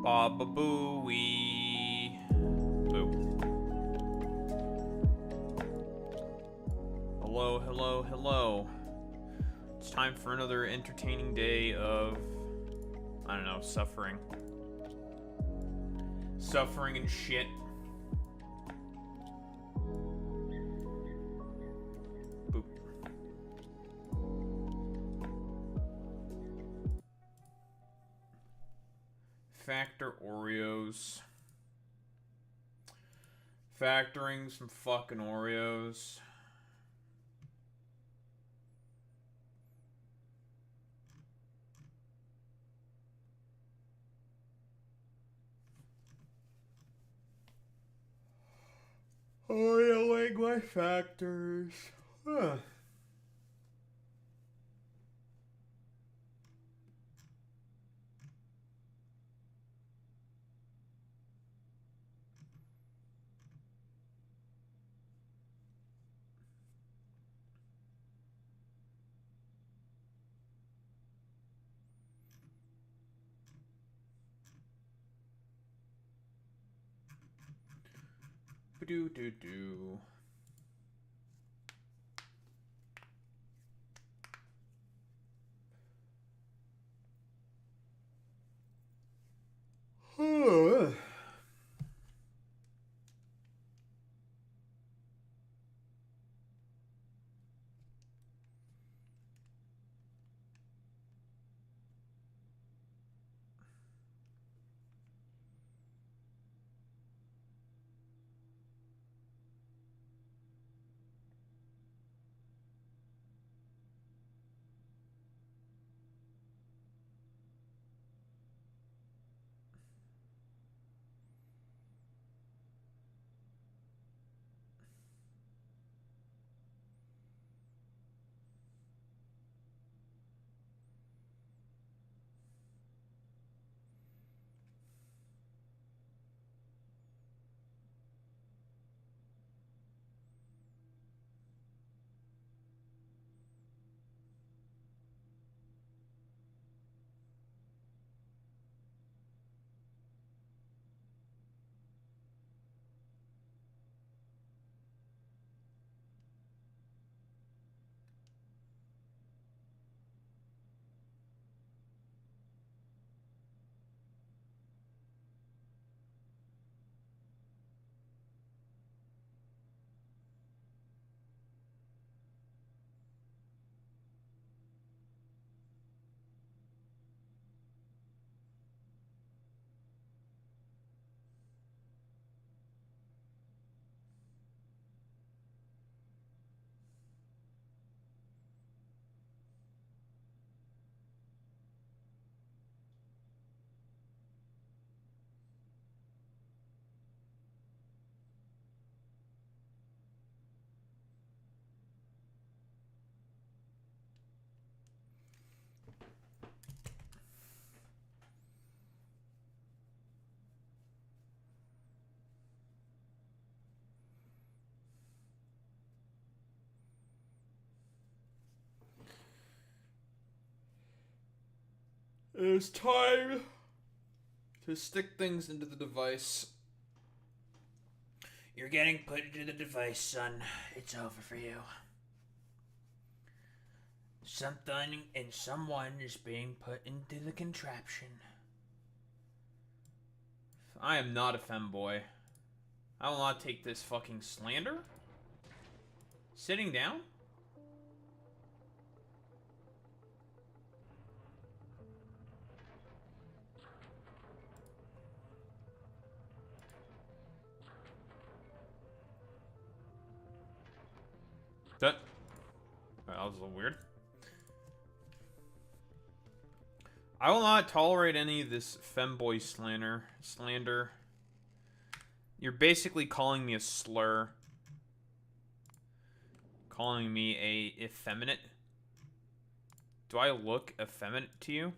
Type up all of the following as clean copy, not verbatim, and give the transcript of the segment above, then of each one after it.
Baba Booey. Boo. Hello, hello, hello. It's time for another entertaining day of, I don't know, suffering. Suffering and shit. Boop. Factor Oreos. Factoring some fucking Oreos. Oh, I like my factors. Huh. Ba-do-do-do. Huh. It's time to stick things into the device. You're getting put into the device, son. It's over for you. Something and someone is being put into the contraption. I am not a femboy. I will not take this fucking slander. Sitting down? That was a little weird. I will not tolerate any of this femboy slander. You're basically calling me a slur. Calling me a effeminate. Do I look effeminate to you?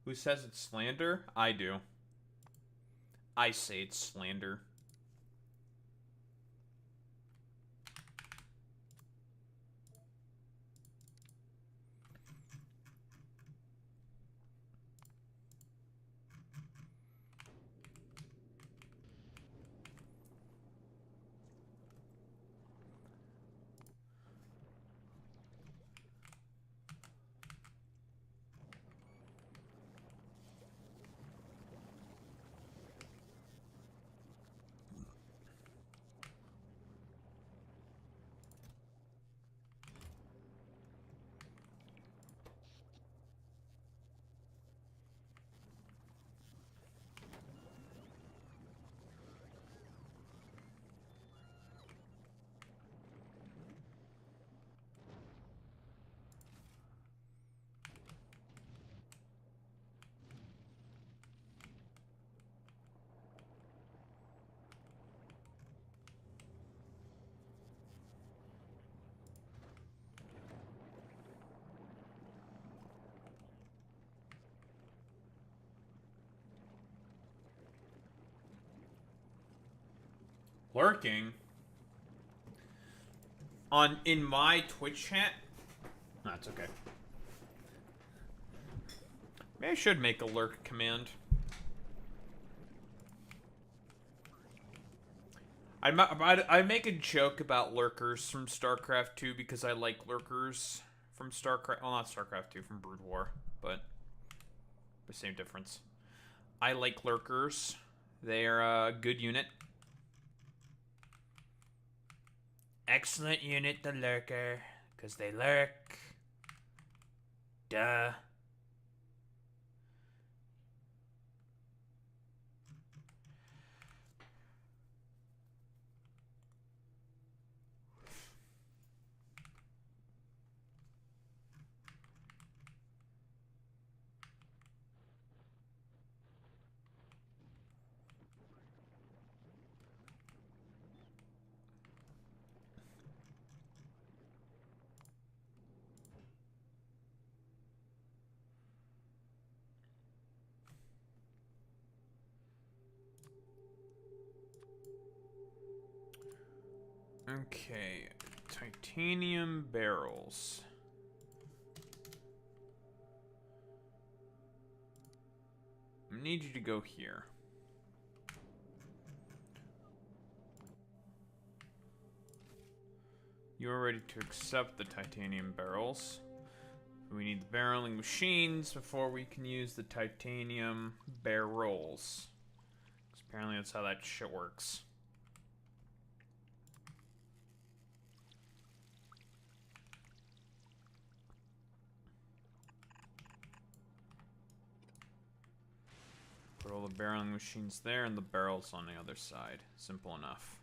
Who says it's slander? I do. I say it's slander. Lurking? In my Twitch chat? No, it's okay. Maybe I should make a lurk command. I make a joke about lurkers from StarCraft 2 because I like lurkers from StarCraft. Well, not StarCraft 2, from Brood War, but the same difference. I like lurkers. They're a good unit. Excellent unit, the lurker, because they lurk. Duh. Okay, titanium barrels. I need you to go here. You are ready to accept the titanium barrels. We need the barreling machines before we can use the titanium barrels. Because apparently that's how that shit works. Put all the barreling machines there and the barrels on the other side. Simple enough.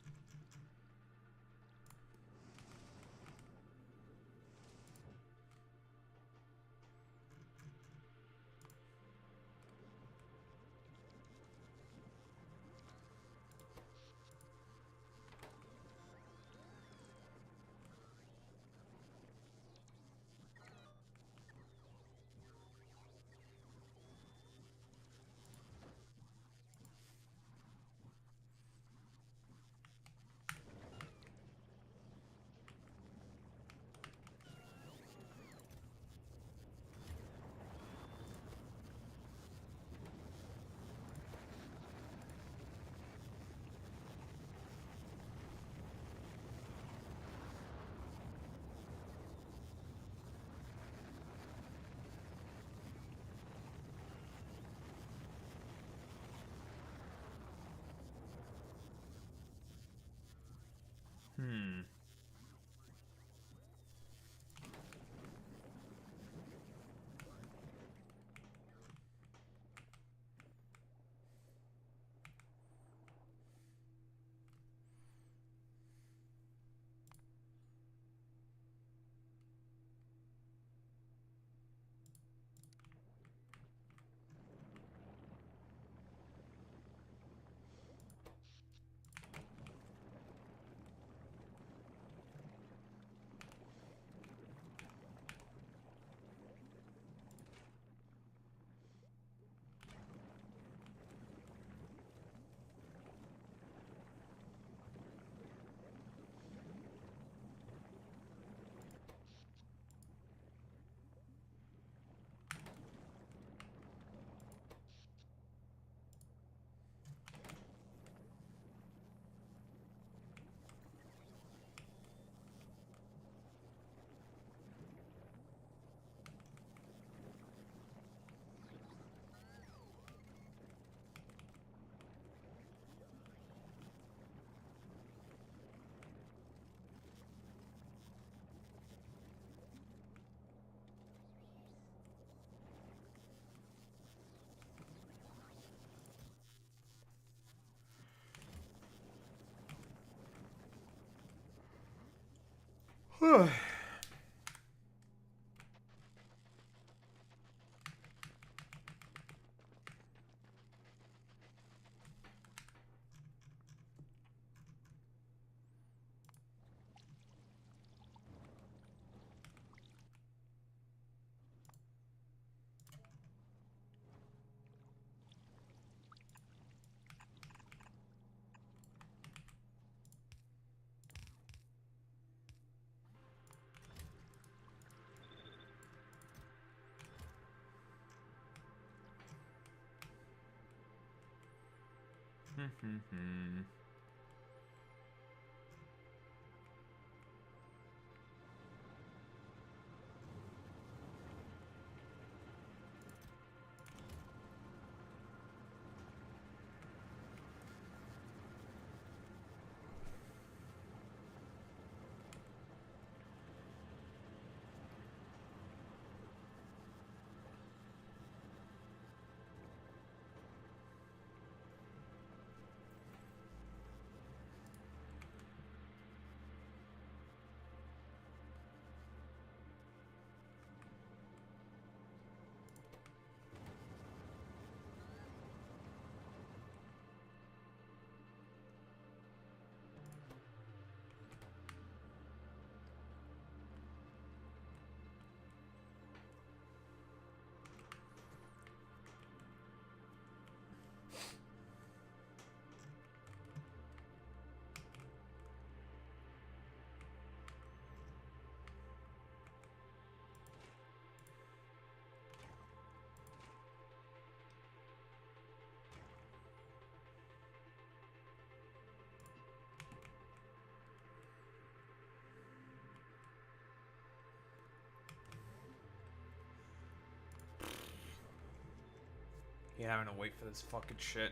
Yeah, I'm gonna wait for this fucking shit.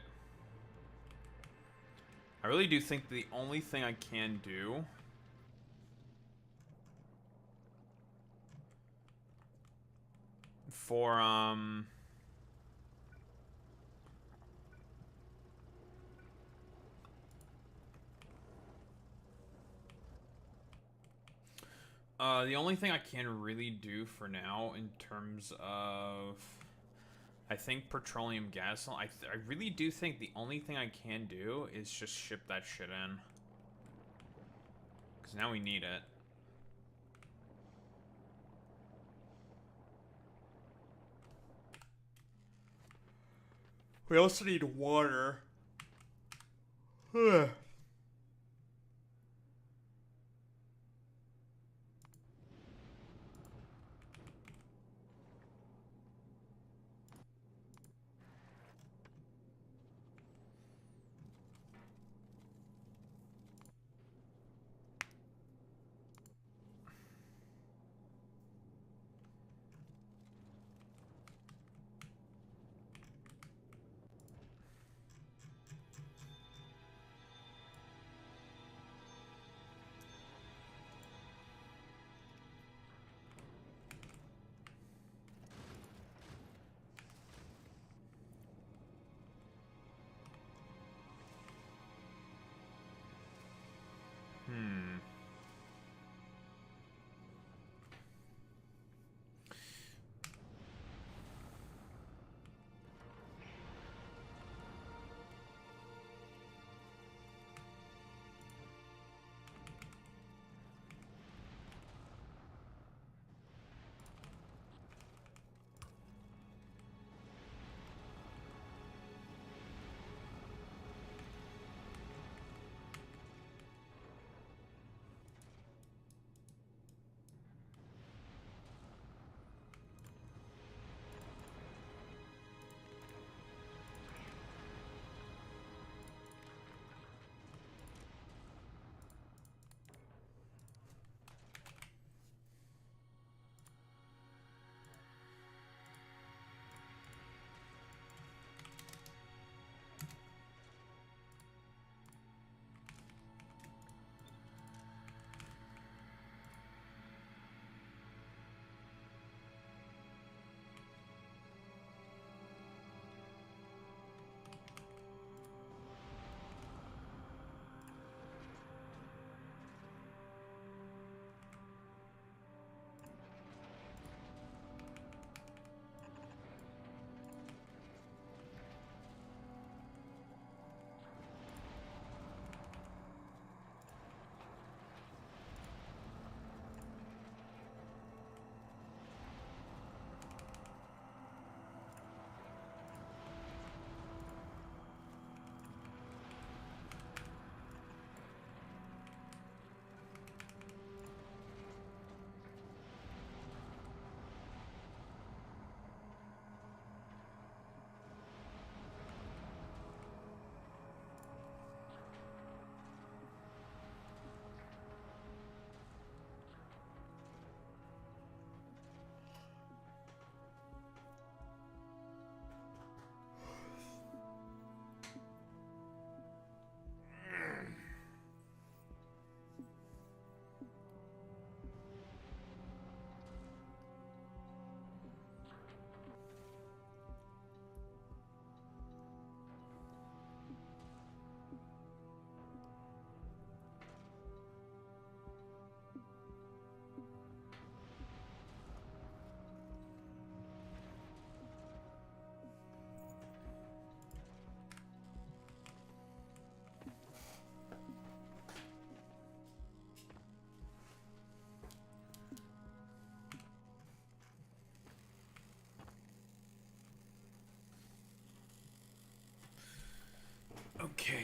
I really do think the only thing I can do for the only thing I can really do for now in terms of, I think, petroleum gas, I really do think the only thing I can do is just ship that shit in. Because now we need it. We also need water.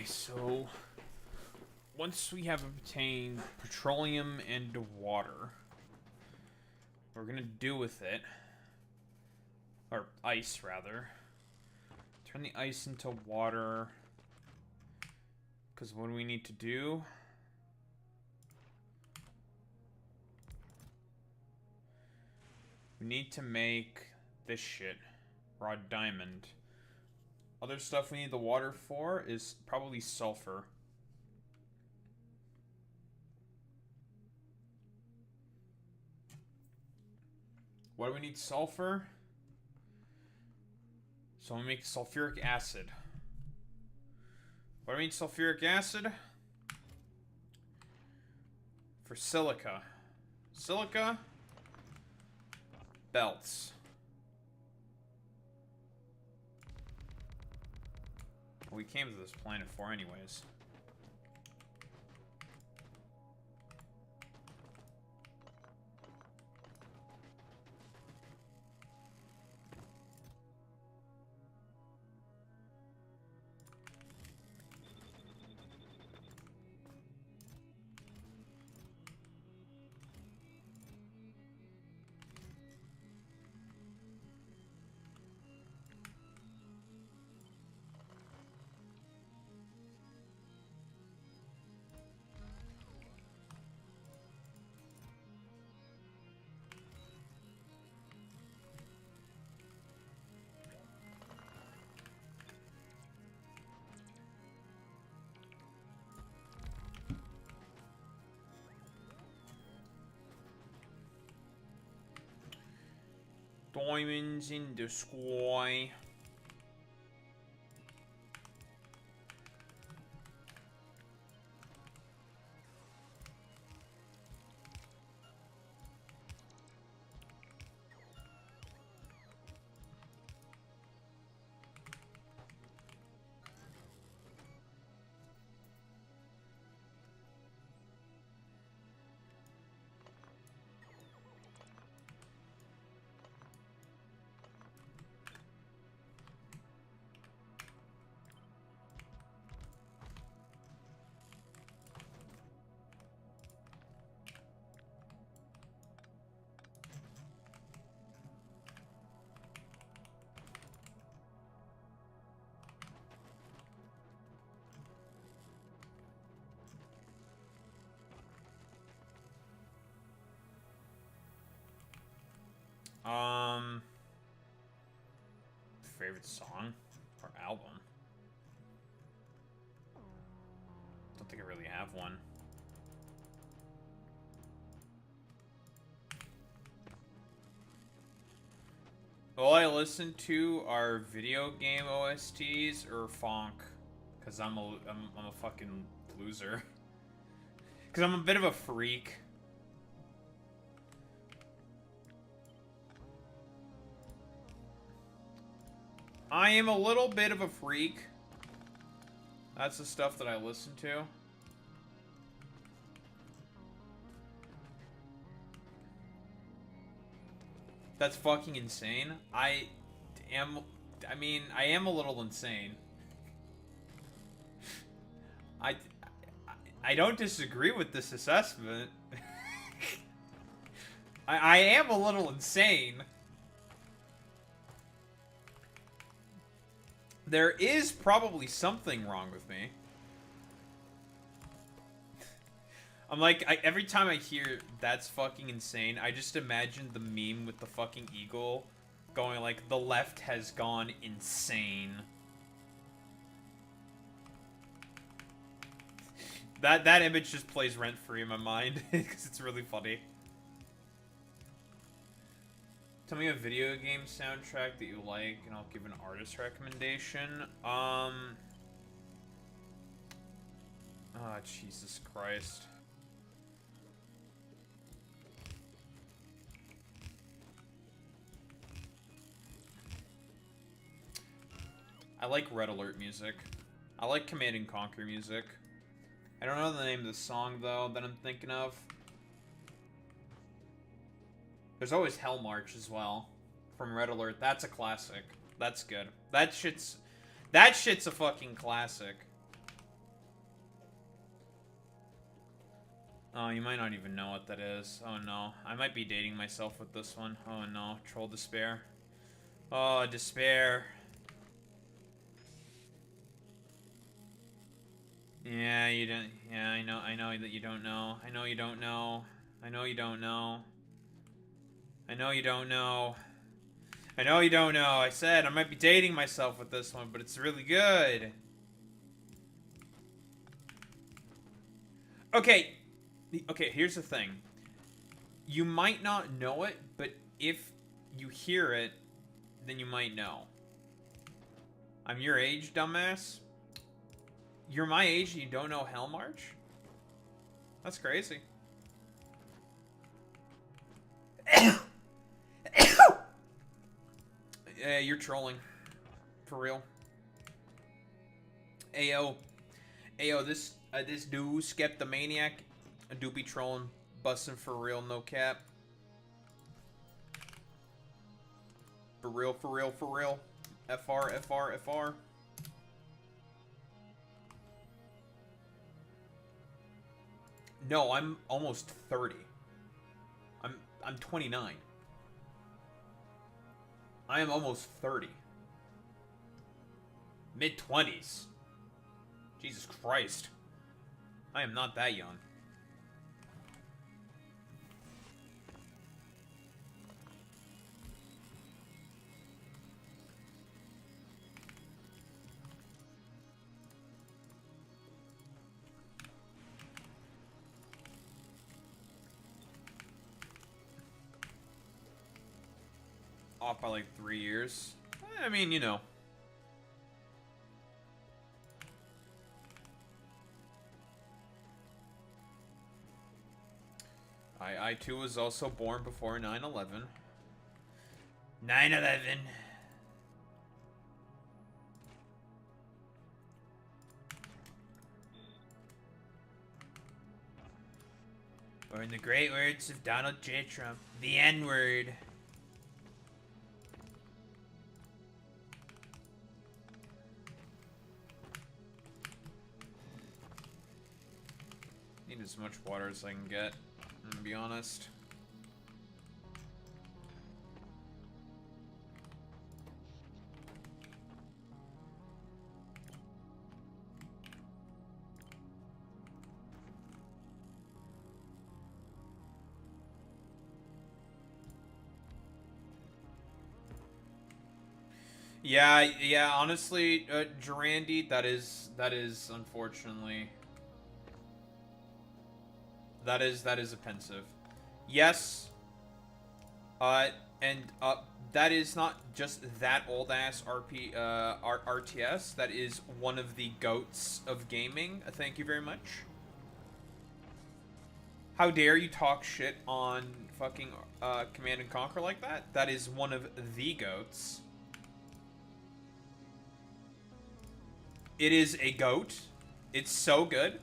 Okay, so once we have obtained petroleum and water, what we're gonna do with it, or ice rather, turn the ice into water, because what do we need to do? We need to make this shit, raw diamond. Other stuff we need the water for is probably sulfur. Why do we need sulfur? So we make sulfuric acid. Why do we need sulfuric acid? For silica. Silica. Belts. What we came to this planet for anyways. Diamonds in the sky. Favorite song or album? Don't think I really have one. All I listen to are video game OSTs or funk, cause I'm a fucking loser. Cause I'm a bit of a freak. I am a little bit of a freak. That's the stuff that I listen to. That's fucking insane. I mean, I am a little insane. I don't disagree with this assessment. I am a little insane. There is probably something wrong with me. I'm like, every time I hear that's fucking insane, I just imagine the meme with the fucking eagle going like, the left has gone insane. That image just plays rent-free in my mind because it's really funny. Tell me a video game soundtrack that you like, and I'll give an artist recommendation. Oh, Jesus Christ. I like Red Alert music. I like Command and Conquer music. I don't know the name of the song, though, that I'm thinking of. There's always Hell March as well from Red Alert. That's a classic. That's good. That shit's a fucking classic. Oh, you might not even know what that is. Oh no. I might be dating myself with this one. Oh no. Troll despair. Oh, despair. Yeah, you don't. Yeah, I know that you don't know. I know you don't know. I know you don't know. I know you don't know. I know you don't know. I said I might be dating myself with this one, but it's really good. Okay. Okay, here's the thing. You might not know it, but if you hear it, then you might know. I'm your age, dumbass. You're my age and you don't know Hell March? That's crazy. You're trolling. For real. Ayo. Ayo, this dude, Skeptomaniac, do be trolling, busting for real, no cap. For real, for real, for real. FR, FR, FR. No, I'm almost 30. I'm 29. I am almost 30. Mid-20s. Jesus Christ. I am not that young. Off by like 3 years. I mean, you know. I too was also born before 9/11. 9/11. Or in the great words of Donald J. Trump, the N-word. Need as much water as I can get, to be honest. Yeah, honestly, Durandi, that is unfortunately, that is offensive. Yes, and that is not just that old ass RTS. That is one of the goats of gaming. Thank you very much. How dare you talk shit on fucking Command and Conquer like that? That is one of the goats. It is a goat. It's so good.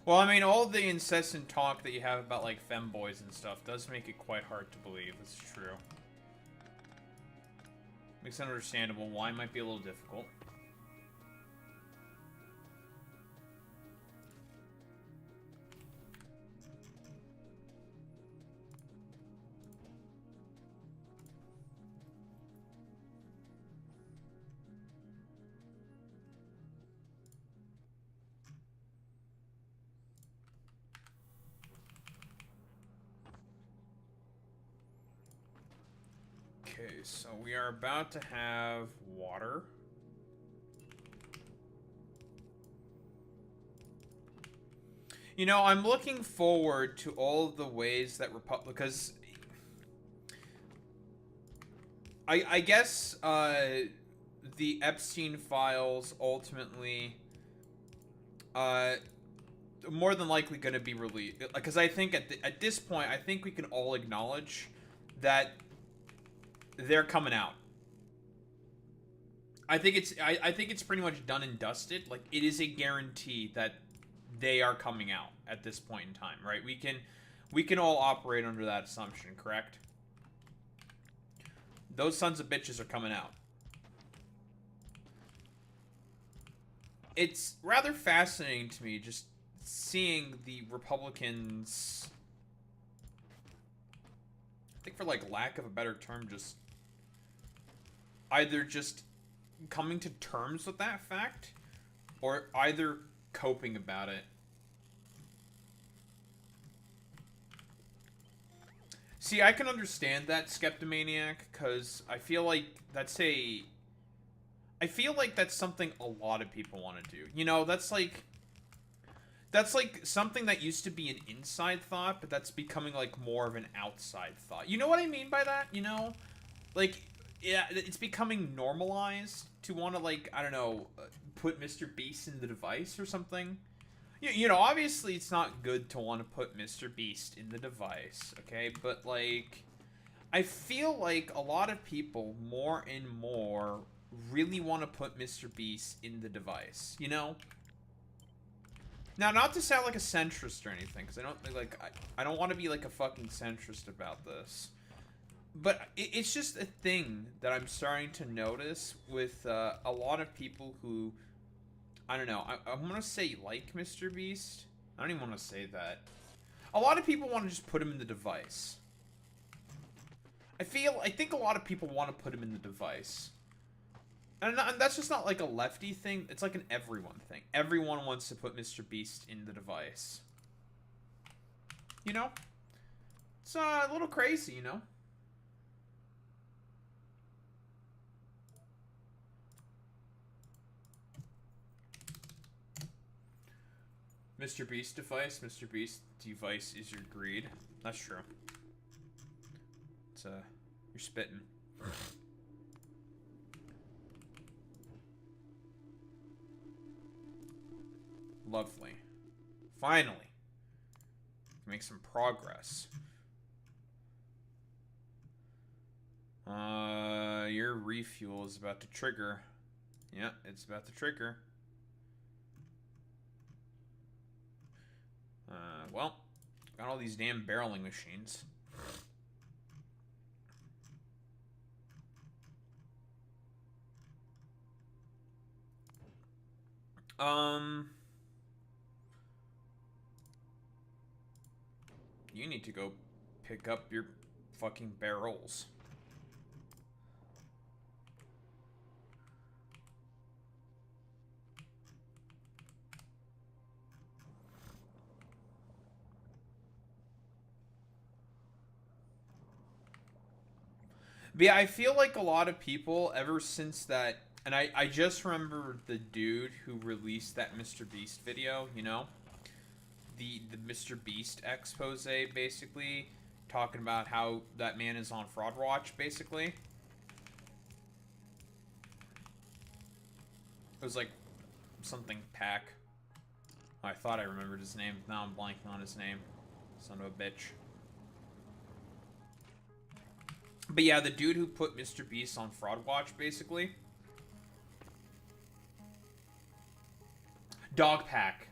Well, I mean, all the incessant talk that you have about, like, femboys and stuff does make it quite hard to believe. It's true. Makes it understandable why it might be a little difficult. Okay, so we are about to have water. You know, I'm looking forward to all of the ways that because I guess the Epstein files ultimately more than likely going to be released, because I think at this point I think we can all acknowledge that they're coming out. I think it's pretty much done and dusted. Like, it is a guarantee that they are coming out at this point in time, right? We can all operate under that assumption, correct? Those sons of bitches are coming out. It's rather fascinating to me just seeing the Republicans, I think for like lack of a better term, just either just coming to terms with that fact or either coping about it. See, I can understand that, Skeptomaniac, because I feel like that's something a lot of people want to do. You know, that's like something that used to be an inside thought, but that's becoming like more of an outside thought. You know what I mean by that? You know, like, yeah, it's becoming normalized to want to, like, I don't know, put Mr. Beast in the device or something. You know, obviously it's not good to want to put Mr. Beast in the device, okay? But, like, I feel like a lot of people, more and more, really want to put Mr. Beast in the device, you know? Now, not to sound like a centrist or anything, because I don't want to be like a fucking centrist about this. But it's just a thing that I'm starting to notice with a lot of people who, I don't know, I want to say like Mr. Beast. I don't even want to say that. A lot of people want to just put him in the device. I think a lot of people want to put him in the device. And that's just not like a lefty thing. It's like an everyone thing. Everyone wants to put Mr. Beast in the device. You know? It's a little crazy, you know? Mr. Beast device. Mr. Beast device is your greed. That's true. It's you're spitting. Lovely. Finally. Make some progress. Your refuel is about to trigger. Yeah, it's about to trigger. Well, got all these damn barreling machines. You need to go pick up your fucking barrels. But yeah, I feel like a lot of people, ever since that, and I just remember the dude who released that Mr. Beast video, you know? The Mr. Beast expose, basically, talking about how that man is on Fraud Watch, basically. It was like something Pack. I thought I remembered his name. Now I'm blanking on his name. Son of a bitch. But yeah, the dude who put Mr. Beast on Fraud Watch, basically. Dog Pack.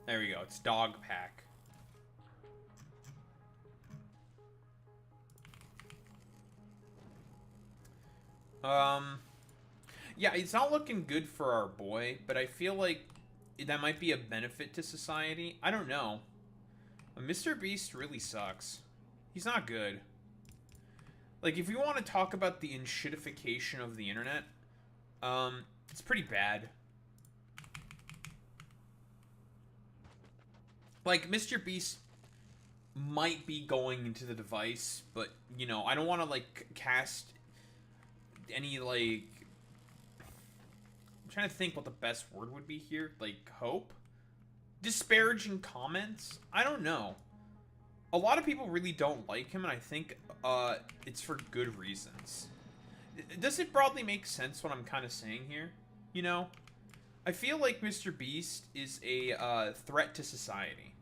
There we go. It's Dog Pack. Yeah, it's not looking good for our boy, but I feel like that might be a benefit to society. I don't know. Mr. Beast really sucks. He's not good. Like, if you want to talk about the enshittification of the internet, it's pretty bad. Like, Mr. Beast might be going into the device, but, you know, I don't want to, like, cast any, like... I'm trying to think what the best word would be here. Like, hope? Disparaging comments? I don't know. A lot of people really don't like him, and I think, it's for good reasons. Does it broadly make sense what I'm kind of saying here? You know? I feel like Mr. Beast is a threat to society.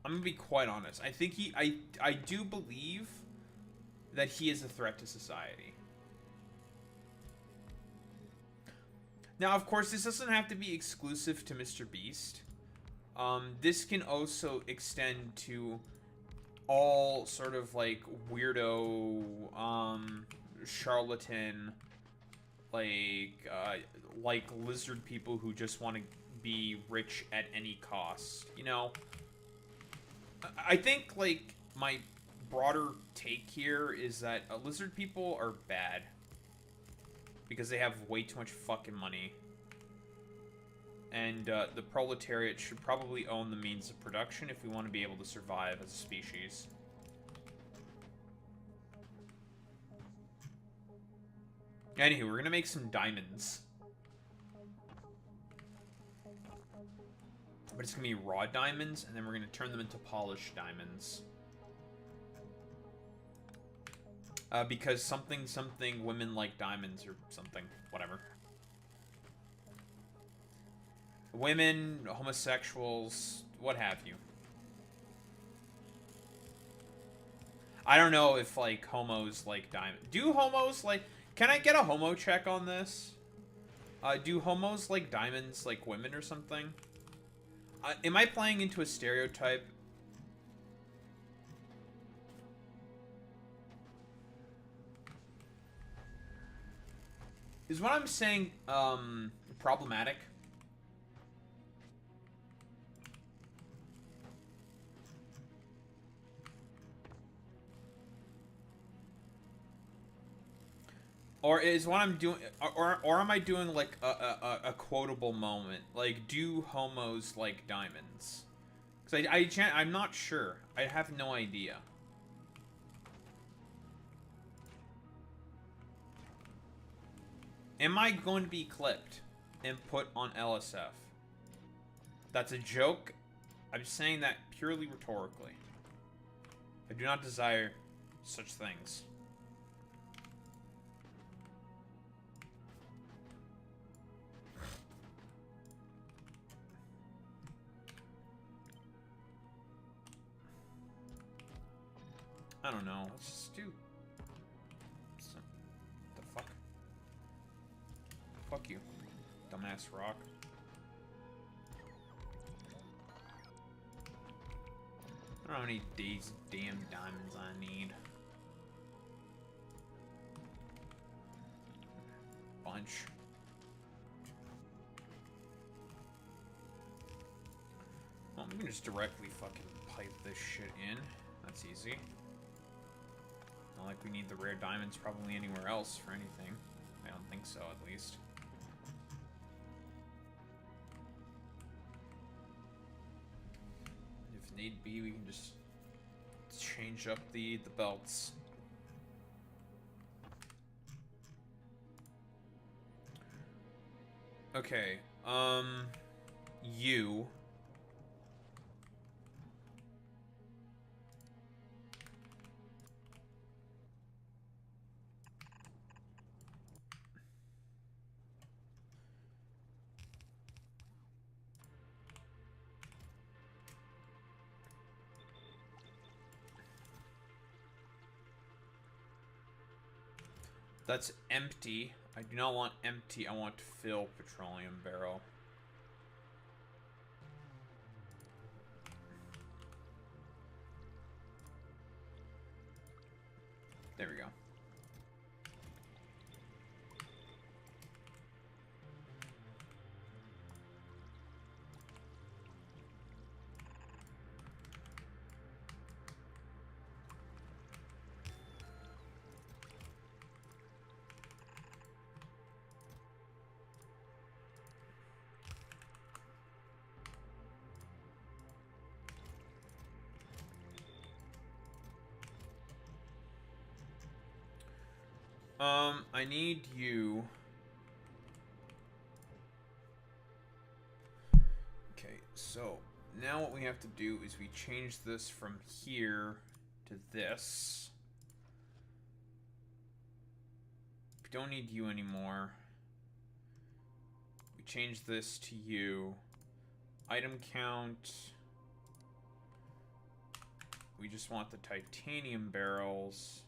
I'm gonna be quite honest. I think I do believe that he is a threat to society. Now, of course, this doesn't have to be exclusive to Mr. Beast. This can also extend to all sort of like weirdo, charlatan, like lizard people who just want to be rich at any cost. You know, I think like my broader take here is that lizard people are bad because they have way too much fucking money. And the proletariat should probably own the means of production if we want to be able to survive as a species. Anywho, we're gonna make some diamonds. But it's gonna be raw diamonds, and then we're gonna turn them into polished diamonds. Because something women like diamonds or something, whatever. Women, homosexuals, what have you. I don't know if, like, homos like diamonds. Do homos like... Can I get a homo check on this? Do homos like diamonds like women or something? Am I playing into a stereotype? Is what I'm saying, problematic? Or is what I'm doing, or am I doing like a quotable moment? Like, do homos like diamonds? Because I'm not sure. I have no idea. Am I going to be clipped and put on LSF? That's a joke. I'm saying that purely rhetorically. I do not desire such things. I don't know. Let's just do... The fuck? Fuck you, dumbass rock. I don't know how many days damn diamonds I need. Bunch. Well, we can just directly fucking pipe this shit in. That's easy. Not like we need the rare diamonds probably anywhere else for anything. I don't think so, at least. If need be, we can just change up the belts. Okay, you... That's empty. I do not want empty. I want fill petroleum barrel. There we go. I need you. Okay, so now what we have to do is we change this from here to this. don't need you anymore. We change this to you. Item count. We just want the titanium barrels.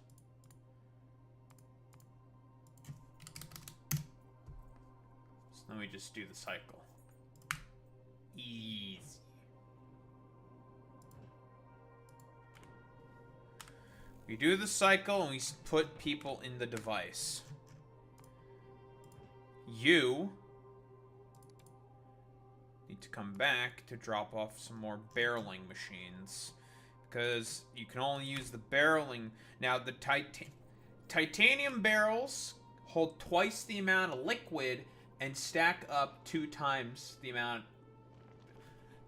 So then we just do the cycle. Easy. We do the cycle and we put people in the device. You need to come back to drop off some more barreling machines. Because you can only use the barreling. Now, the titanium barrels hold twice the amount of liquid and stack up 2 times the amount.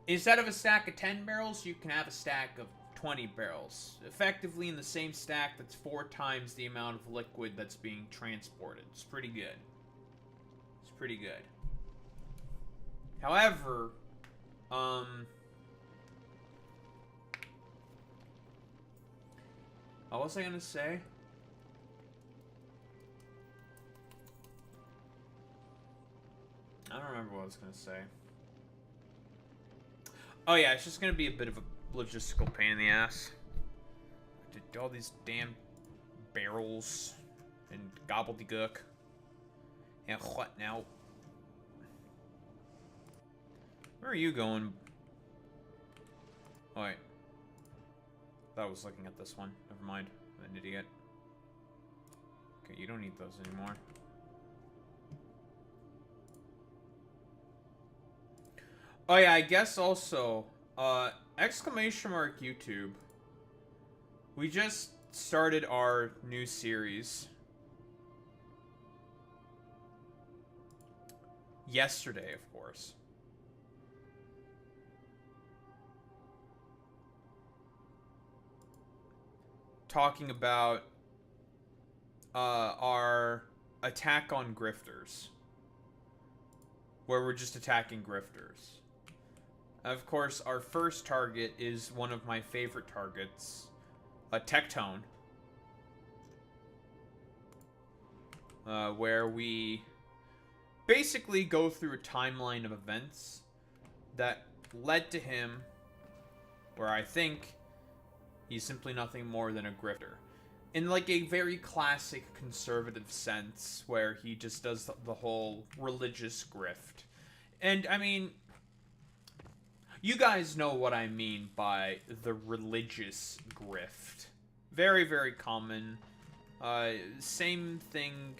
Instead of a stack of 10 barrels, you can have a stack of 20 barrels. Effectively in the same stack, that's 4 times the amount of liquid that's being transported. It's pretty good. It's pretty good. However, what was I gonna say? I don't remember what I was gonna say. Oh yeah, it's just gonna be a bit of a logistical pain in the ass. To all these damn barrels and gobbledygook. And what now? Where are you going? Oh, wait. Thought I was looking at this one. Never mind. I'm an idiot. Okay, you don't need those anymore. Oh yeah, I guess also, exclamation mark YouTube. We just started our new series. Yesterday, of course. Talking about our attack on grifters. Where we're just attacking grifters. Of course, our first target is one of my favorite targets. A Tectone. Where we basically go through a timeline of events that led to him, where I think he's simply nothing more than a grifter. In like a very classic conservative sense, where he just does the whole religious grift. And, I mean, you guys know what I mean by the religious grift. Very, very common. Same thing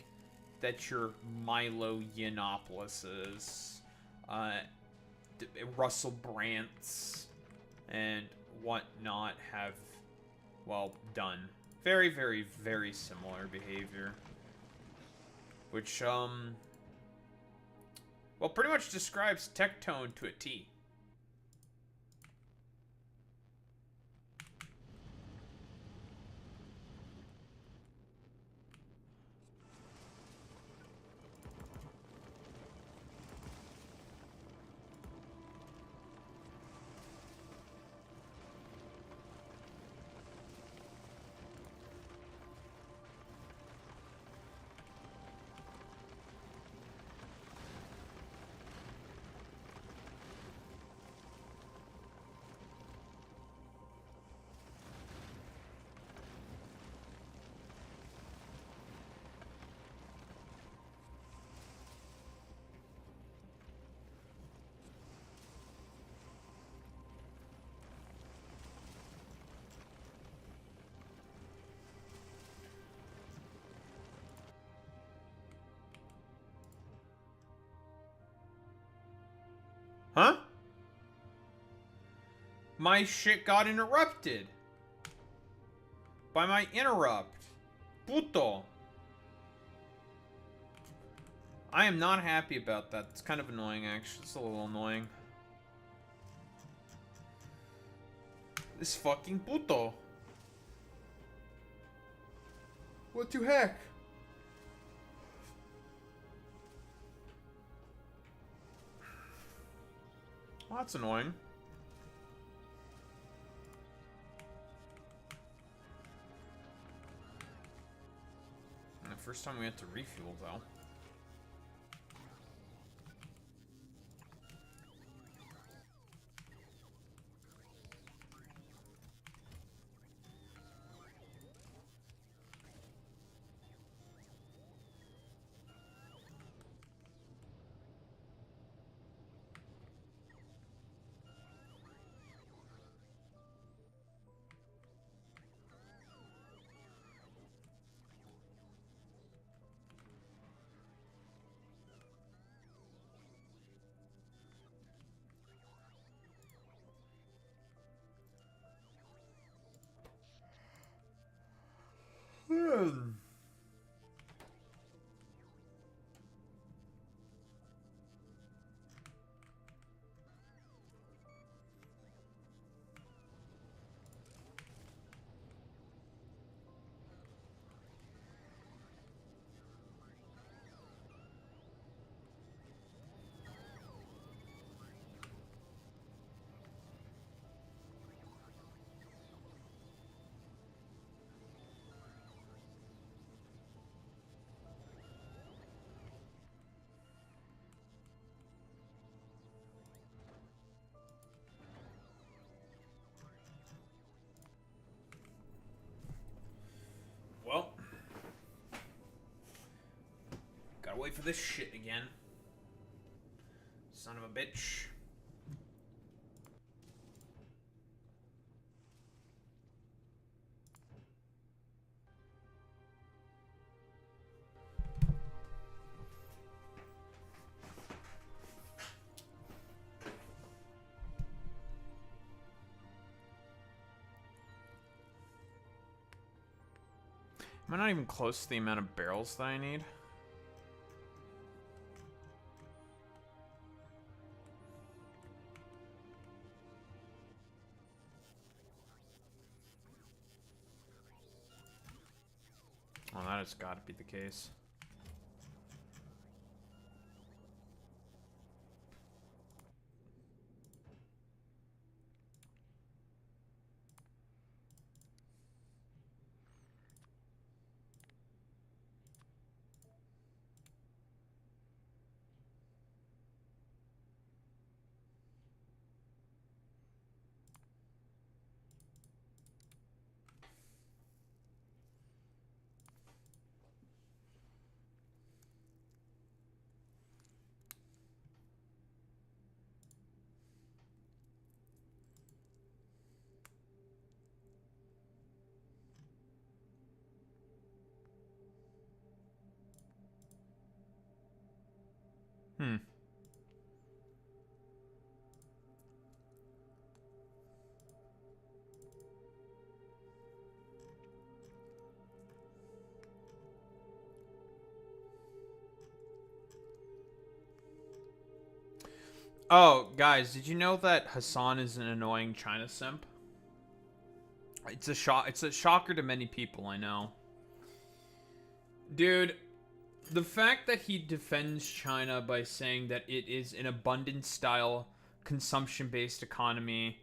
that your Milo Yiannopoulos, Russell Brandts, and whatnot have, well, done. Very, very, very similar behavior. Which, well, pretty much describes Tectone to a T. Huh? My shit got interrupted. By my interrupt. Puto. I am not happy about that. It's kind of annoying, actually. It's a little annoying. This fucking puto. What the heck? Well, that's annoying. First time we had to refuel, though. Well, gotta wait for this shit again. Son of a bitch. Am I not even close to the amount of barrels that I need? Well, that has got to be the case. Hmm. Oh, guys, did you know that Hassan is an annoying China simp? It's a shock. It's a shocker to many people, I know. Dude, the fact that he defends China by saying that it is an abundance style consumption based economy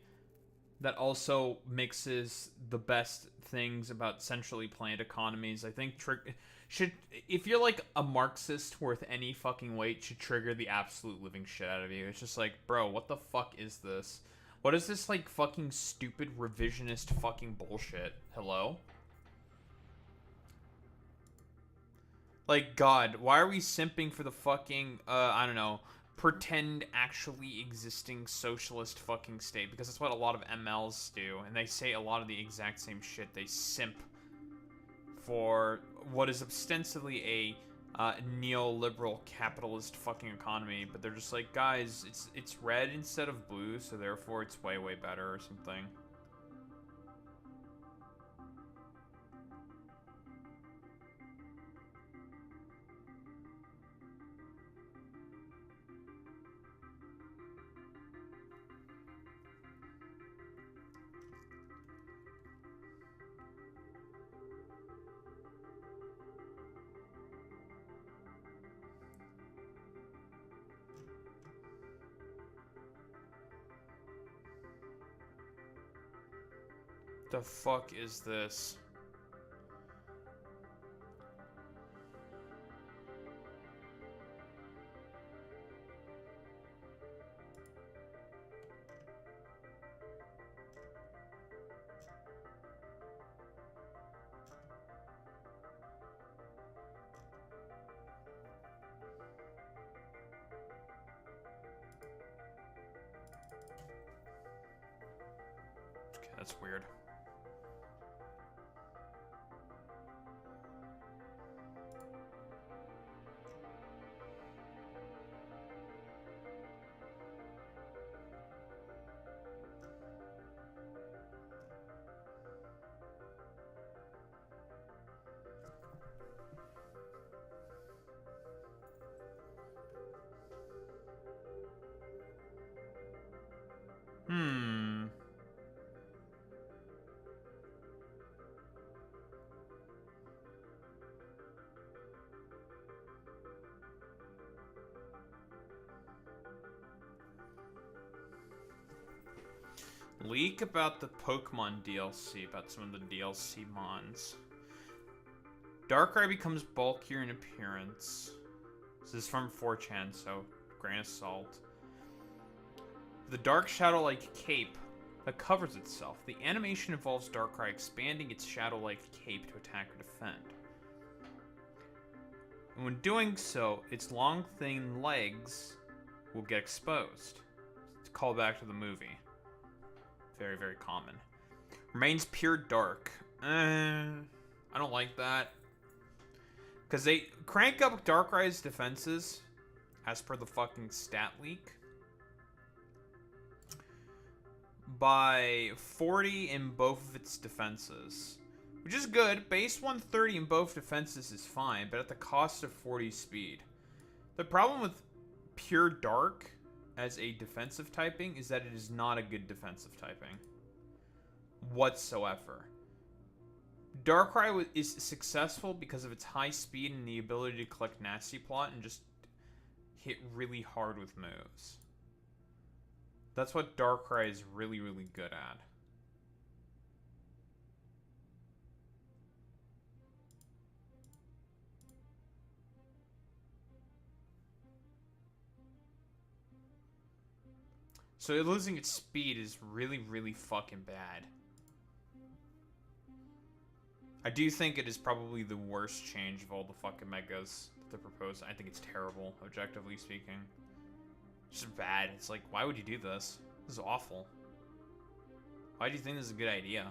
that also mixes the best things about centrally planned economies, I think should, if you're like a Marxist worth any fucking weight, should trigger the absolute living shit out of you. It's just like, bro, what the fuck is this? What is this like fucking stupid revisionist fucking bullshit? Hello? Like, God, why are we simping for the fucking, I don't know, pretend actually existing socialist fucking state? Because that's what a lot of MLs do, and they say a lot of the exact same shit. They simp for what is ostensibly a neoliberal capitalist fucking economy, but they're just like, guys, it's red instead of blue, so therefore it's way, way better or something. The fuck is this? That's weird. Leak about the Pokemon DLC, about some of the DLC mons. Darkrai becomes bulkier in appearance. This is from 4chan, so grain of salt. The dark shadow-like cape that covers itself. The animation involves Darkrai expanding its shadow-like cape to attack or defend. And when doing so, its long, thin legs will get exposed. It's a callback to the movie. Very, very common. Remains pure dark. I don't like that. Because they crank up Darkrai's defenses, as per the fucking stat leak, by 40 in both of its defenses. Which is good. Base 130 in both defenses is fine, but at the cost of 40 speed. The problem with pure dark as a defensive typing is that it is not a good defensive typing whatsoever. Darkrai is successful because of its high speed and the ability to collect Nasty Plot and just hit really hard with moves. That's what Darkrai is really, really good at. So losing its speed is really, really fucking bad. I do think it is probably the worst change of all the fucking megas that they're proposing. I think it's terrible, objectively speaking. It's just bad. It's like, why would you do this? This is awful. Why do you think this is a good idea?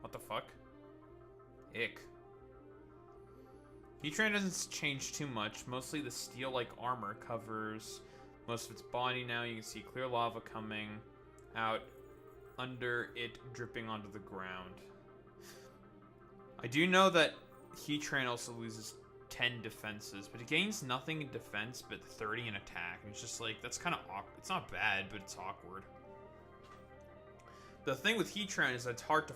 What the fuck? Ick. Heatran doesn't change too much. Mostly the steel-like armor covers most of its body now. You can see clear lava coming out under it, dripping onto the ground. I do know that Heatran also loses 10 defenses, but it gains nothing in defense but 30 in attack. And it's just like, that's kind of awkward. It's not bad, but it's awkward. The thing with Heatran is that it's hard to...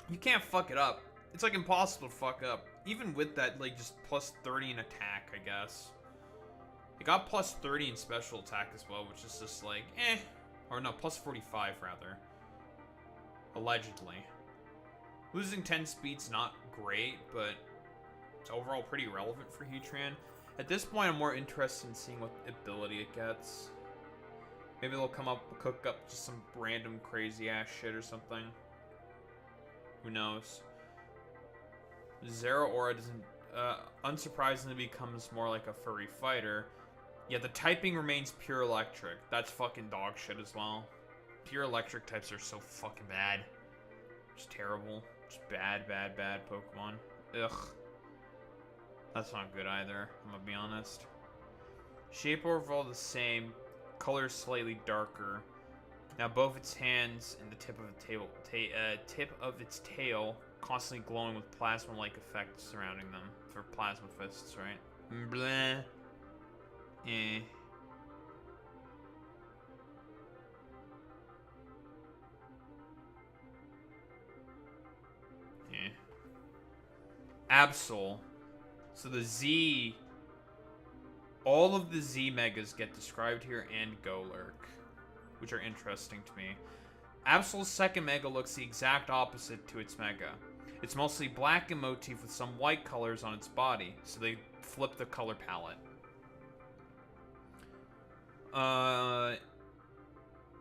You can't fuck it up. It's like impossible to fuck up. Even with that, like, just plus 30 in attack, I guess. It got plus 30 in special attack as well, which is just like, eh. Or no, plus 45, rather. Allegedly. Losing 10 speed's not great, but it's overall pretty relevant for Heatran. At this point, I'm more interested in seeing what ability it gets. Maybe they'll cook up just some random crazy-ass shit or something. Who knows? Zero Aura doesn't, unsurprisingly becomes more like a furry fighter. Yeah, the typing remains pure electric. That's fucking dog shit as well. Pure electric types are so fucking bad. Just terrible. Just bad, bad, bad Pokemon. Ugh. That's not good either, I'm gonna be honest. Shape overall the same. Color slightly darker. Now both its hands and the tip of its tail constantly glowing with plasma-like effects surrounding them. For plasma fists, right? Bleh. Eh. Eh. Absol. So the Z... All of the Z megas get described here and Golurk, which are interesting to me. Absol's second mega looks the exact opposite to its mega. It's mostly black in motif with some white colors on its body, so they flip the color palette. And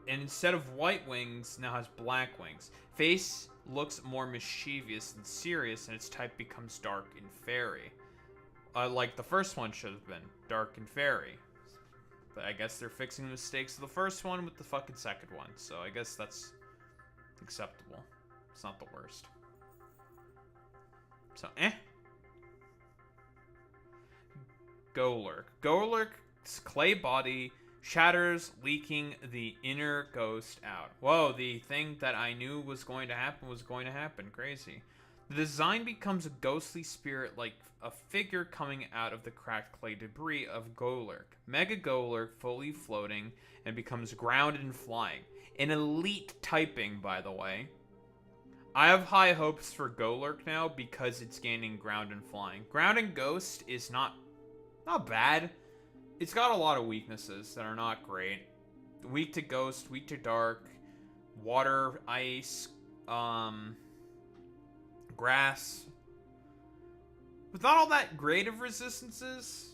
instead of white wings, now has black wings. Face looks more mischievous and serious, and its type becomes dark and fairy. Like the first one should have been, dark and fairy. But I guess they're fixing the mistakes of the first one with the fucking second one, so I guess that's acceptable. It's not the worst. So, Golurk. Golurk's clay body shatters, leaking the inner ghost out. Whoa, the thing that I knew was going to happen was going to happen. Crazy. The design becomes a ghostly spirit like a figure coming out of the cracked clay debris of Golurk. Mega Golurk fully floating and becomes grounded and flying. An elite typing, by the way. I have high hopes for Golurk now because it's gaining ground and flying. Ground and ghost is not bad. It's got a lot of weaknesses that are not great. Weak to ghost, weak to dark, water, ice, grass. With not all that great of resistances.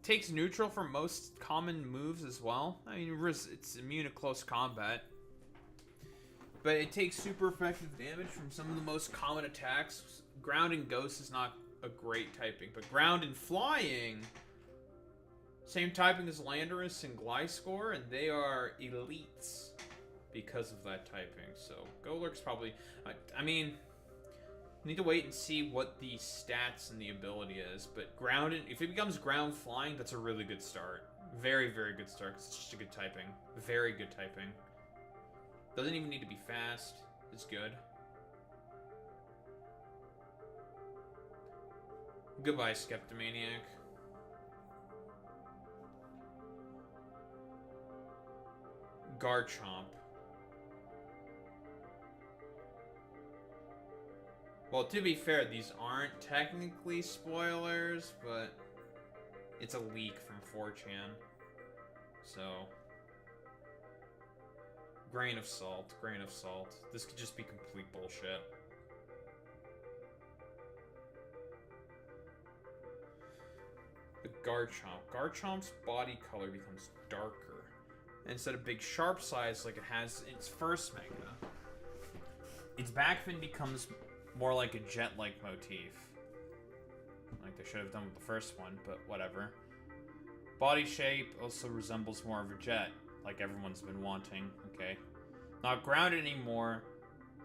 Takes neutral for most common moves as well. I mean, it's immune to close combat. But it takes super effective damage from some of the most common attacks. Ground and ghost is not a great typing. But ground and flying... Same typing as Landorus and Gliscor, and they are elites because of that typing. So, Golurk's probably... I mean, need to wait and see what the stats and the ability is. But ground, if it becomes ground flying, that's a really good start. Very, very good start, because it's just a good typing. Very good typing. Doesn't even need to be fast. It's good. Goodbye, Skeptomaniac. Garchomp. Well, to be fair, these aren't technically spoilers, but it's a leak from 4chan. So, grain of salt, grain of salt. This could just be complete bullshit. The Garchomp. Garchomp's body color becomes darker. Instead of big sharp size like it has its first mega. Its back fin becomes more like a jet-like motif. Like they should have done with the first one, but whatever. Body shape also resembles more of a jet, like everyone's been wanting, okay? Not grounded anymore,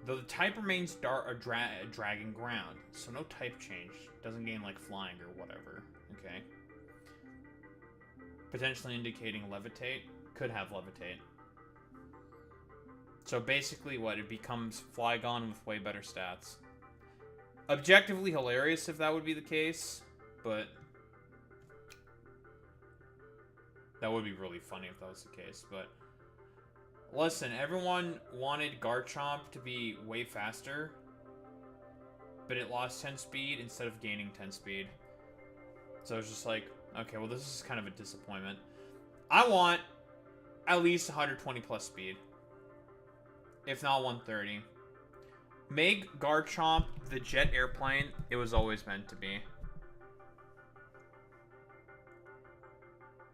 though the type remains dragging ground, so no type change. Doesn't gain like flying or whatever, okay? Potentially indicating levitate. Could have levitate. So basically what? It becomes Flygon with way better stats. Objectively hilarious if that would be the case, but that would be really funny if that was the case, but listen, everyone wanted Garchomp to be way faster, but it lost 10 speed instead of gaining 10 speed. So it's just like, okay, well this is kind of a disappointment. I want at least 120 plus speed. If not 130. Make Garchomp the jet airplane it was always meant to be.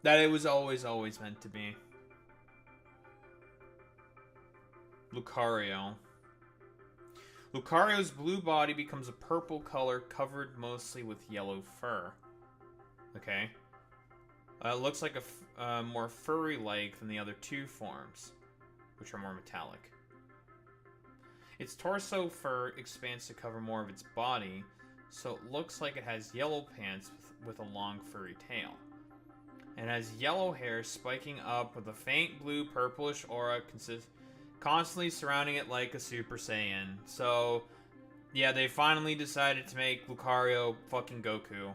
That it was always meant to be. Lucario. Lucario's blue body becomes a purple color covered mostly with yellow fur. Okay. It looks like a more furry-like than the other two forms, which are more metallic. Its torso fur expands to cover more of its body, so it looks like it has yellow pants with a long furry tail. It has yellow hair spiking up with a faint blue purplish aura constantly surrounding it like a Super Saiyan. So, yeah, they finally decided to make Lucario fucking Goku.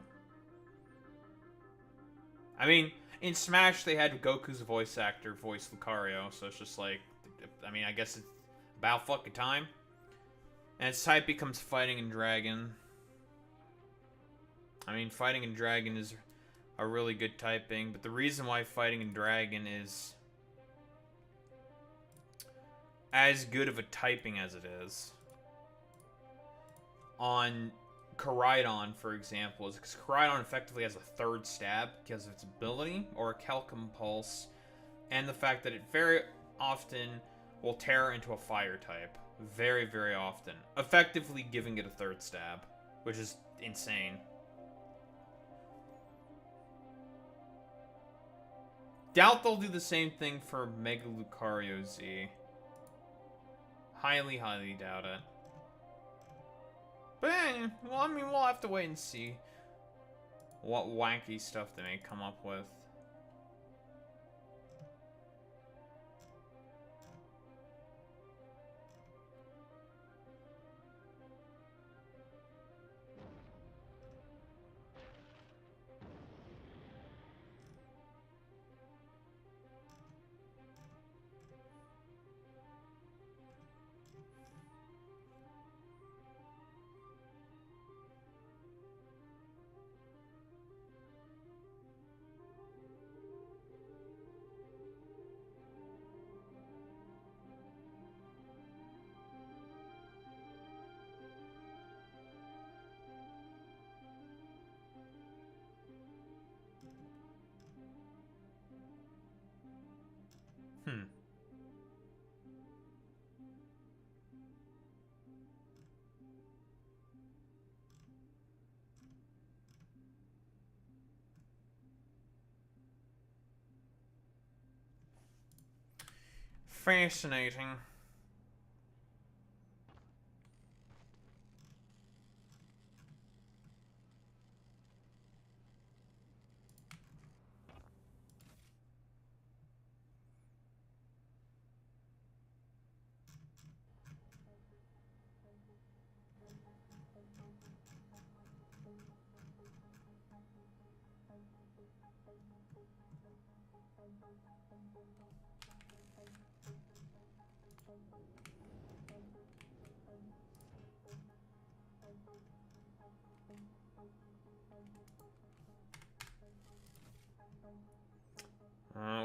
I mean, in Smash, they had Goku's voice actor voice Lucario, so it's just like, I mean, I guess it's about fucking time. And its type becomes Fighting and Dragon. I mean, Fighting and Dragon is a really good typing, but the reason why Fighting and Dragon is as good of a typing as it is on Koraidon, for example, is because Koraidon effectively has a third stab because of its ability, or a Calcum Pulse, and the fact that it very often will tear into a fire type. Very, very often. Effectively giving it a third stab, which is insane. Doubt they'll do the same thing for Mega Lucario Z. Highly, highly doubt it. But well, I mean, we'll have to wait and see what wacky stuff they may come up with. Hmm. Fascinating.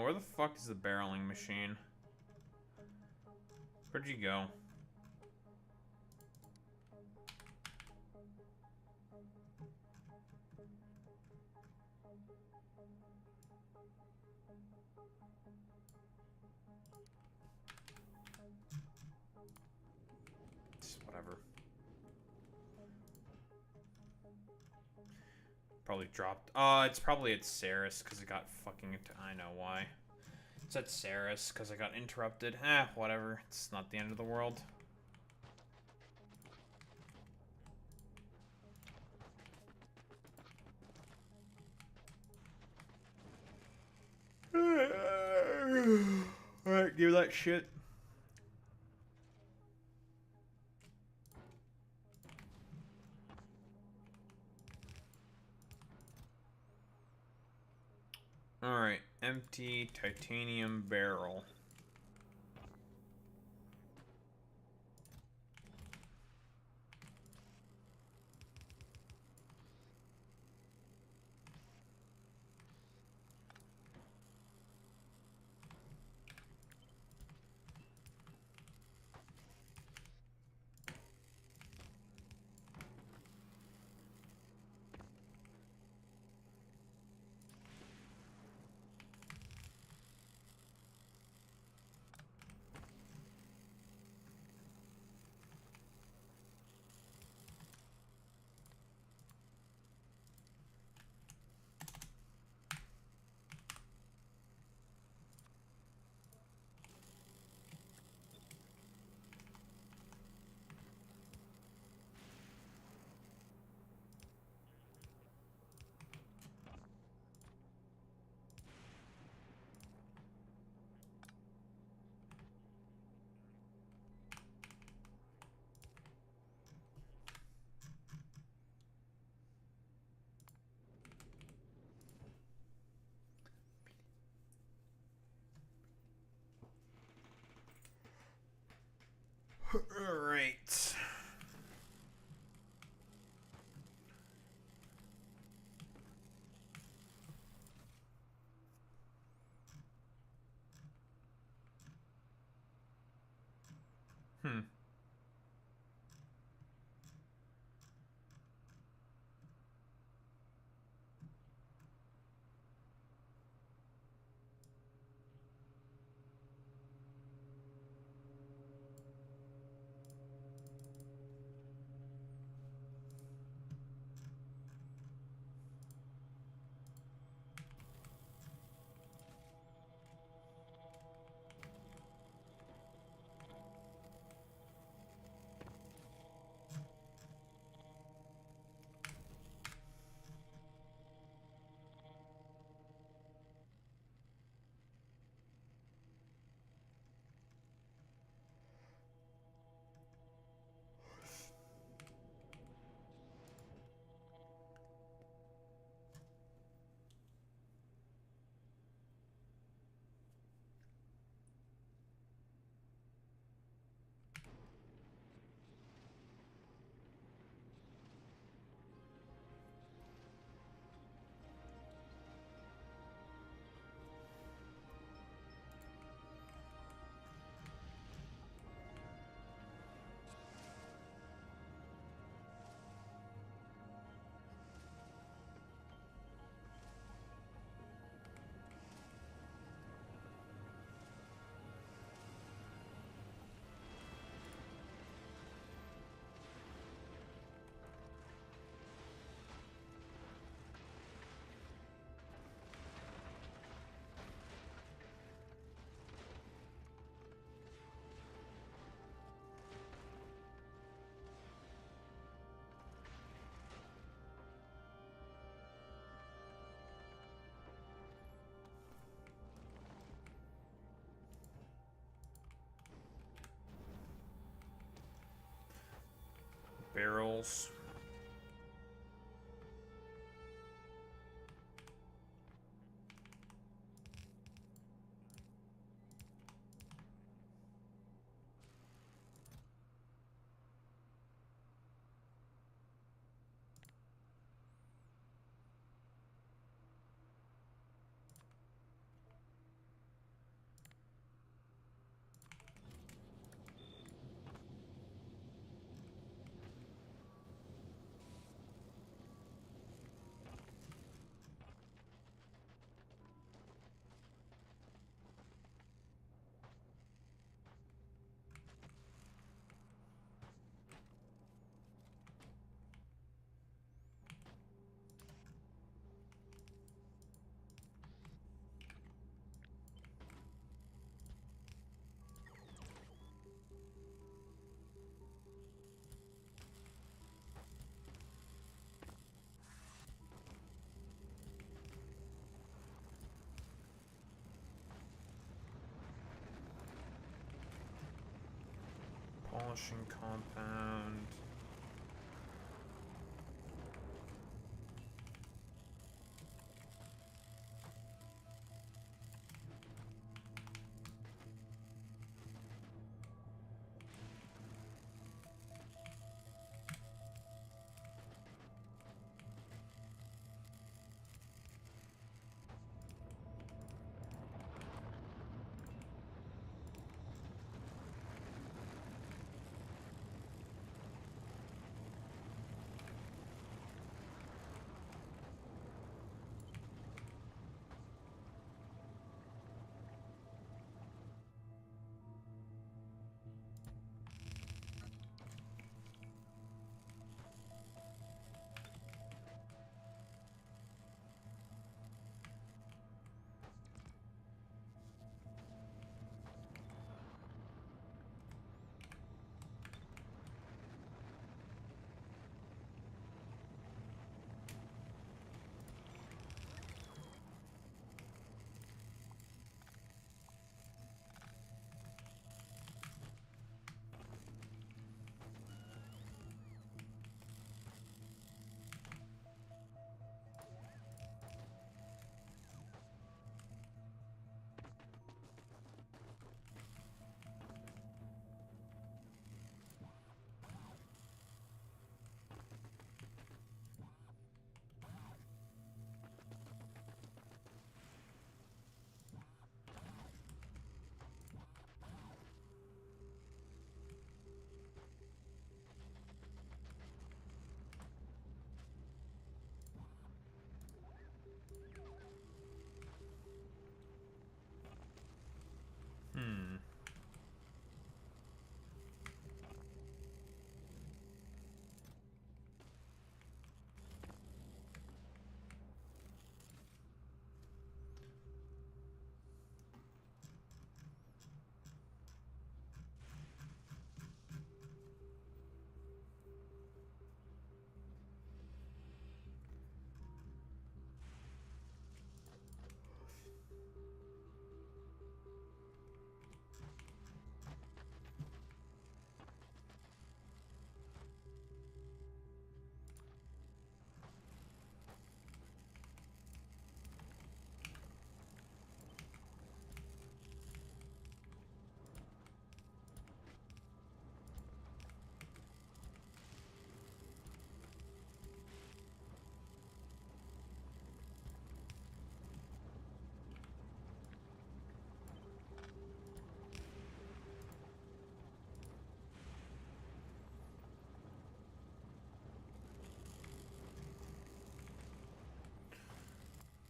Where the fuck is the barreling machine? Where'd you go? Just whatever. Probably dropped. It's probably at Saris because it got fucking. I know why. It's at Saris because I got interrupted. Whatever. It's not the end of the world. Alright, give that shit. Alright, empty titanium barrel. minerals. Polishing compound.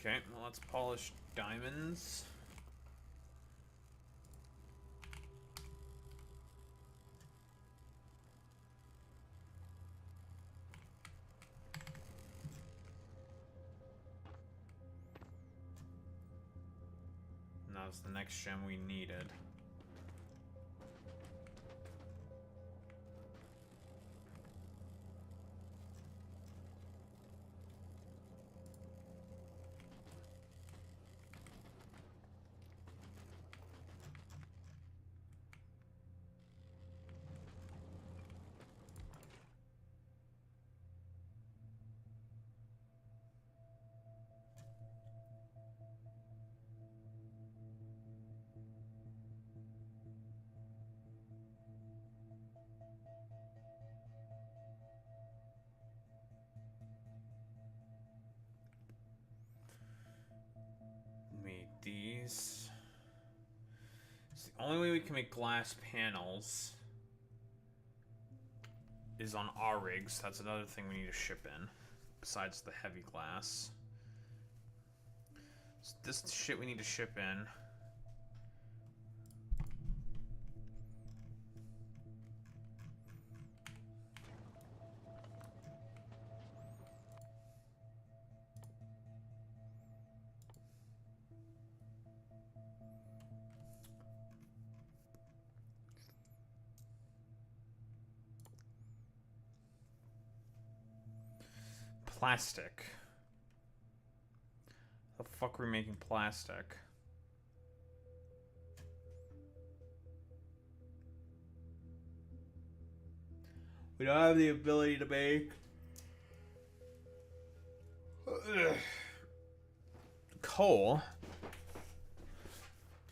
Okay, well, let's polish diamonds. And that was the next gem we needed. these. It's the only way we can make glass panels is on our rigs. That's another thing we need to ship in, besides the heavy glass. So this shit we need to ship in. Plastic. The fuck are we making plastic? We don't have the ability to make coal.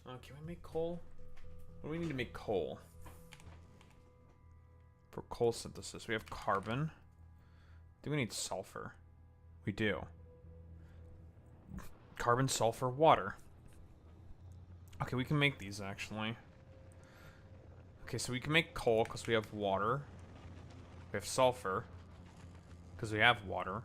Can we make coal? What do we need to make coal? For coal synthesis, we have carbon. Do we need sulfur? We do. Carbon, sulfur, water. Okay, we can make these actually. Okay, so we can make coal because we have water. We have sulfur because we have water.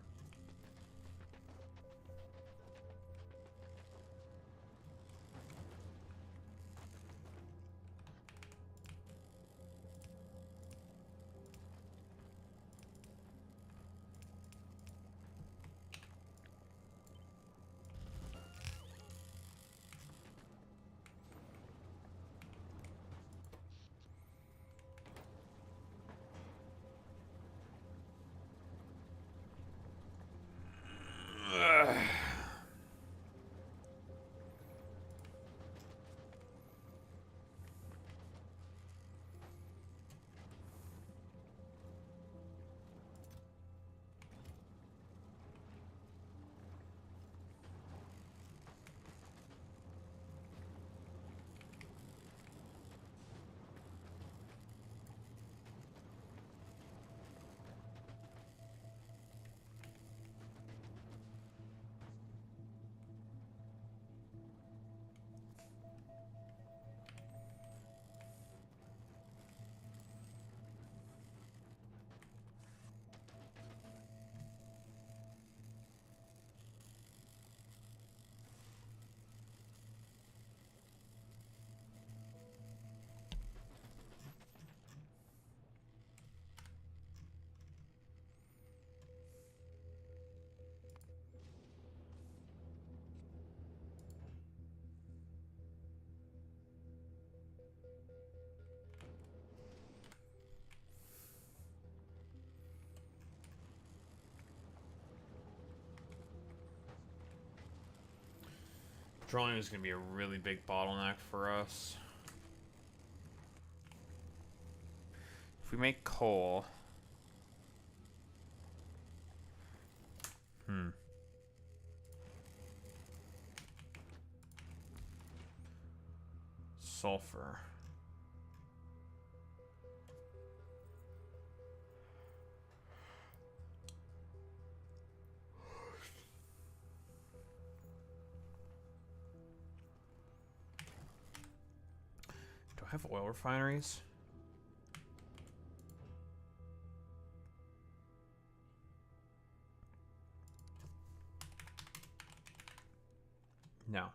Drawing is going to be a really big bottleneck for us. If we make coal... Sulfur. Do I have oil refineries? No.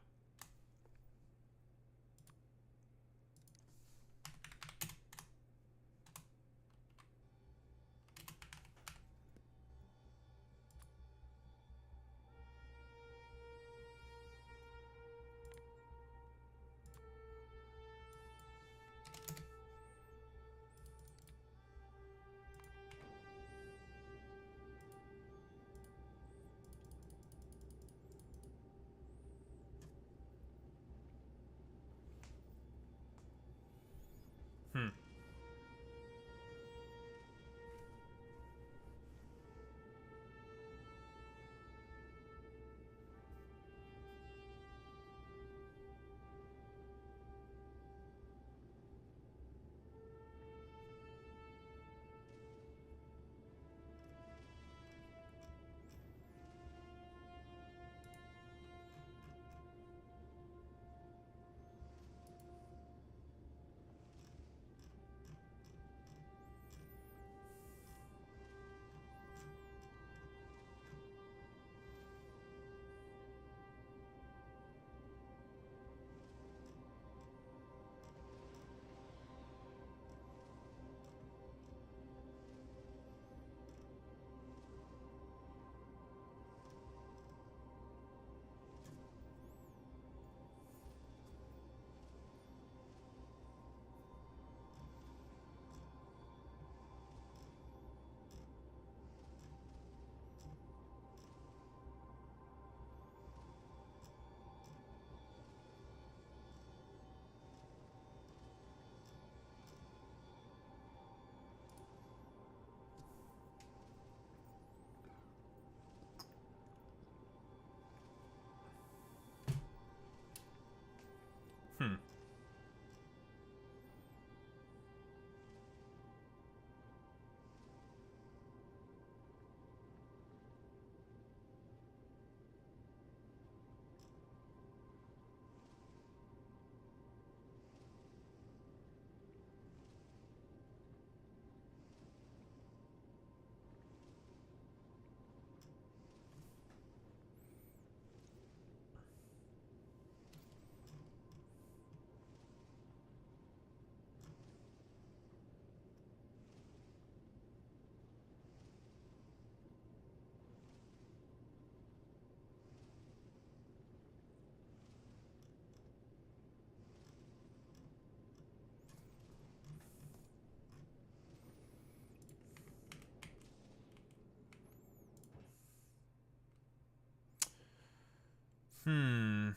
Hmm.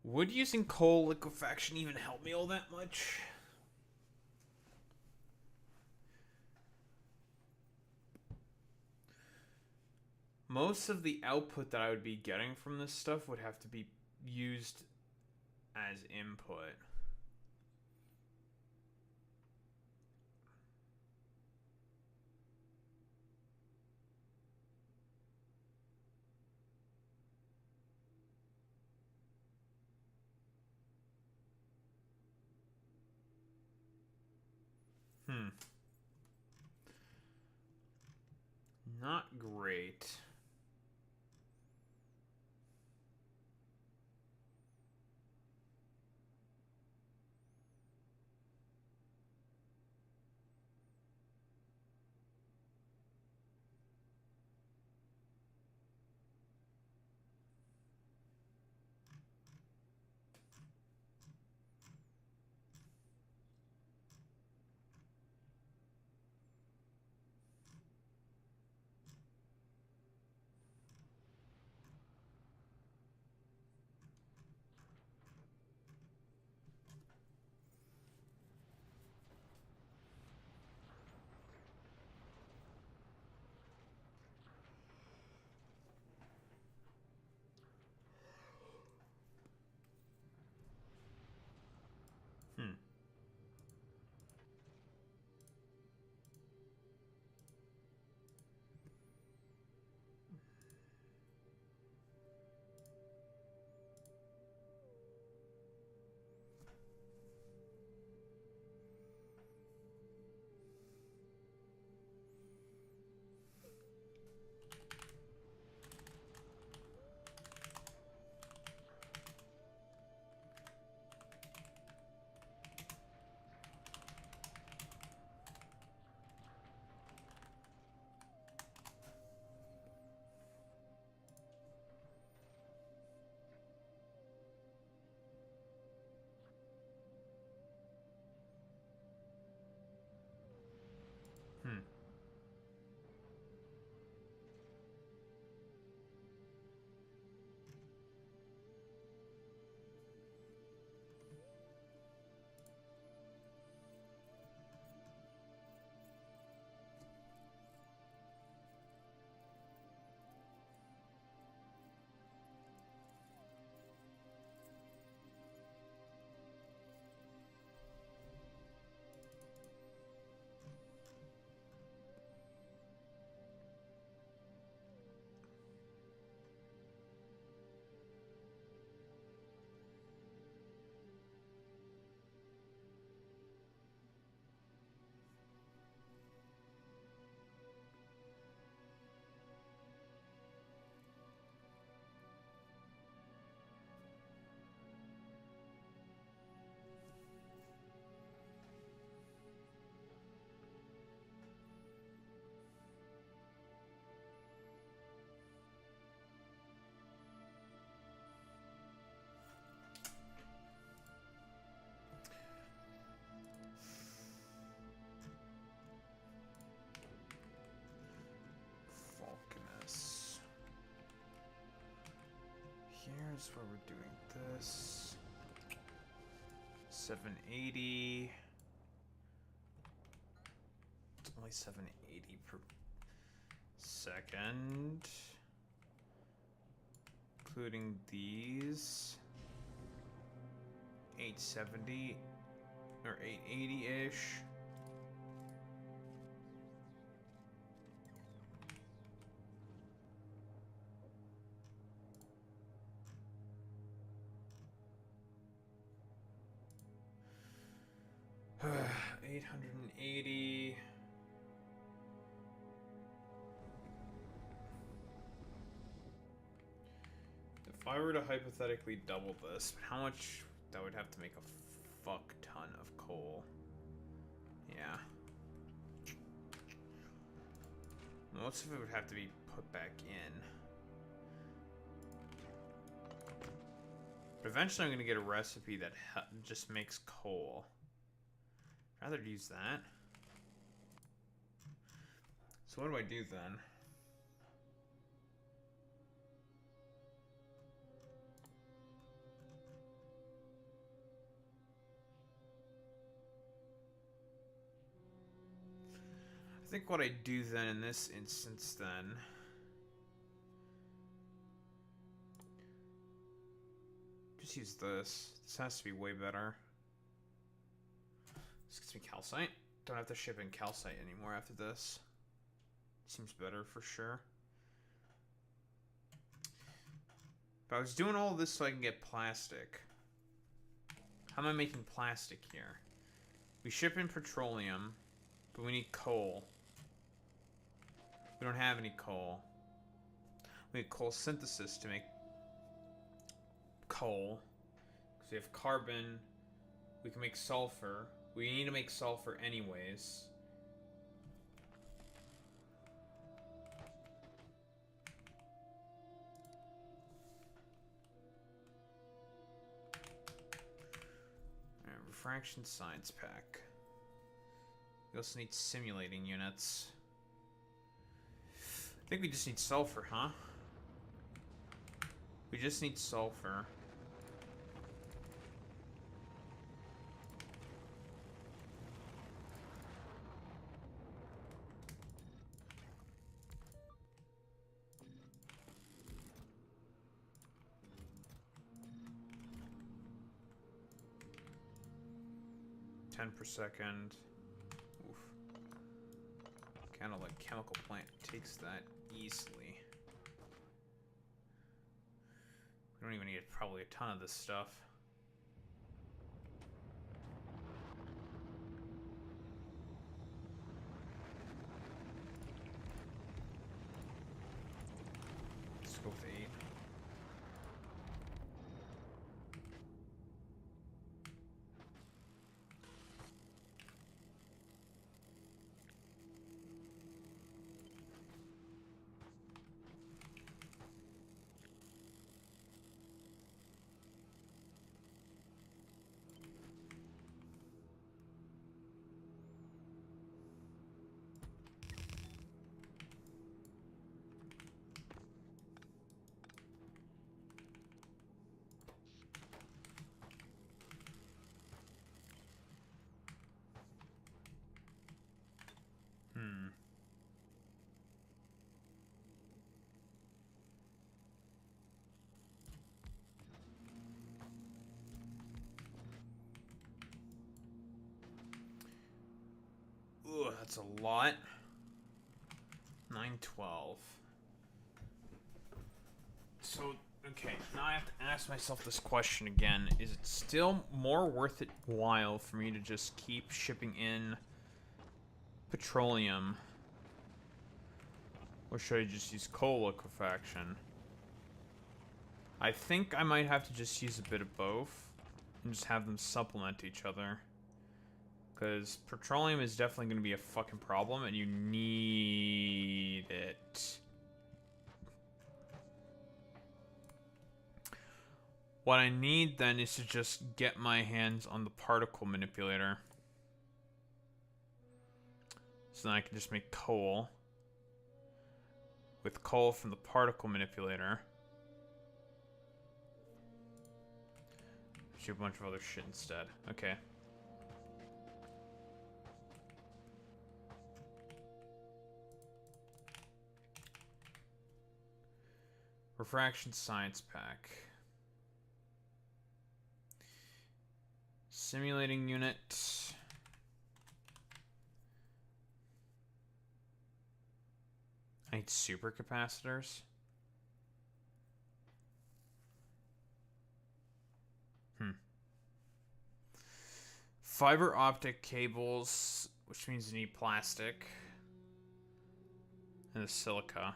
Would using coal liquefaction even help me all that much? Most of the output that I would be getting from this stuff would have to be used as input. Hmm. Not great. Hmm. Hmm. Falconess. Here's where we're doing this. 780. It's only 780 per second. Including these. 870 or 880-ish. $880. If I were to hypothetically double this, how much that would have to make a fuck ton of coal. Yeah. Most of it would have to be put back in. But eventually I'm going to get a recipe that just makes coal. I'd rather use that. So what do I do then? think what I do then in this instance then... Just use this. This has to be way better. This gets me calcite. Don't have to ship in calcite anymore after this. Seems better for sure. But I was doing all this so I can get plastic. How am I making plastic here? We ship in petroleum, but we need coal. We don't have any coal. We need coal synthesis to make coal. Because we have carbon. We can make sulfur. We need to make sulfur anyways. Alright, refraction science pack. We also need simulating units. I think we just need sulfur, huh? We just need sulfur. Per second. Oof. Kind of like chemical plant takes that easily. We don't even need probably a ton of this stuff. Let's go with 8. Ugh, that's a lot. 912. So, okay, now I have to ask myself this question again. Is it still more worth it while for me to just keep shipping in petroleum? Or should I just use coal liquefaction? I think I might have to just use a bit of both and just have them supplement each other. Because petroleum is definitely going to be a fucking problem, and you need it. What I need, then, is to just get my hands on the particle manipulator. So then I can just make coal. With coal from the particle manipulator. Do a bunch of other shit instead. Okay. Refraction science pack. Simulating unit. I need supercapacitors. Fiber optic cables, which means you need plastic. And the silica.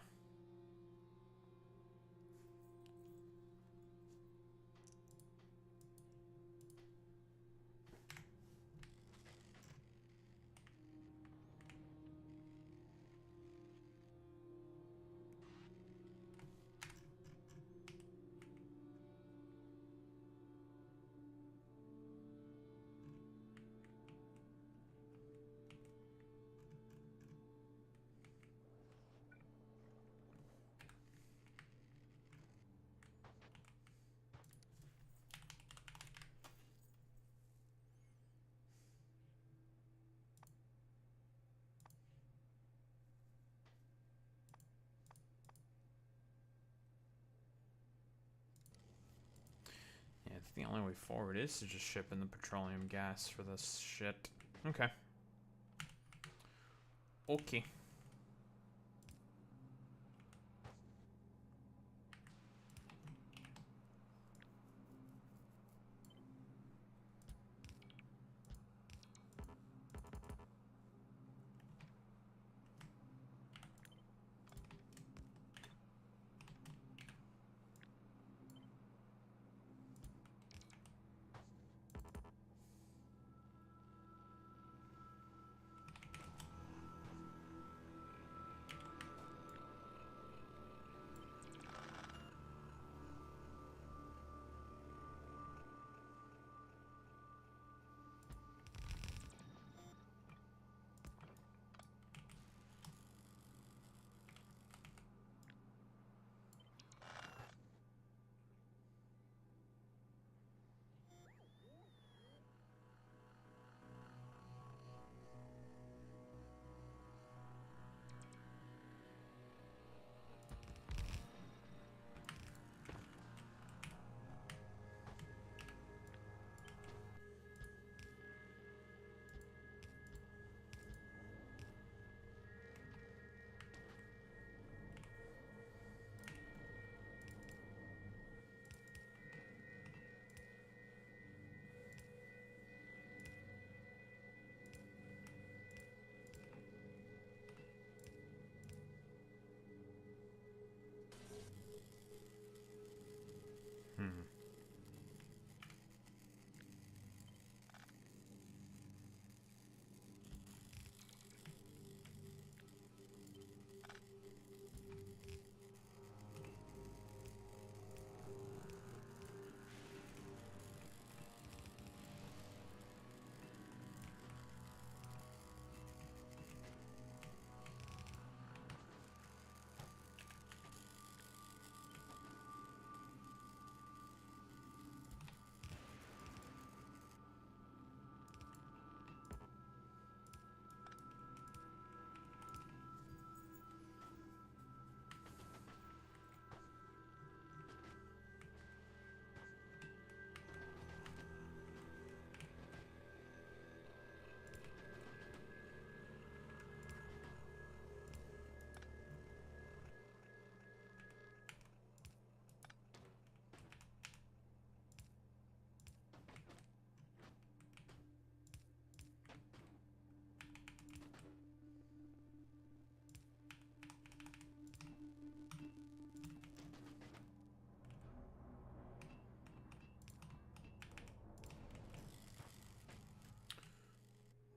The only way forward is to just ship in the petroleum gas for this shit. Okay. Okay.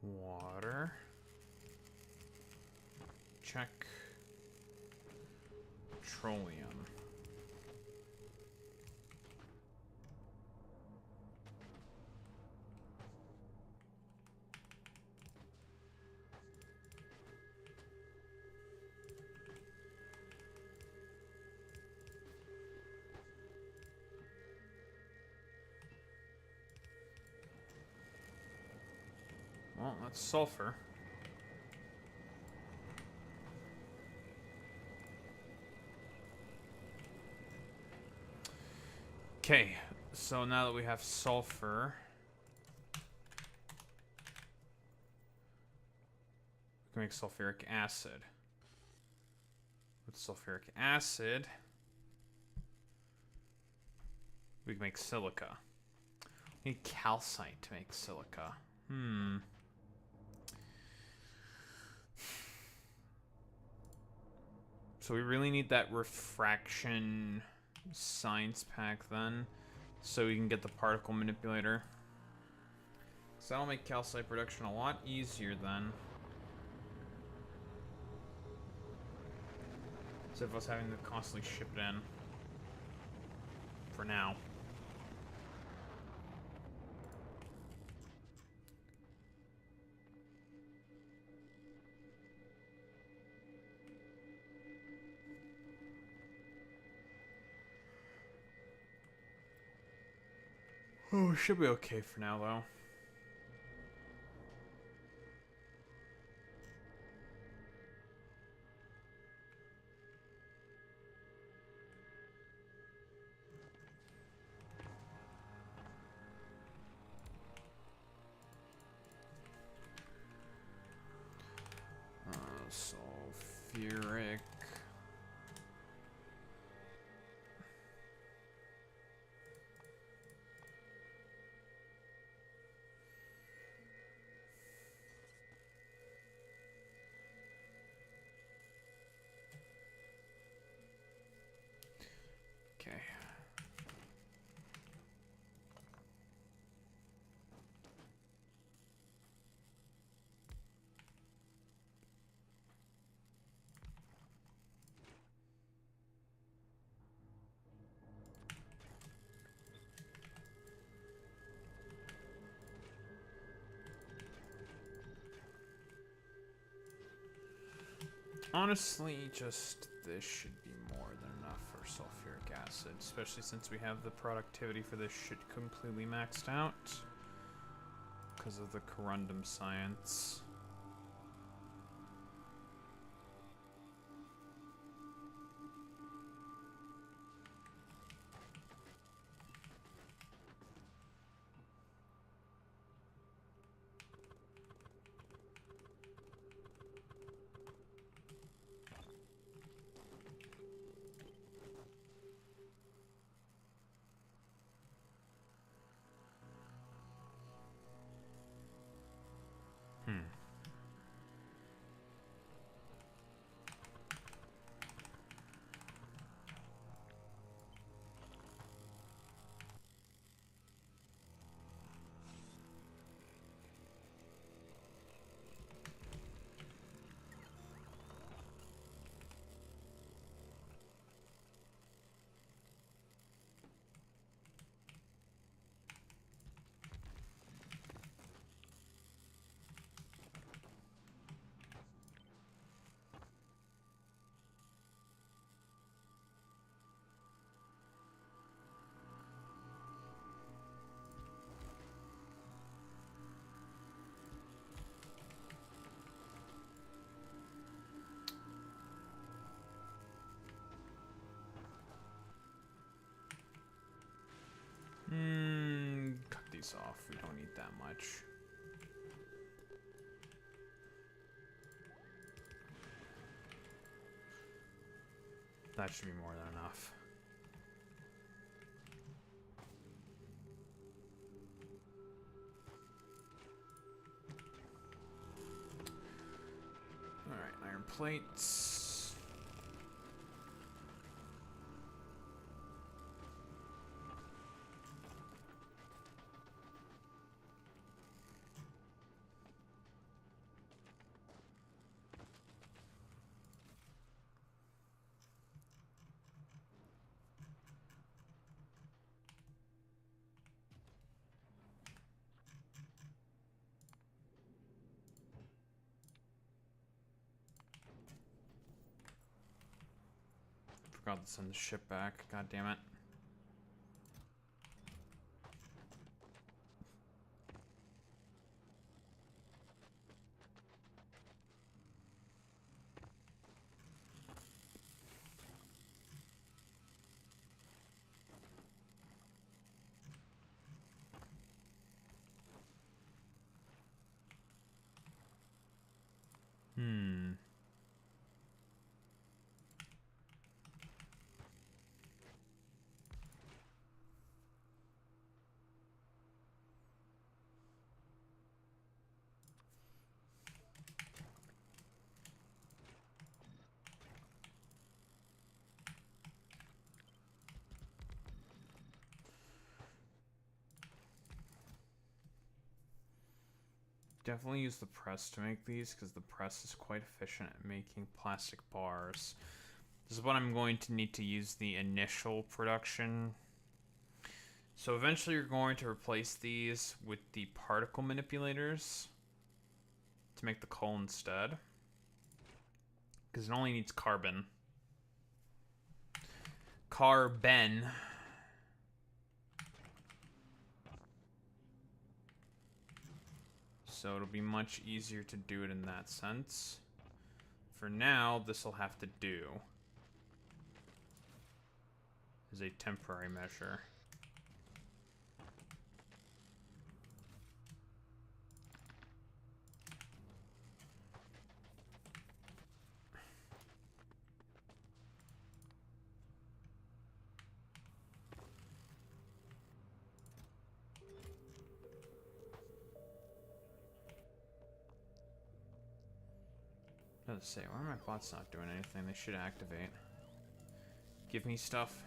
Water. Check. Petroleum. Well, that's sulfur. Okay, so now that we have sulfur, we can make sulfuric acid. With sulfuric acid, we can make silica. We need calcite to make silica. So we really need that refraction science pack then, so we can get the particle manipulator. So that'll make calcite production a lot easier then. Instead of us having to constantly ship it in. For now. Oh, should be okay for now, though. sulfuric. Okay. Honestly, just this should be more than enough for sulfuric acid, especially since we have the productivity for this shit completely maxed out because of the corundum science. Cut these off. We don't need that much. That should be more than enough. Alright, iron plates. Forgot to send the ship back. God damn it. Definitely use the press to make these because the press is quite efficient at making plastic bars. This is what I'm going to need to use the initial production. So eventually you're going to replace these with the particle manipulators to make the coal instead. Because it only needs carbon. Carbon. So it'll be much easier to do it in that sense. For now, this will have to do as a temporary measure. I was gonna say, why are my bots not doing anything? They should activate. Give me stuff.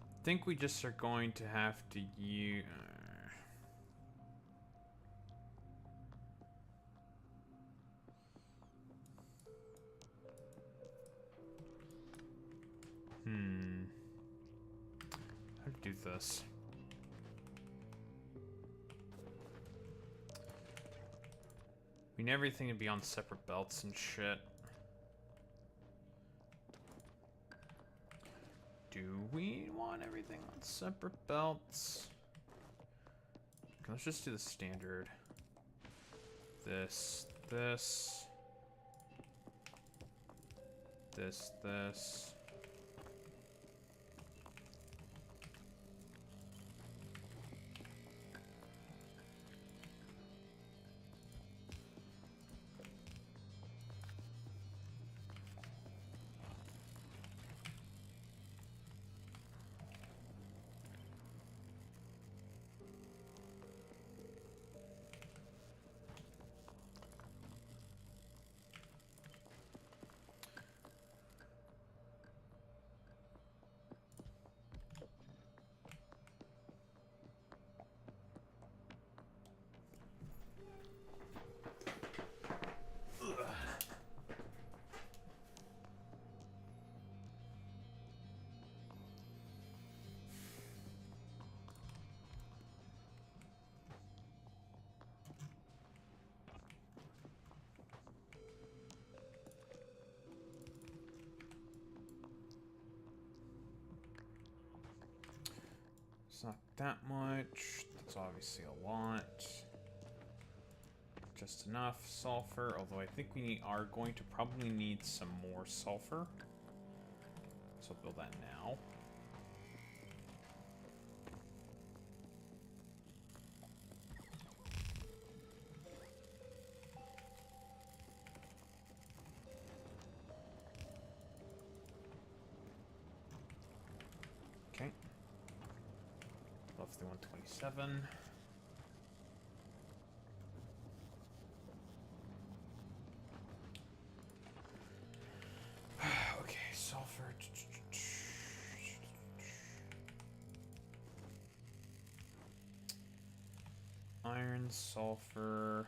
I think we just are going to have to use... How to do this? We need everything to be on separate belts and shit. Do we want everything on separate belts? Okay, let's just do the standard. This. This. It's not that much. That's obviously a lot. Just enough sulfur, although I think we are going to probably need some more sulfur. So I'll build that now. Okay. Love the 127. Okay, sulfur. Iron, sulfur.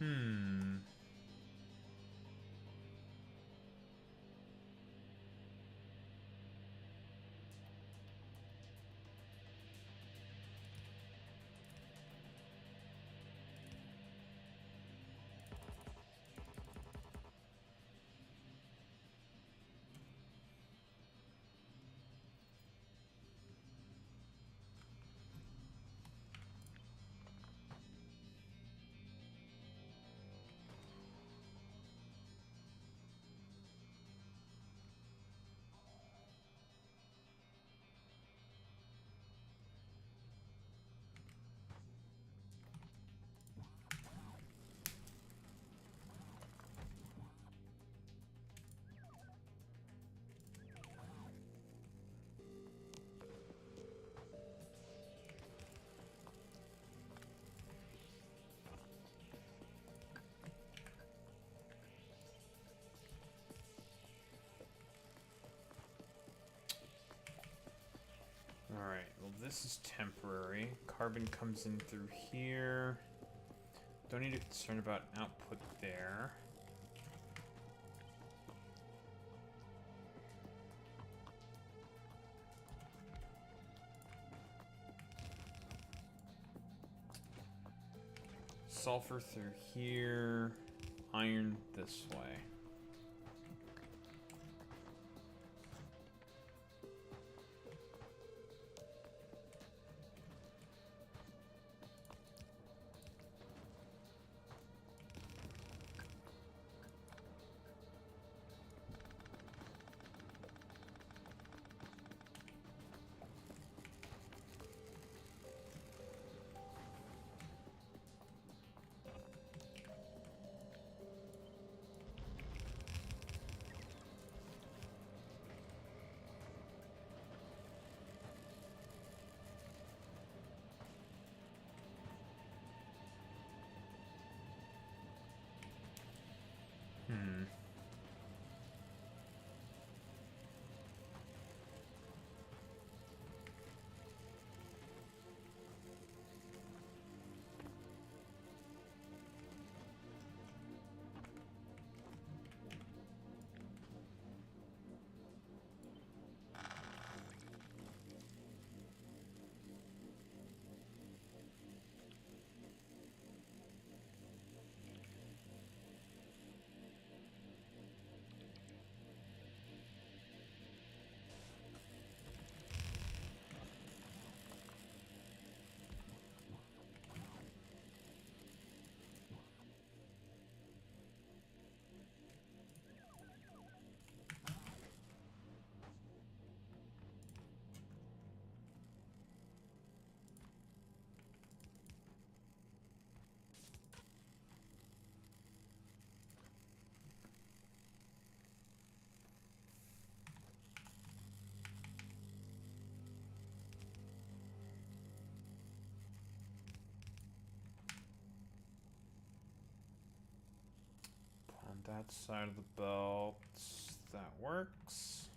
Hmm. Alright, well this is temporary. Carbon comes in through here. Don't need to be concerned about output there. Sulfur through here. iron this way. On that side of the belt, that works.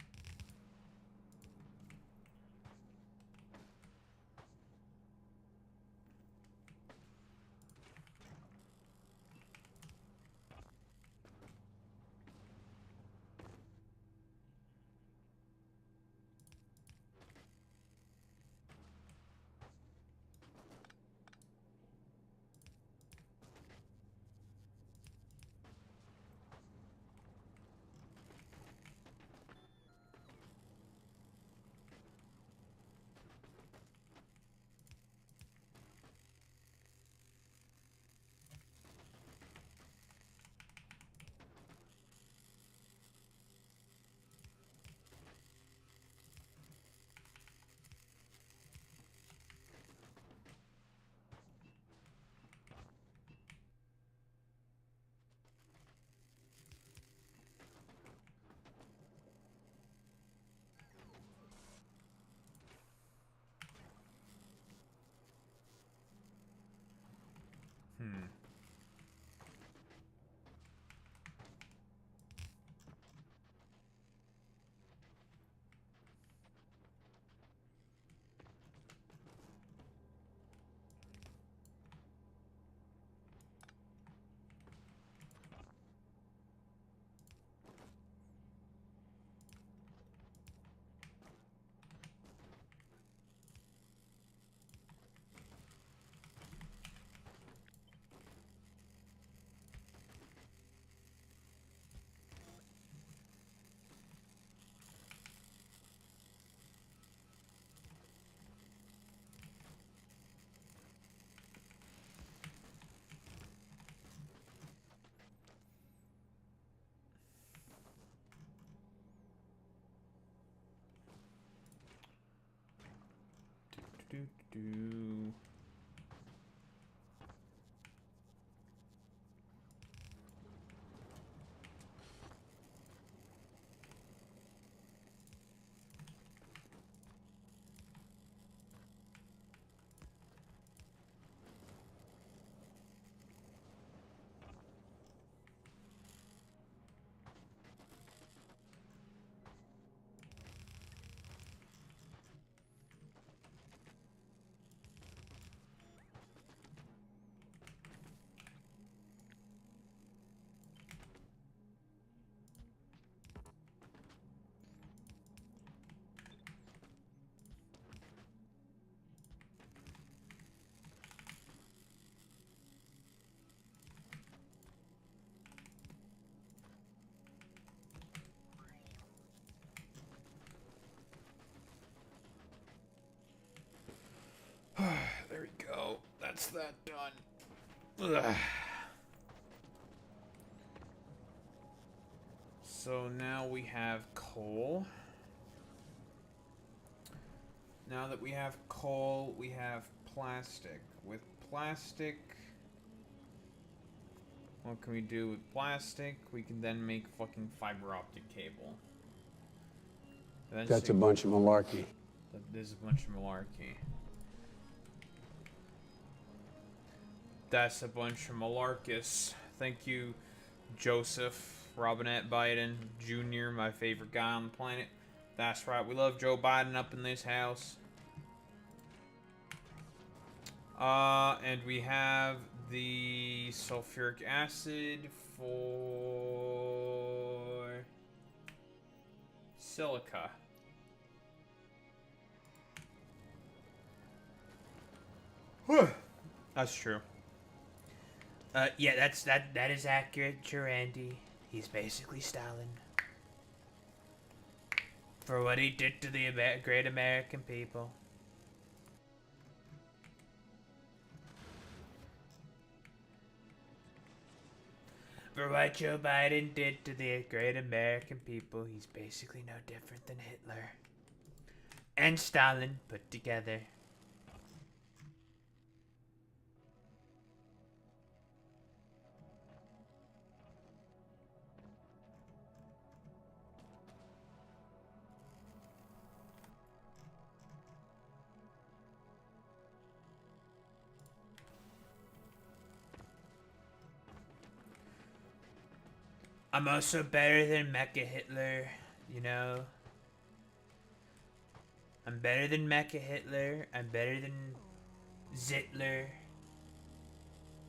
Do. that's that done. Ugh. So now we have coal. Now that we have coal, we have plastic. With plastic, what can we do with plastic? We can then make fucking fiber optic cable. That's a bunch of malarkey. That is a bunch of malarkey. That's a bunch of malarkus. Thank you, Joseph Robinette Biden Jr., my favorite guy on the planet. That's right, we love Joe Biden up in this house. And we have the sulfuric acid for silica. That's true. Yeah, that is accurate, Randy. He's basically Stalin. For what he did to the great American people. For what Joe Biden did to the great American people, he's basically no different than Hitler. And Stalin put together. I'm also better than Mecha Hitler, you know? I'm better than Mecha Hitler. I'm better than Zitler.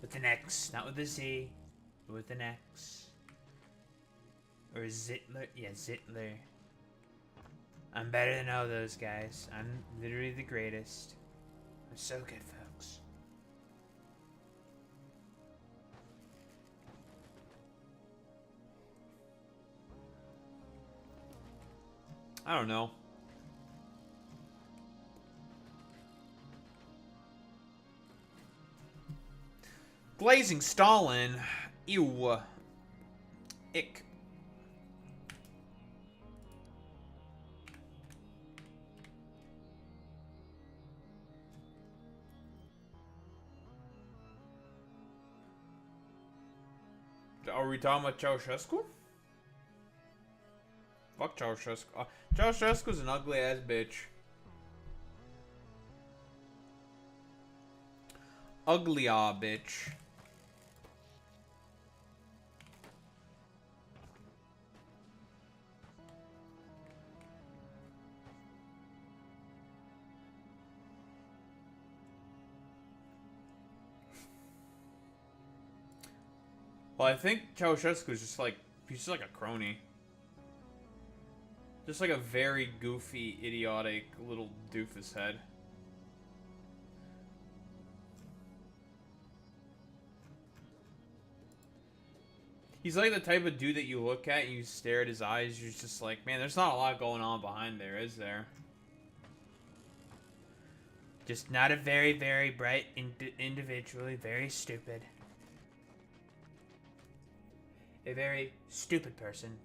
With an X, not with a Z, but with an X. Or Zitler? Yeah, Zitler. I'm better than all those guys. I'm literally the greatest. I'm so good, folks. I don't know. Glazing Stalin. Ew. Ick. Are we talking about Ceausescu? Fuck Ceausescu. Ceausescu's an ugly ass bitch. Ugly bitch. Well, I think Ceausescu's just like, he's just like a crony. Just like a very goofy, idiotic little doofus head. He's like the type of dude that you look at and you stare at his eyes, you're just like, man, there's not a lot going on behind there, is there? Just not a very, very bright individually, very stupid. A very stupid person.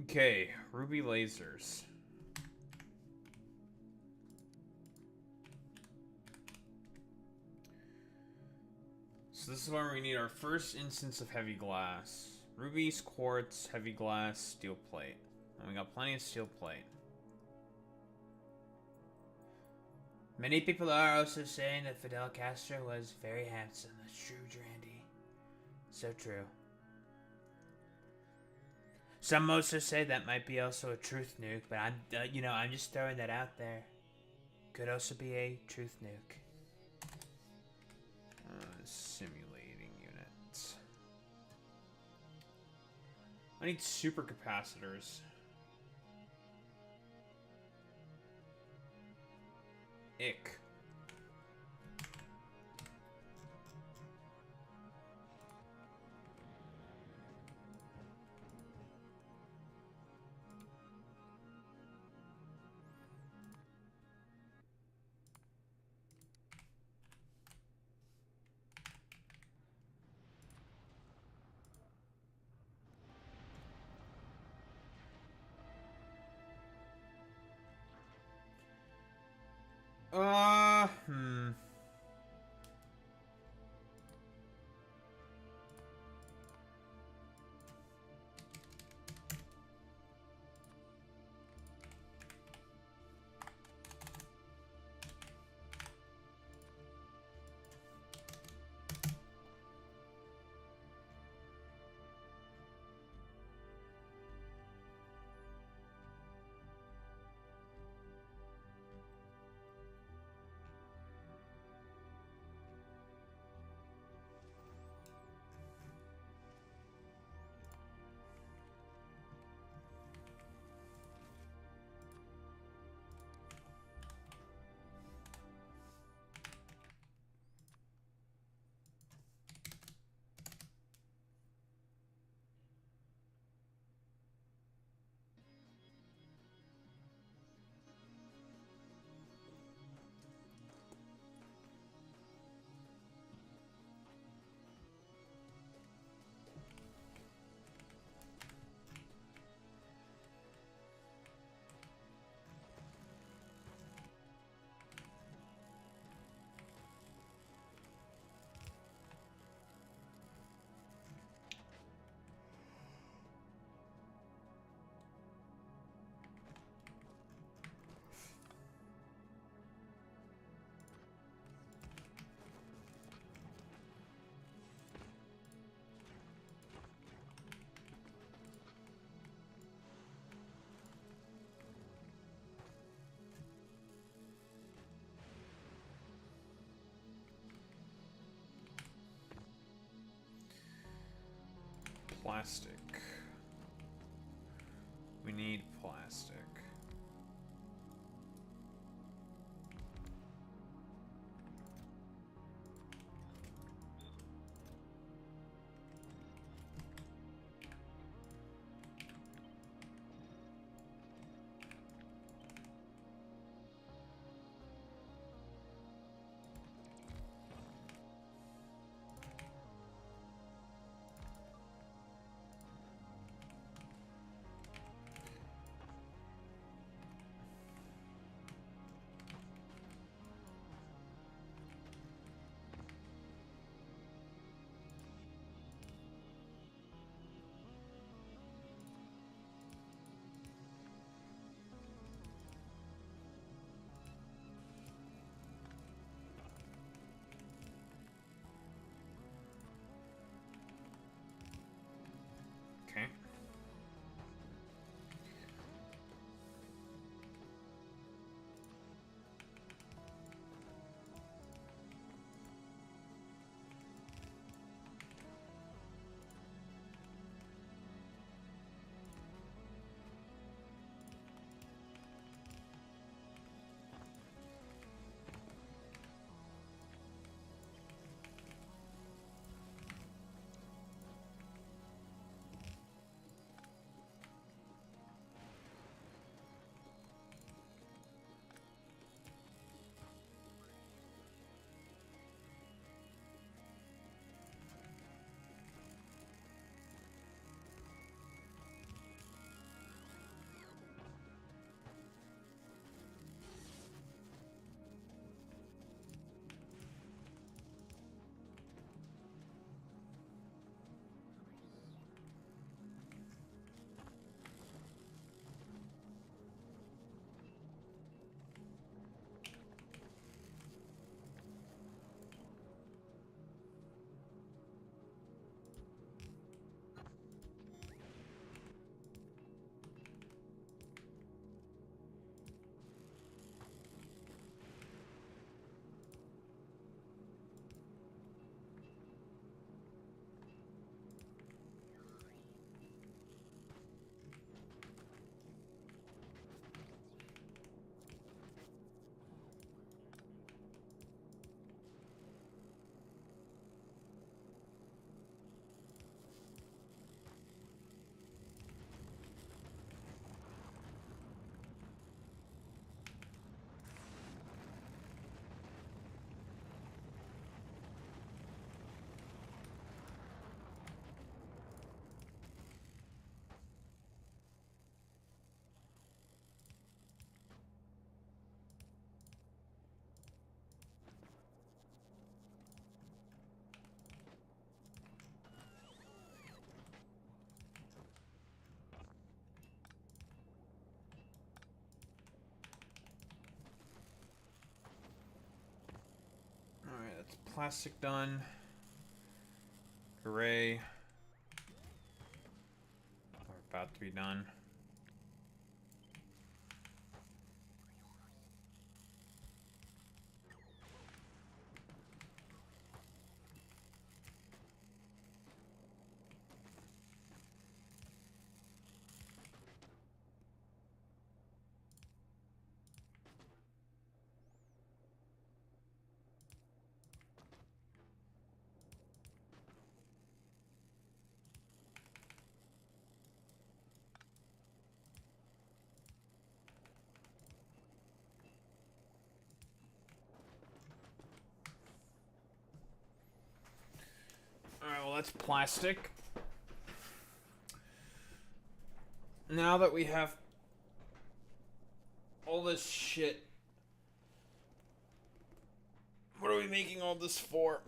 Okay, ruby lasers. So this is where we need our first instance of heavy glass. Rubies, quartz, heavy glass, steel plate. And we got plenty of steel plate. Many people are also saying that Fidel Castro was very handsome. That's true, Randy. So true. Some also say that might be also a truth nuke, but I'm just throwing that out there. Could also be a truth nuke. Simulating units. I need supercapacitors. Ick. Hmm. Plastic. We need plastic. Plastic done. Hooray. We're about to be done. Alright, well, that's plastic. Now that we have all this shit, what are we making all this for?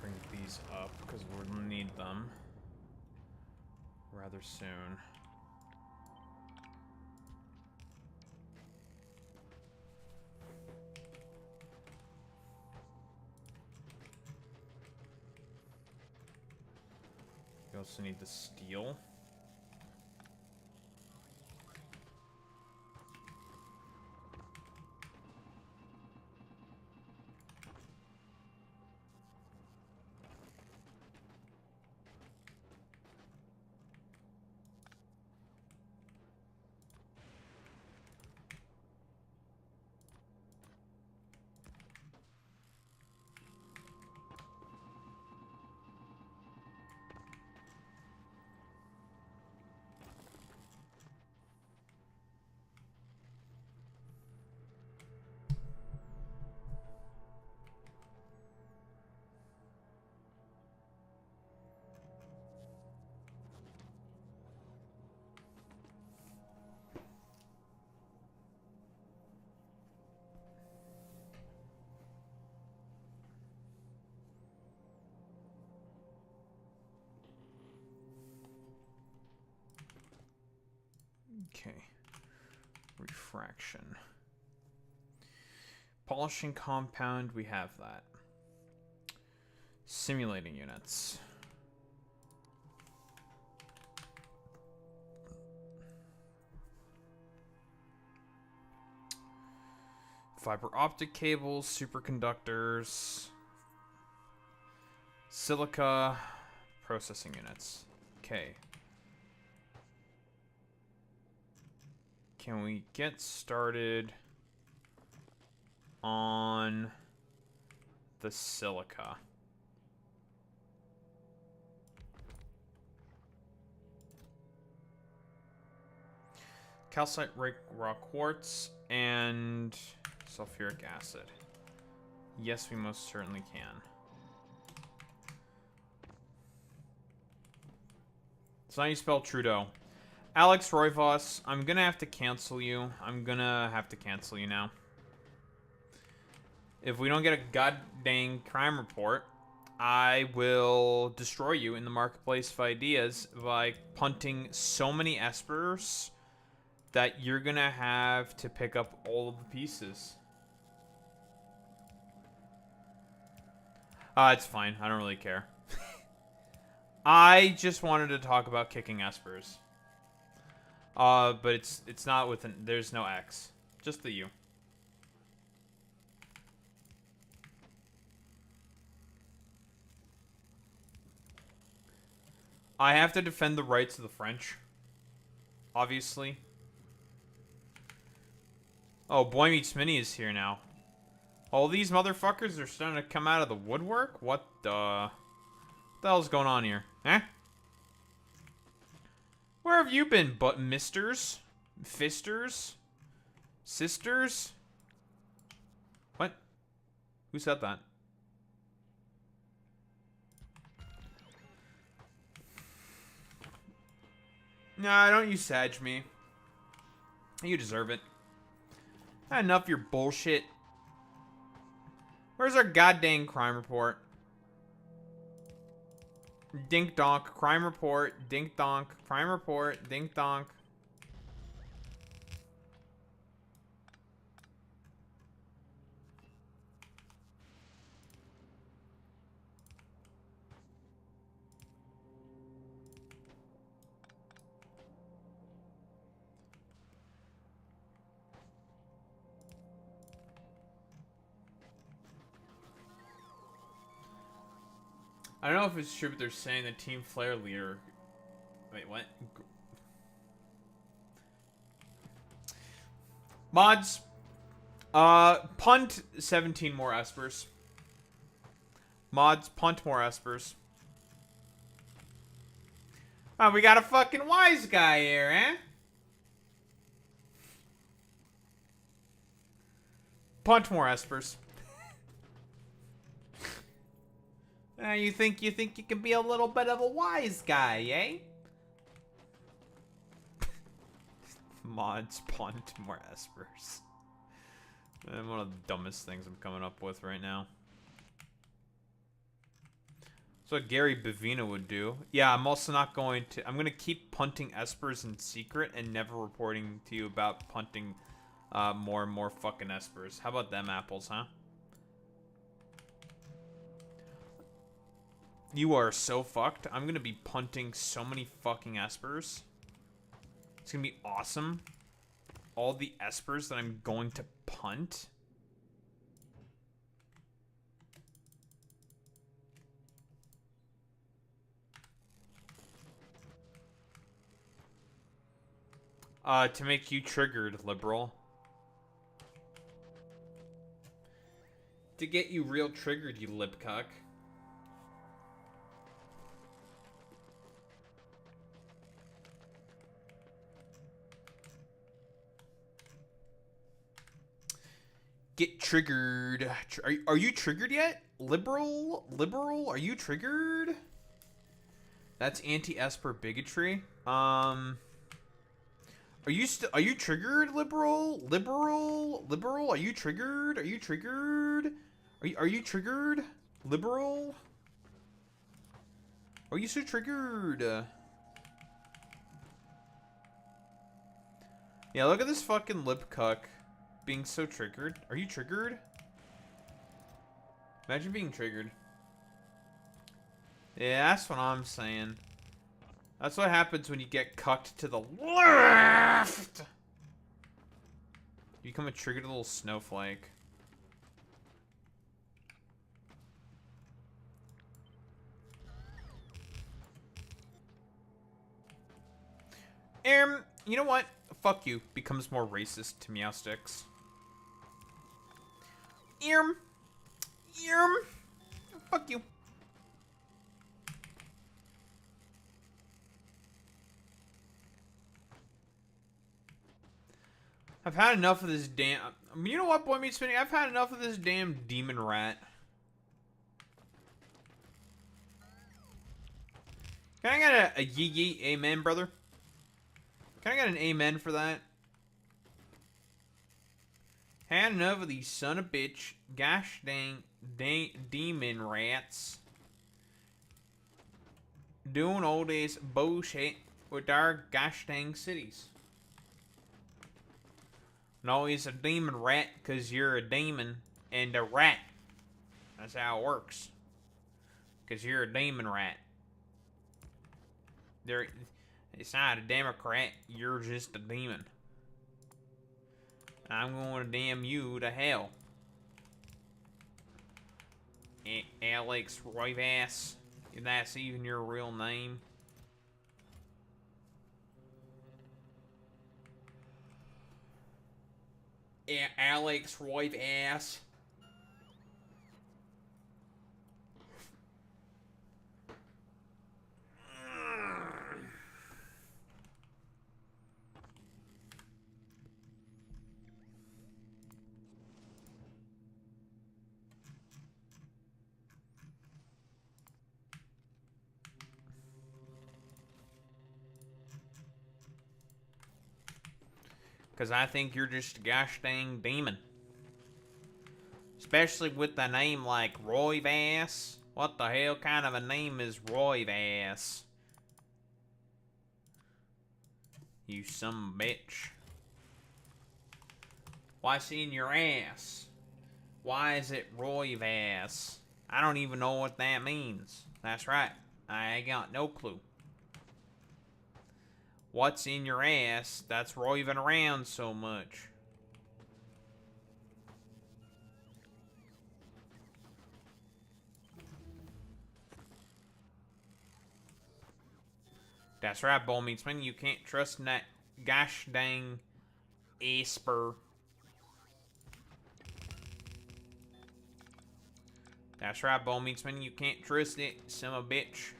Bring these up because we'll need them rather soon. We also need the steel. Okay. Refraction. Polishing compound, we have that. Simulating units. Fiber optic cables, superconductors, silica, processing units. Okay. Can we get started on the silica? Calcite, rock quartz, and sulfuric acid. Yes, we most certainly can. It's not how you spell Trudeau. Alex Roivos, I'm gonna have to cancel you. I'm gonna have to cancel you now. If we don't get a goddamn crime report, I will destroy you in the marketplace of ideas by punting so many espers that you're gonna have to pick up all of the pieces. It's fine. I don't really care. I just wanted to talk about kicking espers. But it's not with an, there's no X. Just the U. I have to defend the rights of the French. Obviously. Oh, Boy Meets Mini is here now. All these motherfuckers are starting to come out of the woodwork? What the hell's going on here? Eh? Where have you been, but misters? Fisters? Sisters? What? Who said that? Nah, don't you sag me. You deserve it. Enough of your bullshit. Where's our goddamn crime report? Dink donk, crime report, dink donk, crime report, dink donk. I don't know if it's true, but they're saying the Team Flare leader. Wait, what? Mods. Punt 17 more espers. Mods, punt more espers. Oh, we got a fucking wise guy here, eh? Punt more espers. You think you can be a little bit of a wise guy, eh? Mods, punt more espers. One of the dumbest things I'm coming up with right now. That's what Gary Bavina would do. Yeah, I'm also not going to... I'm going to keep punting espers in secret and never reporting to you about punting more and more fucking espers. How about them apples, huh? You are so fucked. I'm going to be punting so many fucking espers. It's going to be awesome. All the espers that I'm going to punt. To make you triggered, liberal. To get you real triggered, you lipcuck. Get triggered. Are you triggered yet? Liberal? Are you triggered? That's anti-esper bigotry. Are you triggered, liberal? Are you triggered? Are you triggered? Are you triggered? Liberal? Are you so triggered? Yeah, look at this fucking lip cuck being so triggered. Are you triggered? Imagine being triggered. Yeah, that's what I'm saying. That's what happens when you get cucked to the left. You become a triggered little snowflake. You know what? Fuck you. Becomes more racist to meow sticks. Fuck you. I've had enough of this damn... You know what, Boy Meets Mini? I've had enough of this damn demon rat. Can I get a yee yee amen, brother? Can I get an amen for that? Had enough of these son of bitch, gosh dang, demon rats. Doing all this bullshit with our gosh dang cities. No, he's a demon rat because you're a demon and a rat. That's how it works. Because you're a demon rat. It's not a Democrat, you're just a demon. I'm going to damn you to hell. Alex Roivass, if that's even your real name. Alex wife ass. Because I think you're just a gosh dang demon. Especially with a name like Roy Vass. What the hell kind of a name is Roy Vass? You some bitch. What's in your ass? Why is it Roy Vass? I don't even know what that means. That's right. I ain't got no clue. What's in your ass that's roving around so much? That's right, Bull Meatsman. You can't trust in that gosh dang Esper. That's right, Bull Meatsman. You can't trust it, son of a bitch.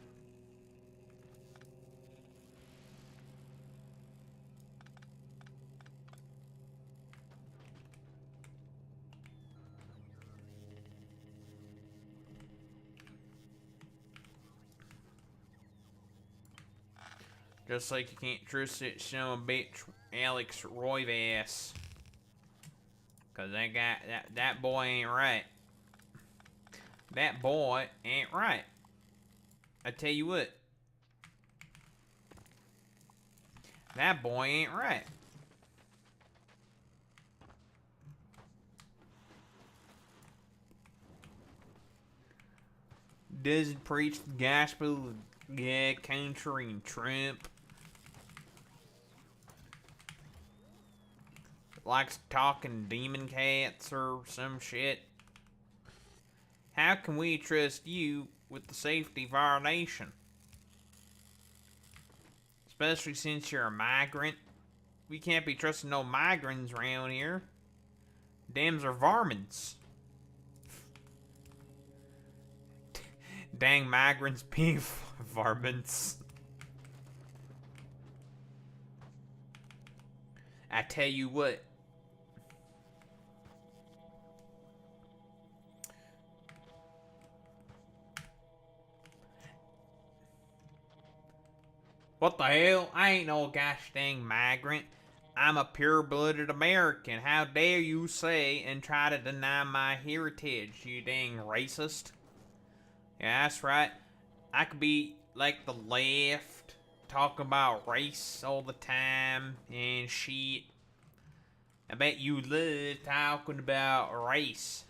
Just like you can't trust it, son of a bitch, Alex Royvass. Cause that boy ain't right. That boy ain't right. I tell you what. That boy ain't right. Doesn't preach the gospel of God, country, and Trump. Likes talking demon cats or some shit. How can we trust you with the safety of our nation? Especially since you're a migrant. We can't be trusting no migrants around here. Damns are varmints. Dang migrants being varmints. I tell you what. What the hell? I ain't no gosh dang migrant. I'm a pure-blooded American. How dare you say and try to deny my heritage, you dang racist. Yeah, that's right. I could be like the left, talk about race all the time and shit. I bet you love talking about race.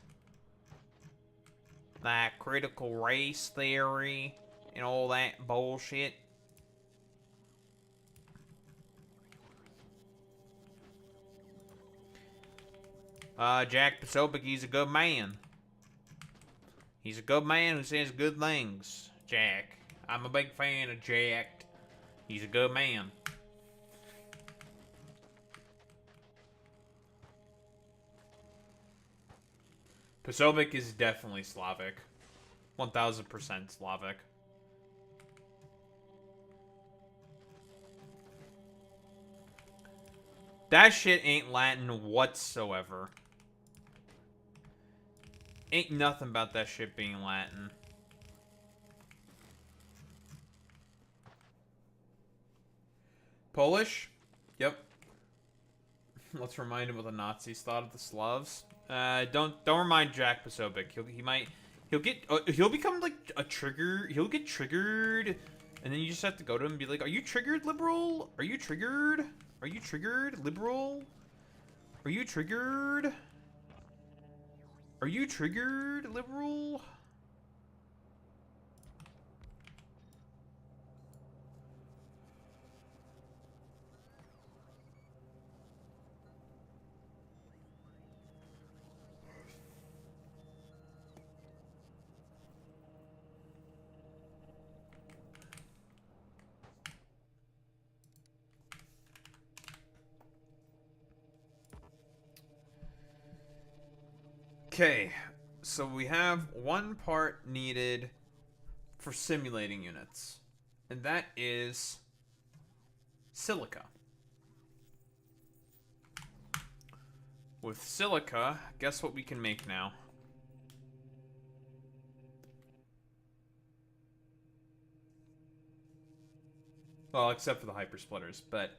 Like critical race theory and all that bullshit. Jack Posobiec, he's a good man. He's a good man who says good things, Jack. I'm a big fan of Jack. He's a good man. Posobiec is definitely Slavic. 1000% Slavic. That shit ain't Latin whatsoever. Ain't nothing about that shit being Latin. Polish? Yep. Let's remind him what the Nazis thought of the Slavs. Don't remind Jack Posobiec. He'll become like a trigger. He'll get triggered, and then you just have to go to him and be like, "Are you triggered, liberal? Are you triggered? Are you triggered, liberal? Are you triggered? Are you triggered, liberal?" Okay, so we have one part needed for simulating units, and that is silica. With silica, guess what we can make now? Well, except for the hypersplitters, but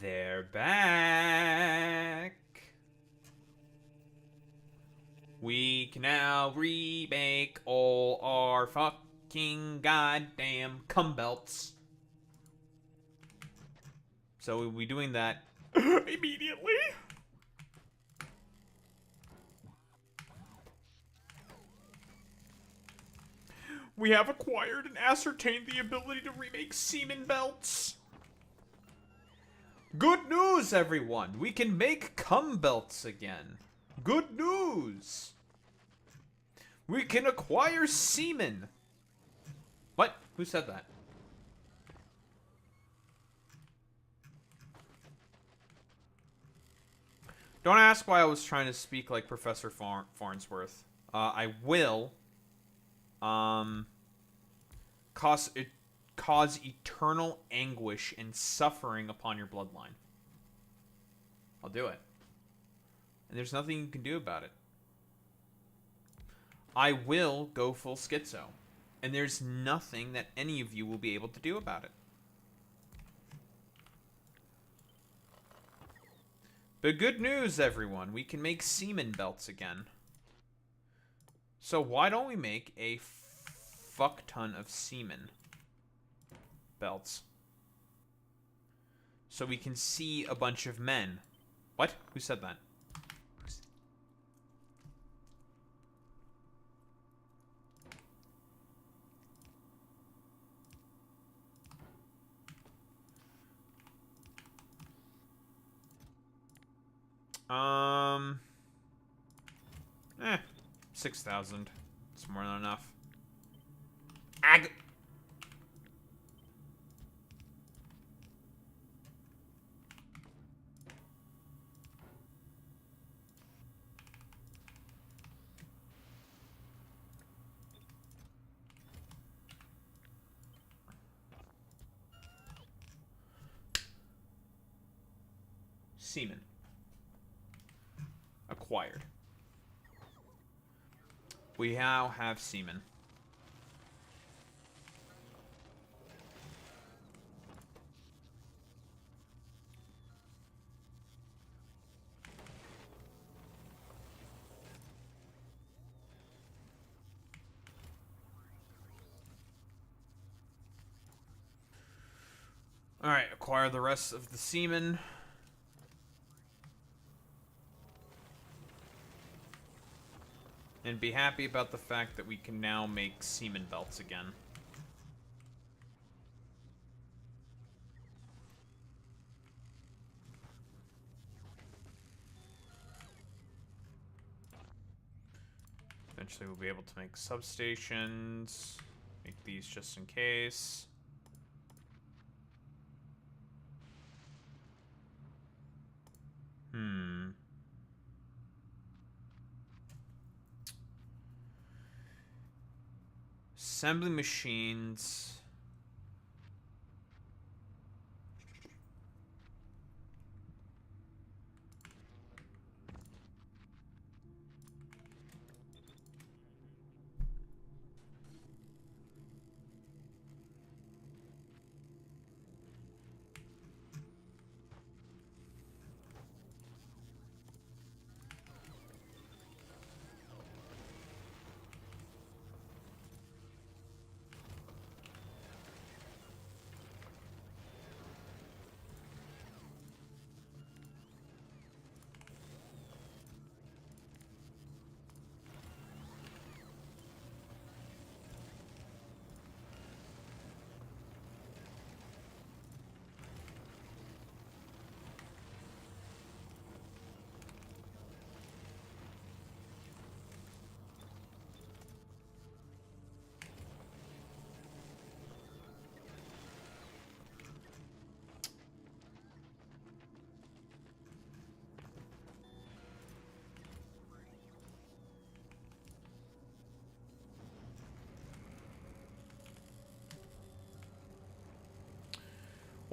they're back. We can now remake all our fucking goddamn cum belts. So we'll be doing that immediately. We have acquired and ascertained the ability to remake semen belts. Good news, everyone! We can make cum belts again. Good news! We can acquire semen. What? Who said that? Don't ask why I was trying to speak like Professor Farnsworth. I will. Cause eternal anguish and suffering upon your bloodline. I'll do it. And there's nothing you can do about it. I will go full schizo. And there's nothing that any of you will be able to do about it. But good news, everyone. We can make semen belts again. So why don't we make a fuck ton of semen belts? So we can see a bunch of men. What? Who said that? Eh, 6,000. It's more than enough. Semen. Acquired. We now have semen. Alright, acquire the rest of the semen. And be happy about the fact that we can now make semen belts again. Eventually we'll be able to make substations. Make these just in case. Assembly machines.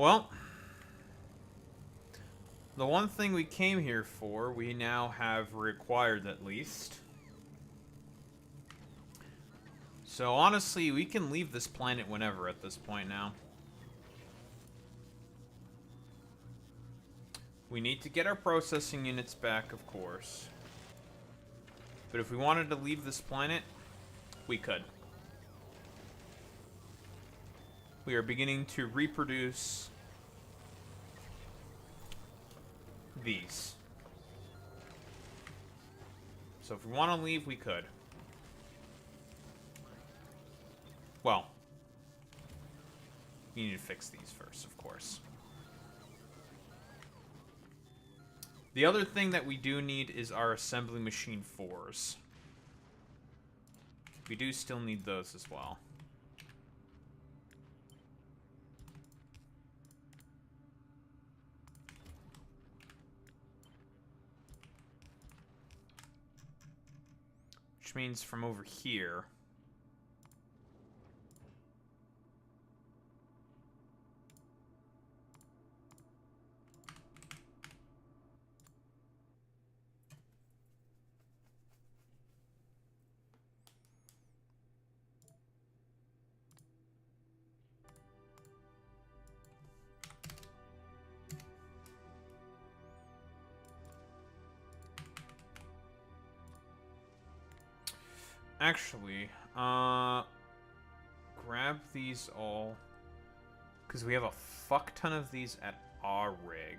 Well, the one thing we came here for, we now have required at least. So honestly, we can leave this planet whenever at this point now. We need to get our processing units back, of course. But if we wanted to leave this planet, we could. We are beginning to reproduce these. So if we want to leave, we could. Well, we need to fix these first, of course. The other thing that we do need is our assembly machine 4s. We do still need those as well. Which means from over here... Actually, grab these all, because we have a fuck ton of these at our rig.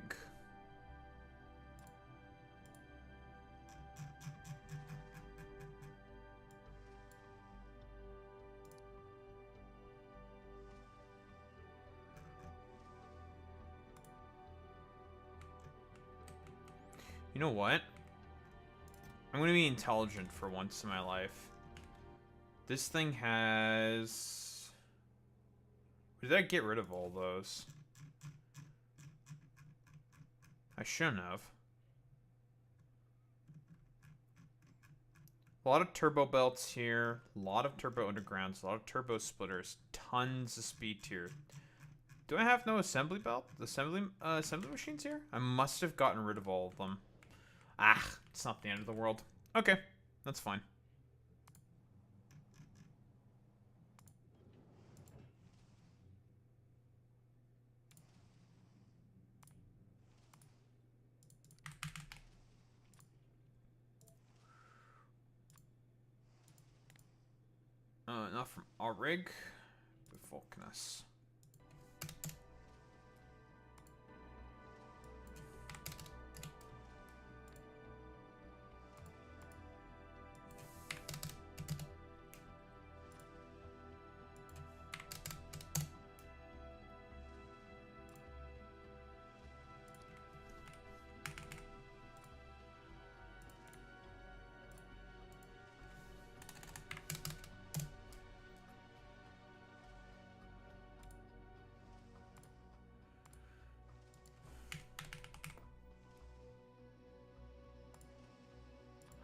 You know what? I'm gonna be intelligent for once in my life. This thing has... Did I get rid of all those? I shouldn't have. A lot of turbo belts here. A lot of turbo undergrounds. A lot of turbo splitters. Tons of speed tier. Do I have no assembly belt? Assembly machines here? I must have gotten rid of all of them. Ah, it's not the end of the world. Okay, that's fine. Not from our rig, but Vulcanus.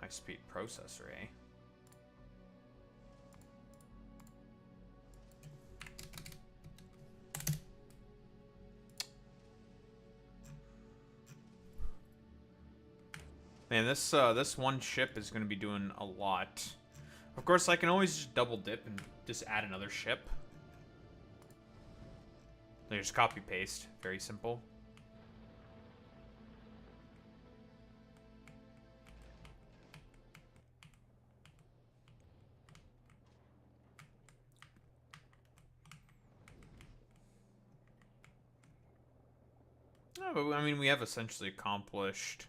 High-speed processor, eh? Man, this one ship is going to be doing a lot. Of course, I can always just double dip and just add another ship. Just copy paste, very simple. No, but I mean, we have essentially accomplished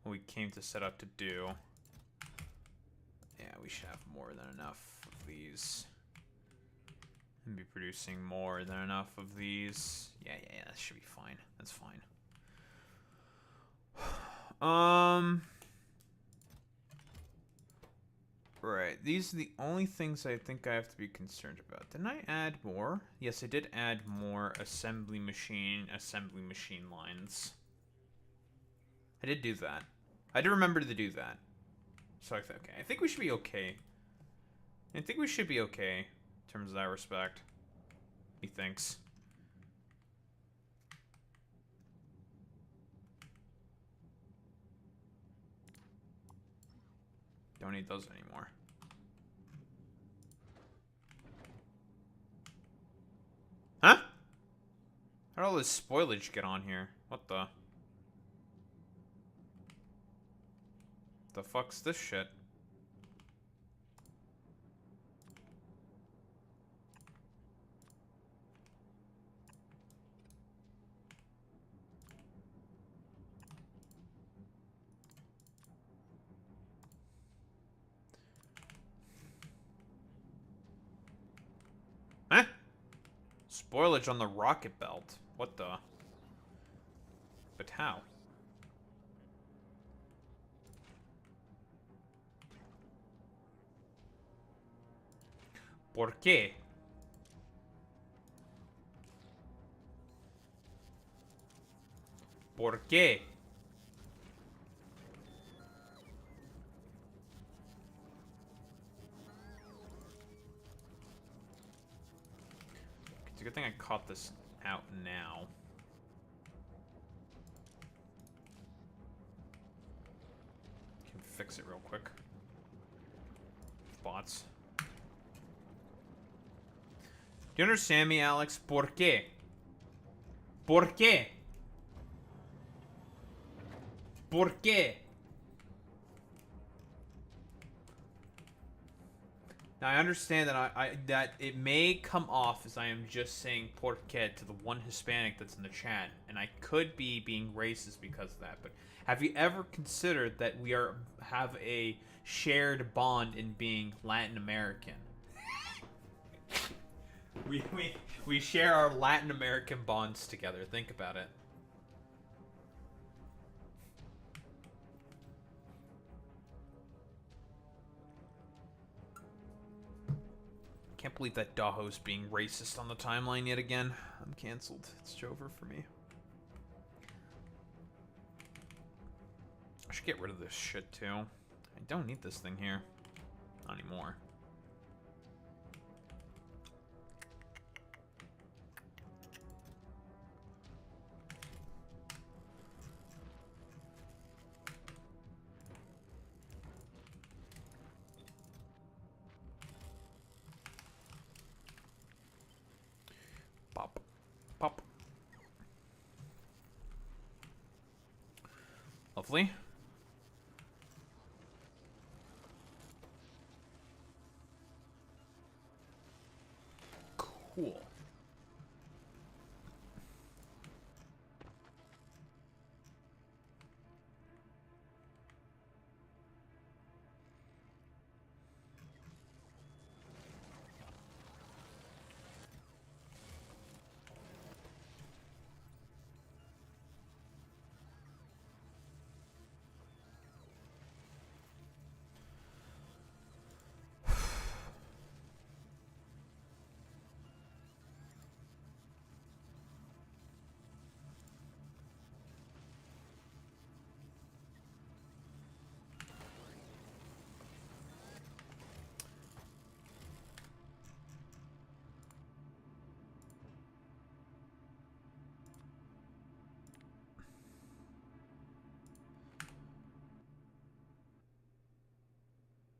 what we came to set out to do. Yeah, we should have more than enough of these. And be producing more than enough of these. Yeah, that should be fine. That's fine. Right, these are the only things I think I have to be concerned about. Didn't I add more? Yes, I did add more assembly machine lines. I did do that. I did remember to do that. So okay, I think we should be okay. I think we should be okay in terms of that respect. He thinks. Don't need those anymore. Huh? How did all this spoilage get on here? What the? The fuck's this shit? Huh? Spoilage on the rocket belt. What the? But how? ¿Por qué? ¿Por qué? It's a good thing I caught this out now. Can fix it real quick. Bots. Do you understand me, Alex? ¿Por qué? ¿Por qué? ¿Por qué? Now I understand that that it may come off as I am just saying "por qué" to the one Hispanic that's in the chat, and I could be being racist because of that. But have you ever considered that we have a shared bond in being Latin American? we share our Latin American bonds together. Think about it. Can't believe that Daho's being racist on the timeline yet again. I'm canceled. It's over for me. I should get rid of this shit too. I don't need this thing here. Not anymore. Pop. Pop. Lovely. Cool.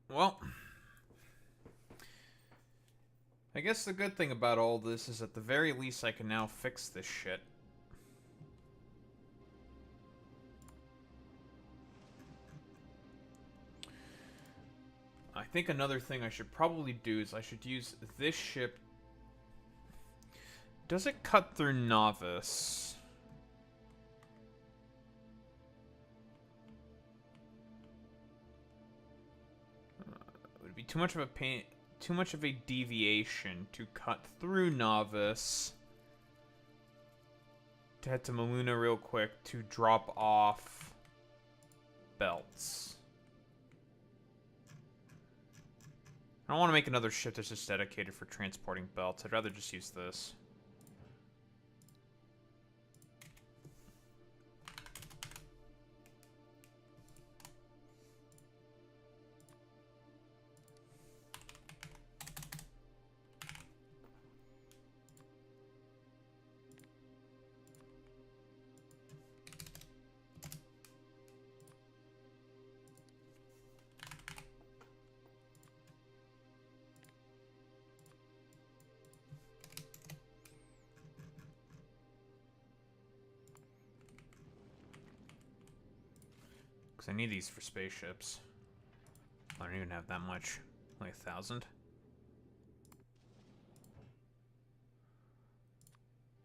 Well, I guess the good thing about all this is at the very least I can now fix this shit. I think another thing I should probably do is I should use this ship. Does it cut through Novice? It would be too much of a pain, too much of a deviation to cut through Novice. To head to Maluna real quick to drop off belts. I don't want to make another ship that's just dedicated for transporting belts. I'd rather just use this. Because I need these for spaceships. I don't even have that much. Like 1,000.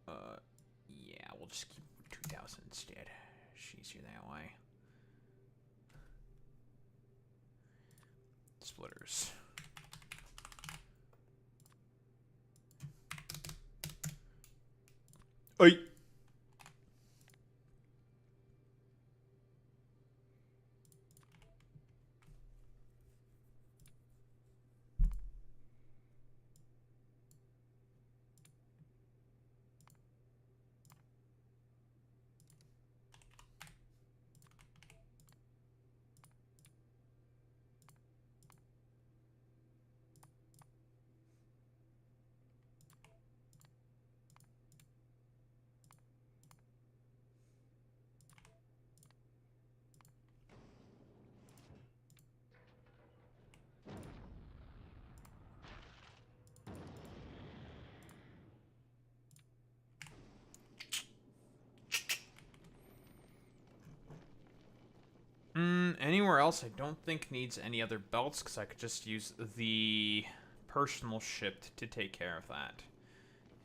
Yeah, we'll just keep 2,000 instead. It's easier that way. Splitters. Oi! Anywhere else I don't think needs any other belts, because I could just use the personal ship to take care of that.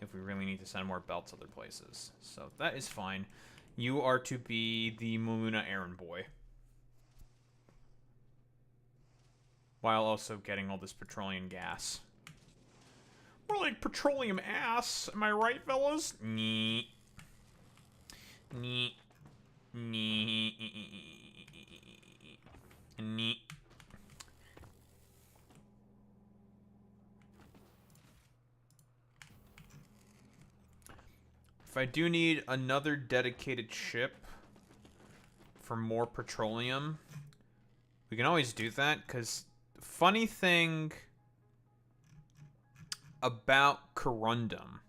If we really need to send more belts other places. So that is fine. You are to be the Muluna errand boy. While also getting all this petroleum gas. More like petroleum ass, am I right, fellas? Nee. Nee. Nee. Nee. If I do need another dedicated ship for more petroleum, we can always do that, because funny thing about Corundum,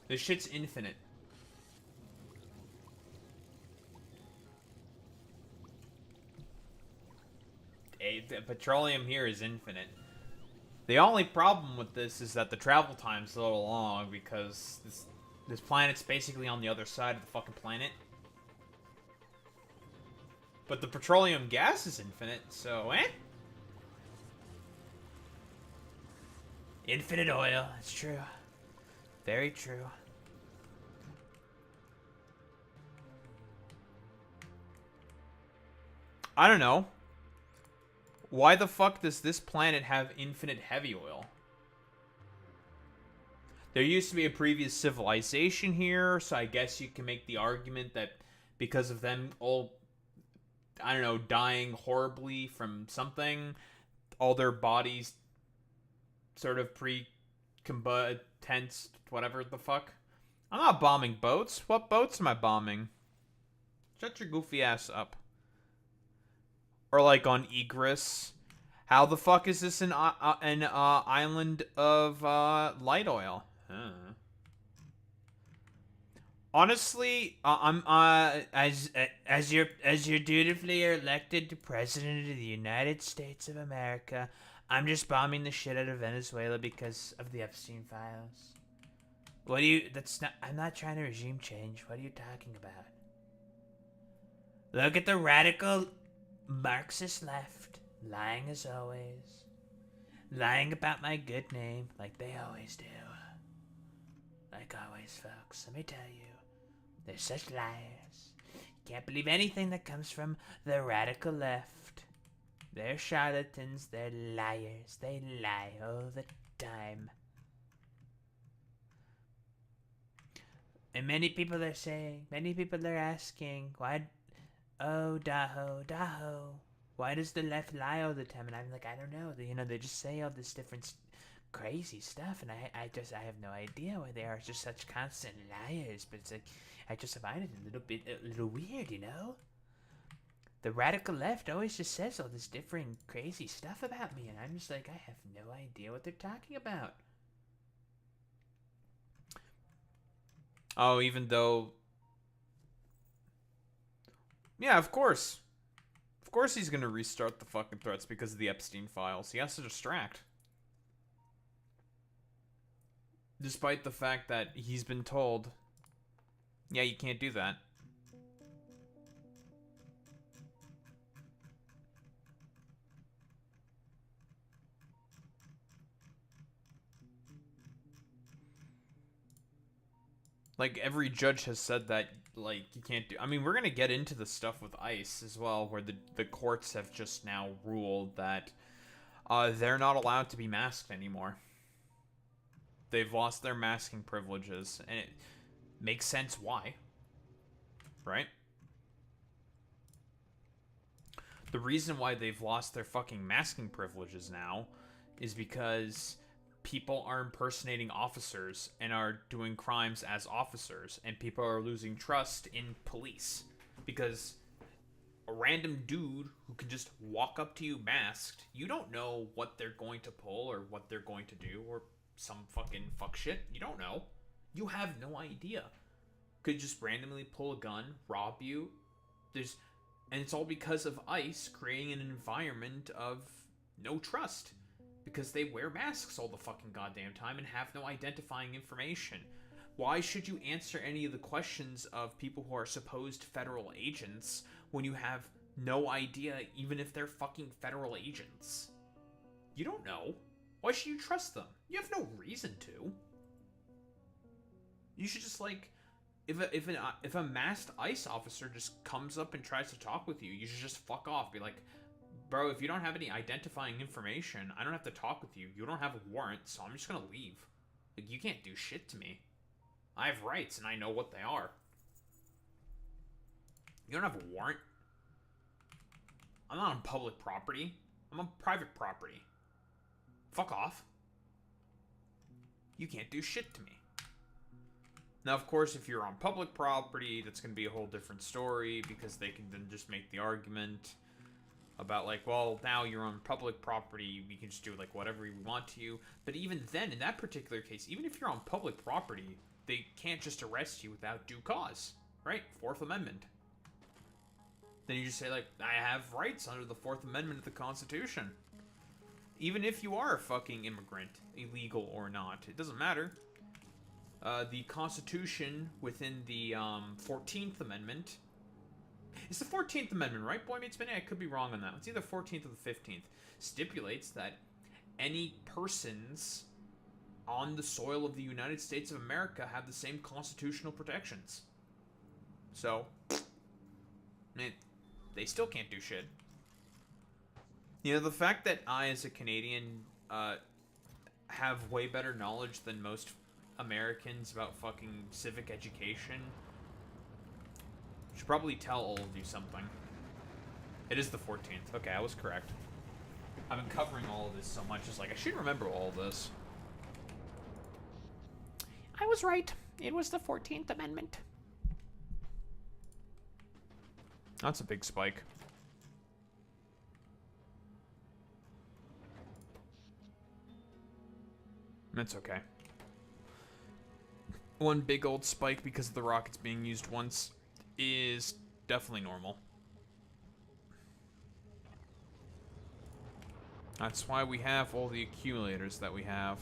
this shit's infinite. The petroleum here is infinite. The only problem with this is that the travel time's a little long, because this planet's basically on the other side of the fucking planet. But the petroleum gas is infinite, so Infinite oil, it's true. Very true. I don't know. Why the fuck does this planet have infinite heavy oil? There used to be a previous civilization here, so I guess you can make the argument that because of them all, I don't know, dying horribly from something, all their bodies sort of pre-combusted, whatever the fuck. I'm not bombing boats. What boats am I bombing? Shut your goofy ass up. Or like on Egress. How the fuck is this an island of light oil? Huh. Honestly, I'm as you're dutifully elected president of the United States of America, I'm just bombing the shit out of Venezuela because of the Epstein files. What do you? That's not. I'm not trying to regime change. What are you talking about? Look at the radical Marxist left, lying as always. Lying about my good name, like they always do. Like always, folks, let me tell you, they're such liars. Can't believe anything that comes from the radical left. They're charlatans, they're liars, they lie all the time. And many people are saying, many people are asking, why, oh, Daho, why does the left lie all the time? And I'm like, I don't know. They just say all this different crazy stuff, and I have no idea why they are just such constant liars. But it's like, I just find it a little weird, The radical left always just says all this different crazy stuff about me, and I'm just like, I have no idea what they're talking about. Oh, even though... Yeah, of course. Of course he's gonna restart the fucking threats because of the Epstein files. He has to distract. Despite the fact that he's been told, yeah, you can't do that. Like, every judge has said that, like, you can't do... I mean, we're gonna get into the stuff with ICE as well, where the courts have just now ruled that they're not allowed to be masked anymore. They've lost their masking privileges, and it makes sense why. Right? The reason why they've lost their fucking masking privileges now is because people are impersonating officers and are doing crimes as officers, and people are losing trust in police because a random dude who can just walk up to you masked, you don't know what they're going to pull or what they're going to do or some fucking fuck shit. You don't know. You have no idea. Could just randomly pull a gun, rob you. And it's all because of ICE creating an environment of no trust. Because they wear masks all the fucking goddamn time and have no identifying information. Why should you answer any of the questions of people who are supposed federal agents when you have no idea even if they're fucking federal agents? You don't know. Why should you trust them? You have no reason to. You should just, like... If a masked ICE officer just comes up and tries to talk with you, you should just fuck off. Be like, bro, if you don't have any identifying information, I don't have to talk with you. You don't have a warrant, so I'm just gonna leave. Like, you can't do shit to me. I have rights, and I know what they are. You don't have a warrant. I'm not on public property. I'm on private property. Fuck off. You can't do shit to me. Now, of course, if you're on public property, that's going to be a whole different story, because they can then just make the argument about, like, well, now you're on public property, we can just do, like, whatever we want to you. But even then, in that particular case, even if you're on public property, they can't just arrest you without due cause, right? Fourth Amendment. Then you just say, like, I have rights under the Fourth Amendment of the Constitution. Even if you are a fucking immigrant, illegal or not, it doesn't matter. The Constitution within the 14th Amendment. It's the 14th Amendment, right, Boy Meets Minute? I could be wrong on that. It's either 14th or the 15th. Stipulates that any persons on the soil of the United States of America have the same constitutional protections. So, they still can't do shit. You know, the fact that I, as a Canadian, have way better knowledge than most Americans about fucking civic education should probably tell all of you something. It is the 14th. Okay, I was correct. I've been covering all of this so much, it's like, I should remember all of this. I was right. It was the 14th Amendment. That's a big spike. It's okay. One big old spike because of the rockets being used once is definitely normal. That's why we have all the accumulators that we have.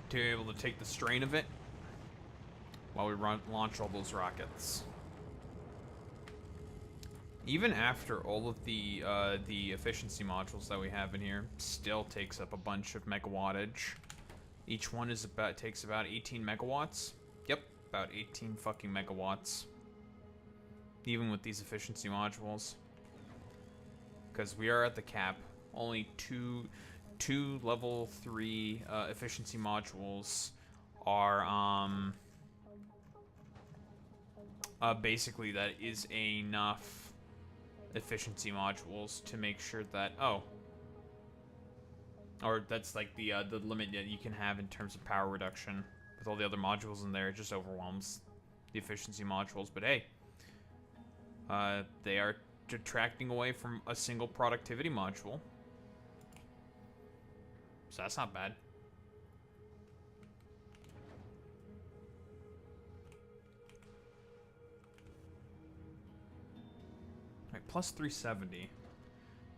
To be able to take the strain of it while we launch all those rockets. Even after all of the efficiency modules that we have in here, still takes up a bunch of megawattage. Each one takes about 18 megawatts. Yep, about 18 fucking megawatts. Even with these efficiency modules. Because we are at the cap. Only two level 3 efficiency modules are basically that is enough efficiency modules to make sure that or that's like the limit that you can have in terms of power reduction. With all the other modules in there, it just overwhelms the efficiency modules. But hey, they are detracting away from a single productivity module. So that's not bad. Alright, plus 370.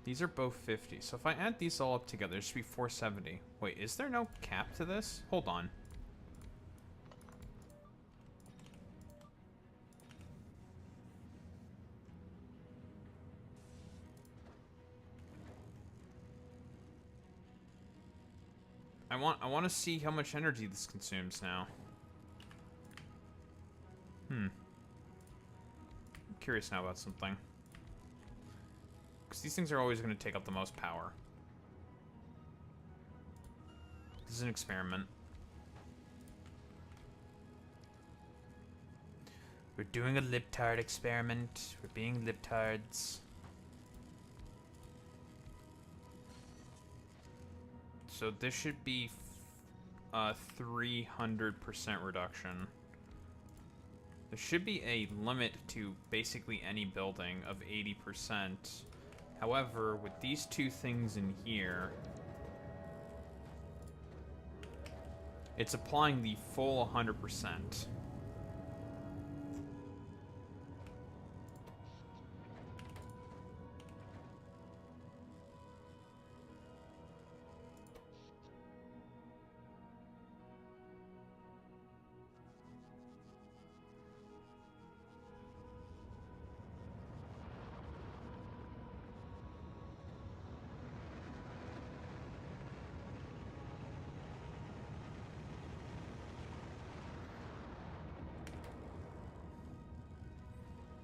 These are both 50. So if I add these all up together, it should be 470. Wait, is there no cap to this? Hold on. I want to see how much energy this consumes now. I'm curious now about something. Because these things are always going to take up the most power. This is an experiment. We're doing a libtard experiment. We're being libtards. So this should be a 300% reduction. There should be a limit to basically any building of 80%. However, with these two things in here, it's applying the full 100%.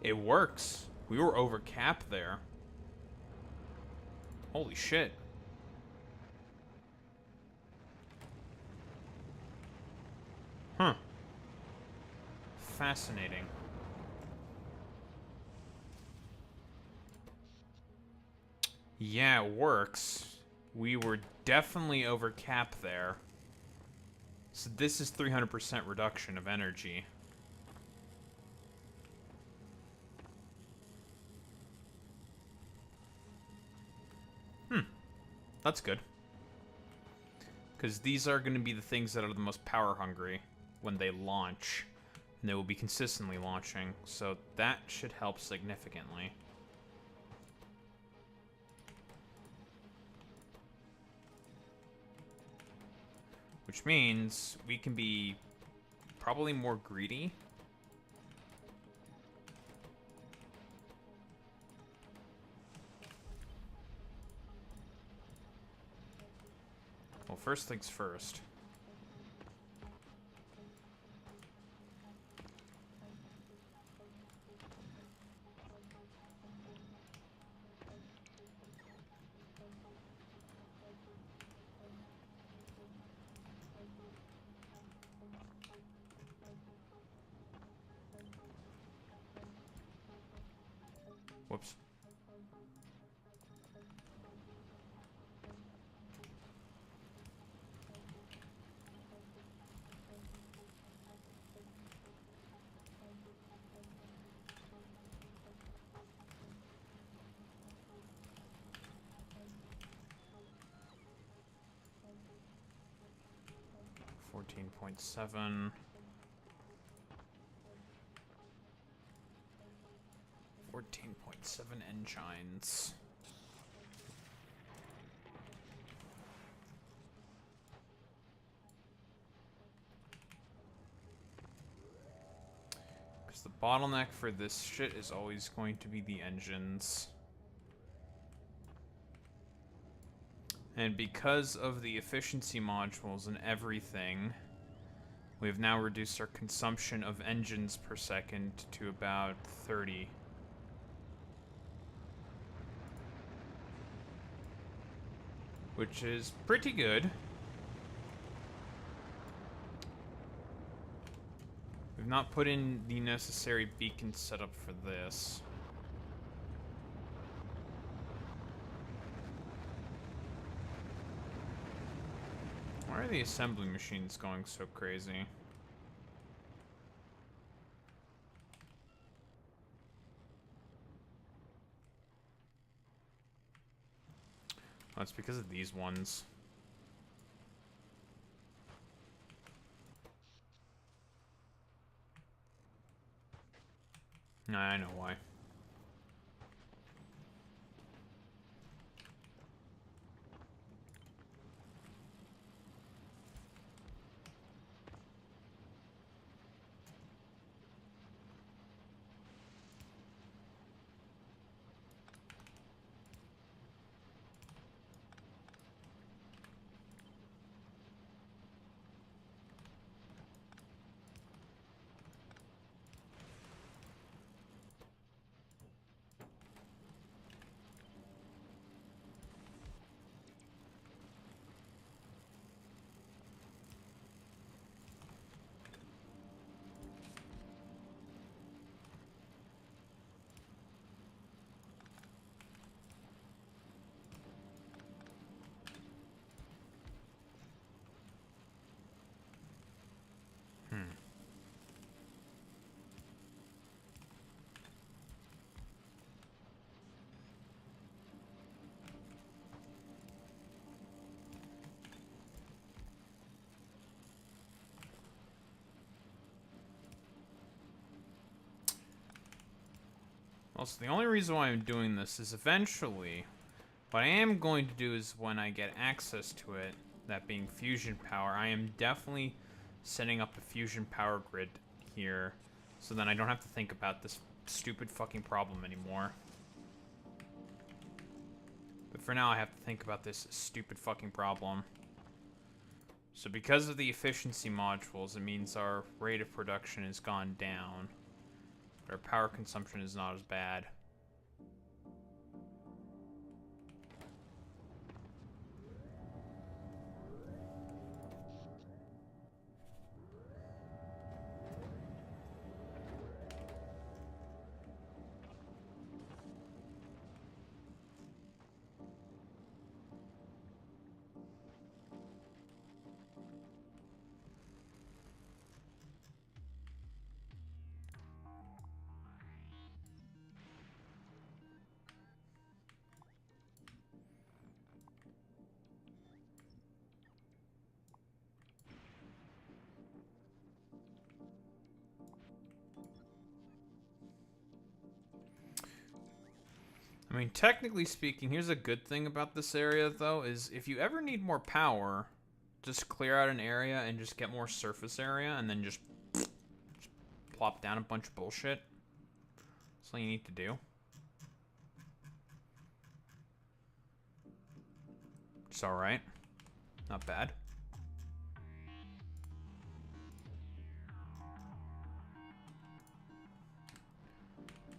It works. We were over cap there. Holy shit. Huh. Fascinating. Yeah, it works. We were definitely over cap there. So this is 300% reduction of energy. That's good. Because these are going to be the things that are the most power hungry when they launch. And they will be consistently launching. So that should help significantly. Which means we can be probably more greedy. Well, first things first. Whoops. .7 14.7 engines. Because the bottleneck for this shit is always going to be the engines. And because of the efficiency modules and everything, we have now reduced our consumption of engines per second to about 30. Which is pretty good. We've not put in the necessary beacon setup for this. Why are the assembly machines going so crazy? Oh, it's because of these ones. Nah, I know why. Also, the only reason why I'm doing this is eventually, what I am going to do is when I get access to it, that being fusion power, I am definitely setting up a fusion power grid here, so then I don't have to think about this stupid fucking problem anymore. But for now, I have to think about this stupid fucking problem. So because of the efficiency modules, it means our rate of production has gone down. But our power consumption is not as bad. I mean, technically speaking, here's a good thing about this area, though, is if you ever need more power, just clear out an area and just get more surface area, and then just plop down a bunch of bullshit. That's all you need to do. It's alright. Not bad.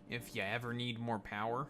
If you ever need more power.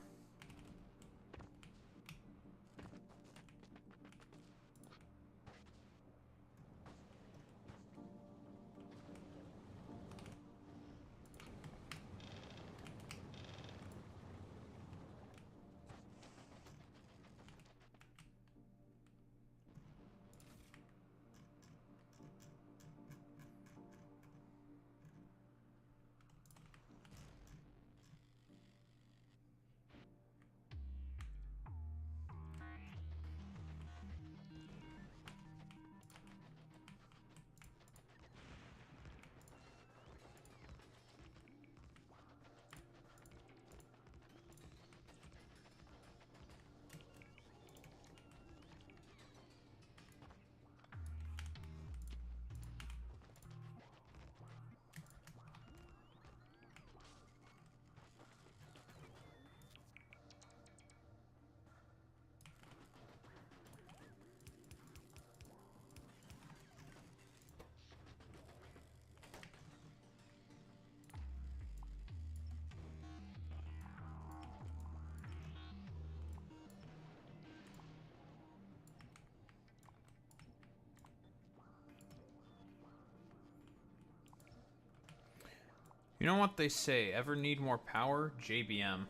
You know what they say, ever need more power? JBM.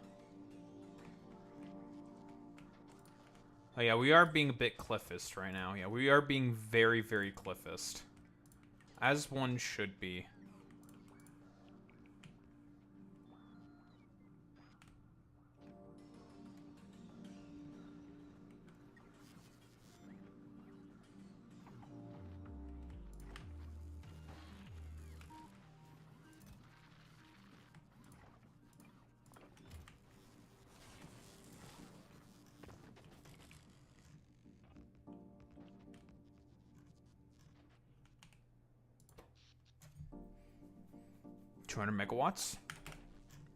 Oh yeah, we are being a bit cliffist right now. Yeah, we are being very, very cliffist. As one should be. $200 megawatts.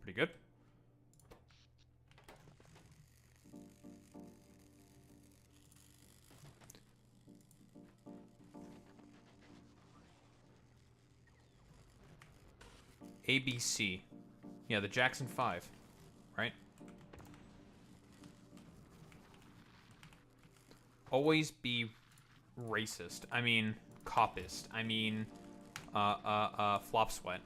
Pretty good. ABC. Yeah, the Jackson 5, right? Always be racist. I mean, copist. I mean, flop sweat.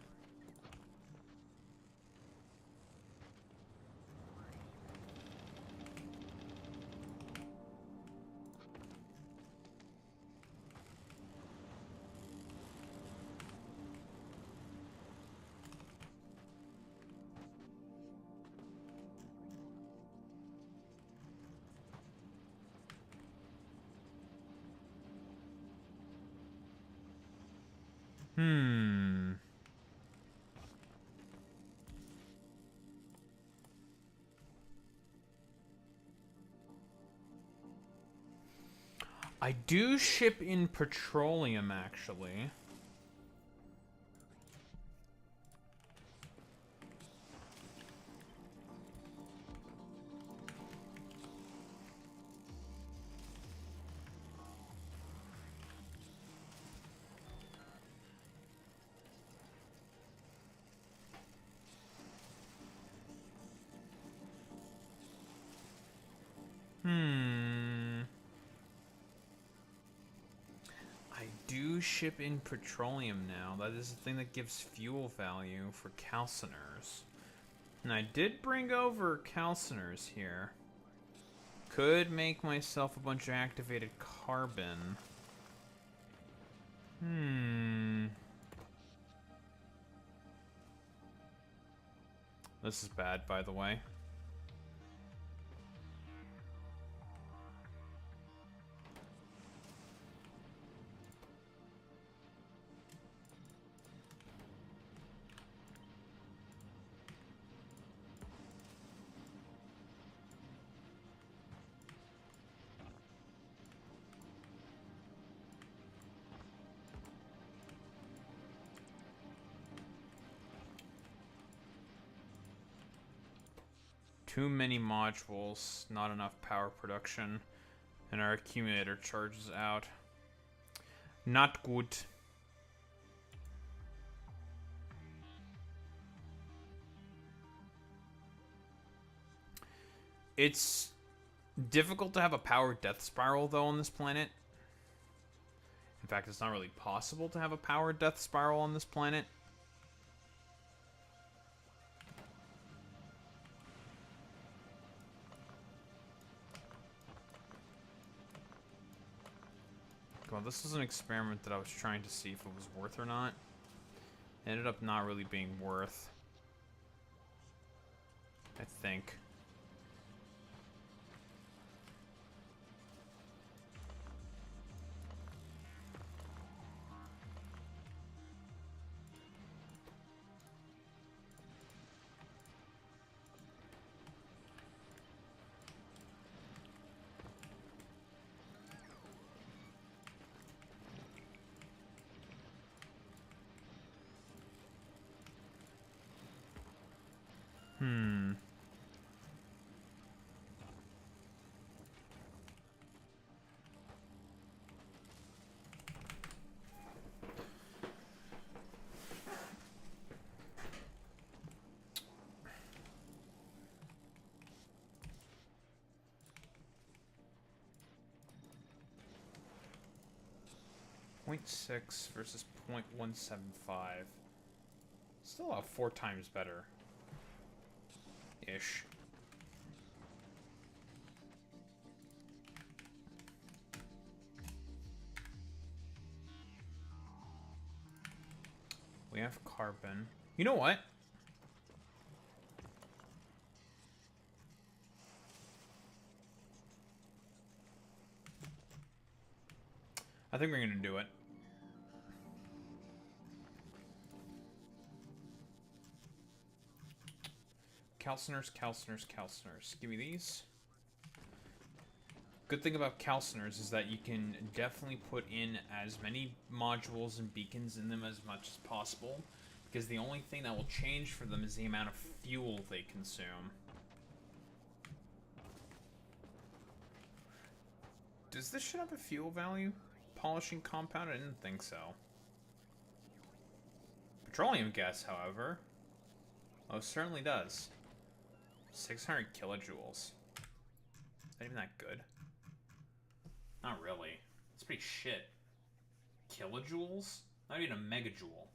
I do ship in petroleum, actually. I do ship in petroleum now. That is the thing that gives fuel value for calciners. And I did bring over calciners here. Could make myself a bunch of activated carbon. This is bad, by the way. Too many modules, not enough power production, and our accumulator charges out. Not good. It's difficult to have a power death spiral, though, on this planet. In fact, it's not really possible to have a power death spiral on this planet. Well, this was an experiment that I was trying to see if it was worth or not. It ended up not really being worth. I think. Hmm. 0.6 versus 0.175. Still about 4 times better. Ish. We have carbon. You know what? I think we're gonna do it. Calciners, calciners, calciners. Give me these. Good thing about calciners is that you can definitely put in as many modules and beacons in them as much as possible, because the only thing that will change for them is the amount of fuel they consume. Does this shit have a fuel value? Polishing compound? I didn't think so. Petroleum gas, however, most certainly does. 600 kilojoules. Is that even that good? Not really. It's pretty shit. Kilojoules? Not even a megajoule.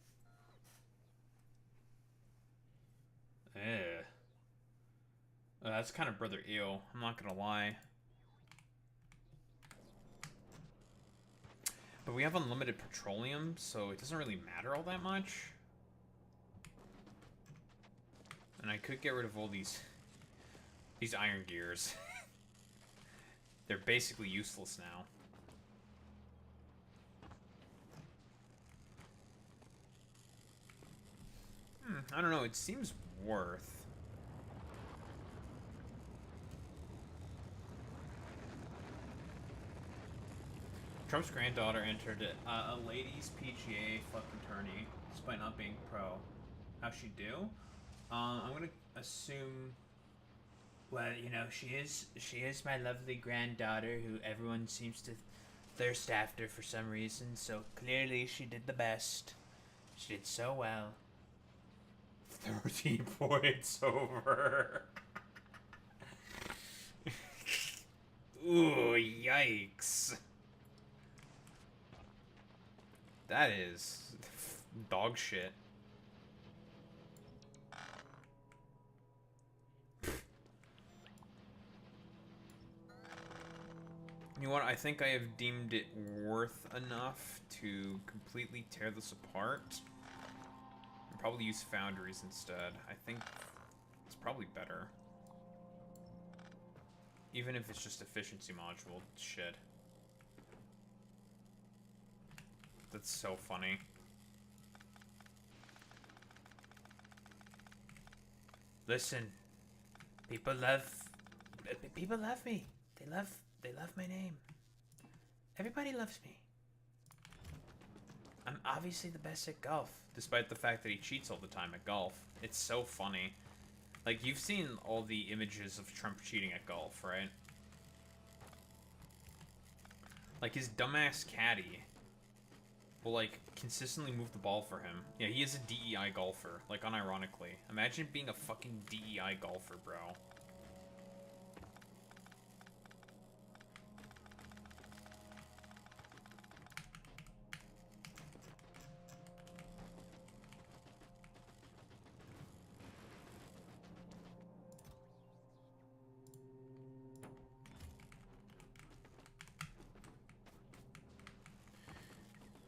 Ugh. That's kind of brother ew. I'm not gonna lie. But we have unlimited petroleum, so it doesn't really matter all that much. And I could get rid of all these iron gears. They're basically useless now. I don't know, it seems worth. Trump's granddaughter entered a ladies PGA fucking tourney despite not being pro. How'd she do? I'm gonna assume. Well, you know, she is my lovely granddaughter who everyone seems to thirst after for some reason, so clearly she did the best. She did so well. 13 points over. Ooh, yikes. That is dog shit. You know what? I think I have deemed it worth enough to completely tear this apart. I'll probably use foundries instead. I think it's probably better. Even if it's just efficiency module shit. That's so funny. Listen, people love me. They love my name. Everybody loves me. I'm obviously the best at golf. Despite the fact that he cheats all the time at golf. It's so funny. Like, you've seen all the images of Trump cheating at golf, right? Like, his dumbass caddy will, like, consistently move the ball for him. Yeah, he is a DEI golfer. Like, unironically. Imagine being a fucking DEI golfer, bro.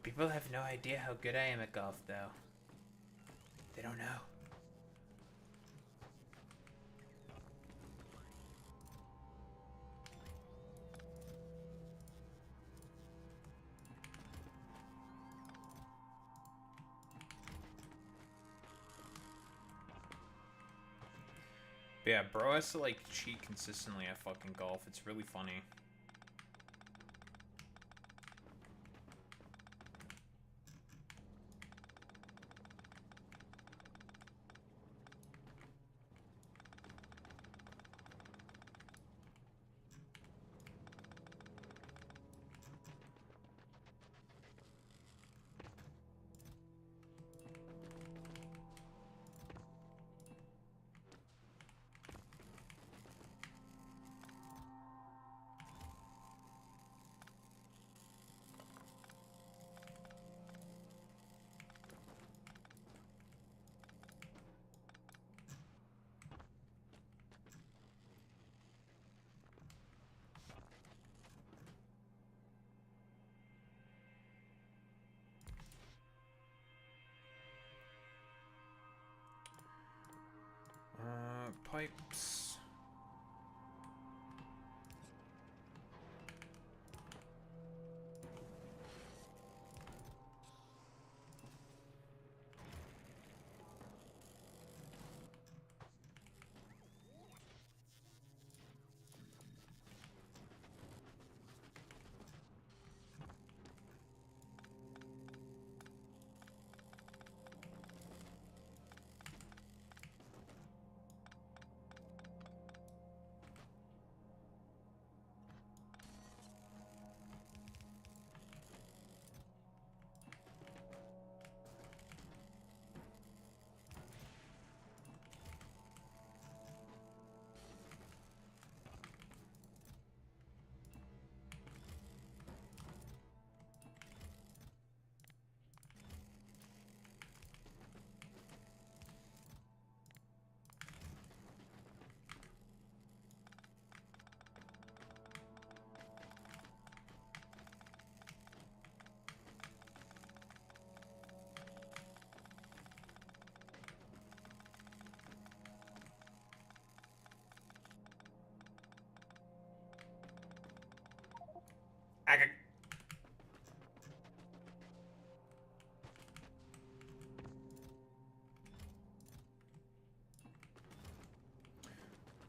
People have no idea how good I am at golf, though. They don't know. But yeah, bro has to, like, cheat consistently at fucking golf. It's really funny. Pipes.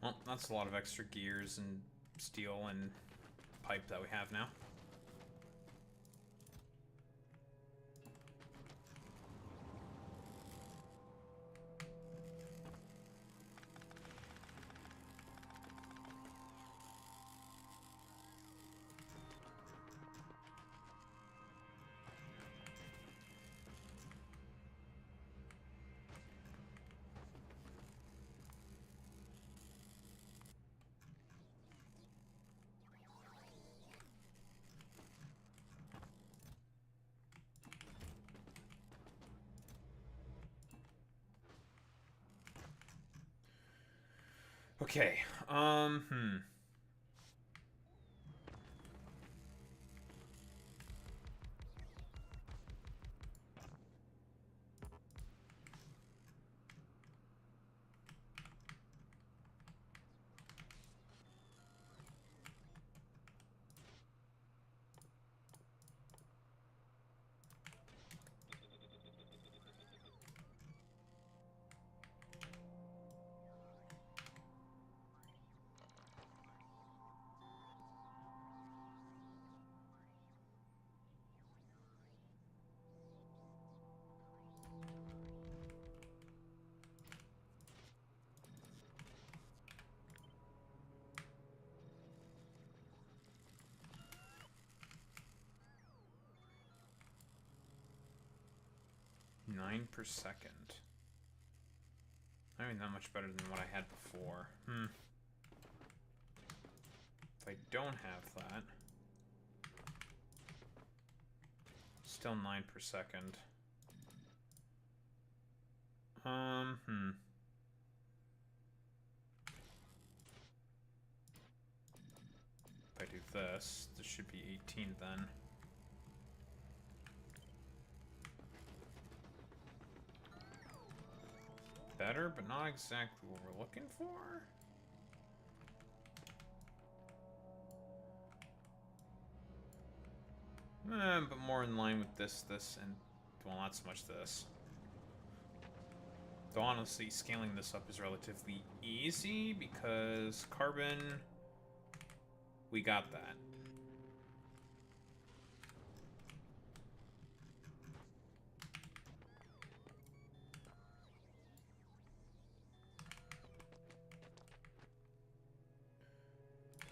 Well, that's a lot of extra gears and steel and pipe that we have now. Okay. Hmm. Nine per second. Not even that much better than what I had before. If I don't have that, still 9 per second. If I do this, this should be 18 then. Better, but not exactly what we're looking for. But more in line with this, and, well, not so much this. Though honestly, scaling this up is relatively easy because carbon, we got that.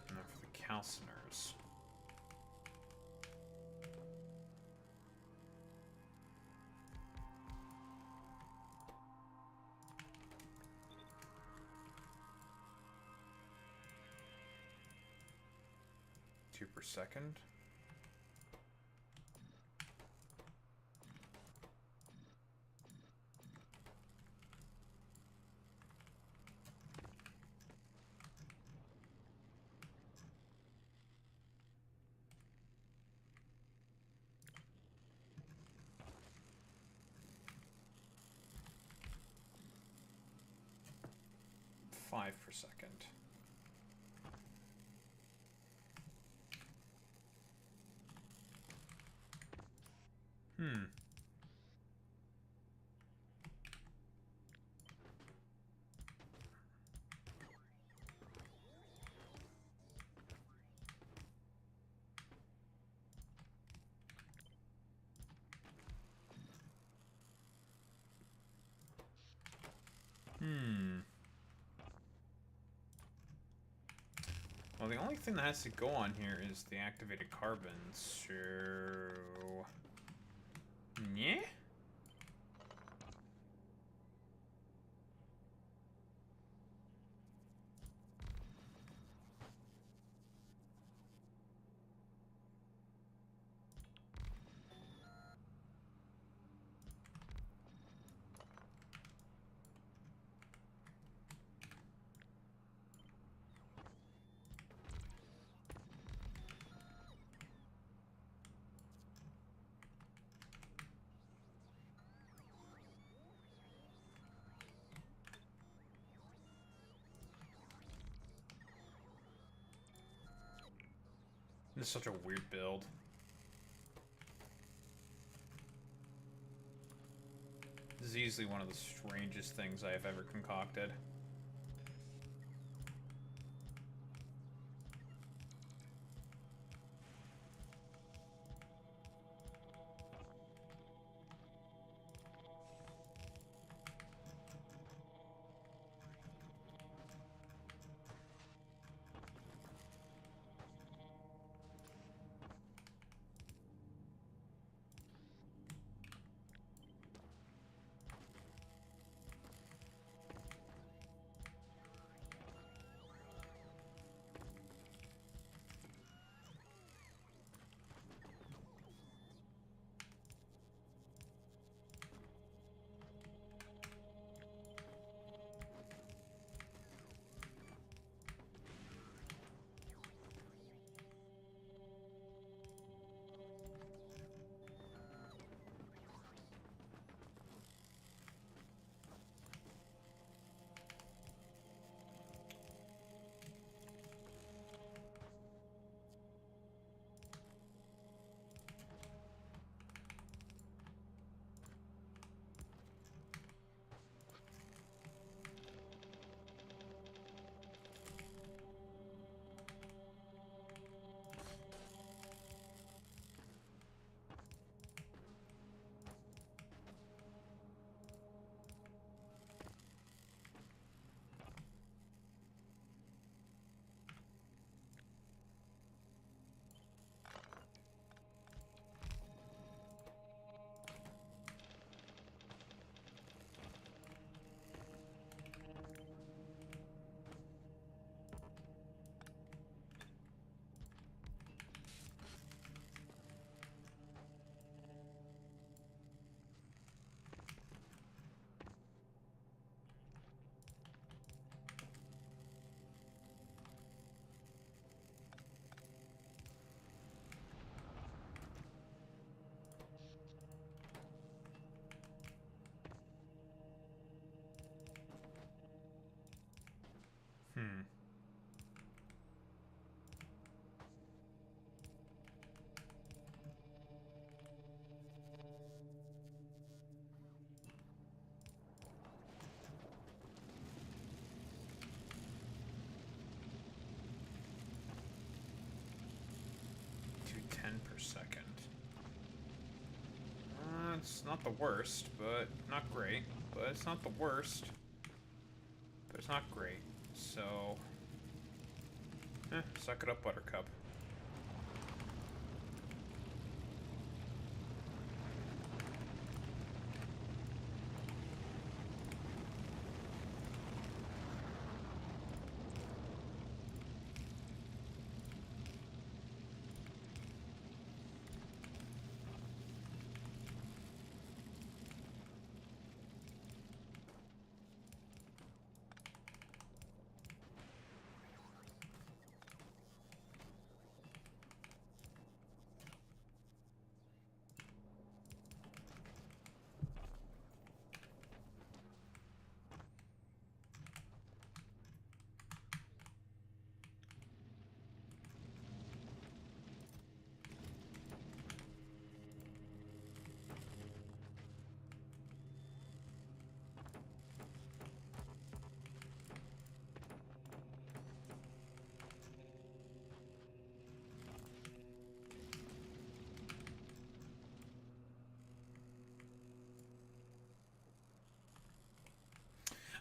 And then for the calciners. Two per second. Five per second. Well, the only thing that has to go on here is the activated carbons, so... Yeah? This is such a weird build. This is easily one of the strangest things I have ever concocted. 10 per second. It's not the worst, but not great. But it's not the worst. But it's not great. So... suck it up, Buttercup.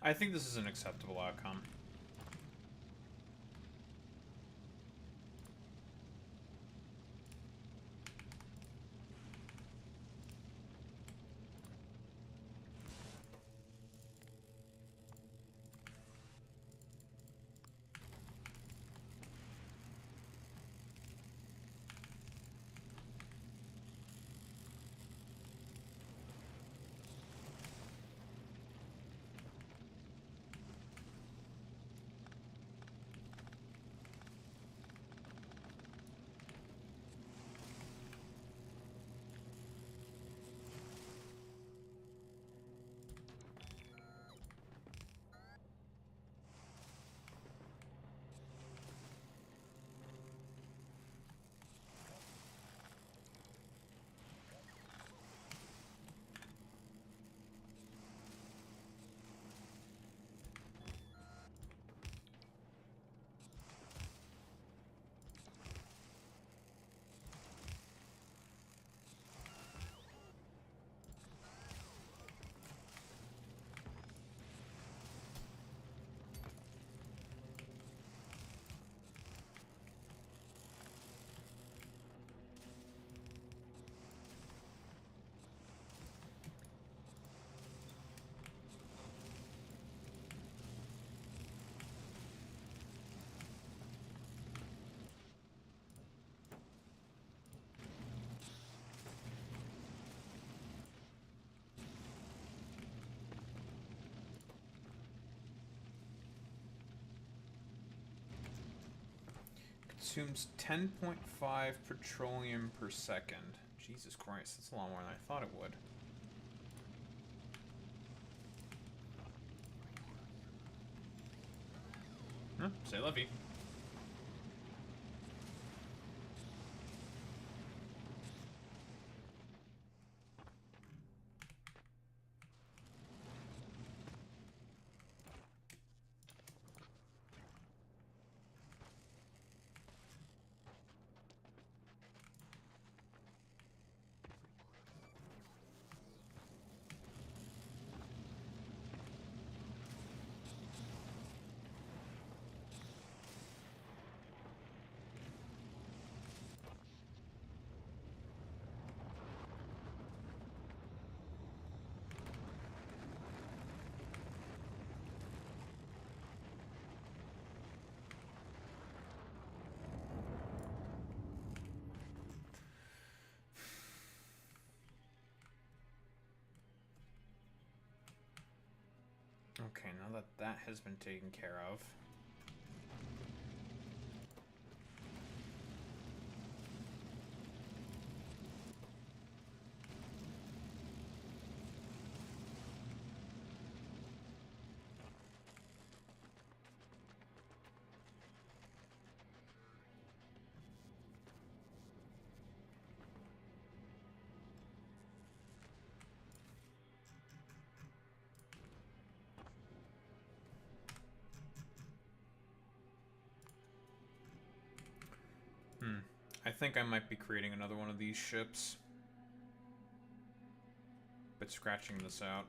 I think this is an acceptable outcome. Consumes 10.5 petroleum per second. Jesus Christ, that's a lot more than I thought it would. Say Levy. Okay, now that that has been taken care of. think I might be creating another one of these ships. But scratching this out.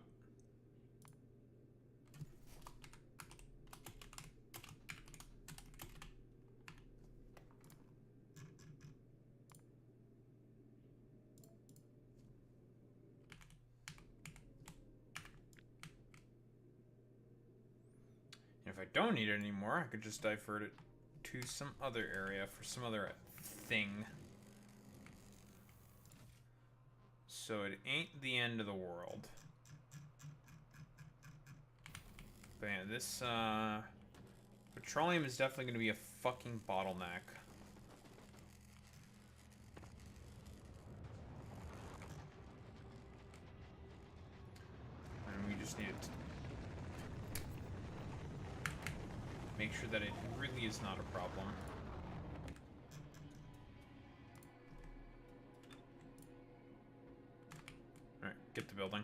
If I don't need it anymore, I could just divert it to some other area for some other thing. So it ain't the end of the world. But yeah, this petroleum is definitely going to be a fucking bottleneck. And we just need to make sure that it really is not a problem. Alright, get the building.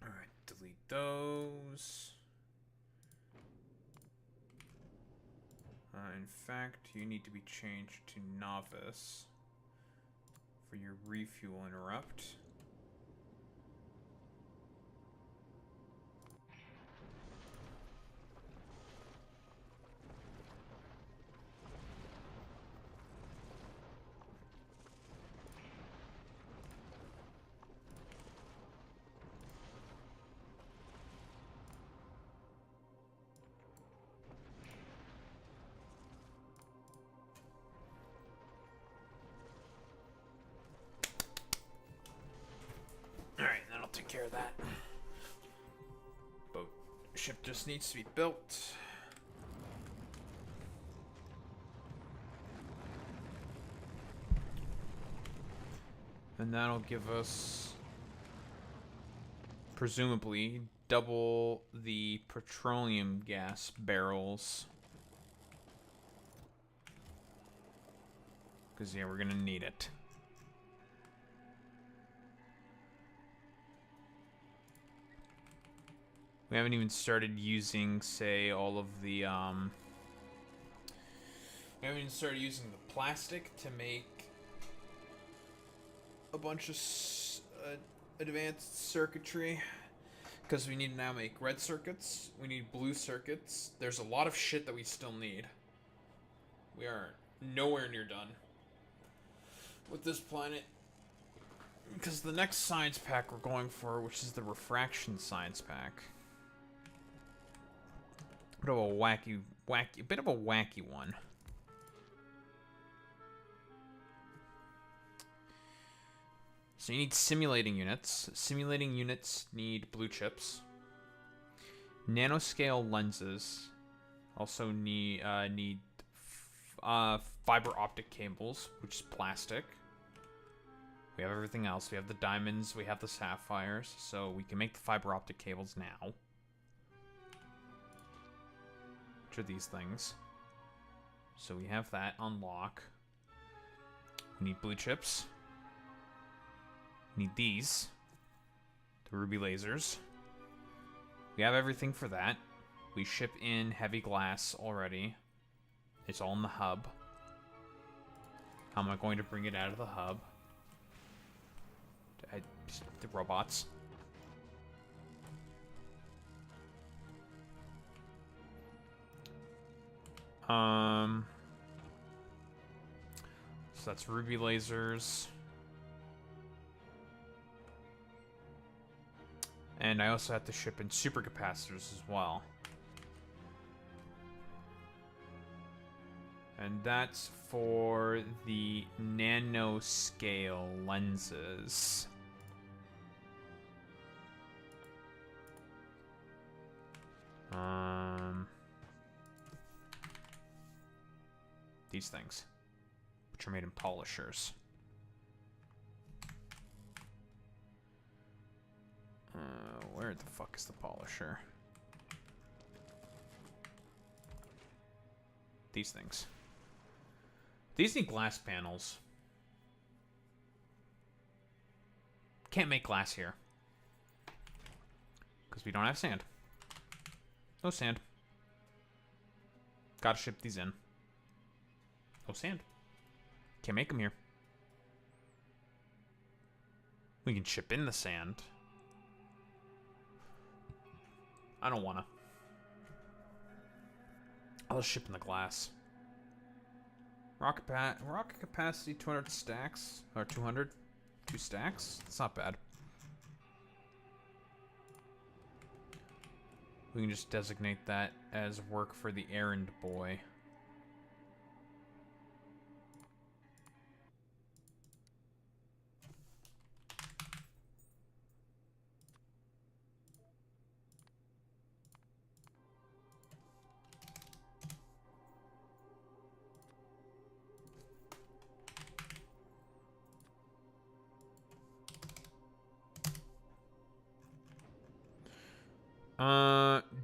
Alright, delete those. In fact, you need to be changed to novice for your refuel interrupt. Alright, that'll take care of that. Boat ship just needs to be built. And that'll give us, presumably, double the petroleum gas barrels. Because, yeah, we're gonna need it. We haven't even started using, say, all of the, we haven't even started using the plastic to make a bunch of advanced circuitry. Because we need to now make red circuits, we need blue circuits. There's a lot of shit that we still need. We are nowhere near done with this planet. Because the next science pack we're going for, which is the refraction science pack. Bit of a wacky one. So you need simulating units. Simulating units need blue chips. Nanoscale lenses also need fiber optic cables, which is plastic. We have everything else. We have the diamonds, we have the sapphires, so we can make the fiber optic cables now. Which are these things. So we have that on lock. We need blue chips. We need these. The ruby lasers. We have everything for that. We ship in heavy glass already. It's all in the hub. How am I going to bring it out of the hub? The robots. So that's ruby lasers. And I also have to ship in supercapacitors as well. And that's for the nanoscale lenses. These things, which are made in polishers. Where the fuck is the polisher? These things. These need glass panels. Can't make glass here. Because we don't have sand. No sand. Gotta ship these in. No sand. Can't make them here. We can ship in the sand. I don't wanna. I'll ship in the glass. Rocket capacity 200 stacks. Or 200. 2 stacks? It's not bad. We can just designate that as work for the errand boy.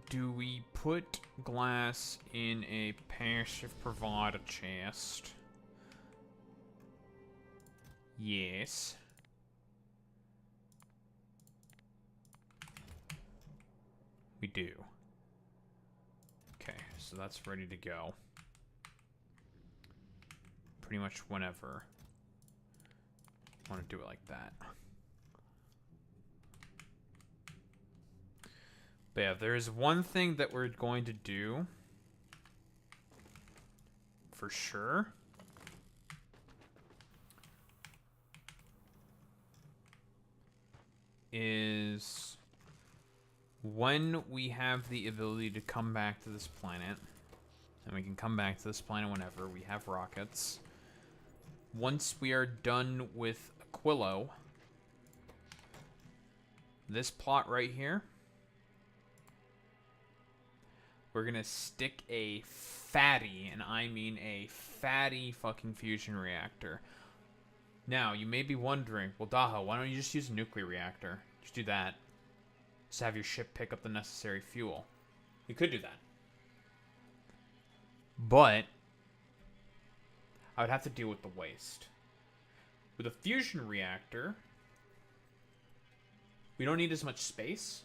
Do we put glass in a passive provider chest? Yes. We do. Okay, so that's ready to go. Pretty much whenever. I want to do it like that. But yeah, there is one thing that we're going to do for sure. Is when we have the ability to come back to this planet, and we can come back to this planet whenever we have rockets. Once we are done with Aquilo, this plot right here, we're gonna stick a fatty, and I mean a fatty fucking fusion reactor. Now, you may be wondering, well, Daha, why don't you just use a nuclear reactor? Just do that. Just have your ship pick up the necessary fuel. You could do that. But I would have to deal with the waste. With a fusion reactor, we don't need as much space.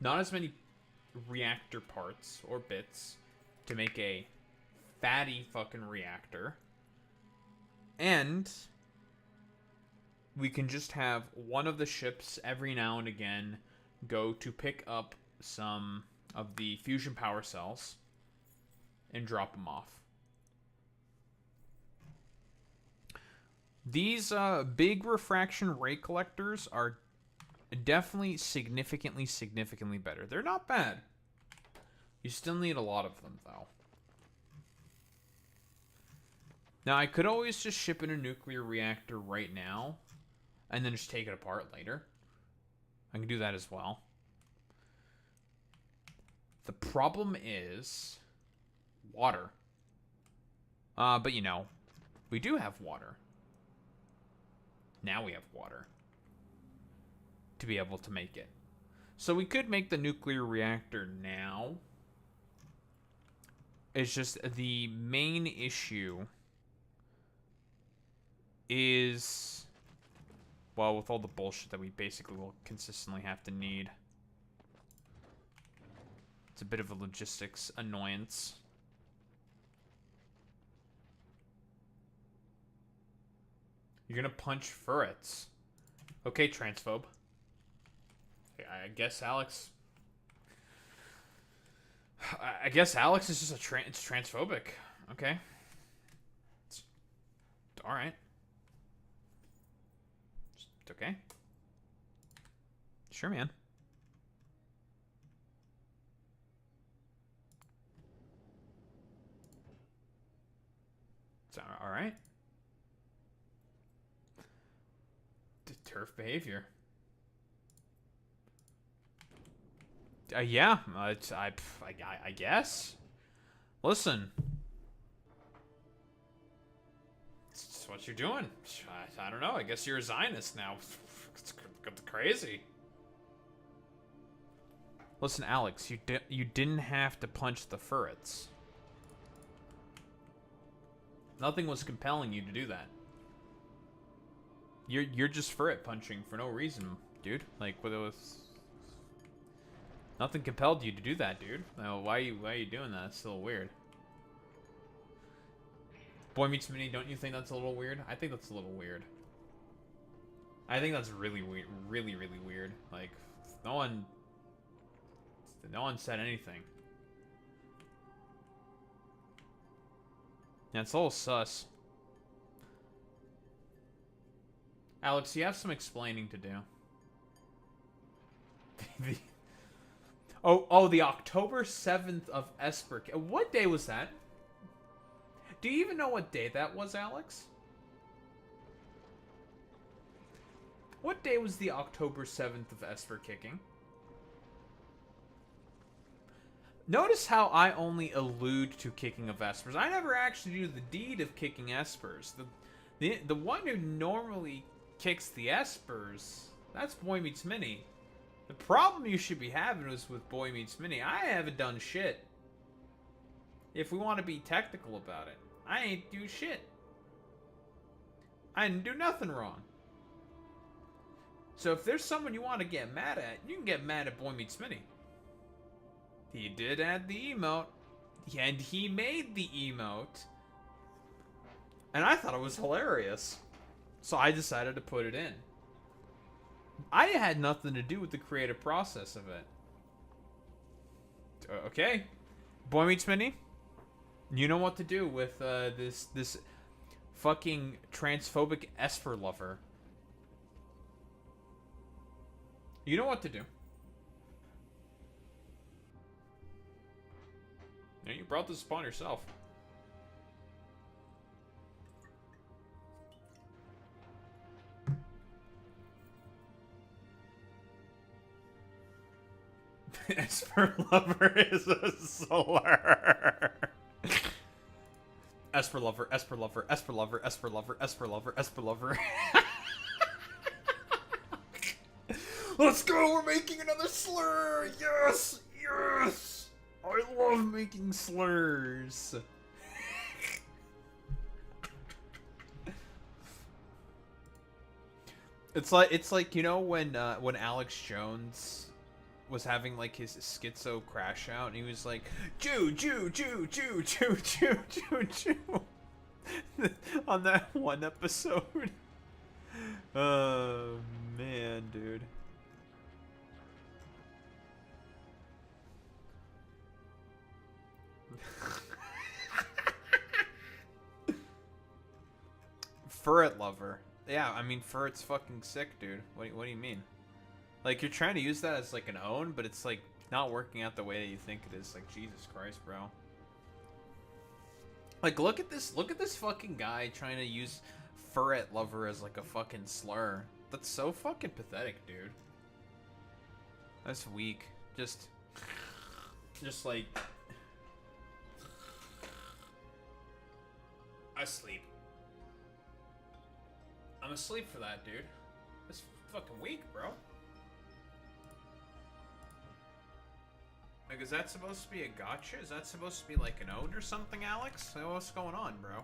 Not as many reactor parts or bits to make a fatty fucking reactor. And we can just have one of the ships every now and again go to pick up some of the fusion power cells and drop them off. These big refraction ray collectors are definitely significantly better. They're not bad. You still need a lot of them, though. Now, I could always just ship in a nuclear reactor right now and then just take it apart later. I can do that as well. The problem is water. But you know, we do have water. Now we have water to be able to make it. So we could make the nuclear reactor now. It's just the main issue is, well, with all the bullshit that we basically will consistently have to need. It's a bit of a logistics annoyance. You're gonna punch ferrets. Okay, transphobe. I guess Alex... I guess Alex is just it's transphobic. Okay. It's alright. It's okay. Sure, man. It's alright. Turf behavior. Yeah, I guess. Listen, it's what you're doing. I don't know. I guess you're a Zionist now. It's crazy. Listen, Alex, you didn't have to punch the ferrets. Nothing was compelling you to do that. You're just ferret punching for no reason, dude. Like, what it was. Nothing compelled you to do that, dude. Why are you doing that? It's a little weird. Boy Meets Mini, don't you think that's a little weird? I think that's a little weird. I think that's really weird, really weird. Like, no one said anything. Yeah, it's a little sus. Alex, you have some explaining to do. Oh, the October 7th of Esper. What day was that? Do you even know what day that was, Alex? What day was the October 7th of Esper kicking? Notice how I only allude to kicking of Espers. I never actually do the deed of kicking Espers. The one who normally kicks the Espers, that's Boy Meets Mini. The problem you should be having is with Boy Meets Mini. I haven't done shit. If we want to be technical about it, I ain't do shit. I didn't do nothing wrong. So if there's someone you want to get mad at, you can get mad at Boy Meets Mini. He did add the emote, and he made the emote, and I thought it was hilarious. So I decided to put it in. I had nothing to do with the creative process of it. Okay, Boy Meets Mini, you know what to do with this fucking transphobic Esper lover. You know what to do. Yeah, you brought this upon yourself. Esper lover is a slur. Esper lover, Esper lover, Esper lover, Esper lover, Esper lover, Esper lover. Let's go! We're making another slur! Yes! Yes! I love making slurs. It's like you know when Alex Jones was having like his schizo crash out and he was like Jew Jew Jew Jew Jew Jew Jew Jew on that one episode. Oh man, dude. Ferret lover. Yeah, I mean, Ferret's fucking sick, dude. What do you mean? Like, you're trying to use that as, like, an own, but it's, like, not working out the way that you think it is. Like, Jesus Christ, bro. Like, look at this fucking guy trying to use Ferret lover as, like, a fucking slur. That's so fucking pathetic, dude. That's weak. Just like... I sleep. I'm asleep for that, dude. That's fucking weak, bro. Like, is that supposed to be a gotcha? Is that supposed to be like an ode or something, Alex? What's going on, bro?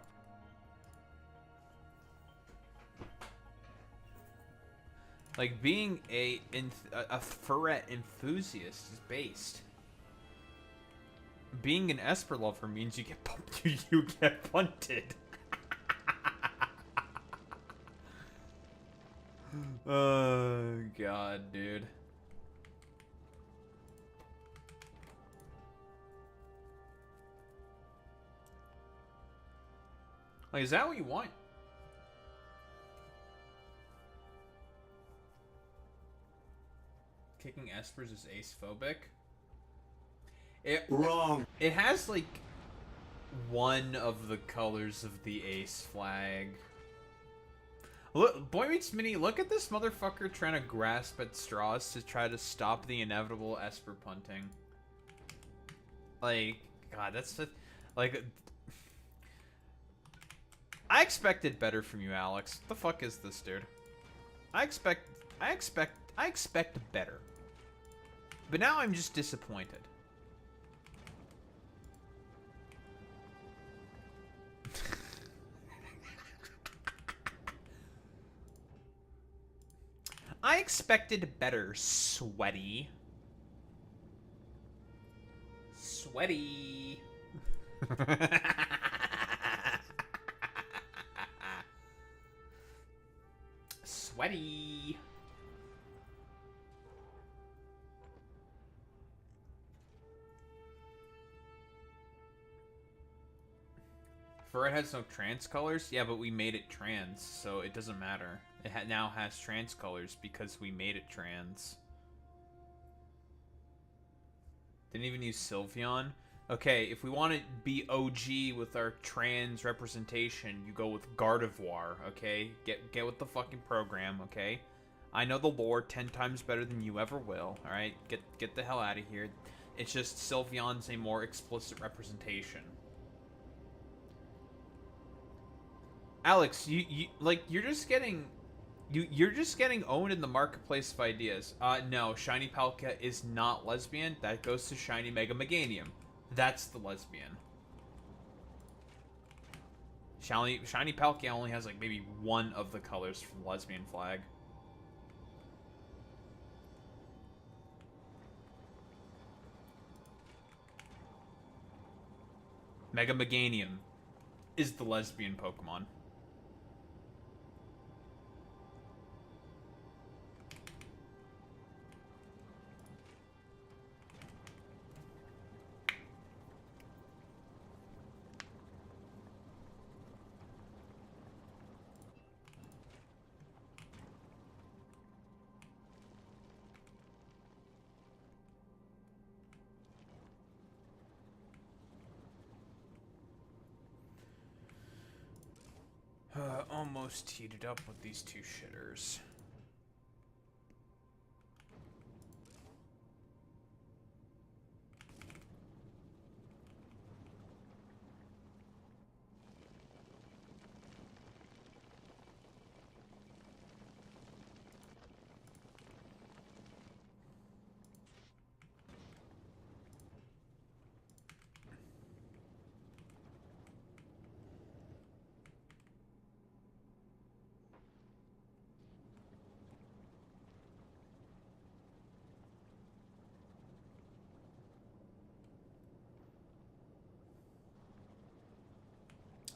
Like, being a ferret enthusiast is based. Being an Esper lover means you get pumped, you get punted. Oh, God, dude. Like, is that what you want? Kicking Espers is ace-phobic? Wrong. It has, like, one of the colors of the ace flag. Look, Boy Meets Mini, look at this motherfucker trying to grasp at straws to try to stop the inevitable Esper punting. Like, God, that's just, like, I expected better from you, Alex. What the fuck is this, dude? I expect better. But now I'm just disappointed. I expected better, sweaty. Sweaty. Sweaty. Fur has no trans colors? Yeah, but we made it trans, so it doesn't matter. It now has trans colors because we made it trans. Didn't even use Sylveon. Okay, if we want to be OG with our trans representation, you go with Gardevoir, okay? Get with the fucking program, okay? I know the lore 10 times better than you ever will, alright? Get the hell out of here. It's just Sylveon's a more explicit representation. Alex, you're just getting owned in the marketplace of ideas. No, Shiny Palkia is not lesbian. That goes to Shiny Mega Meganium. That's the lesbian. Shiny Palkia only has like maybe one of the colors from the lesbian flag. Mega Meganium is the lesbian Pokemon. Almost heated up with these two shitters.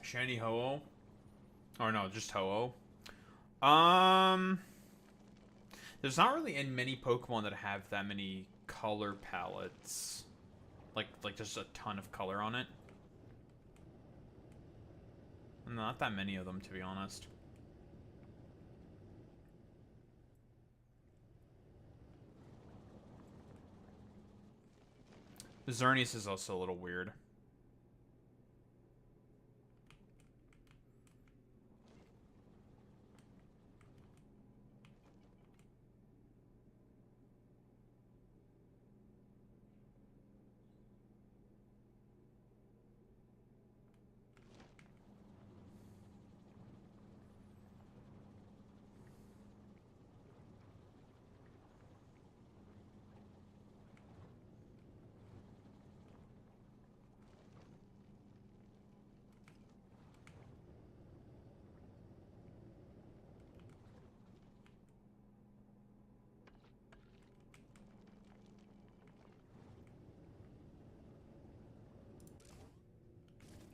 Shiny Ho-Oh? Or no, just Ho-Oh. There's not really many Pokemon that have that many color palettes. Like just a ton of color on it. Not that many of them, to be honest. Xerneas is also a little weird.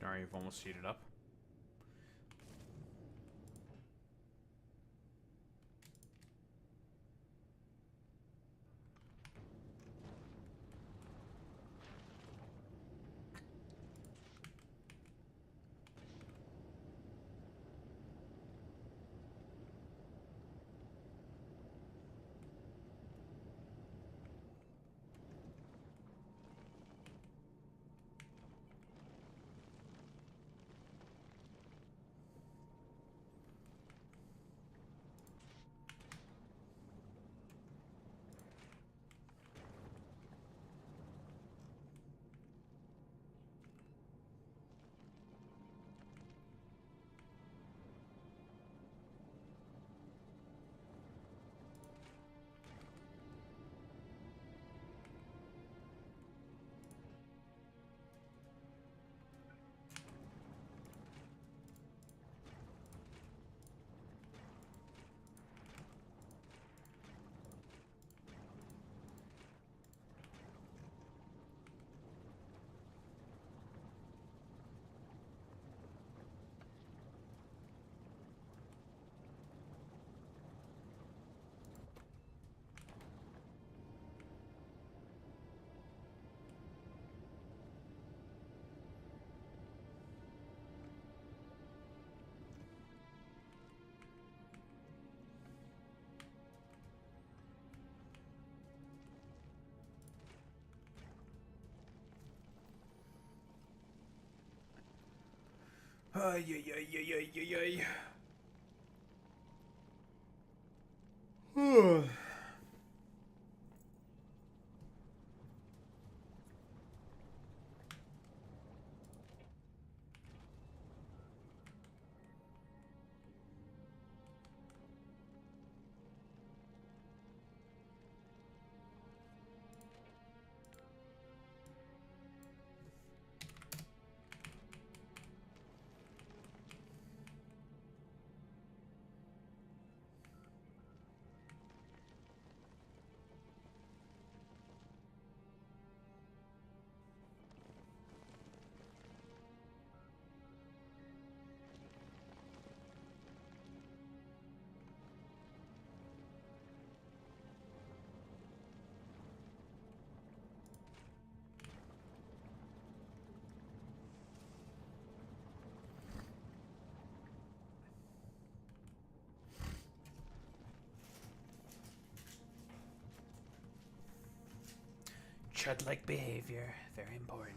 Alright, you've almost heated up. Ay, ay, ay, ay, ay, ay, ay. Chud-like behavior, very important.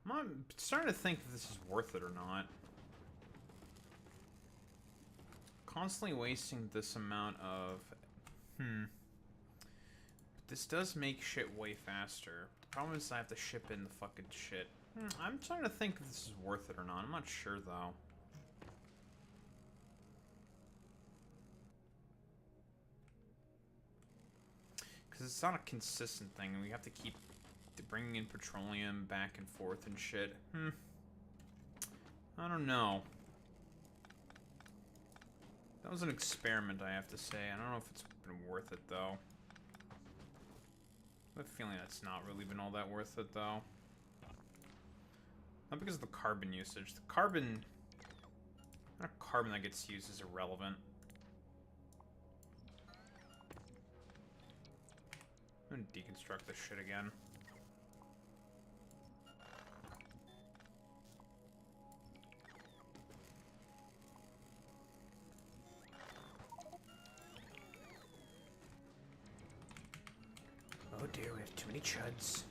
I'm starting to think if this is worth it or not. Constantly wasting this amount of... This does make shit way faster. The problem is I have to ship in the fucking shit. I'm starting to think if this is worth it or not. I'm not sure, though. Because it's not a consistent thing, and we have to keep bringing in petroleum back and forth and shit. I don't know. That was an experiment, I have to say. I don't know if it's been worth it, though. I have a feeling that's not really been all that worth it, though. Not because of the carbon usage. The carbon... The carbon that gets used is irrelevant. I'm gonna deconstruct this shit again. Oh dear, we have too many chuds.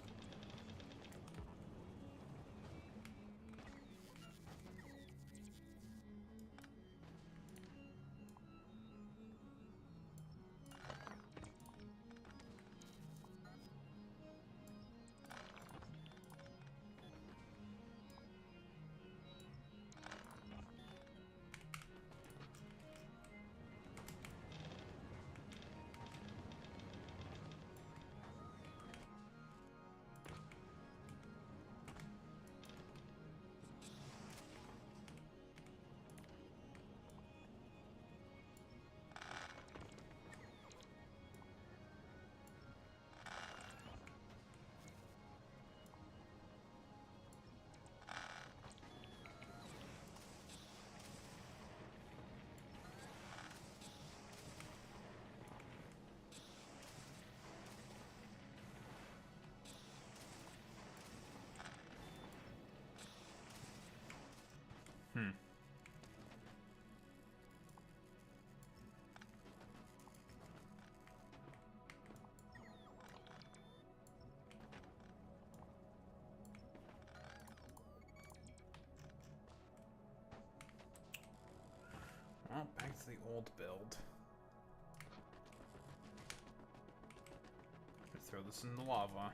Well, back to the old build. Throw this in the lava.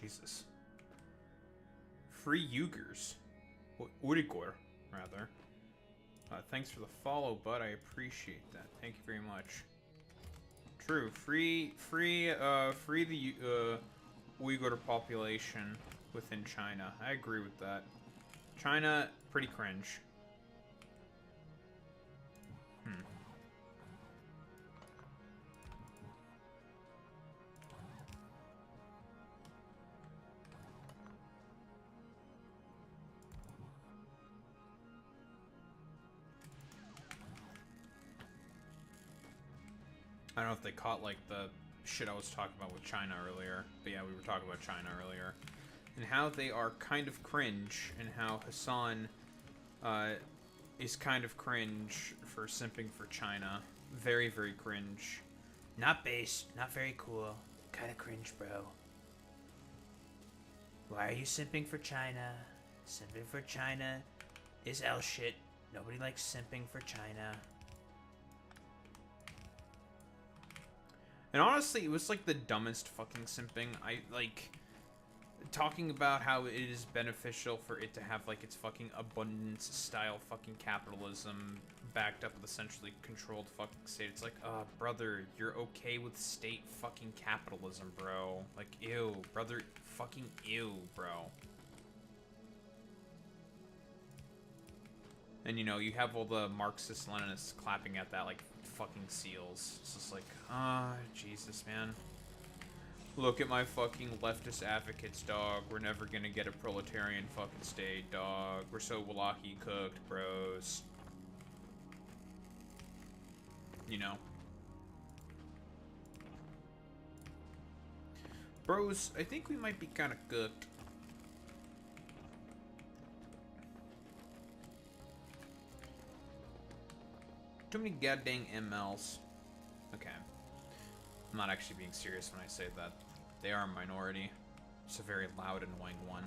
Jesus. Free Uyghurs. Uyghur, rather. Thanks for the follow, bud. I appreciate that. Thank you very much. True. Free the Uyghur population within China. I agree with that. China, pretty cringe. I don't know if they caught, like, the shit I was talking about with China earlier. But yeah, we were talking about China earlier. And how they are kind of cringe, and how Hassan is kind of cringe for simping for China. Very, very cringe. Not based, not very cool. Kinda cringe, bro. Why are you simping for China? Simping for China is L shit. Nobody likes simping for China. And honestly, it was like the dumbest fucking simping. I like talking about how it is beneficial for it to have like its fucking abundance style fucking capitalism backed up with a centrally controlled fucking state. It's like, brother, you're okay with state fucking capitalism, bro. Like, ew, brother, fucking ew, bro. And you know, you have all the Marxist Leninists clapping at that like fucking seals. It's just like, Jesus, man. Look at my fucking leftist advocates, dog. We're never gonna get a proletarian fucking state, dog. We're so wallahi cooked, bros. You know. Bros, I think we might be kind of cooked. Too many goddamn MLs. Okay. I'm not actually being serious when I say that. They are a minority. It's a very loud, annoying one.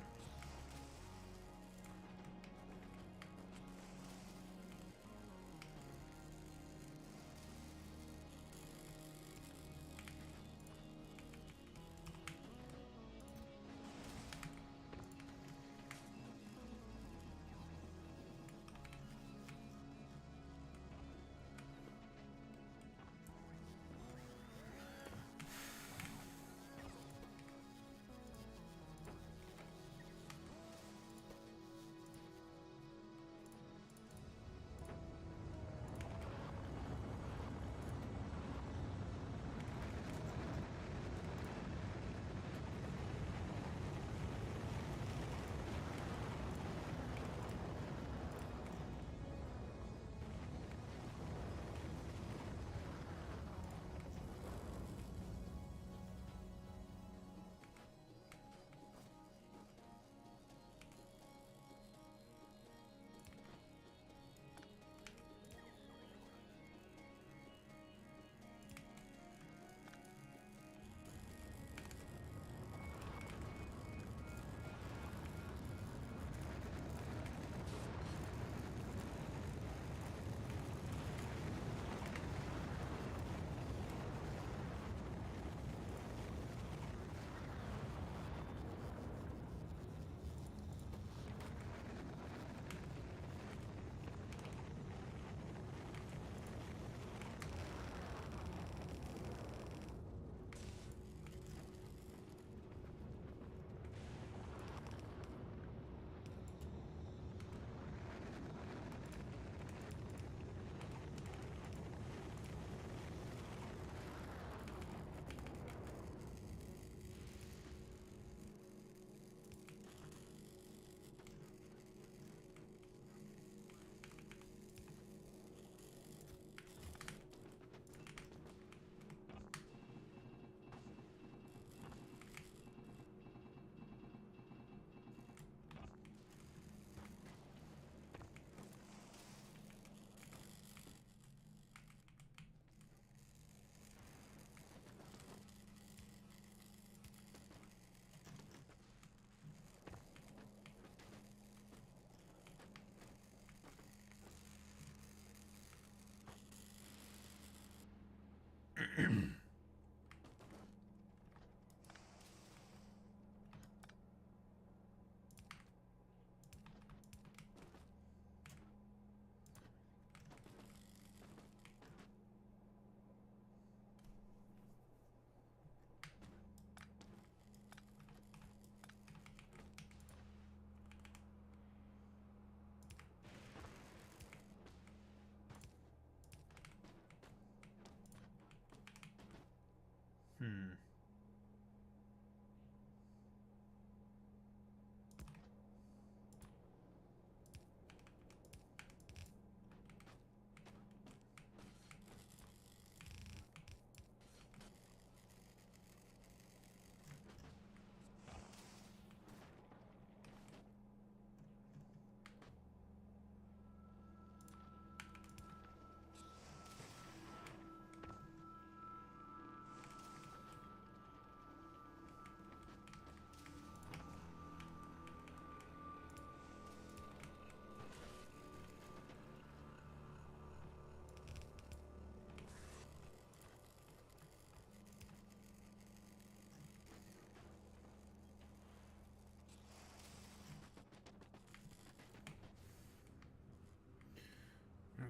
Hmm.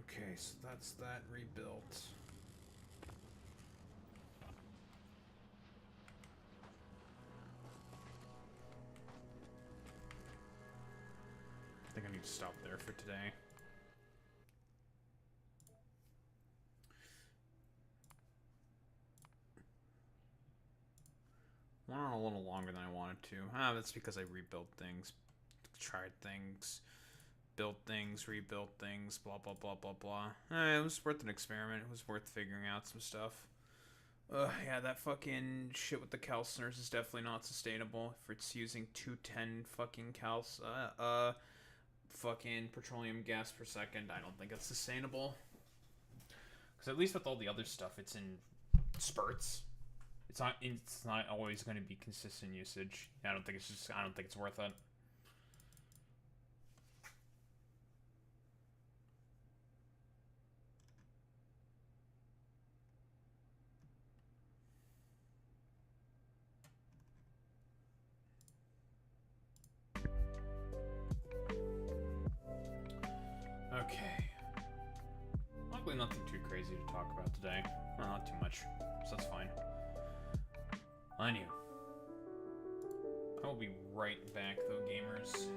Okay, so that's that rebuilt. I think I need to stop there for today. Went on a little longer than I wanted to. That's because I rebuilt things, tried things, built things, rebuilt things, blah blah blah blah blah. It was worth an experiment. It was worth figuring out some stuff. Yeah, that fucking shit with the calciners is definitely not sustainable. If it's using 210 fucking fucking petroleum gas per second, I don't think it's sustainable. Because at least with all the other stuff, it's in spurts. It's not always going to be consistent usage. I don't think it's worth it. Okay. Luckily, nothing too crazy to talk about today. Well, not too much, so that's fine. I knew. I will be right back, though, gamers.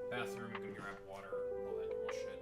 Bathroom, gonna grab water, all that normal shit.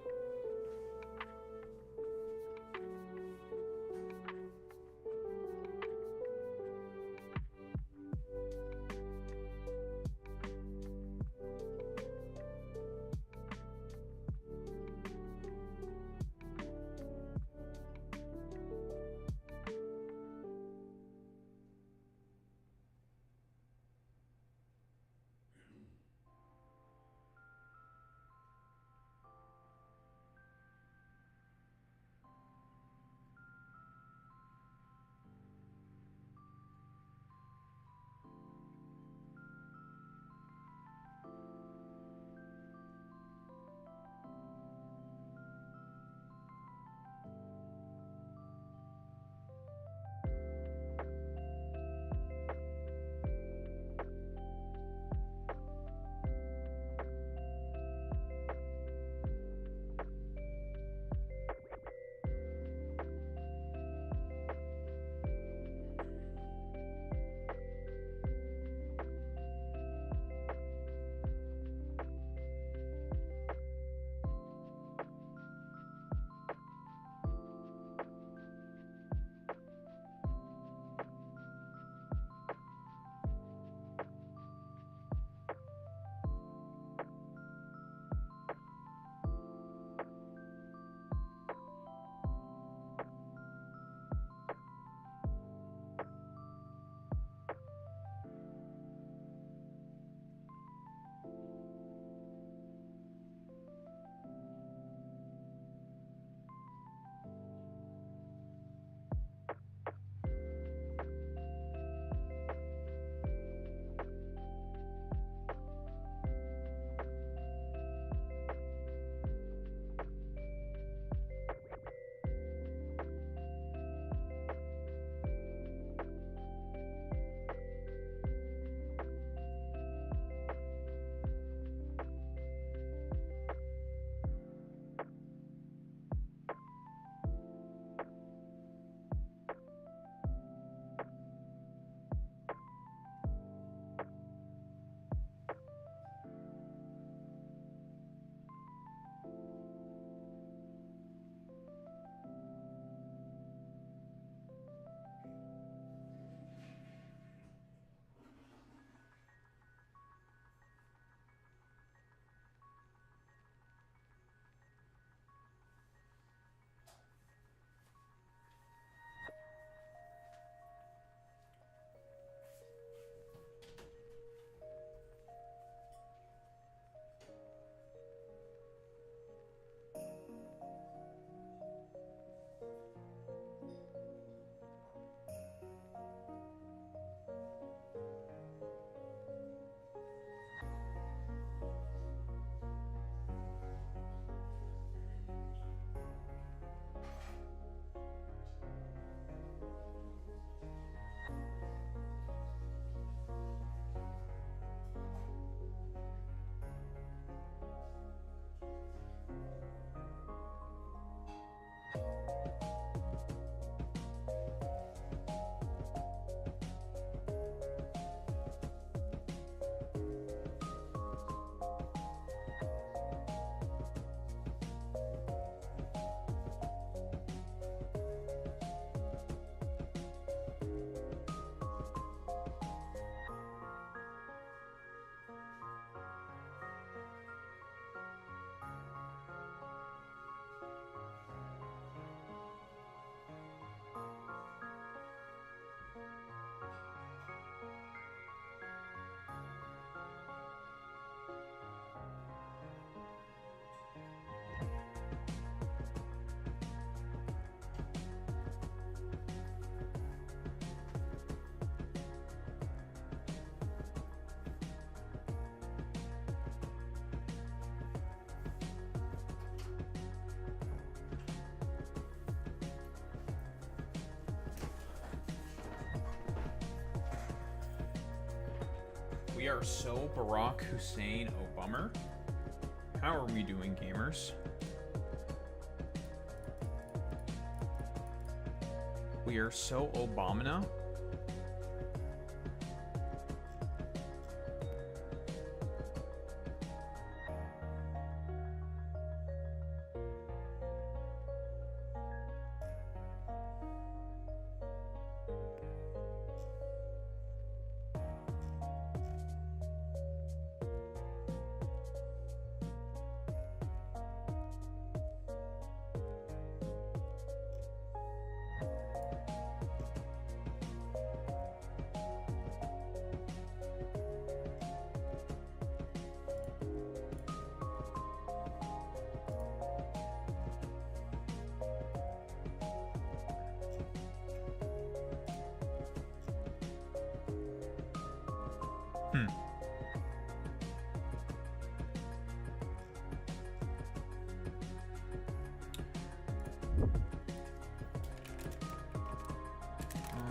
We are so Barack Hussein Obama. How are we doing, gamers? We are so Obama.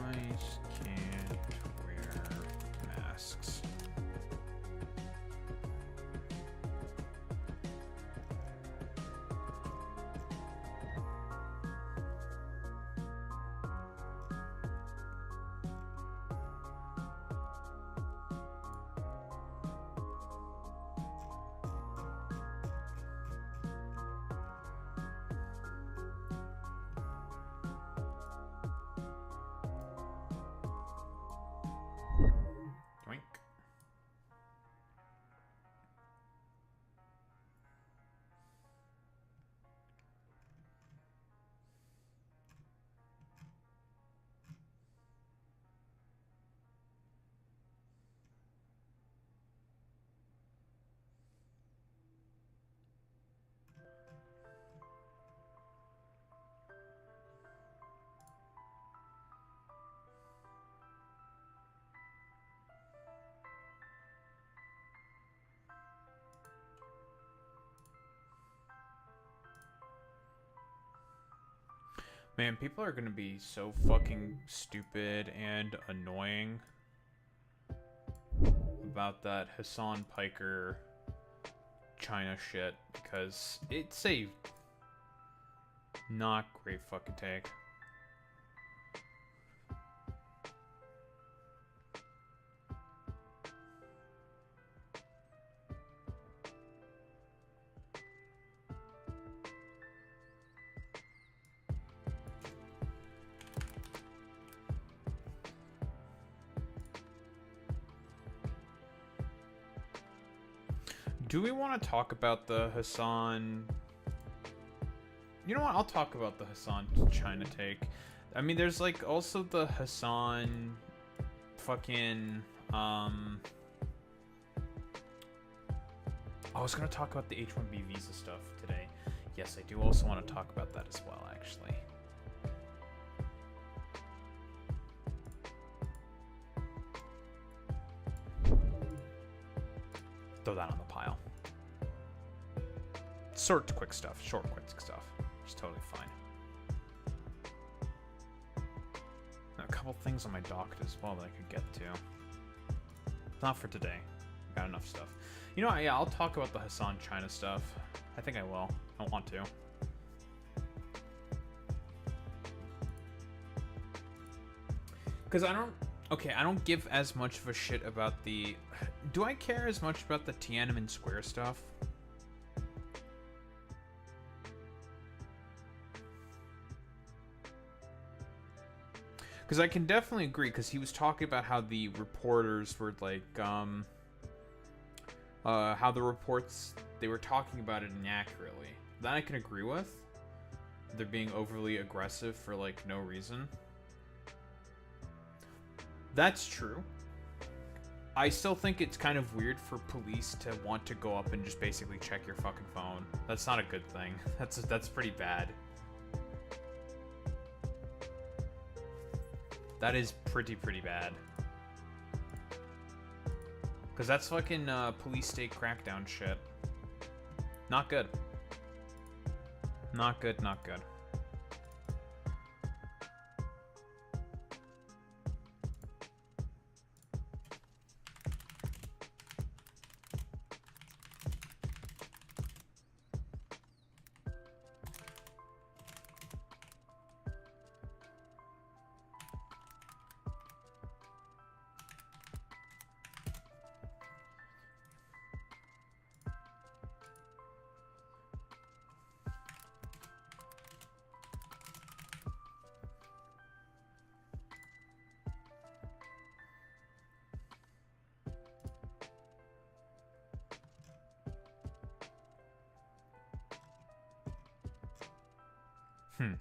I can't wear masks. Doink. Man, people are gonna be so fucking stupid and annoying about that Hassan Piker China shit, because it's a not great fucking take. Do we want to talk about the Hassan? You know what? I'll talk about the Hassan China take. I mean, there's like also the Hassan fucking I was gonna talk about the H-1B visa stuff today. Yes, I do also want to talk about that as well, actually. Throw that on the pile. Short, quick stuff. It's totally fine. Now, a couple things on my docket as well that I could get to. Not for today. Got enough stuff. You know what? Yeah, I'll talk about the Hassan China stuff. I think I will. I want to. Because I don't give as much of a shit about the... Do I care as much about the Tiananmen Square stuff? Because I can definitely agree, because he was talking about how the reporters were like, how the reports, they were talking about it inaccurately. That I can agree with. They're being overly aggressive for like no reason. That's true. I still think it's kind of weird for police to want to go up and just basically check your fucking phone. That's not a good thing. That's pretty bad. That is pretty bad. Because that's fucking police state crackdown shit. Not good. Not good, not good. Hmm.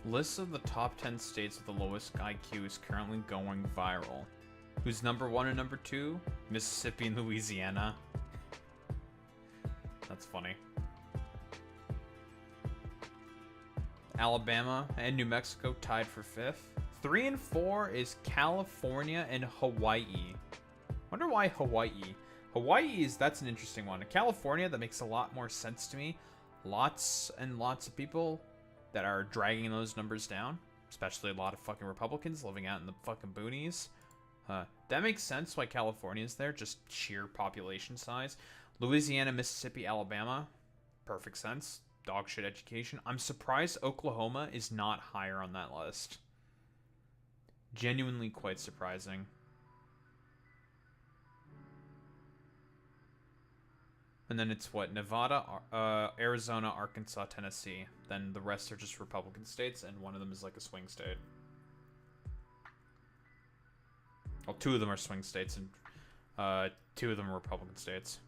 List of the top 10 states with the lowest IQ is currently going viral. Who's number 1 and number 2? Mississippi and Louisiana. That's funny. Alabama and New Mexico tied for 5th. 3 and 4 is California and Hawaii. Wonder why Hawaii. That's an interesting one. California, that makes a lot more sense to me. Lots and lots of people that are dragging those numbers down, especially a lot of fucking Republicans living out in the fucking boonies. That makes sense why California is there, just sheer population size. Louisiana, Mississippi, Alabama, perfect sense. Dog shit education. I'm surprised Oklahoma is not higher on that list. Genuinely quite surprising. And then it's what? Nevada, Arizona, Arkansas, Tennessee. Then the rest are just Republican states, and one of them is like a swing state. Well, 2 of them are swing states, and 2 of them are Republican states.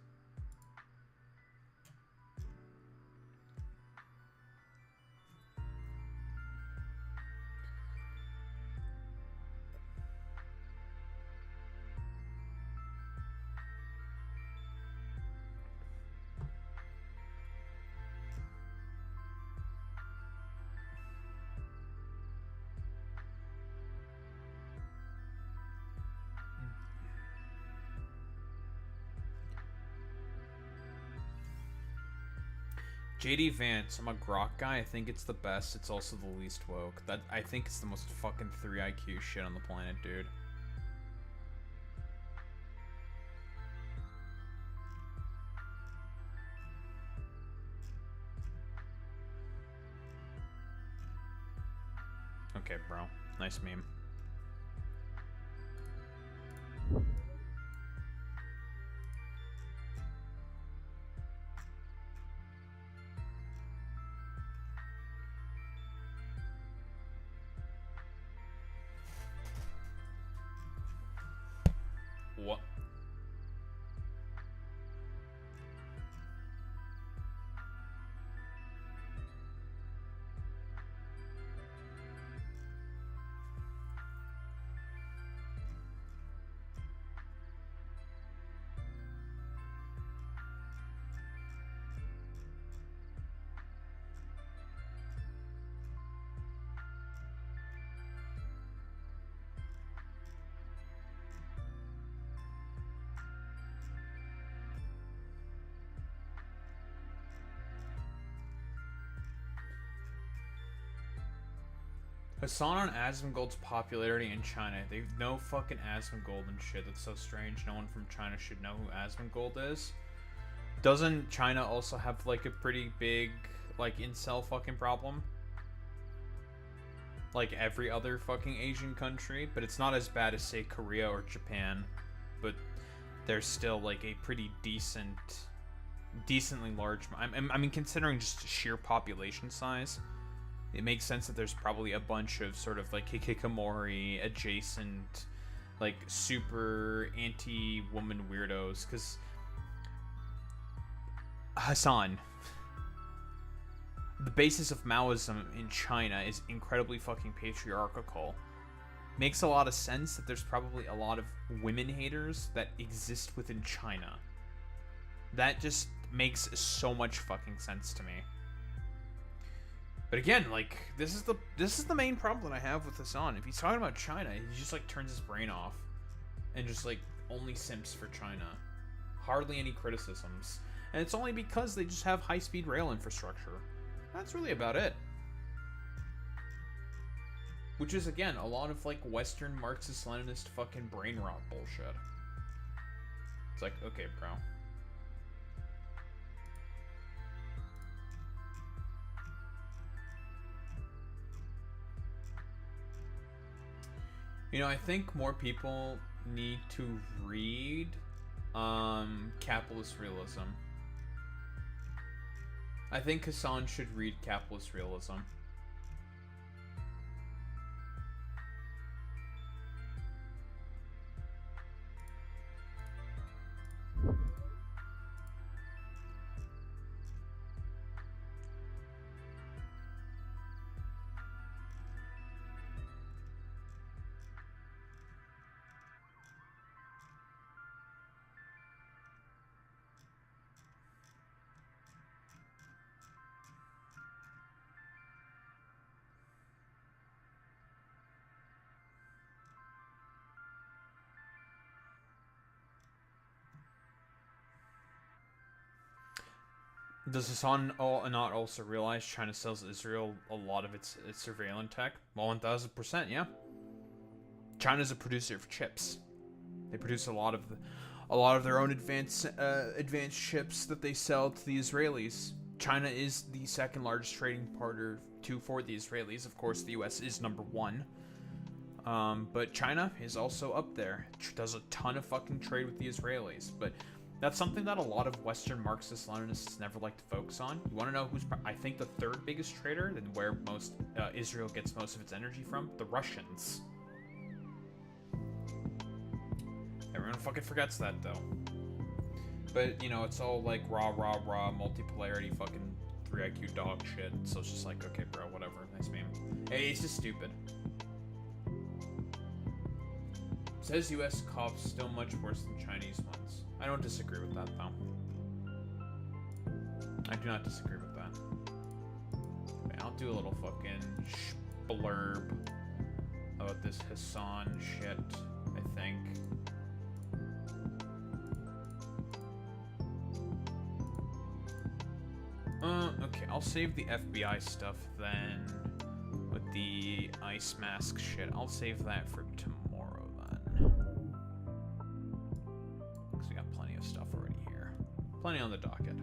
JD Vance, I'm a grok guy. I think it's the best. It's also the least woke. That I think it's the most fucking 3 IQ shit on the planet, dude. Okay, bro. Nice meme. What? Hassan on Asmongold's popularity in China. They know fucking Asmongold and shit. That's so strange. No one from China should know who Asmongold is. Doesn't China also have like a pretty big like incel fucking problem? Like every other fucking Asian country, but it's not as bad as say Korea or Japan. But there's still like a pretty decently large. I mean, considering just sheer population size. It makes sense that there's probably a bunch of sort of like hikikomori adjacent, like super anti-woman weirdos. Because Hassan, the basis of Maoism in China is incredibly fucking patriarchal. Makes a lot of sense that there's probably a lot of women haters that exist within China. That just makes so much fucking sense to me. But again, like, this is the main problem that I have with Hassan. If he's talking about China, he just like turns his brain off and just like only simps for China. Hardly any criticisms. And it's only because they just have high-speed rail infrastructure. That's really about it. Which is, again, a lot of like Western Marxist-Leninist fucking brain rot bullshit. It's like, okay, bro. You know, I think more people need to read capitalist realism. I think Hassan should read Capitalist Realism. Does Hassan not also realize China sells Israel a lot of its surveillance tech? Well, 1000%, yeah. China's a producer of chips. They produce a lot of their own advanced chips that they sell to the Israelis. China is the second largest trading partner for the Israelis. Of course, the U.S. is number one. But China is also up there. Does a ton of fucking trade with the Israelis. But that's something that a lot of Western Marxist-Leninists never like to focus on. You want to know who's, I think, the third biggest trader and where Israel gets most of its energy from? The Russians. Everyone fucking forgets that, though. But, you know, it's all like raw, multipolarity, fucking 3 IQ dog shit. So it's just like, okay, bro, whatever. Nice meme. Hey, it's just stupid. Says US cops still much worse than Chinese ones. I don't disagree with that, though. I do not disagree with that. Okay, I'll do a little fucking blurb about this Hassan shit, I think. Okay, I'll save the FBI stuff then. With the ice mask shit. I'll save that for tomorrow then. Because we got plenty of stuff already here. Plenty on the docket.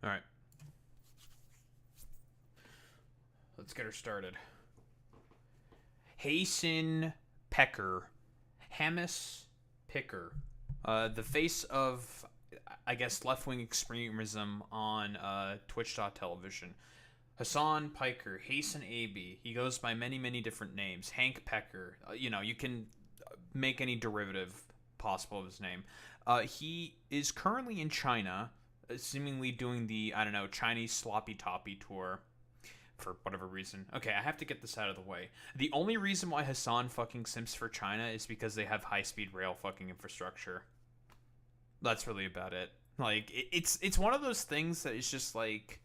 Alright. Let's get her started. Hasten Pecker. Hamas Picker. The face of, I guess, left-wing extremism on Twitch.television. Hassan Piker, Hasten AB. He goes by many, many different names. Hank Pecker. You know, you can make any derivative possible of his name. He is currently in China, seemingly doing the, I don't know, Chinese sloppy toppy tour for whatever reason. Okay, I have to get this out of the way. The only reason why Hassan fucking simps for China is because they have high-speed rail fucking infrastructure. That's really about it. Like, it's one of those things that is just like,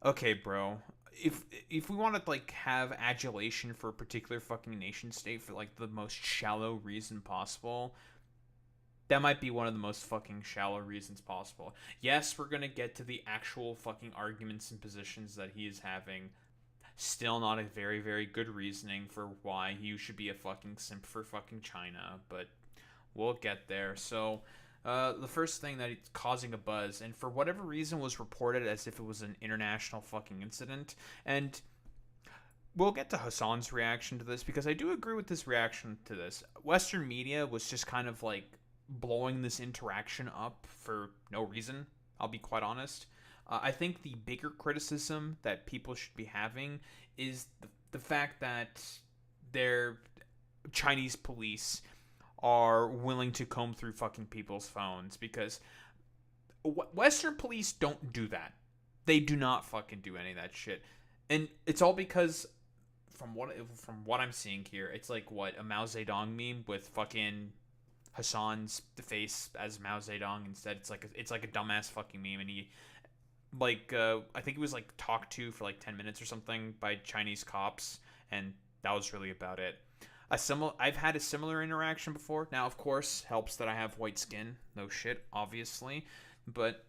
okay, bro, if we want to like have adulation for a particular fucking nation state for like the most shallow reason possible, that might be one of the most fucking shallow reasons possible. Yes, we're gonna get to the actual fucking arguments and positions that he is having. Still not a very, very good reasoning for why you should be a fucking simp for fucking China, but we'll get there. So, the first thing that it's causing a buzz, and for whatever reason was reported as if it was an international fucking incident, and we'll get to Hassan's reaction to this, because I do agree with his reaction to this. Western media was just kind of like blowing this interaction up for no reason, I'll be quite honest. I think the bigger criticism that people should be having is the fact that their Chinese police are willing to comb through fucking people's phones, because Western police don't do that. They do not fucking do any of that shit. And it's all because from what I'm seeing here, it's like what, a Mao Zedong meme with fucking Hassan's face as Mao Zedong instead. It's like a dumbass fucking meme, and he like I think he was like talked to for like 10 minutes or something by Chinese cops, and that was really about it. I've had a similar interaction before. Now, of course, helps that I have white skin. No shit, obviously. But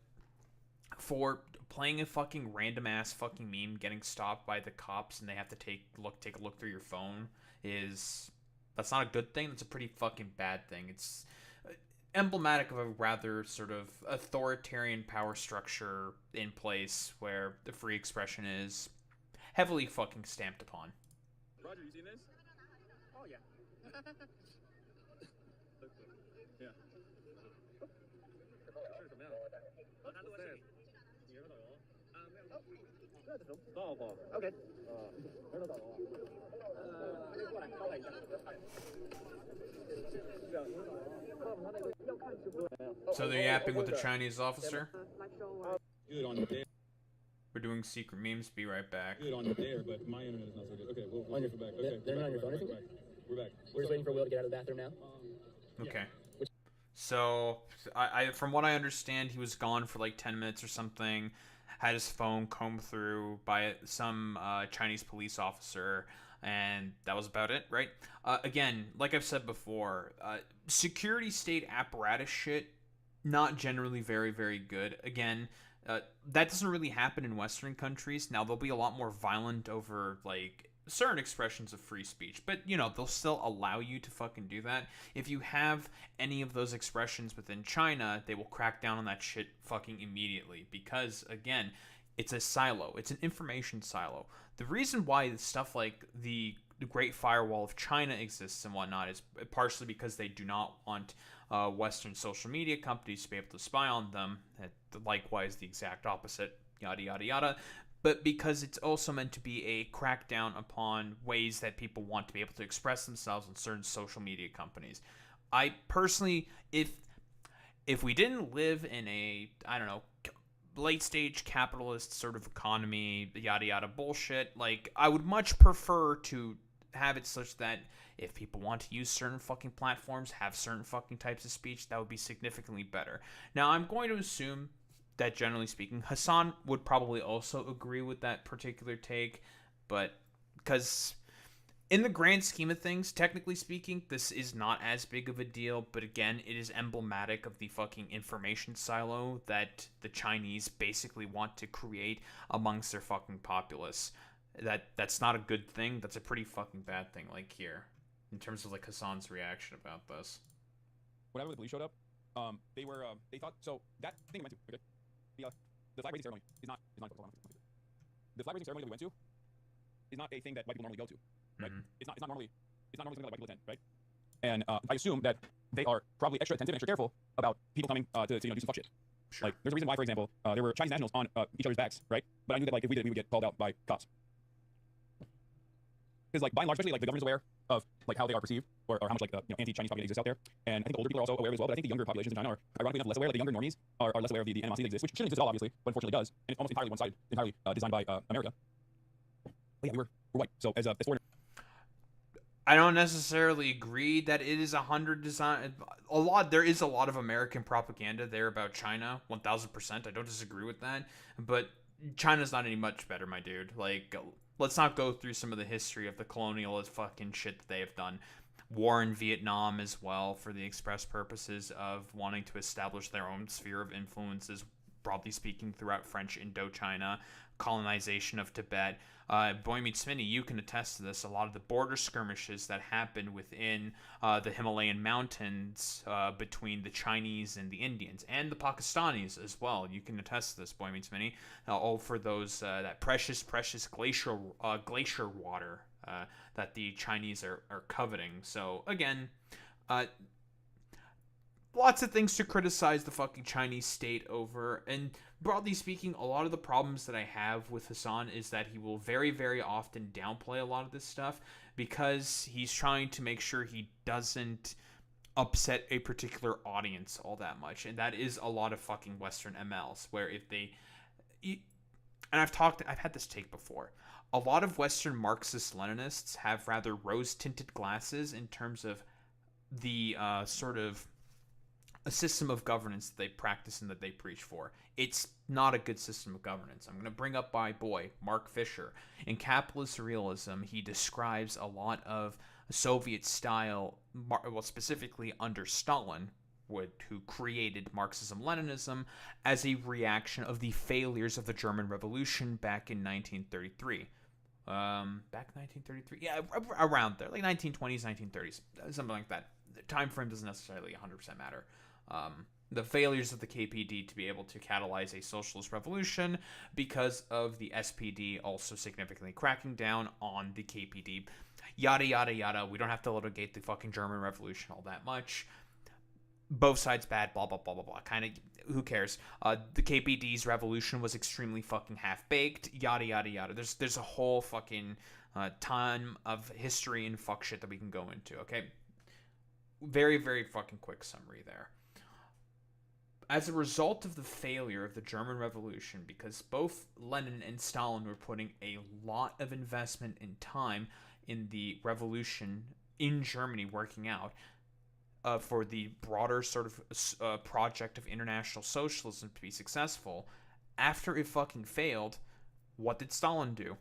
for playing a fucking random ass fucking meme, getting stopped by the cops and they have to take a look through your phone that's not a good thing. That's a pretty fucking bad thing. It's emblematic of a rather sort of authoritarian power structure in place where the free expression is heavily fucking stamped upon. Roger, you seen this? Oh yeah. Yeah. OK。So they're yapping with the Chinese officer. Good on there. We're doing secret memes. Be right back. Good on there, but my internet is not so good. Okay, we'll get back. Okay, They're not on your phone, I think? We're back. We're just waiting for Will to get out of the bathroom now. Okay. So, I from what I understand, he was gone for like 10 minutes or something. Had his phone combed through by some Chinese police officer, and that was about it, right? Again, like I've said before, security state apparatus shit, not generally very, very good. Again, that doesn't really happen in Western countries. Now, they'll be a lot more violent over, like, certain expressions of free speech, but they'll still allow you to fucking do that. If you have any of those expressions within China, they will crack down on that shit fucking immediately, because again, it's a silo. It's an information silo. The reason why stuff like the Great Firewall of China exists and whatnot is partially because they do not want Western social media companies to be able to spy on them. Likewise, the exact opposite, yada yada yada. But because it's also meant to be a crackdown upon ways that people want to be able to express themselves in certain social media companies. I personally, if we didn't live in a, I don't know, late stage capitalist sort of economy, yada yada bullshit, like, I would much prefer to have it such that if people want to use certain fucking platforms, have certain fucking types of speech, that would be significantly better. Now, I'm going to assume that generally speaking, Hassan would probably also agree with that particular take, but because in the grand scheme of things, technically speaking, this is not as big of a deal, but again, it is emblematic of the fucking information silo that the Chinese basically want to create amongst their fucking populace. That's not a good thing. That's a pretty fucking bad thing, like here, in terms of like Hassan's reaction about this. Whenever the police showed up, they thought, so that thing I went to, okay, the flag raising ceremony is not the flag raising ceremony that we went to is not a thing that white people normally go to, right? Mm-hmm. It's not normally something that white people attend, right? And I assume that they are probably extra attentive and extra careful about people coming to do some fuck shit. Sure. Like, there's a reason why, for example, there were Chinese nationals on each other's backs, right? But I knew that like if we did it, we would get called out by cops. Because like by and large, especially like the government's aware of like how they are perceived or how much like anti-Chinese propaganda exists out there, and I think the older people are also aware of it as well. But I think the younger populations in China are ironically enough less aware. Like the younger normies are less aware of the animosity that exists, which shouldn't exist at all, obviously, but unfortunately does, and it's almost entirely one-sided, entirely designed by America. But yeah, we're white, so as foreigners. I don't necessarily agree that it is 100 design. There is a lot of American propaganda there about China. 1000%. I don't disagree with that, but China's not any much better, my dude. Like, let's not go through some of the history of the colonialist fucking shit that they have done. War in Vietnam as well, for the express purposes of wanting to establish their own sphere of influences, broadly speaking, throughout French Indochina, colonization of Tibet. Boy Meets Smitty, you can attest to this. A lot of the border skirmishes that happened within the Himalayan mountains between the Chinese and the Indians, and the Pakistanis as well. You can attest to this, Boy Meets Smitty. All for those that precious glacier water that the Chinese are coveting. So again, lots of things to criticize the fucking Chinese state over, and broadly speaking, a lot of the problems that I have with Hassan is that he will very, very often downplay a lot of this stuff because he's trying to make sure he doesn't upset a particular audience all that much, and that is a lot of fucking Western MLs, where if they... And I've had this take before. A lot of Western Marxist-Leninists have rather rose-tinted glasses in terms of the sort of a system of governance that they practice and that they preach for. It's not a good system of governance. I'm going to bring up my boy, Mark Fisher. In Capitalist Realism, he describes a lot of Soviet style, well, specifically under Stalin, who created Marxism-Leninism, as a reaction of the failures of the German Revolution back in 1933. Back 1933? Yeah, around there, like 1920s, 1930s, something like that. The time frame doesn't necessarily 100% matter. The failures of the KPD to be able to catalyze a socialist revolution because of the SPD also significantly cracking down on the KPD. Yada, yada, yada. We don't have to litigate the fucking German Revolution all that much. Both sides bad, blah, blah, blah, blah, blah. Kind of, who cares? The KPD's revolution was extremely fucking half-baked, yada, yada, yada. There's a whole fucking ton of history and fuck shit that we can go into, okay? Very, very fucking quick summary there. As a result of the failure of the German Revolution, because both Lenin and Stalin were putting a lot of investment and time in the revolution in Germany working out, for the broader sort of project of international socialism to be successful, after it fucking failed, what did Stalin do?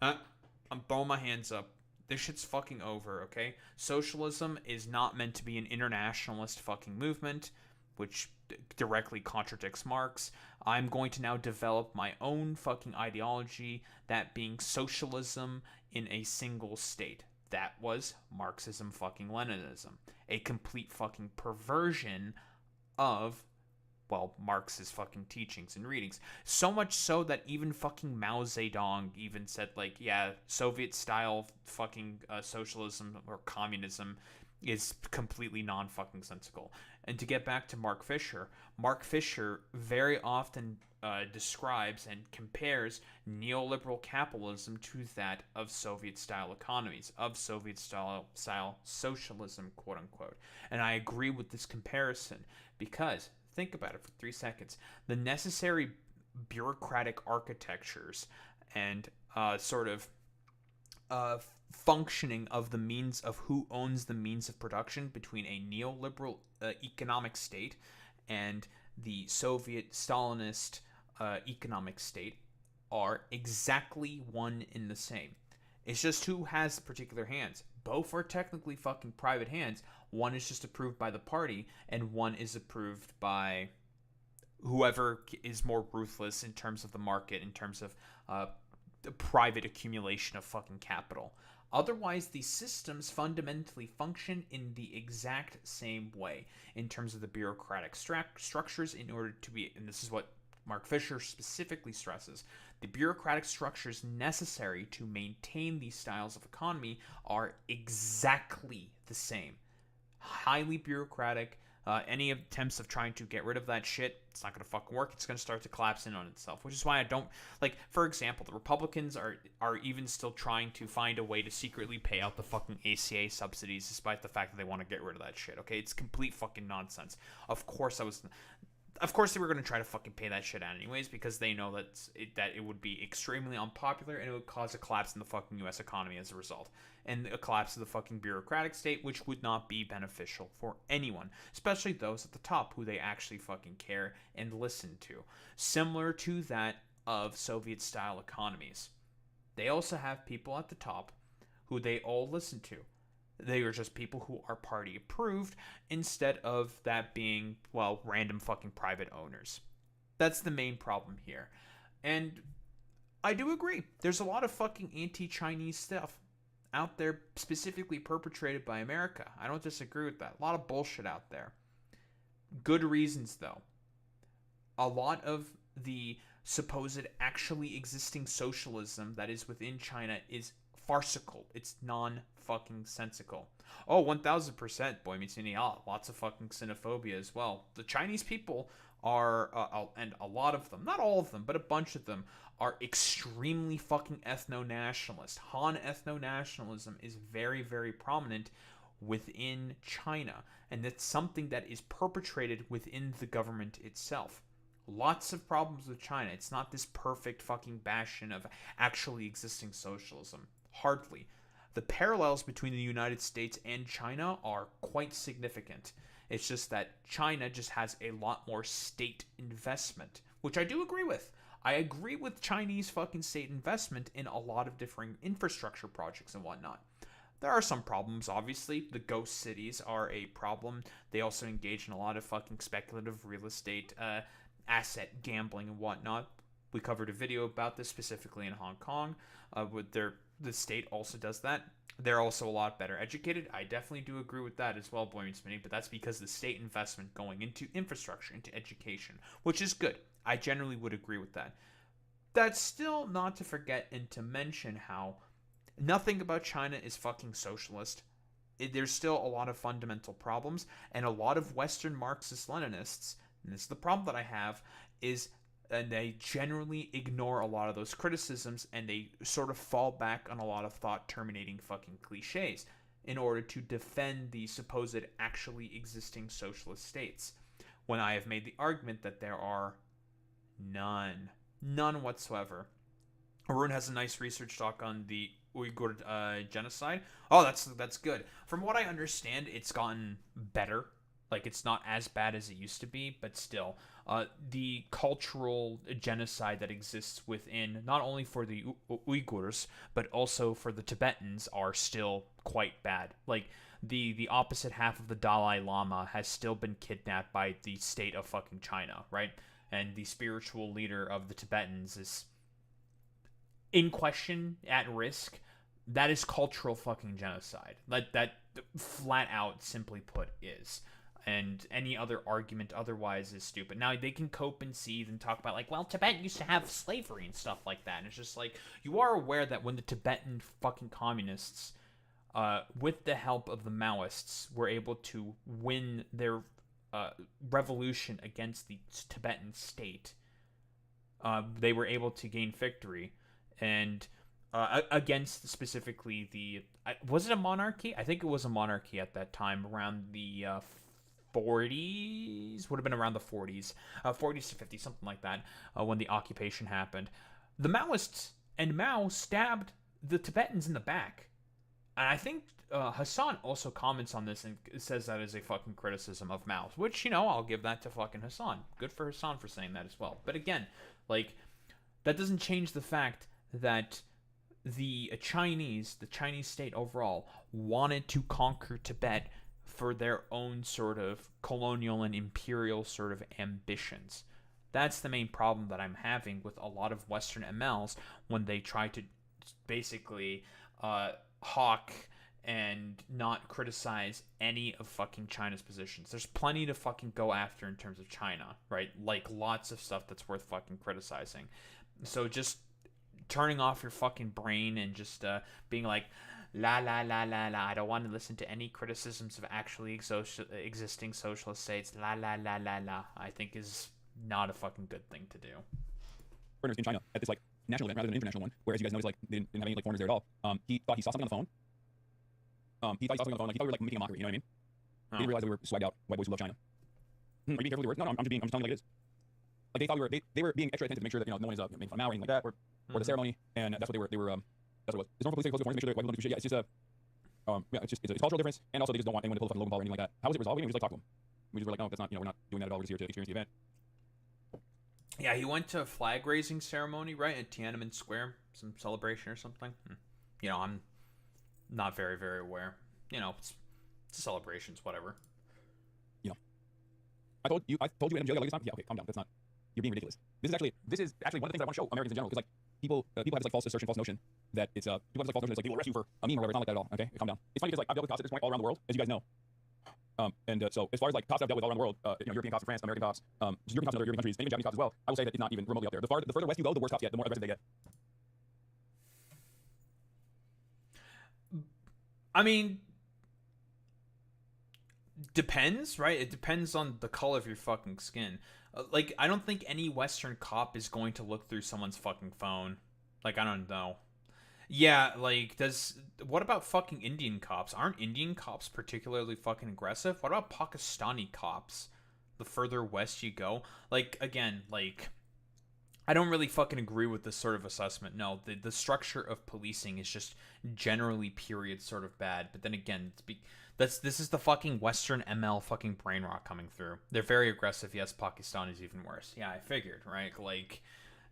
I'm throwing my hands up. This shit's fucking over, okay? Socialism is not meant to be an internationalist fucking movement, which directly contradicts Marx. I'm going to now develop my own fucking ideology, that being socialism in a single state. That was Marxism fucking Leninism. A complete fucking perversion of, well, Marx's fucking teachings and readings. So much so that even fucking Mao Zedong even said, like, yeah, Soviet-style fucking socialism or communism is completely non-fucking sensical. And to get back to Mark Fisher very often describes and compares neoliberal capitalism to that of Soviet-style economies, of Soviet-style socialism, quote-unquote. And I agree with this comparison because, think about it for 3 seconds, the necessary bureaucratic architectures and functioning of the means of who owns the means of production between a neoliberal economic state and the Soviet Stalinist economic state are exactly one in the same. It's just who has particular hands. Both are technically fucking private hands. One is just approved by the party, and one is approved by whoever is more ruthless in terms of the market, in terms of the private accumulation of fucking capital. Otherwise, these systems fundamentally function in the exact same way in terms of the bureaucratic structures in order to be, and this is what Mark Fisher specifically stresses, the bureaucratic structures necessary to maintain these styles of economy are exactly the same. Highly bureaucratic. Any attempts of trying to get rid of that shit, it's not going to fucking work. It's going to start to collapse in on itself, which is why I don't, like, for example, the Republicans are even still trying to find a way to secretly pay out the fucking ACA subsidies despite the fact that they want to get rid of that shit, okay? It's complete fucking nonsense. Of course they were going to try to fucking pay that shit out anyways because they know that it would be extremely unpopular and it would cause a collapse in the fucking U.S. economy as a result. And a collapse of the fucking bureaucratic state, which would not be beneficial for anyone, especially those at the top who they actually fucking care and listen to. Similar to that of Soviet-style economies. They also have people at the top who they all listen to. They are just people who are party approved instead of that being, well, random fucking private owners. That's the main problem here. And I do agree. There's a lot of fucking anti-Chinese stuff out there specifically perpetrated by America. I don't disagree with that. A lot of bullshit out there. Good reasons, though. A lot of the supposed actually existing socialism that is within China is farcical. It's non-fucking sensical. Oh, 1000%, boy meets India. Lots of fucking xenophobia as well. The Chinese people are, and a lot of them, not all of them, but a bunch of them, are extremely fucking ethno-nationalist. Han ethno-nationalism is very, very prominent within China, and that's something that is perpetrated within the government itself. Lots of problems with China. It's not this perfect fucking bastion of actually existing socialism. Hardly. The parallels between the United States and China are quite significant. It's just that China just has a lot more state investment, which I do agree with. I agree with Chinese fucking state investment in a lot of different infrastructure projects and whatnot. There are some problems, obviously. The ghost cities are a problem. They also engage in a lot of fucking speculative real estate, asset gambling and whatnot. We covered a video about this specifically in Hong Kong. The state also does that. They're also a lot better educated. I definitely do agree with that as well, Boy Meets Minnie, but that's because the state investment going into infrastructure, into education, which is good. I generally would agree with that. That's still not to forget and to mention how nothing about China is fucking socialist. There's still a lot of fundamental problems, and a lot of Western Marxist-Leninists, and this is the problem that I have, is and they generally ignore a lot of those criticisms, and they sort of fall back on a lot of thought-terminating fucking cliches in order to defend the supposed actually existing socialist states, when I have made the argument that there are none whatsoever. Arun has a nice research talk on the Uyghur genocide. Oh, that's good. From what I understand, it's gotten better. Like, it's not as bad as it used to be, but still, the cultural genocide that exists within, not only for the Uyghurs, but also for the Tibetans, are still quite bad. Like, the opposite half of the Dalai Lama has still been kidnapped by the state of fucking China, right? And the spiritual leader of the Tibetans is in question, at risk. That is cultural fucking genocide. That flat out, simply put, is. And any other argument otherwise is stupid. Now, they can cope and seethe and talk about, like, well, Tibet used to have slavery and stuff like that. And it's just like, you are aware that when the Tibetan fucking communists, with the help of the Maoists, were able to win their revolution against the Tibetan state, they were able to gain victory. And against specifically the... was it a monarchy? I think it was a monarchy at that time, around the 40s, would have been around the 40s, 40s to 50s, something like that, when the occupation happened. The Maoists and Mao stabbed the Tibetans in the back. And I think Hassan also comments on this and says that is a fucking criticism of Mao, which, you know, I'll give that to fucking Hassan. Good for Hassan for saying that as well. But again, like, that doesn't change the fact that the Chinese state overall, wanted to conquer Tibet for their own sort of colonial and imperial sort of ambitions. That's the main problem that I'm having with a lot of Western MLs when they try to basically hawk and not criticize any of fucking China's positions. There's plenty to fucking go after in terms of China, right? Like, lots of stuff that's worth fucking criticizing. So just turning off your fucking brain and just being like, la la la la la, I don't want to listen to any criticisms of actually existing socialist states, la la la la la, I think is not a fucking good thing to do. Foreigners in China at this like national event rather than an international one, whereas you guys notice like they didn't have any like foreigners there at all. He thought he saw something on the phone. He thought he saw something on the phone. Like, he thought we were like making a mockery. You know what I mean? He didn't realize that we were swagged out white boys who love China. Are you being careful with your words? No, I'm just telling you like it is. Like, they thought they were being extra attentive to make sure that, you know, no one is making fun of Mao or anything like that, or the ceremony, and that's what they were that's what it was. It's normal for police to make sure that white people don't do shit. Yeah, it's just it's a cultural difference, and also they just don't want anyone to pull a fucking Logan Paul or anything like that. How was it resolved? We just like talk to them. We just were like, no, that's not, you know, we're not doing that at all. We're just here to experience the event. Yeah, he went to a flag raising ceremony, right, at Tiananmen Square, some celebration or something. You know, I'm not very, very aware. You know, it's celebrations, whatever. You know, I told you in jail like this time. Yeah, okay, calm down. That's not. You're being ridiculous. This is actually one of the things I want to show Americans in general, because like people have this like false assertion, false notion that it's people have this like false notion that it's like people arrest you for a meme or whatever. It's not like that at all. Okay, calm down. It's funny because like I've dealt with cops at this point all around the world, as you guys know. So as far as like cops I've dealt with all around the world, you know, European cops in France, American cops, just European cops in other European countries, and even Japanese cops as well, I will say that it's not even remotely up there. The further west you go, the worse cops get, the more aggressive they get. I mean, depends, right? It depends on the color of your fucking skin. Like, I don't think any Western cop is going to look through someone's fucking phone. Like, I don't know. Yeah, like, what about fucking Indian cops? Aren't Indian cops particularly fucking aggressive? What about Pakistani cops? The further west you go? Like, again, like, I don't really fucking agree with this sort of assessment. No, the structure of policing is just generally, period, sort of bad. But then again, This is the fucking Western ML fucking brain rot coming through. They're very aggressive. Yes, Pakistan is even worse. Yeah, I figured, right? Like,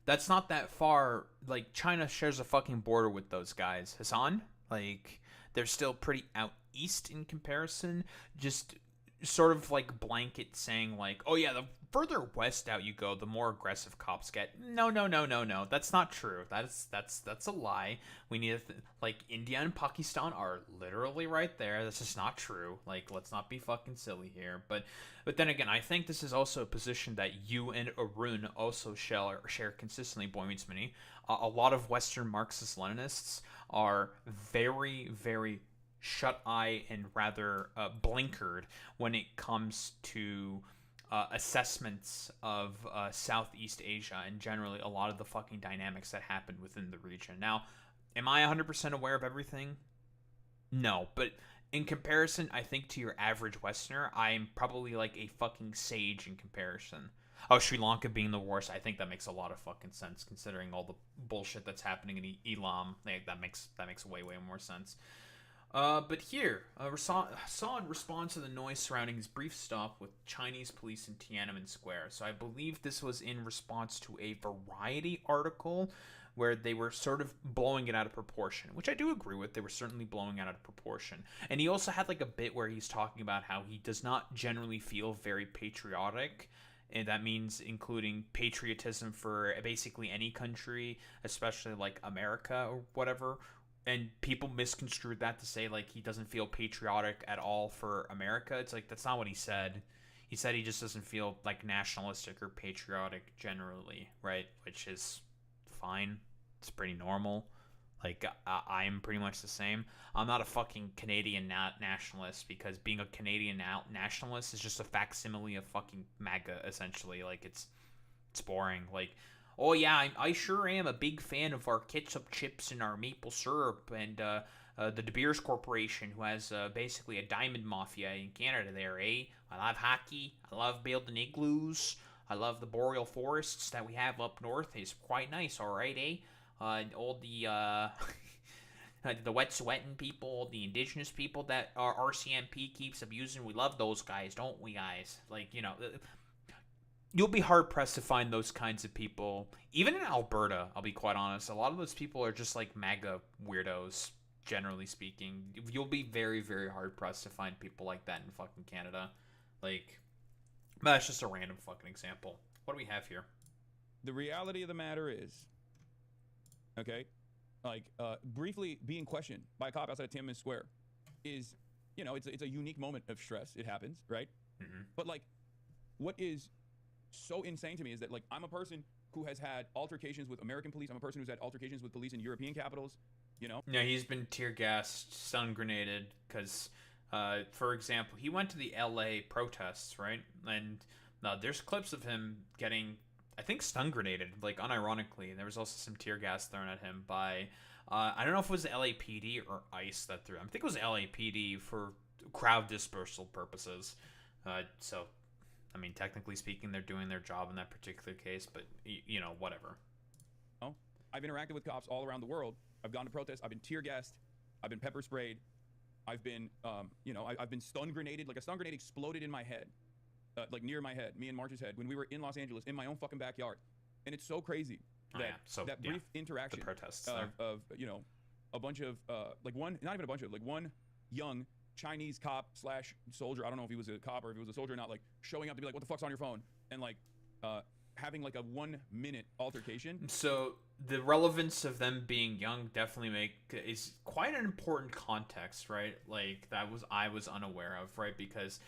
that's not that far. Like, China shares a fucking border with those guys. Hassan? Like, they're still pretty out east in comparison. Just sort of like blanket saying like, oh yeah, the further west out you go, the more aggressive cops get. No, no, no, no, no. That's not true. That's a lie. We need like India and Pakistan are literally right there. That's just not true. Like, let's not be fucking silly here. But then again, I think this is also a position that you and Arun also share consistently. Boy meets mini. A lot of Western Marxist-Leninists are very, very shut-eye and rather blinkered when it comes to assessments of Southeast Asia and generally a lot of the fucking dynamics that happen within the region. Now, am I 100% aware of everything? No, but in comparison, I think to your average Westerner, I'm probably like a fucking sage in comparison. Oh, Sri Lanka being the worst, I think that makes a lot of fucking sense considering all the bullshit that's happening in Elam. That makes way more sense. But here, Hassan responds to the noise surrounding his brief stop with Chinese police in Tiananmen Square. So I believe this was in response to a Variety article where they were sort of blowing it out of proportion, which I do agree with. They were certainly blowing it out of proportion. And he also had like a bit where he's talking about how he does not generally feel very patriotic. And that means including patriotism for basically any country, especially like America or whatever. And people misconstrued that to say like he doesn't feel patriotic at all for America. It's like that's not what he said. He said he just doesn't feel like nationalistic or patriotic generally, right? Which is fine. It's pretty normal. Like I'm pretty much the same. I'm not a fucking Canadian nationalist because being a Canadian nationalist is just a facsimile of fucking MAGA essentially. Like it's boring. Like, oh yeah, I sure am a big fan of our ketchup chips and our maple syrup and the De Beers Corporation, who has basically a diamond mafia in Canada there, eh? I love hockey. I love building igloos. I love the boreal forests that we have up north. It's quite nice, all right, eh? All the the wet sweating people, the indigenous people that our RCMP keeps abusing. We love those guys, don't we, guys? Like, you know, you'll be hard-pressed to find those kinds of people. Even in Alberta, I'll be quite honest, a lot of those people are just like MAGA weirdos, generally speaking. You'll be very, very hard-pressed to find people like that in fucking Canada. Like, that's just a random fucking example. What do we have here? The reality of the matter is, okay, like briefly being questioned by a cop outside of Tiananmen Square is, you know, it's a unique moment of stress. It happens, right? Mm-hmm. But like, what is so insane to me is that like I'm a person who has had altercations with American police. I'm a person who's had altercations with police in European capitals. You know? Yeah, he's been tear gassed, stun grenaded, because, for example, he went to the LA protests, right? And there's clips of him getting, I think, stun grenaded, like unironically. There was also some tear gas thrown at him by, I don't know if it was the LAPD or ICE that threw him. I think it was LAPD for crowd dispersal purposes. So, I mean, technically speaking, they're doing their job in that particular case, but, you know, whatever. Oh, I've interacted with cops all around the world. I've gone to protests. I've been tear gassed. I've been pepper sprayed. I've been, I've been stun grenaded. Like a stun grenade exploded in my head, like near my head, me and March's head, when we were in Los Angeles in my own fucking backyard. And it's so crazy that brief interaction the protests of a bunch of not even a bunch of, like one young Chinese cop / soldier. I don't know if he was a cop or if he was a soldier or not, like showing up to be like, what the fuck's on your phone? And like, having like a 1 minute altercation. So the relevance of them being young definitely is quite an important context, right? Like I was unaware of, right? Because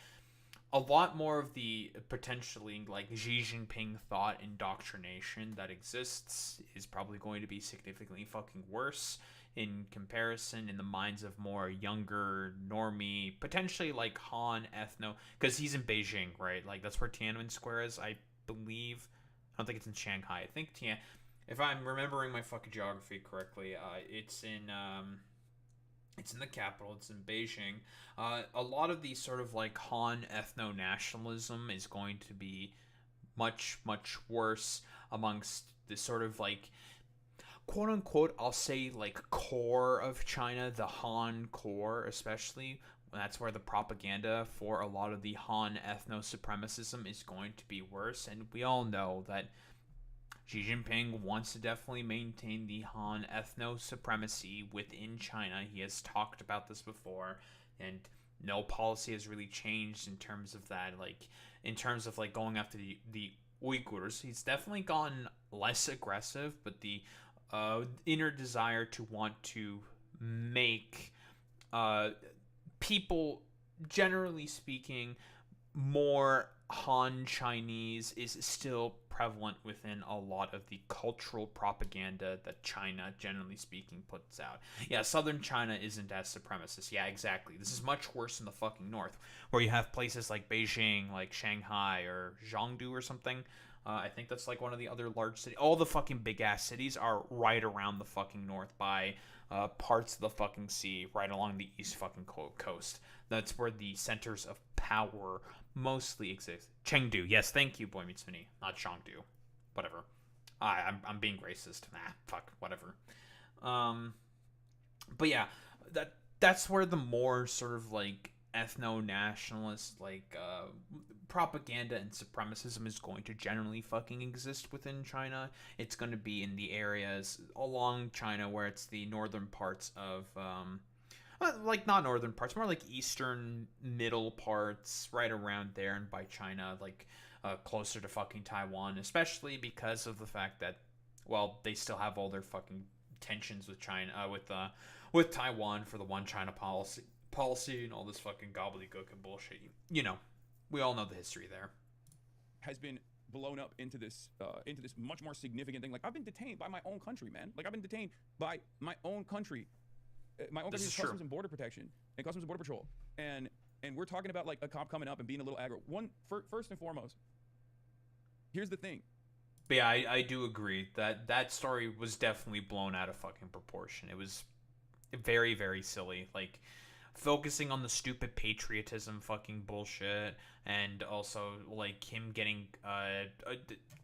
a lot more of the potentially like Xi Jinping thought indoctrination that exists is probably going to be significantly fucking worse in comparison in the minds of more younger normie, potentially like Han ethno, because he's in Beijing, right? Like that's where Tiananmen Square is, I believe. I don't think it's in Shanghai. I think if I'm remembering my fucking geography correctly, it's in the capital. It's in Beijing. A lot of the sort of like Han ethno-nationalism is going to be much, much worse amongst the sort of like quote unquote, I'll say like core of China, the Han core especially, That's where the propaganda for a lot of the Han ethno-supremacism is going to be worse. And we all know that Xi Jinping wants to definitely maintain the Han ethno-supremacy within China. He has talked about this before, and no policy has really changed in terms of that. Like, in terms of, like, going after the Uyghurs, he's definitely gotten less aggressive, but the inner desire to want to make people, generally speaking, more Han Chinese is still prevalent within a lot of the cultural propaganda that China, generally speaking, puts out. Yeah, southern China isn't as supremacist. Yeah, exactly. This is much worse in the fucking north, where you have places like Beijing, like Shanghai, or Zhengdu or something. I think that's like one of the other large cities. All the fucking big ass cities are right around the fucking north by parts of the fucking sea, right along the east fucking coast. That's where the centers of power mostly exist. Chengdu, yes, thank you, Boy Meets Mini, not Chengdu. Whatever. I'm being racist. Nah, fuck, whatever. But yeah, that's where the more sort of like ethno-nationalist propaganda and supremacism is going to generally fucking exist within China. It's going to be in the areas along China where it's the northern parts of like not northern parts, more like eastern middle parts, right around there and by China, like closer to fucking Taiwan, especially because of the fact that, well, they still have all their fucking tensions with China, with Taiwan for the one China policy and all this fucking gobbledygook and bullshit. You know, we all know the history there. Has been blown up into this much more significant thing. Like, I've been detained by my own country, man. Like, I've been detained by my own country. My own country's Customs and Border Protection and Customs and Border Patrol. And we're talking about like a cop coming up and being a little aggro. First and foremost, here's the thing. But yeah, I do agree that story was definitely blown out of fucking proportion. It was very, very silly. Like, focusing on the stupid patriotism fucking bullshit, and also like him getting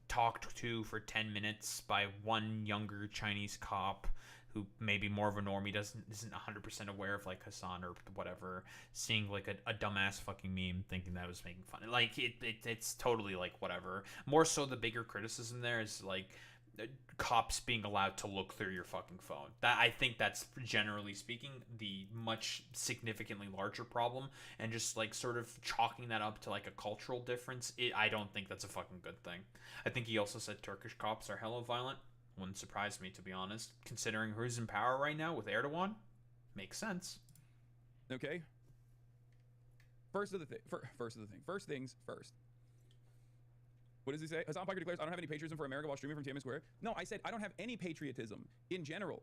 talked to for 10 minutes by one younger Chinese cop who may be more of a normie, isn't 100% aware of like Hassan or whatever, seeing like a dumbass fucking meme, thinking that was making fun. Like it's totally like whatever. More so, the bigger criticism there is like cops being allowed to look through your fucking phone. That, I think that's, generally speaking, the much significantly larger problem, and just like sort of chalking that up to like a cultural difference, I don't think that's a fucking good thing. I think he also said Turkish cops are hella violent. Wouldn't surprise me, to be honest, considering who's in power right now with Erdogan. Makes sense. Okay. First things first. What does he say? Hassan Piker declares, I don't have any patriotism for America while streaming from Tiananmen Square. No, I said I don't have any patriotism in general.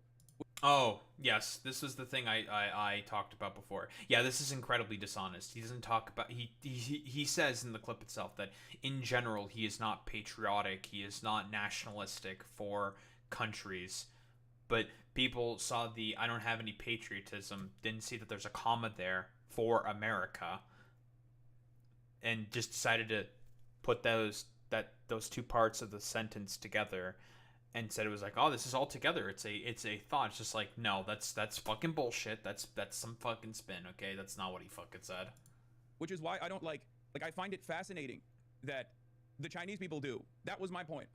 Oh, yes. This is the thing I talked about before. Yeah, this is incredibly dishonest. He doesn't talk about... He says in the clip itself that, in general, he is not patriotic. He is not nationalistic for countries. But people saw the I don't have any patriotism, didn't see that there's a comma there for America, and just decided to put those two parts of the sentence together, and said it was like, oh, this is all together. It's a thought. It's just like, no, that's fucking bullshit. That's some fucking spin. Okay, that's not what he fucking said. Which is why I don't like I find it fascinating that the Chinese people do. That was my point.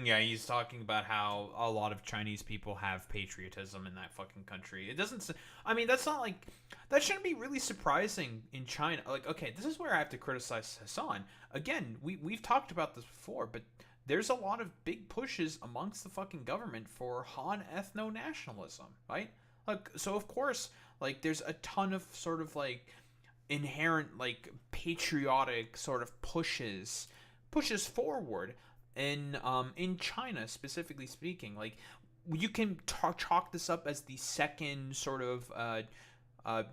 Yeah, he's talking about how a lot of Chinese people have patriotism in that fucking country. It doesn't... I mean, that's not like... That shouldn't be really surprising in China. Like, okay, this is where I have to criticize Hassan. Again, we've talked about this before, but there's a lot of big pushes amongst the fucking government for Han ethno-nationalism, right? Like, so of course, like, there's a ton of sort of, like, inherent, like, patriotic sort of pushes forward in China, specifically speaking. Like, you can chalk this up as the second sort of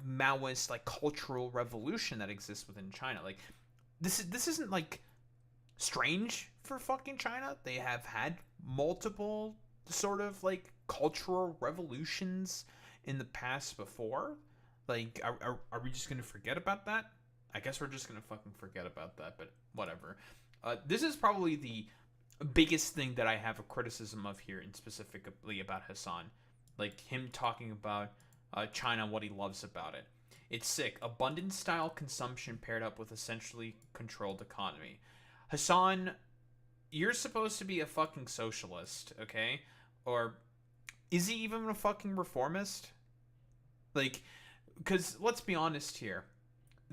Maoist, like, cultural revolution that exists within China. Like, this isn't like strange for fucking China. They have had multiple sort of like cultural revolutions in the past before. Like, are we just gonna forget about that? I guess we're just gonna fucking forget about that, but whatever. This is probably the biggest thing that I have a criticism of here, and specifically about Hassan. Like, him talking about China, what he loves about it. It's sick. Abundant style consumption paired up with essentially controlled economy. Hassan, you're supposed to be a fucking socialist, okay? Or is he even a fucking reformist? Like, because let's be honest here.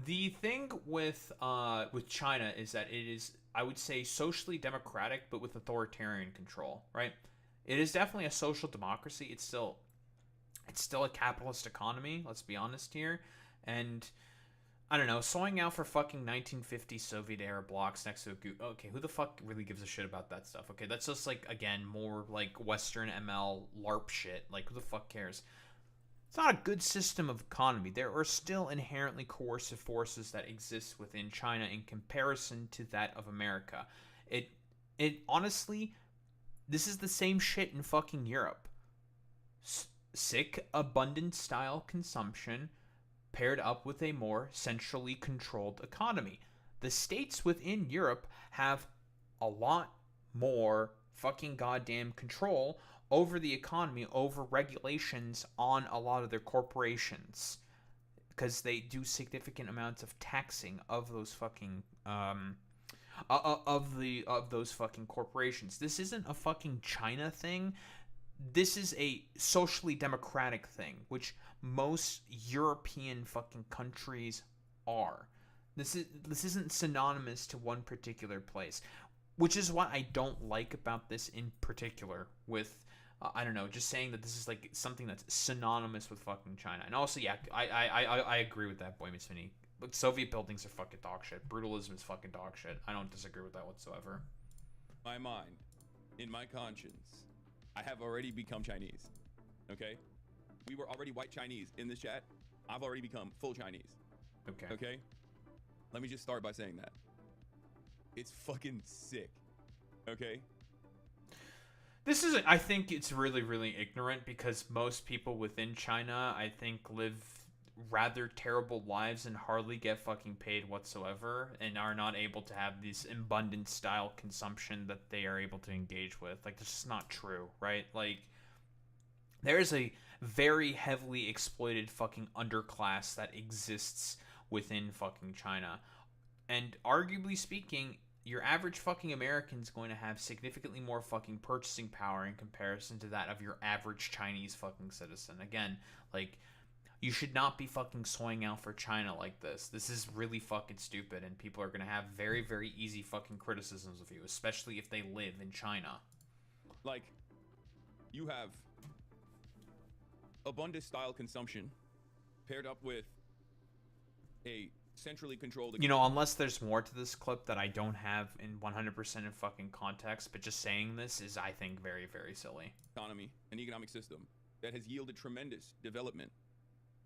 The thing with China is that it is, I would say, socially democratic, but with authoritarian control, right? It is definitely a social democracy. It's still a capitalist economy. Let's be honest here, and I don't know, sewing out for fucking 1950 Soviet era blocks next to a okay, who the fuck really gives a shit about that stuff? Okay, that's just like, again, more like Western ML LARP shit. Like, who the fuck cares? It's not a good system of economy. There are still inherently coercive forces that exist within China in comparison to that of America. It honestly, this is the same shit in fucking Europe. Sick, abundant style consumption paired up with a more centrally controlled economy. The states within Europe have a lot more fucking goddamn control over the economy, over regulations on a lot of their corporations, because they do significant amounts of taxing of those fucking of those fucking corporations. This isn't a fucking China thing. This is a socially democratic thing, which most European fucking countries are. This isn't synonymous to one particular place, which is what I don't like about this in particular with I don't know, just saying that this is like something that's synonymous with fucking China. And also, yeah, I agree with that, Boy Meets Mini. Look, Soviet buildings are fucking dog shit. Brutalism is fucking dog shit. I don't disagree with that whatsoever. My mind, in my conscience, I have already become Chinese. Okay? We were already white Chinese in this chat. I've already become full Chinese. Okay. Okay? Let me just start by saying that. It's fucking sick. Okay? This is, I think it's really, really ignorant because most people within China, I think, live rather terrible lives and hardly get fucking paid whatsoever and are not able to have this abundant style consumption that they are able to engage with. Like, this is not true, right? Like, there is a very heavily exploited fucking underclass that exists within fucking China. And arguably speaking, your average fucking American is going to have significantly more fucking purchasing power in comparison to that of your average Chinese fucking citizen. Again, like, you should not be fucking soying out for China like this. This is really fucking stupid, and people are going to have very, very easy fucking criticisms of you, especially if they live in China. Like, you have abundant style consumption paired up with a centrally controlled, you know, unless there's more to this clip that I don't have in 100% in fucking context, but just saying this is, I think, very, very silly. Economy and economic system that has yielded tremendous development.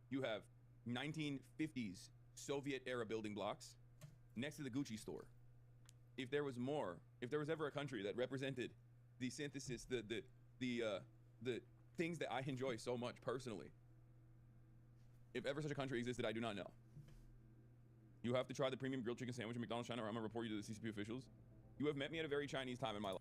You have 1950s Soviet era building blocks next to the Gucci store. If there was ever a country that represented the synthesis, the things that I enjoy so much personally, if ever such a country existed, I do not know. You have to try the premium grilled chicken sandwich at McDonald's China, or I'm gonna report you to the CCP officials. You have met me at a very Chinese time in my life.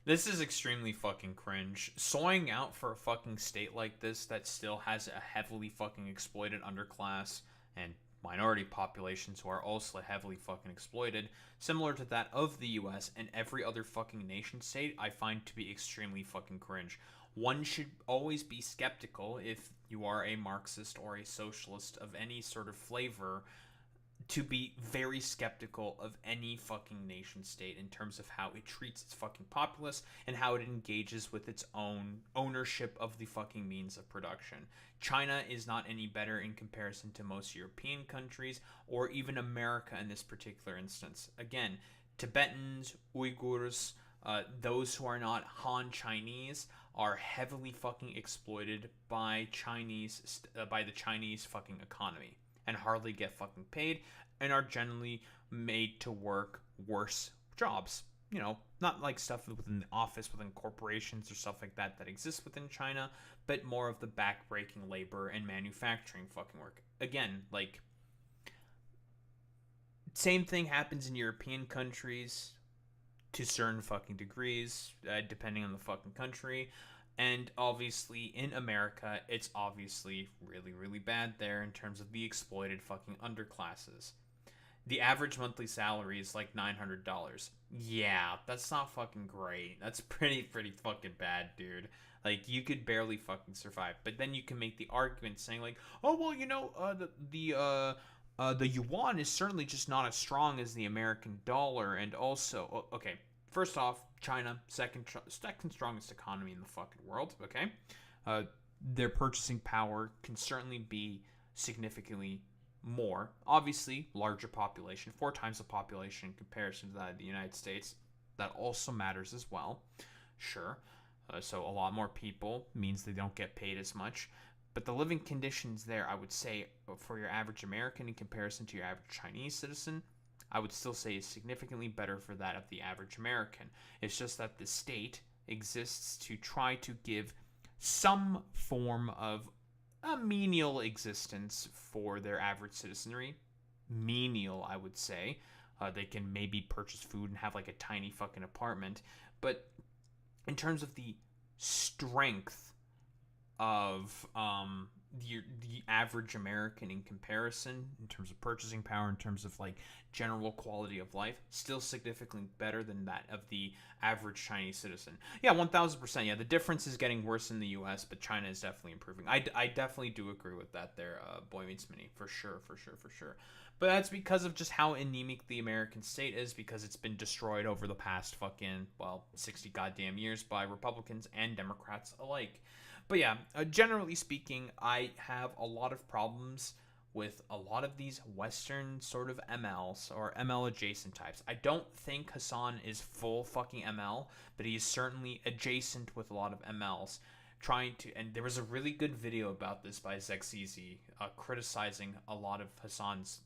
This is extremely fucking cringe. Soying out for a fucking state like this that still has a heavily fucking exploited underclass and minority populations who are also heavily fucking exploited, similar to that of the US and every other fucking nation state, I find to be extremely fucking cringe. One should always be skeptical if you are a Marxist or a socialist of any sort of flavor, to be very skeptical of any fucking nation state in terms of how it treats its fucking populace and how it engages with its own ownership of the fucking means of production. China is not any better in comparison to most European countries or even America in this particular instance. Again, Tibetans, Uyghurs, those who are not Han Chinese are heavily fucking exploited by the Chinese fucking economy and hardly get fucking paid and are generally made to work worse jobs. You know, not like stuff within the office, within corporations or stuff like that that exists within China, but more of the back-breaking labor and manufacturing fucking work. Again, like, same thing happens in European countries to certain fucking degrees, depending on the fucking country. And obviously, in America, it's obviously really, really bad there in terms of the exploited fucking underclasses. The average monthly salary is like $900. Yeah, that's not fucking great. That's pretty fucking bad, dude. Like, you could barely fucking survive. But then you can make the argument saying like, oh well, the yuan is certainly just not as strong as the American dollar, and also, okay, first off, China, second strongest economy in the fucking world. Okay, their purchasing power can certainly be significantly more. Obviously, larger population, 4 times the population in comparison to that of the United States. That also matters as well. Sure. So a lot more people means they don't get paid as much. But the living conditions there, I would say, for your average American in comparison to your average Chinese citizen, I would still say is significantly better for that of the average American. It's just that the state exists to try to give some form of a menial existence for their average citizenry. Menial, I would say. They can maybe purchase food and have like a tiny fucking apartment. But in terms of the strength of the average American in comparison, in terms of purchasing power, in terms of like general quality of life, still significantly better than that of the average Chinese citizen. Yeah, 1000%. Yeah, the difference is getting worse in the U.S., but China is definitely improving. I definitely do agree with that there, Boy Meets Mini, for sure. But that's because of just how anemic the American state is, because it's been destroyed over the past fucking, 60 goddamn years by Republicans and Democrats alike. But yeah, generally speaking, I have a lot of problems with a lot of these Western sort of MLs or ML adjacent types. I don't think Hassan is full fucking ML, but he is certainly adjacent with a lot of MLs. And there was a really good video about this by Zexizi, criticizing a lot of Hassan's,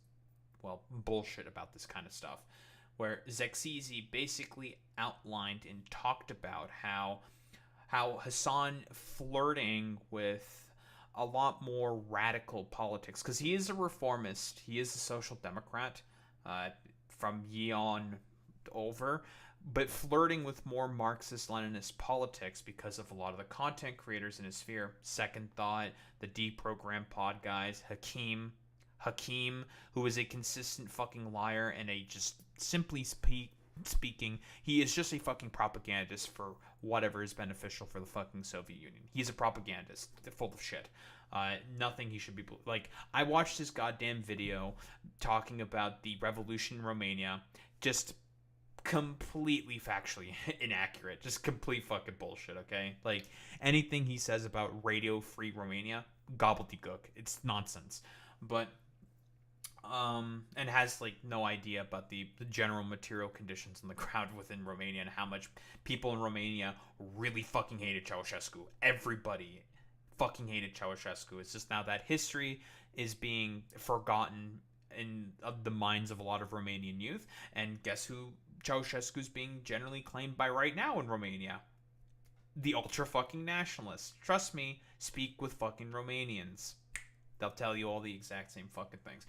bullshit about this kind of stuff, where Zexizi basically outlined and talked about how Hassan flirting with a lot more radical politics, because he is a reformist, he is a social democrat from Yeon over, but flirting with more Marxist-Leninist politics because of a lot of the content creators in his sphere. Second Thought, the Deprogram Pod guys, Hakeem, who is a consistent fucking liar and a just simply speaking, he is just a fucking propagandist for whatever is beneficial for the fucking Soviet Union. He's a propagandist, full of shit. Nothing he should be like. I watched his goddamn video talking about the revolution in Romania, just completely factually inaccurate, just complete fucking bullshit. Okay, like anything he says about Radio Free Romania, gobbledygook. It's nonsense, but. And has like no idea about the general material conditions on the ground within Romania and how much people in Romania really fucking hated Ceausescu. Everybody fucking hated Ceausescu. It's just now that history is being forgotten in the minds of a lot of Romanian youth. And guess who Ceausescu is being generally claimed by right now in Romania? The ultra fucking nationalists. Trust me, speak with fucking Romanians. They'll tell you all the exact same fucking things.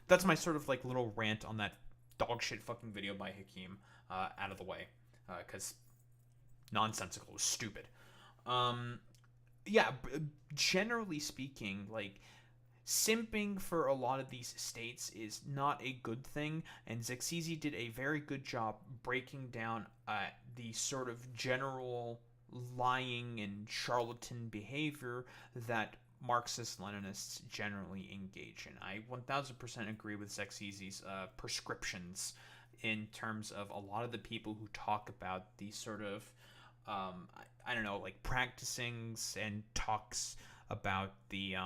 That's my sort of like little rant on that dog shit fucking video by Hakeem out of the way, because nonsensical, was stupid. Generally speaking, like simping for a lot of these states is not a good thing, and Zexizi did a very good job breaking down the sort of general lying and charlatan behavior that Marxist-Leninists generally engage in. I 1000% agree with Zexizi's prescriptions in terms of a lot of the people who talk about these sort of, like practicings and talks about the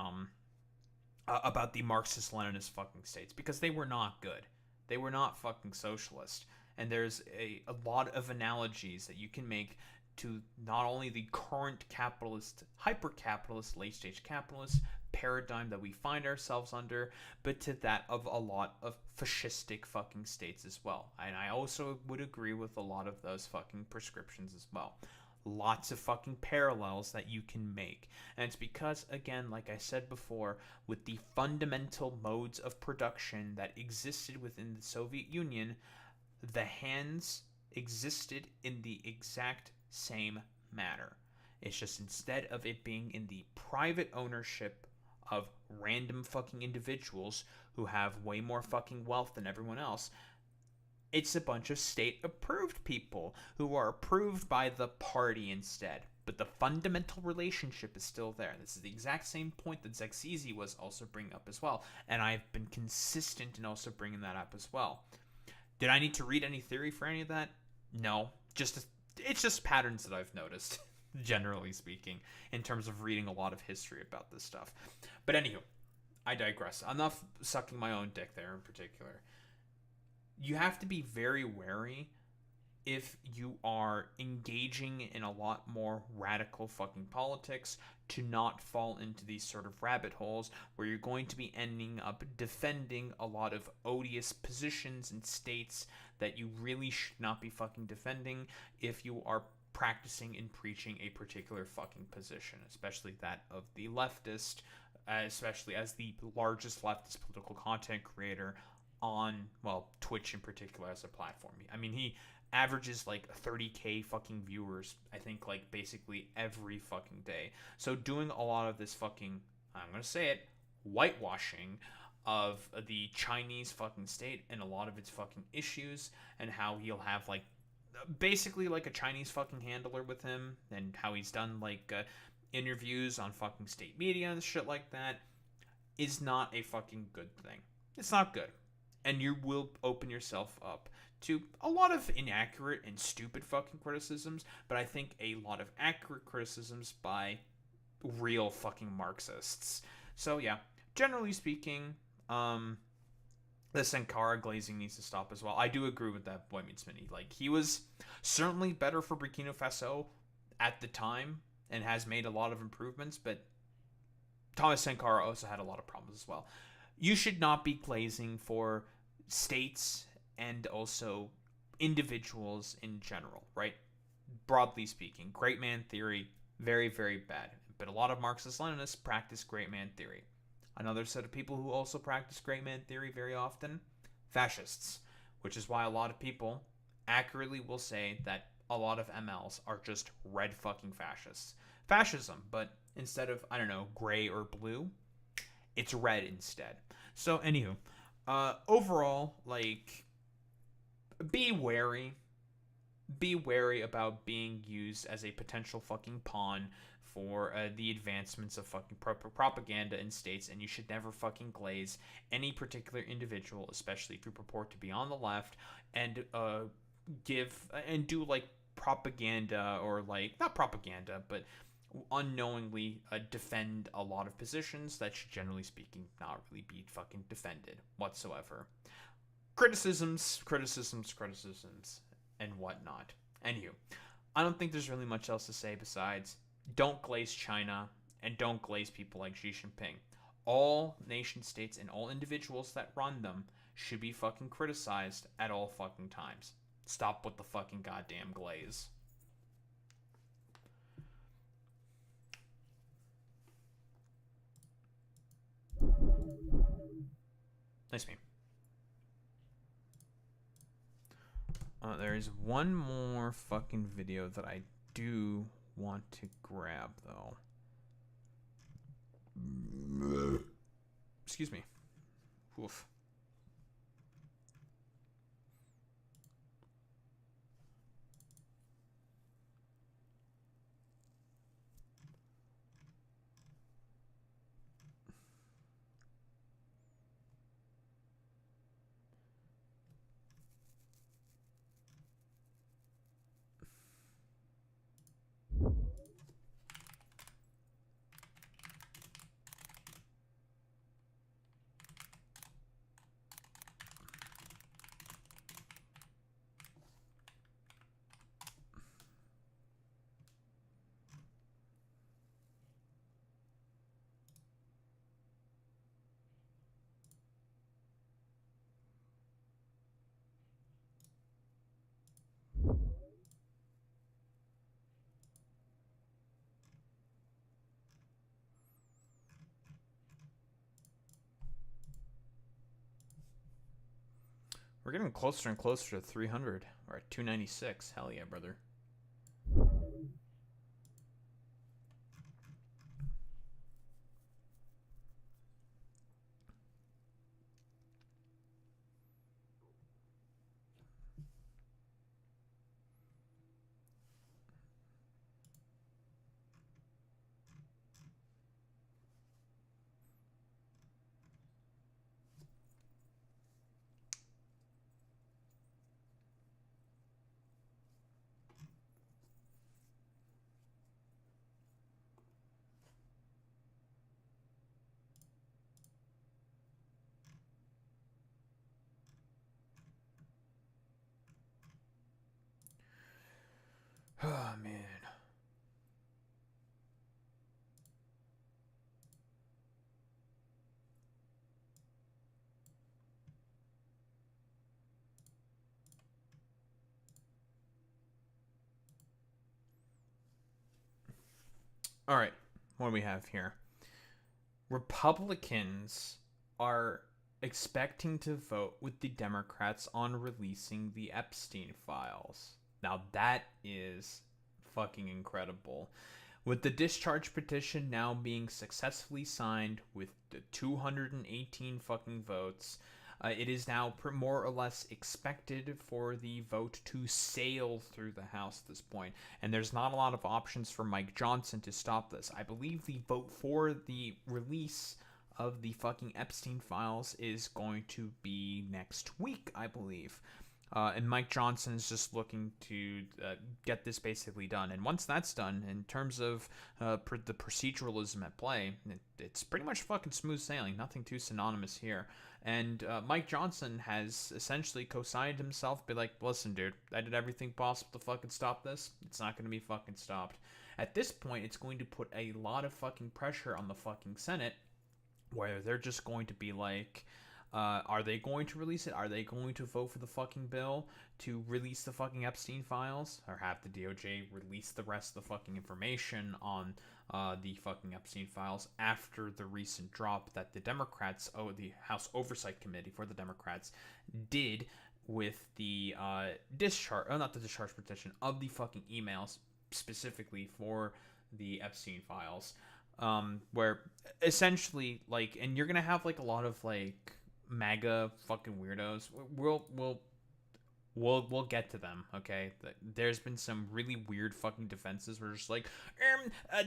Marxist-Leninist fucking states, because they were not good. They were not fucking socialist. And there's a lot of analogies that you can make to not only the current capitalist, hyper-capitalist, late-stage capitalist paradigm that we find ourselves under, but to that of a lot of fascistic fucking states as well. And I also would agree with a lot of those fucking prescriptions as well. Lots of fucking parallels that you can make. And it's because, again, like I said before, with the fundamental modes of production that existed within the Soviet Union, the hands existed in the exact same manner. It's just instead of it being in the private ownership of random fucking individuals who have way more fucking wealth than everyone else, it's a bunch of state approved people who are approved by the party instead. But the fundamental relationship is still there. This is the exact same point that Zexizi was also bringing up as well. And I've been consistent in also bringing that up as well. Did I need to read any theory for any of that? No. It's just patterns that I've noticed, generally speaking, in terms of reading a lot of history about this stuff. But anywho, I digress. Enough sucking my own dick there in particular. You have to be very wary if you are engaging in a lot more radical fucking politics to not fall into these sort of rabbit holes where you're going to be ending up defending a lot of odious positions in states that you really should not be fucking defending if you are practicing and preaching a particular fucking position, especially that of the leftist, especially as the largest leftist political content creator on, well, Twitch in particular as a platform. I mean, he averages like 30k fucking viewers, I think, like basically every fucking day. So doing a lot of this fucking, I'm gonna say it, whitewashing of the Chinese fucking state and a lot of its fucking issues, and how he'll have like basically like a Chinese fucking handler with him, and how he's done like interviews on fucking state media and shit like that, is not a fucking good thing. It's not good. And you will open yourself up to a lot of inaccurate and stupid fucking criticisms, but I think a lot of accurate criticisms by real fucking Marxists. So yeah, generally speaking, the Sankara glazing needs to stop as well. I do agree with that, Boy Meets Mini. Like, he was certainly better for Burkina Faso at the time and has made a lot of improvements, but Thomas Sankara also had a lot of problems as well. You should not be glazing for states and also individuals in general, right? Broadly speaking, great man theory, very, very bad. But a lot of Marxist-Leninists practice great man theory. Another set of people who also practice great man theory very often, fascists, which is why a lot of people accurately will say that a lot of MLs are just red fucking fascists. Fascism, but instead of, I don't know, gray or blue, it's red instead. So, anywho, overall, like, be wary. Be wary about being used as a potential fucking pawn for the advancements of fucking propaganda in states, and you should never fucking glaze any particular individual, especially if you purport to be on the left, and give and do like propaganda, or like, not propaganda, but unknowingly defend a lot of positions that should, generally speaking, not really be fucking defended whatsoever. Criticisms, and whatnot. Anywho, I don't think there's really much else to say besides don't glaze China and don't glaze people like Xi Jinping. All nation states and all individuals that run them should be fucking criticized at all fucking times. Stop with the fucking goddamn glaze. Nice meme. There is one more fucking video that I do want to grab, though. Excuse me. Oof. We're getting closer and closer to 300. We're at 296. Hell yeah, brother. Oh, man. All right. What do we have here? Republicans are expecting to vote with the Democrats on releasing the Epstein files. Now, that is fucking incredible. With the discharge petition now being successfully signed with the 218 fucking votes, it is now more or less expected for the vote to sail through the House at this point. And there's not a lot of options for Mike Johnson to stop this. I believe the vote for the release of the fucking Epstein files is going to be next week, I believe. And Mike Johnson is just looking to get this basically done. And once that's done, in terms of the proceduralism at play, it's pretty much fucking smooth sailing. Nothing too synonymous here. And Mike Johnson has essentially co-signed himself, be like, listen, dude, I did everything possible to fucking stop this. It's not going to be fucking stopped. At this point, it's going to put a lot of fucking pressure on the fucking Senate, where they're just going to be like, are they going to release it? Are they going to vote for the fucking bill to release the fucking Epstein files? Or have the DOJ release the rest of the fucking information on the fucking Epstein files after the recent drop that the Democrats, the House Oversight Committee for the Democrats, did with the not the discharge petition, of the fucking emails specifically for the Epstein files. Where essentially, like, and you're gonna have like a lot of like MAGA fucking weirdos. We'll get to them, okay? There's been some really weird fucking defenses where just like,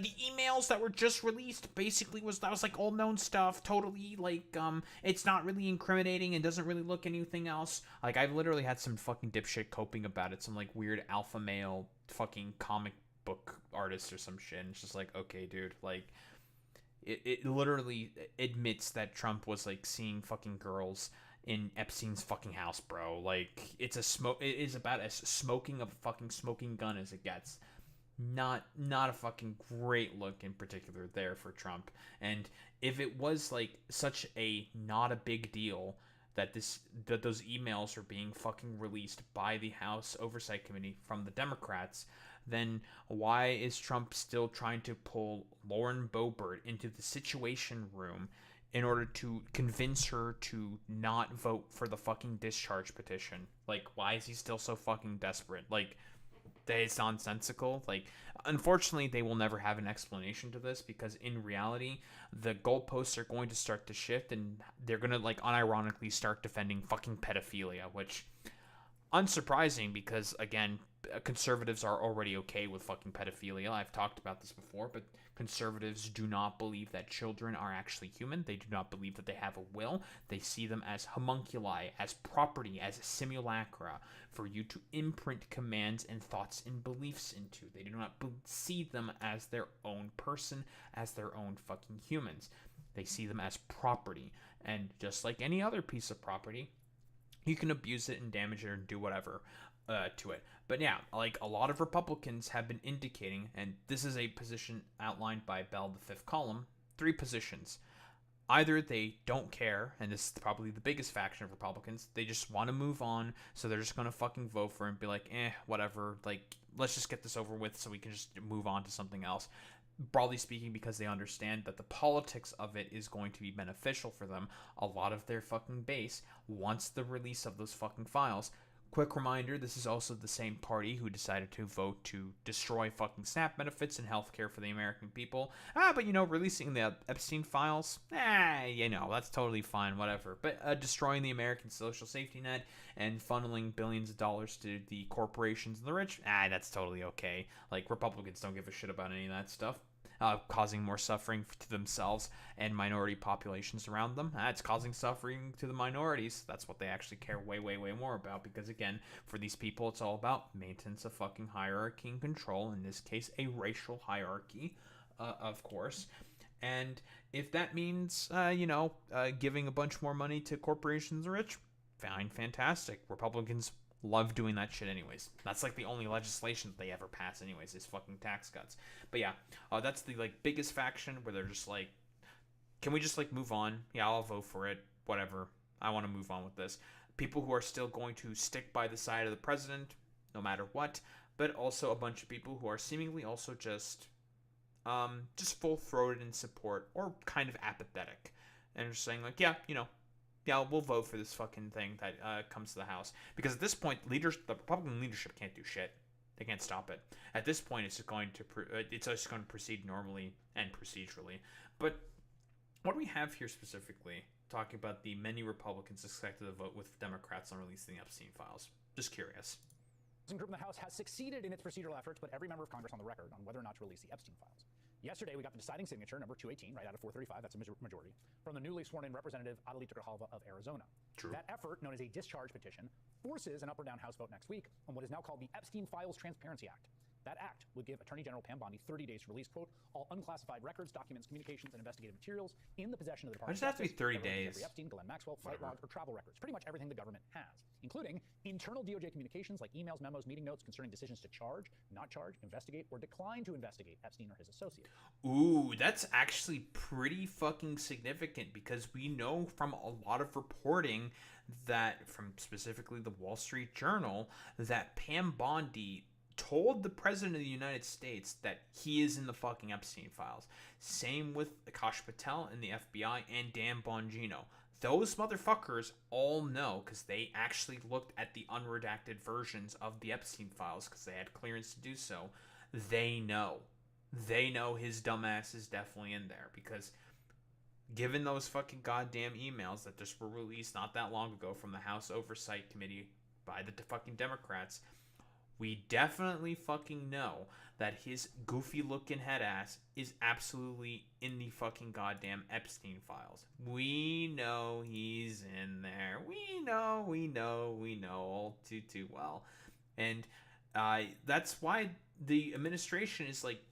the emails that were just released basically that was like all known stuff, totally like, it's not really incriminating and doesn't really look anything else. Like, I've literally had some fucking dipshit coping about it, some like weird alpha male fucking comic book artist or some shit. And it's just like, okay, dude, like, it literally admits that Trump was like seeing fucking girls in Epstein's fucking house, bro. Like, it is about as smoking of a fucking smoking gun as it gets. Not a fucking great look in particular there for Trump. And if it was like such a not a big deal that those emails are being fucking released by the House Oversight Committee from the Democrats, then why is Trump still trying to pull Lauren Boebert into the Situation Room in order to convince her to not vote for the fucking discharge petition? Like, why is he still so fucking desperate? Like, that is nonsensical. Like, unfortunately, they will never have an explanation to this, because in reality, the goalposts are going to start to shift, and they're gonna, like, unironically start defending fucking pedophilia, which, unsurprising, because, again, conservatives are already okay with fucking pedophilia. I've talked about this before, but conservatives do not believe that children are actually human. They do not believe that they have a will. They see them as homunculi, as property, as simulacra for you to imprint commands and thoughts and beliefs into. They do not see them as their own person, as their own fucking humans. They see them as property. And just like any other piece of property, you can abuse it and damage it and do whatever to it. But yeah, like, a lot of Republicans have been indicating, and this is a position outlined by Bell, the fifth column, 3 positions. Either they don't care, and this is probably the biggest faction of Republicans, they just want to move on, so they're just going to fucking vote for it and be like, whatever, like, let's just get this over with so we can just move on to something else. Broadly speaking, because they understand that the politics of it is going to be beneficial for them. A lot of their fucking base wants the release of those fucking files. Quick reminder, this is also the same party who decided to vote to destroy fucking SNAP benefits and healthcare for the American people. But, releasing the Epstein files, that's totally fine, whatever. But destroying the American social safety net and funneling billions of dollars to the corporations and the rich, that's totally okay. Like, Republicans don't give a shit about any of that stuff. Causing more suffering to themselves and minority populations around them. It's causing suffering to the minorities. That's what they actually care way, way, way more about, because, again, for these people, it's all about maintenance of fucking hierarchy and control, in this case, a racial hierarchy, of course. And if that means, giving a bunch more money to corporations and rich, fine, fantastic. Republicans love doing that shit anyways. That's like the only legislation that they ever pass anyways, is fucking tax cuts. But yeah, that's the like biggest faction where they're just like, can we just like move on? Yeah, I'll vote for it. Whatever. I want to move on with this. People who are still going to stick by the side of the president, no matter what, but also a bunch of people who are seemingly also just full-throated in support or kind of apathetic, and just saying like, yeah, we'll vote for this fucking thing that comes to the House, because at this point, the Republican leadership can't do shit. They can't stop it. At this point, it's just going to proceed normally and procedurally. But what do we have here specifically? Talking about the many Republicans expected to vote with Democrats on releasing the Epstein files. Just curious. The group in the House has succeeded in its procedural efforts, but every member of Congress on the record on whether or not to release the Epstein files. Yesterday, we got the deciding signature, number 218, right out of 435, that's a majority, from the newly sworn-in Representative Adelita Grijalva of Arizona. True. That effort, known as a discharge petition, forces an up or down House vote next week on what is now called the Epstein Files Transparency Act. That act would give Attorney General Pam Bondi 30 days to release, quote, all unclassified records, documents, communications, and investigative materials in the possession of the Department Why does of it have to be 30 days? Jeffrey Epstein, Ghislaine Maxwell, flight logs, or travel records. Pretty much everything the government has, including internal DOJ communications like emails, memos, meeting notes concerning decisions to charge, not charge, investigate, or decline to investigate Epstein or his associates. Ooh, that's actually pretty fucking significant, because we know from a lot of reporting that, from specifically the Wall Street Journal, that Pam Bondi told the President of the United States that he is in the fucking Epstein files. Same with Akash Patel in the FBI and Dan Bongino. Those motherfuckers all know, because they actually looked at the unredacted versions of the Epstein files because they had clearance to do so. They know. They know his dumbass is definitely in there, because given those fucking goddamn emails that just were released not that long ago from the House Oversight Committee by the fucking Democrats, we definitely fucking know that his goofy looking head ass is absolutely in the fucking goddamn Epstein files. We know he's in there. We know all too well. And that's why the administration is like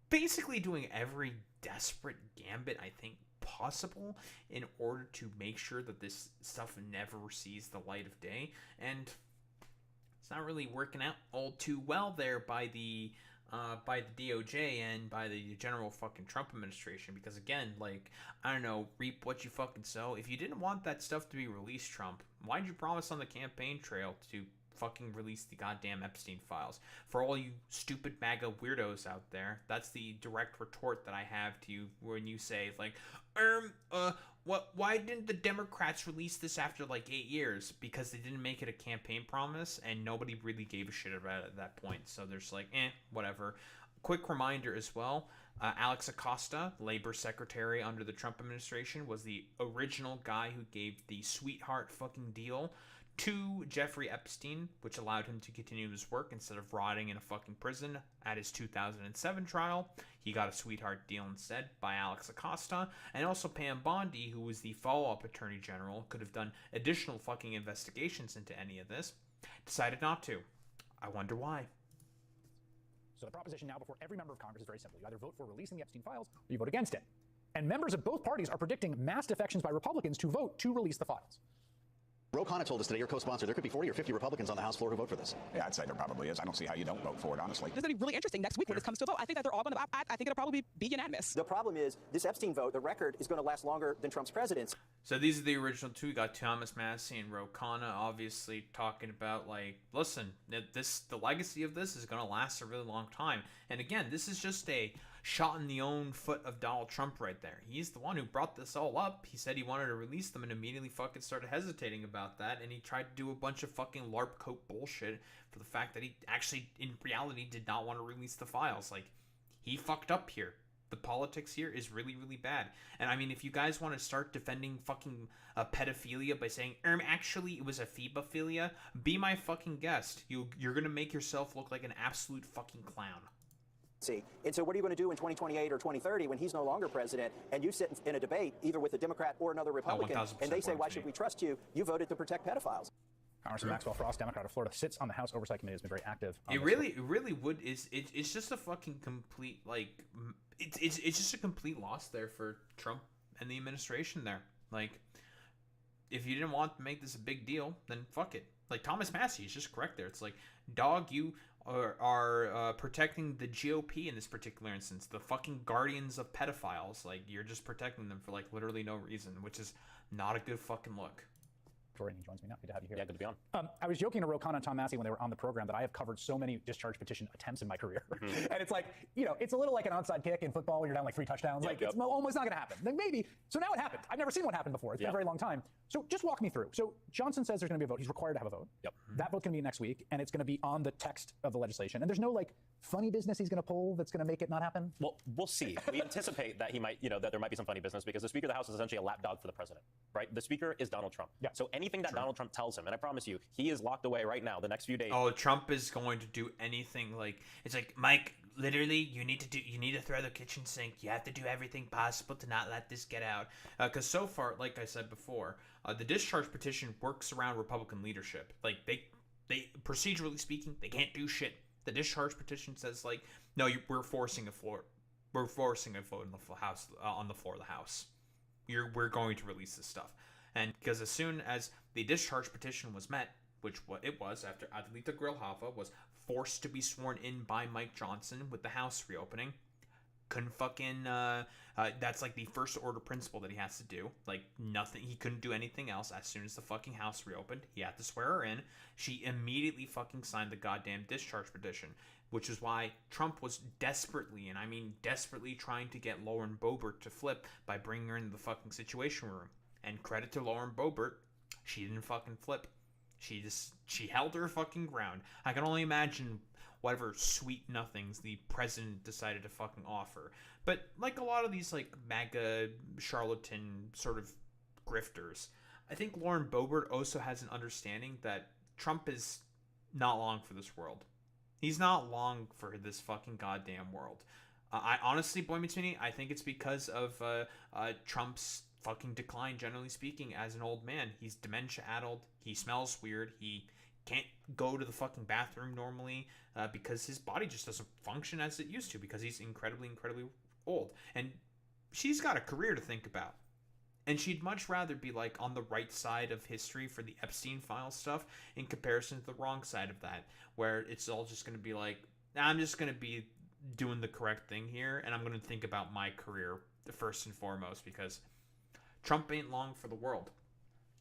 basically doing every desperate gambit, I think, possible in order to make sure that this stuff never sees the light of day. And it's not really working out all too well there by the DOJ and by the general fucking Trump administration, because again, like, I don't know, reap what you fucking sow. If you didn't want that stuff to be released, Trump, why'd you promise on the campaign trail to fucking release the goddamn Epstein files? For all you stupid MAGA weirdos out there, that's the direct retort that I have to you when you say, like, why didn't the Democrats release this after like 8 years? Because they didn't make it a campaign promise, and nobody really gave a shit about it at that point. So there's like, whatever. Quick reminder as well, Alex Acosta, labor secretary under the Trump administration, was the original guy who gave the sweetheart fucking deal to Jeffrey Epstein, which allowed him to continue his work instead of rotting in a fucking prison at his 2007 trial. He got a sweetheart deal instead by Alex Acosta, and also Pam Bondi, who was the follow-up attorney general, could have done additional fucking investigations into any of this, decided not to. I wonder why. So the proposition now before every member of Congress is very simple. You either vote for releasing the Epstein files, or you vote against it. And members of both parties are predicting mass defections by Republicans to vote to release the files. Ro Khanna told us today, your co-sponsor, there could be 40 or 50 Republicans on the House floor who vote for this. Yeah, I'd say there probably is. I don't see how you don't vote for it, honestly. It's going to be really interesting next week when this comes to a vote. I think that they're all going to, I think it'll probably be unanimous. The problem is, this Epstein vote, the record is going to last longer than Trump's presidency. So these are the original two. We got Thomas Massie and Ro Khanna obviously talking about, like, listen, the legacy of this is going to last a really long time. And again, this is just a shot in the own foot of Donald Trump right there. He's the one who brought this all up. He said he wanted to release them and immediately fucking started hesitating about that, and he tried to do a bunch of fucking LARP coat bullshit for the fact that he actually, in reality, did not want to release the files. Like, he fucked up here. The politics here is really, really bad. And I mean, if you guys want to start defending fucking pedophilia by saying, actually it was a phebophilia, be my fucking guest. You're gonna make yourself look like an absolute fucking clown. And so what are you going to do in 2028 or 2030 when he's no longer president and you sit in a debate either with a Democrat or another Republican and they say, why should we trust you? You voted to protect pedophiles. Congressman Maxwell Frost, Democrat of Florida, sits on the House Oversight Committee, has been very active. It really would. It's just a fucking complete, like, it's just a complete loss there for Trump and the administration there. Like, if you didn't want to make this a big deal, then fuck it. Like, Thomas Massey is just correct there. It's like, dog, you are protecting the GOP in this particular instance. The fucking guardians of pedophiles. Like, you're just protecting them for, like, literally no reason, which is not a good fucking look. Jordan, he joins me now. Good to have you here. Yeah, good to be on. I was joking to Rokan and Tom Massey when they were on the program that I have covered so many discharge petition attempts in my career. And it's like, it's a little like an onside kick in football when you're down like 3 touchdowns. It's almost not going to happen. Like maybe. So now it happened. I've never seen one happen before. It's been a very long time. So just walk me through. So Johnson says there's going to be a vote. He's required to have a vote. That vote's going to be next week, and it's going to be on the text of the legislation. And there's no like funny business he's going to pull that's going to make it not happen? Well, we'll see. We anticipate that he might, that there might be some funny business because the Speaker of the House is essentially a lapdog for the president, right? The Speaker is Donald Trump. So anything that Donald Trump tells him, and I promise you, he is locked away right now the next few days. Oh, Trump is going to do anything. Like, it's like, Mike, literally, you need to throw the kitchen sink. You have to do everything possible to not let this get out. Because so far, like I said before, the discharge petition works around Republican leadership. Like, they procedurally speaking, they can't do shit. The discharge petition says, like, no, we're forcing a vote in the House, on the floor of the House. We're going to release this stuff. And because as soon as the discharge petition was met, which what it was after Adelita Grilhava was forced to be sworn in by Mike Johnson with the House reopening, couldn't fucking that's like the first order principle that he has to do. Like, nothing, he couldn't do anything else. As soon as the fucking House reopened, he had to swear her in. She immediately fucking signed the goddamn discharge petition, which is why Trump was desperately, and I mean desperately, trying to get Lauren Boebert to flip by bringing her into the fucking Situation Room. And credit to Lauren Boebert, she didn't fucking flip. She held her fucking ground. I can only imagine whatever sweet nothings the president decided to fucking offer. But like a lot of these like MAGA charlatan sort of grifters, I think Lauren Boebert also has an understanding that Trump is not long for this world. He's not long for this fucking goddamn world. I honestly, boy meets me, I think it's because of Trump's fucking decline, generally speaking, as an old man. He's dementia-addled. He smells weird. He can't go to the fucking bathroom normally because his body just doesn't function as it used to because he's incredibly, incredibly old. And she's got a career to think about. And she'd much rather be, like, on the right side of history for the Epstein file stuff in comparison to the wrong side of that, where it's all just going to be like, I'm just going to be doing the correct thing here, and I'm going to think about my career first and foremost, because Trump ain't long for the world.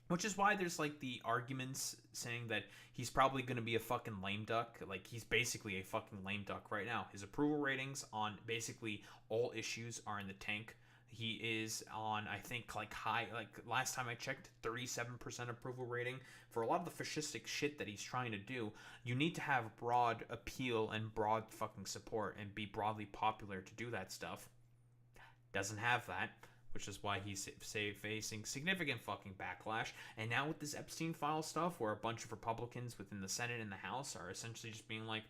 Which is why there's, like, the arguments saying that he's probably going to be a fucking lame duck. Like, he's basically a fucking lame duck right now. His approval ratings on basically all issues are in the tank. He is on, I think, like, high, like, last time I checked, 37% approval rating. For a lot of the fascistic shit that he's trying to do, you need to have broad appeal and broad fucking support and be broadly popular to do that stuff. Doesn't have that, which is why he's facing significant fucking backlash. And now with this Epstein file stuff, where a bunch of Republicans within the Senate and the House are essentially just being like,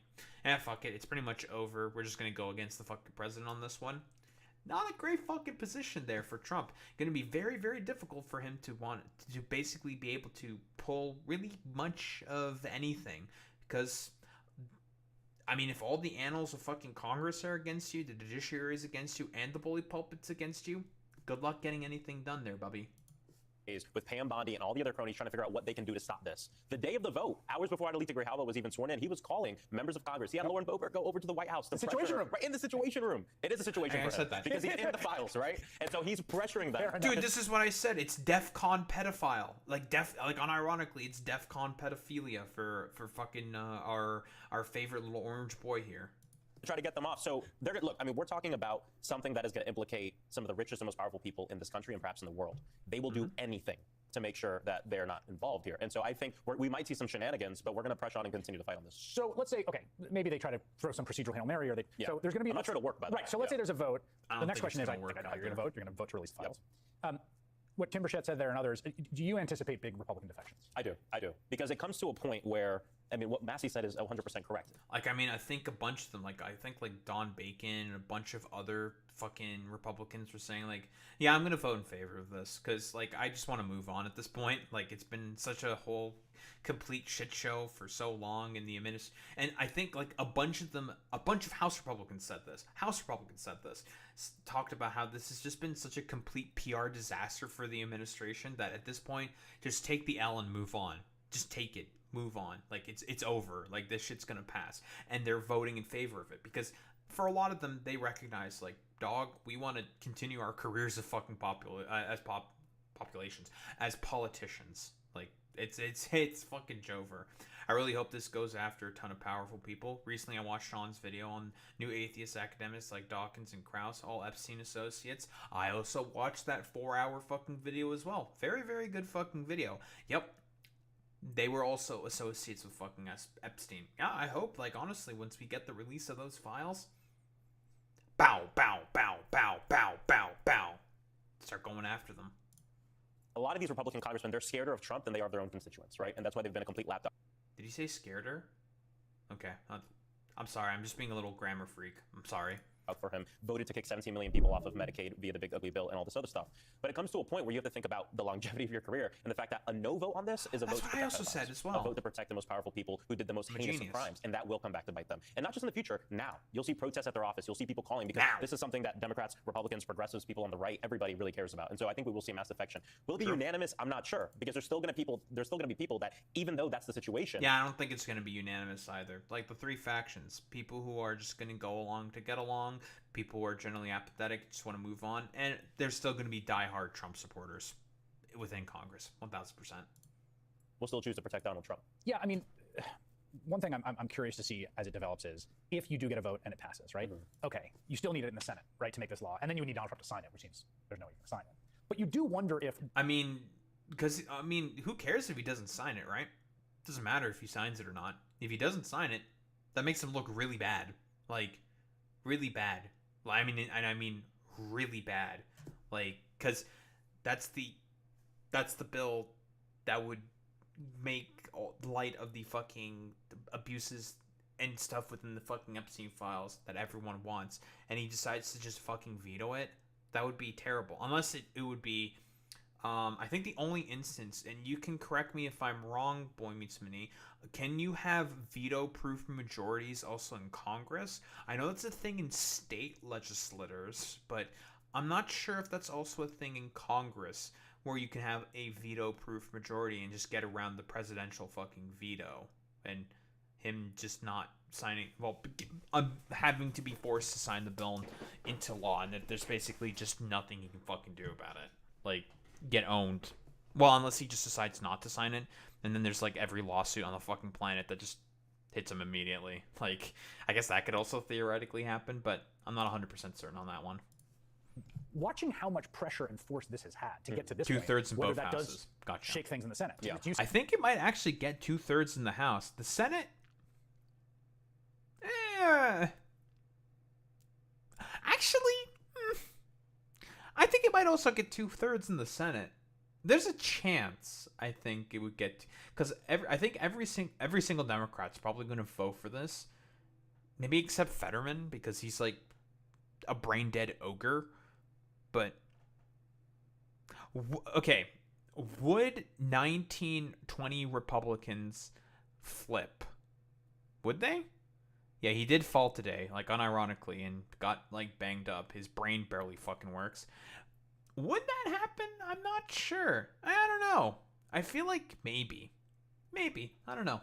fuck it, it's pretty much over. We're just going to go against the fucking president on this one. Not a great fucking position there for Trump. Going to be very, very difficult for him to want to basically be able to pull really much of anything. Because, I mean, if all the annals of fucking Congress are against you, the judiciary is against you, and the bully pulpit's against you, good luck getting anything done there, Bubby. With Pam Bondi and all the other cronies trying to figure out what they can do to stop this. The day of the vote, hours before Adelita Grijalva was even sworn in, he was calling members of Congress. He had Lauren Boebert go over to the White House. The Situation Room. Right in the Situation Room. It is a situation for him. Because he's in the files, right? And so he's pressuring them. Dude, this is what I said. It's DEFCON pedophile. Like, unironically, it's DEFCON pedophilia for fucking our favorite little orange boy here. Try to get them off. So they're look, I mean, we're talking about something that is going to implicate some of the richest and most powerful people in this country and perhaps in the world. They will do anything to make sure that they're not involved here. And so I think we might see some shenanigans, but we're going to press on and continue to fight on this. So let's say, okay, maybe they try to throw some procedural Hail Mary, or so there's going to be. I'm not sure it'll work, by the way. Right. So let's say there's a vote. The next question is, I know you're going to vote. You're going to vote to release the files. What Tim Burchett said there and others, do you anticipate big Republican defections? I do. Because it comes to a point where, I mean, what Massey said is 100% correct. Like, I mean, I think a bunch of them, like, I think, like, Don Bacon and a bunch of other fucking Republicans were saying, like, yeah, I'm going to vote in favor of this because, like, I just want to move on at this point. Like, it's been such a whole complete shit show for so long in the administration. And I think, like, a bunch of House Republicans said this. Talked about how this has just been such a complete PR disaster for the administration that at this point, just take the L and move on. Just take it. move on. Like, it's over. Like, this shit's gonna pass. And they're voting in favor of it. Because for a lot of them, they recognize, like, dog, we want to continue our careers as fucking populations, as politicians. Like, it's fucking Jover. I really hope this goes after a ton of powerful people. Recently, I watched Sean's video on new atheist academics like Dawkins and Krauss, all Epstein associates. I also watched that 4-hour fucking video as well. Very, very good fucking video. Yep. They were also associates with fucking Epstein. Yeah, I hope, like, honestly, once we get the release of those files, bow, bow, bow, bow, bow, bow, bow. Start going after them. A lot of these Republican congressmen, they're scared of Trump than they are of their own constituents, right? And that's why they've been a complete lapdog. Did you say scared her? Okay. I'm sorry. I'm just being a little grammar freak. I'm sorry. For him, voted to kick 17 million people off of Medicaid via the big ugly bill and all this other stuff. But it comes to a point where you have to think about the longevity of your career and the fact that a no vote on this is a vote to protect also said as well. A vote to protect the most powerful people who did the most heinous of crimes, and that will come back to bite them. And not just in the future, now. You'll see protests at their office. You'll see people calling because this is something that Democrats, Republicans, progressives, people on the right, everybody really cares about. And so I think we will see mass defection. Will it be unanimous? I'm not sure, because there's still going to be people that, even though that's the situation. Yeah, I don't think it's going to be unanimous either. Like the three factions, people who are just going to go along to get along, people who are generally apathetic, just want to move on, and there's still going to be diehard Trump supporters within Congress, 1,000%. We'll still choose to protect Donald Trump. Yeah, I mean, one thing I'm curious to see as it develops is if you do get a vote and it passes, right? Okay, you still need it in the Senate, right, to make this law, and then you would need Donald Trump to sign it, which seems there's no way to sign it. But you do wonder if... I mean, because, who cares if he doesn't sign it, right? It doesn't matter if he signs it or not. If he doesn't sign it, that makes him look really bad. Like, really bad. I mean, really bad. Like, because that's the bill that would make light of the fucking abuses and stuff within the fucking Epstein files that everyone wants, and he decides to just fucking veto it. That would be terrible. Unless it would be, I think the only instance, and you can correct me if I'm wrong, Boy Meets Mini, can you have veto-proof majorities also in Congress? I know that's a thing in state legislators, but I'm not sure if that's also a thing in Congress where you can have a veto-proof majority and just get around the presidential fucking veto and him just not signing, well, having to be forced to sign the bill into law, and that there's basically just nothing he can fucking do about it. Like, get owned. Well, unless he just decides not to sign it, and then there's like every lawsuit on the fucking planet that just hits him immediately. Like, I guess that could also theoretically happen, but I'm not 100% certain on that one. Watching how much pressure and force this has had to get to this two-thirds in point, both that houses. Does gotcha. Shake things in the Senate. Yeah. I think it might actually get 2/3 in the House. The Senate, actually, I think it might also get 2/3 in the Senate. There's a chance I think it would get, because I think every single Democrat's probably going to vote for this, maybe except Fetterman because he's like a brain dead ogre. But okay, would 19-20 Republicans flip? Would they? Yeah, he did fall today, like unironically, and got like banged up. His brain barely fucking works. Would that happen? I'm not sure. I don't know. I feel like maybe. I don't know.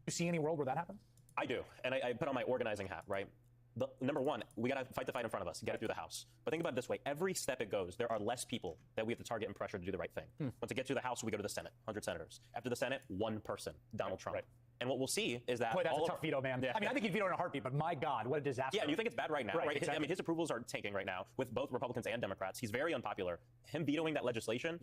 You see any world where that happens? I do, and I put on my organizing hat, right? Number one, we got to fight the fight in front of us, get it through the House. But think about it this way. Every step it goes, there are less people that we have to target and pressure to do the right thing. Once it gets to the House, we go to the Senate, 100 senators. After the Senate, one person, Donald Trump. Right. And what we'll see is that... Boy, that's a tough veto, man. Yeah. I mean, I think he'd veto in a heartbeat, but my God, what a disaster. Yeah, and you think it's bad right now, right? Exactly. I mean, his approvals are tanking right now with both Republicans and Democrats. He's very unpopular. Him vetoing that legislation,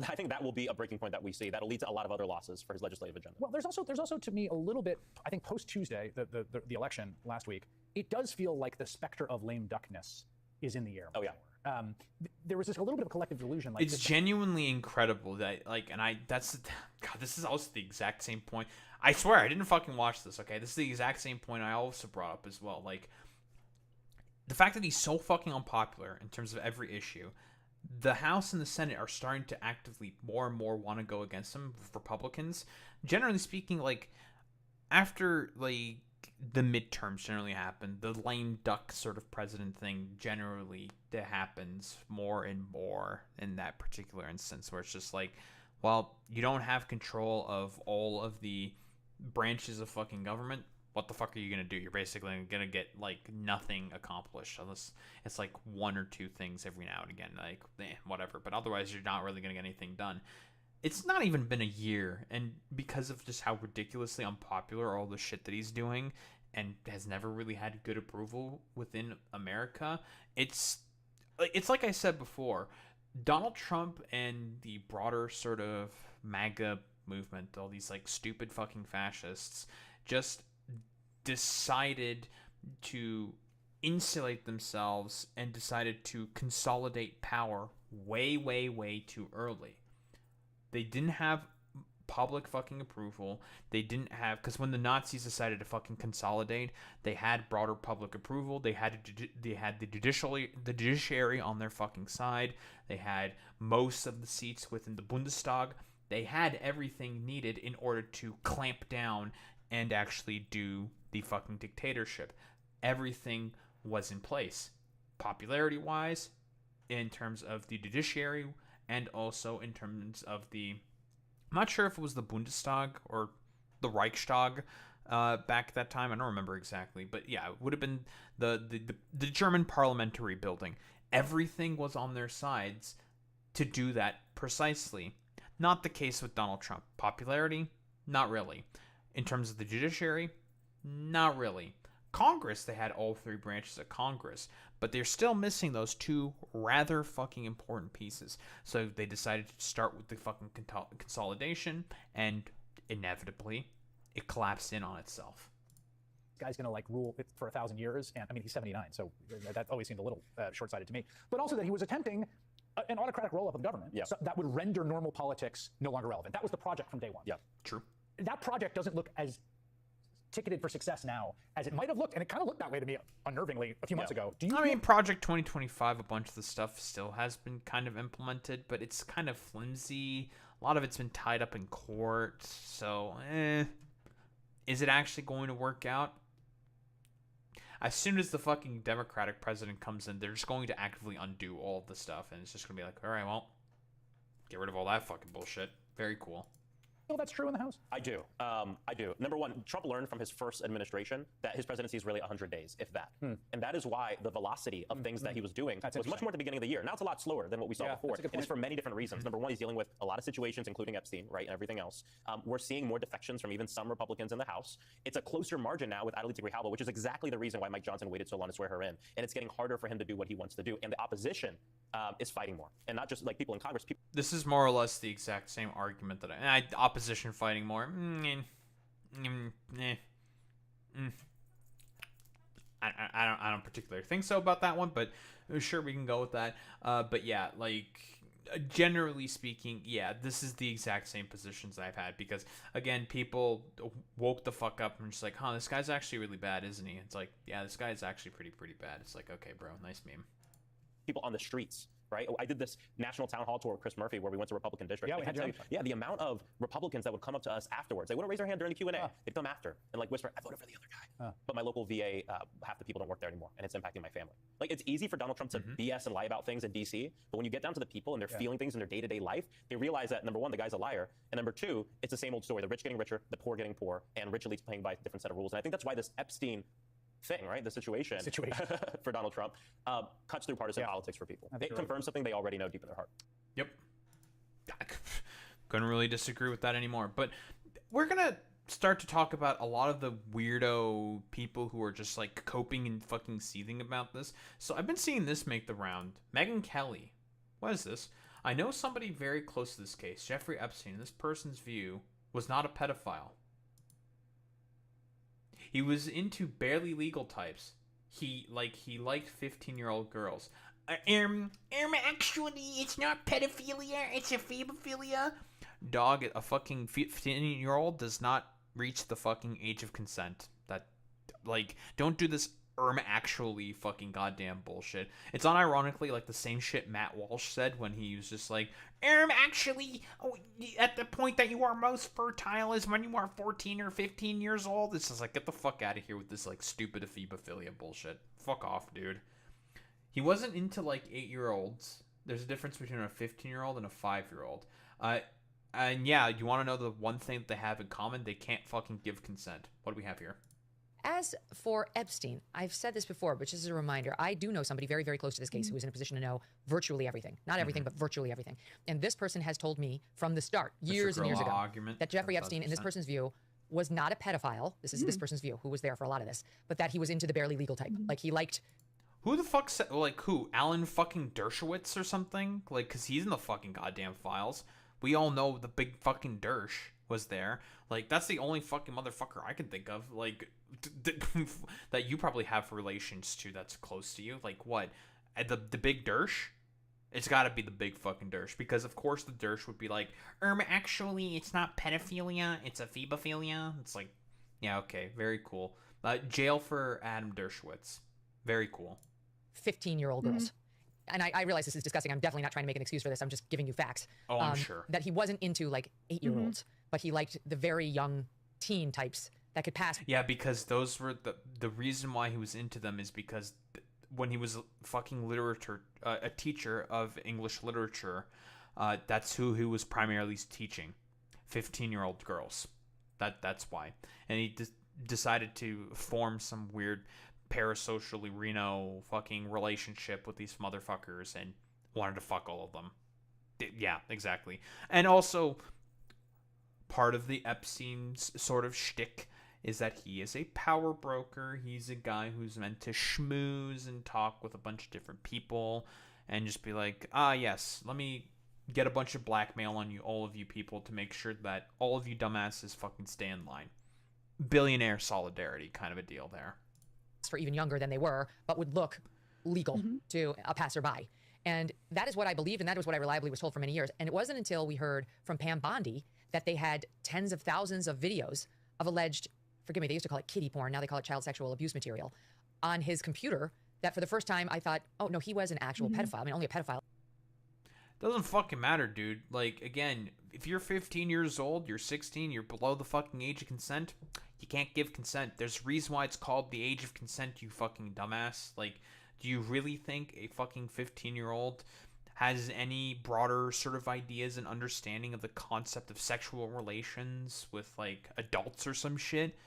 I think that will be a breaking point that we see. That'll lead to a lot of other losses for his legislative agenda. Well, there's also to me a little bit, I think post-Tuesday, the election last week, it does feel like the specter of lame duckness is in the air. Oh, yeah. There was just a little bit of a collective delusion. It's genuinely incredible that, like, and God, this is also the exact same point. I swear, I didn't fucking watch this, okay? This is the exact same point I also brought up as well. Like, the fact that he's so fucking unpopular in terms of every issue, the House and the Senate are starting to actively more and more want to go against him, Republicans. Generally speaking, like, after, like, the midterms generally happen, the lame duck sort of president thing generally that happens more and more in that particular instance, where it's just like, well, you don't have control of all of the branches of fucking government. What the fuck are you gonna do? You're basically gonna get like nothing accomplished unless it's like one or two things every now and again, like whatever. But otherwise, you're not really gonna get anything done. It's not even been a year, and because of just how ridiculously unpopular all the shit that he's doing, and has never really had good approval within America, it's like I said before, Donald Trump and the broader sort of MAGA movement, all these like stupid fucking fascists, just decided to insulate themselves and decided to consolidate power way, way, way too early. They didn't have public fucking approval. They didn't have, because when the Nazis decided to fucking consolidate, they had broader public approval. They had the judiciary on their fucking side. They had most of the seats within the Bundestag. They had everything needed in order to clamp down and actually do the fucking dictatorship. Everything was in place, popularity wise, in terms of the judiciary, and also in terms of the, I'm not sure if it was the Bundestag or the Reichstag back at that time. I don't remember exactly, but yeah, it would have been the German parliamentary building. Everything was on their sides to do that precisely. Not the case with Donald Trump. Popularity, not really. In terms of the judiciary, not really. Congress, they had all three branches of Congress, but they're still missing those two rather fucking important pieces. So they decided to start with the fucking consolidation, and inevitably, it collapsed in on itself. This guy's going to like rule it for 1,000 years, and I mean he's 79, so that always seemed a little short-sighted to me. But also that he was attempting an autocratic roll-up of the government so that would render normal politics no longer relevant. That was the project from day one. Yeah, true. That project doesn't look as ticketed for success now as it might have looked, and it kind of looked that way to me unnervingly a few months ago. I mean, Project 2025, a bunch of the stuff still has been kind of implemented, but it's kind of flimsy. A lot of it's been tied up in court, so is it actually going to work out? As soon as the fucking Democratic president comes in, they're just going to actively undo all of the stuff, and it's just going to be like, all right, well, get rid of all that fucking bullshit. Very cool. feel that's true in the House? I do. I do. Number one, Trump learned from his first administration that his presidency is really 100 days, if that. And that is why the velocity of things that he was doing was much more at the beginning of the year. Now it's a lot slower than what we saw before. And it's for many different reasons. Number one, he's dealing with a lot of situations, including Epstein, right, and everything else. We're seeing more defections from even some Republicans in the House. It's a closer margin now with Adelita Grijalva, which is exactly the reason why Mike Johnson waited so long to swear her in. And it's getting harder for him to do what he wants to do. And the opposition is fighting more. And not just like people in Congress. This is more or less the exact same argument that opposition fighting more. I don't particularly think so about that one, but sure, we can go with that. But yeah, like generally speaking, yeah, this is the exact same positions I've had because again, people woke the fuck up and just like, huh, this guy's actually really bad, isn't he? It's like, yeah, this guy is actually pretty bad. It's like, okay, bro, nice meme. People on the streets. Right? I did this national town hall tour with Chris Murphy where we went to Republican districts. Yeah, the amount of Republicans that would come up to us afterwards. They wouldn't raise their hand during the Q&A. They'd come after and like whisper, I voted for the other guy. But my local VA, half the people don't work there anymore, and it's impacting my family. Like, it's easy for Donald Trump to BS and lie about things in D.C., but when you get down to the people and they're feeling things in their day-to-day life, they realize that, number one, the guy's a liar, and number two, it's the same old story. The rich getting richer, the poor getting poor, and rich elites playing by a different set of rules. And I think that's why this Epstein thing, right? The situation. For Donald Trump cuts through partisan politics for people. It confirms something they already know deep in their heart. Yep. Couldn't really disagree with that anymore. But we're going to start to talk about a lot of the weirdo people who are just like coping and fucking seething about this. So I've been seeing this make the round. Megyn Kelly. What is this? I know somebody very close to this case, Jeffrey Epstein. This person's view was not a pedophile. He was into barely legal types. He liked 15-year-old girls. Actually, it's not pedophilia. It's a phobophilia. Dog, a fucking 15-year-old does not reach the fucking age of consent. That, like, don't do this actually fucking goddamn bullshit. It's unironically like the same shit Matt Walsh said when he was just like, actually, at the point that you are most fertile is when you are 14 or 15 years old. It's just like, get the fuck out of here with this like stupid ephebophilia bullshit. Fuck off, dude. He wasn't into like 8-year-olds. There's a difference between a 15-year-old and a 5-year-old. And yeah, you want to know the one thing that they have in common? They can't fucking give consent. What do we have here? As for Epstein, I've said this before, but just as a reminder, I do know somebody very, very close to this case who is in a position to know virtually everything. Not everything, but virtually everything. And this person has told me from the start, years and years ago, that Jeffrey Epstein, in this person's view, was not a pedophile. This is this person's view, who was there for a lot of this, but that he was into the barely legal type. Like, he liked... Who the fuck said, like, who? Alan fucking Dershowitz or something? Like, because he's in the fucking goddamn files. We all know the big fucking Dersh was there. Like, that's the only fucking motherfucker I can think of, like, that you probably have relations to that's close to you. Like, what? The big Dersh? It's gotta be the big fucking Dersh, because of course the Dersh would be like, actually, it's not pedophilia, it's a phebophilia. It's like, yeah, okay, very cool. Jail for Adam Dershowitz. Very cool. 15-year-old girls. And I realize this is disgusting. I'm definitely not trying to make an excuse for this. I'm just giving you facts. Oh, I'm sure. That he wasn't into, like, 8-year-olds, but he liked the very young teen types that could pass. Yeah, because those were the reason why he was into them is because when he was fucking a teacher of English literature, that's who he was primarily teaching. 15-year-old girls. That's why. And he decided to form some weird parasocial Reno fucking relationship with these motherfuckers and wanted to fuck all of them. Yeah, exactly. And also, part of the Epstein's sort of shtick is that he is a power broker. He's a guy who's meant to schmooze and talk with a bunch of different people and just be like, yes, let me get a bunch of blackmail on you, all of you people, to make sure that all of you dumbasses fucking stay in line. Billionaire solidarity kind of a deal there. For even younger than they were, but would look legal to a passerby. And that is what I believed, and that was what I reliably was told for many years. And it wasn't until we heard from Pam Bondi that they had tens of thousands of videos of alleged, forgive me, they used to call it kiddie porn, now they call it child sexual abuse material, on his computer, that for the first time I thought, oh no, he was an actual pedophile. I mean, only a pedophile. Doesn't fucking matter, dude. Like, again, if you're 15 years old, you're 16, you're below the fucking age of consent, you can't give consent. There's a reason why it's called the age of consent, you fucking dumbass. Like, do you really think a fucking 15-year-old has any broader sort of ideas and understanding of the concept of sexual relations with, like, adults or some shit?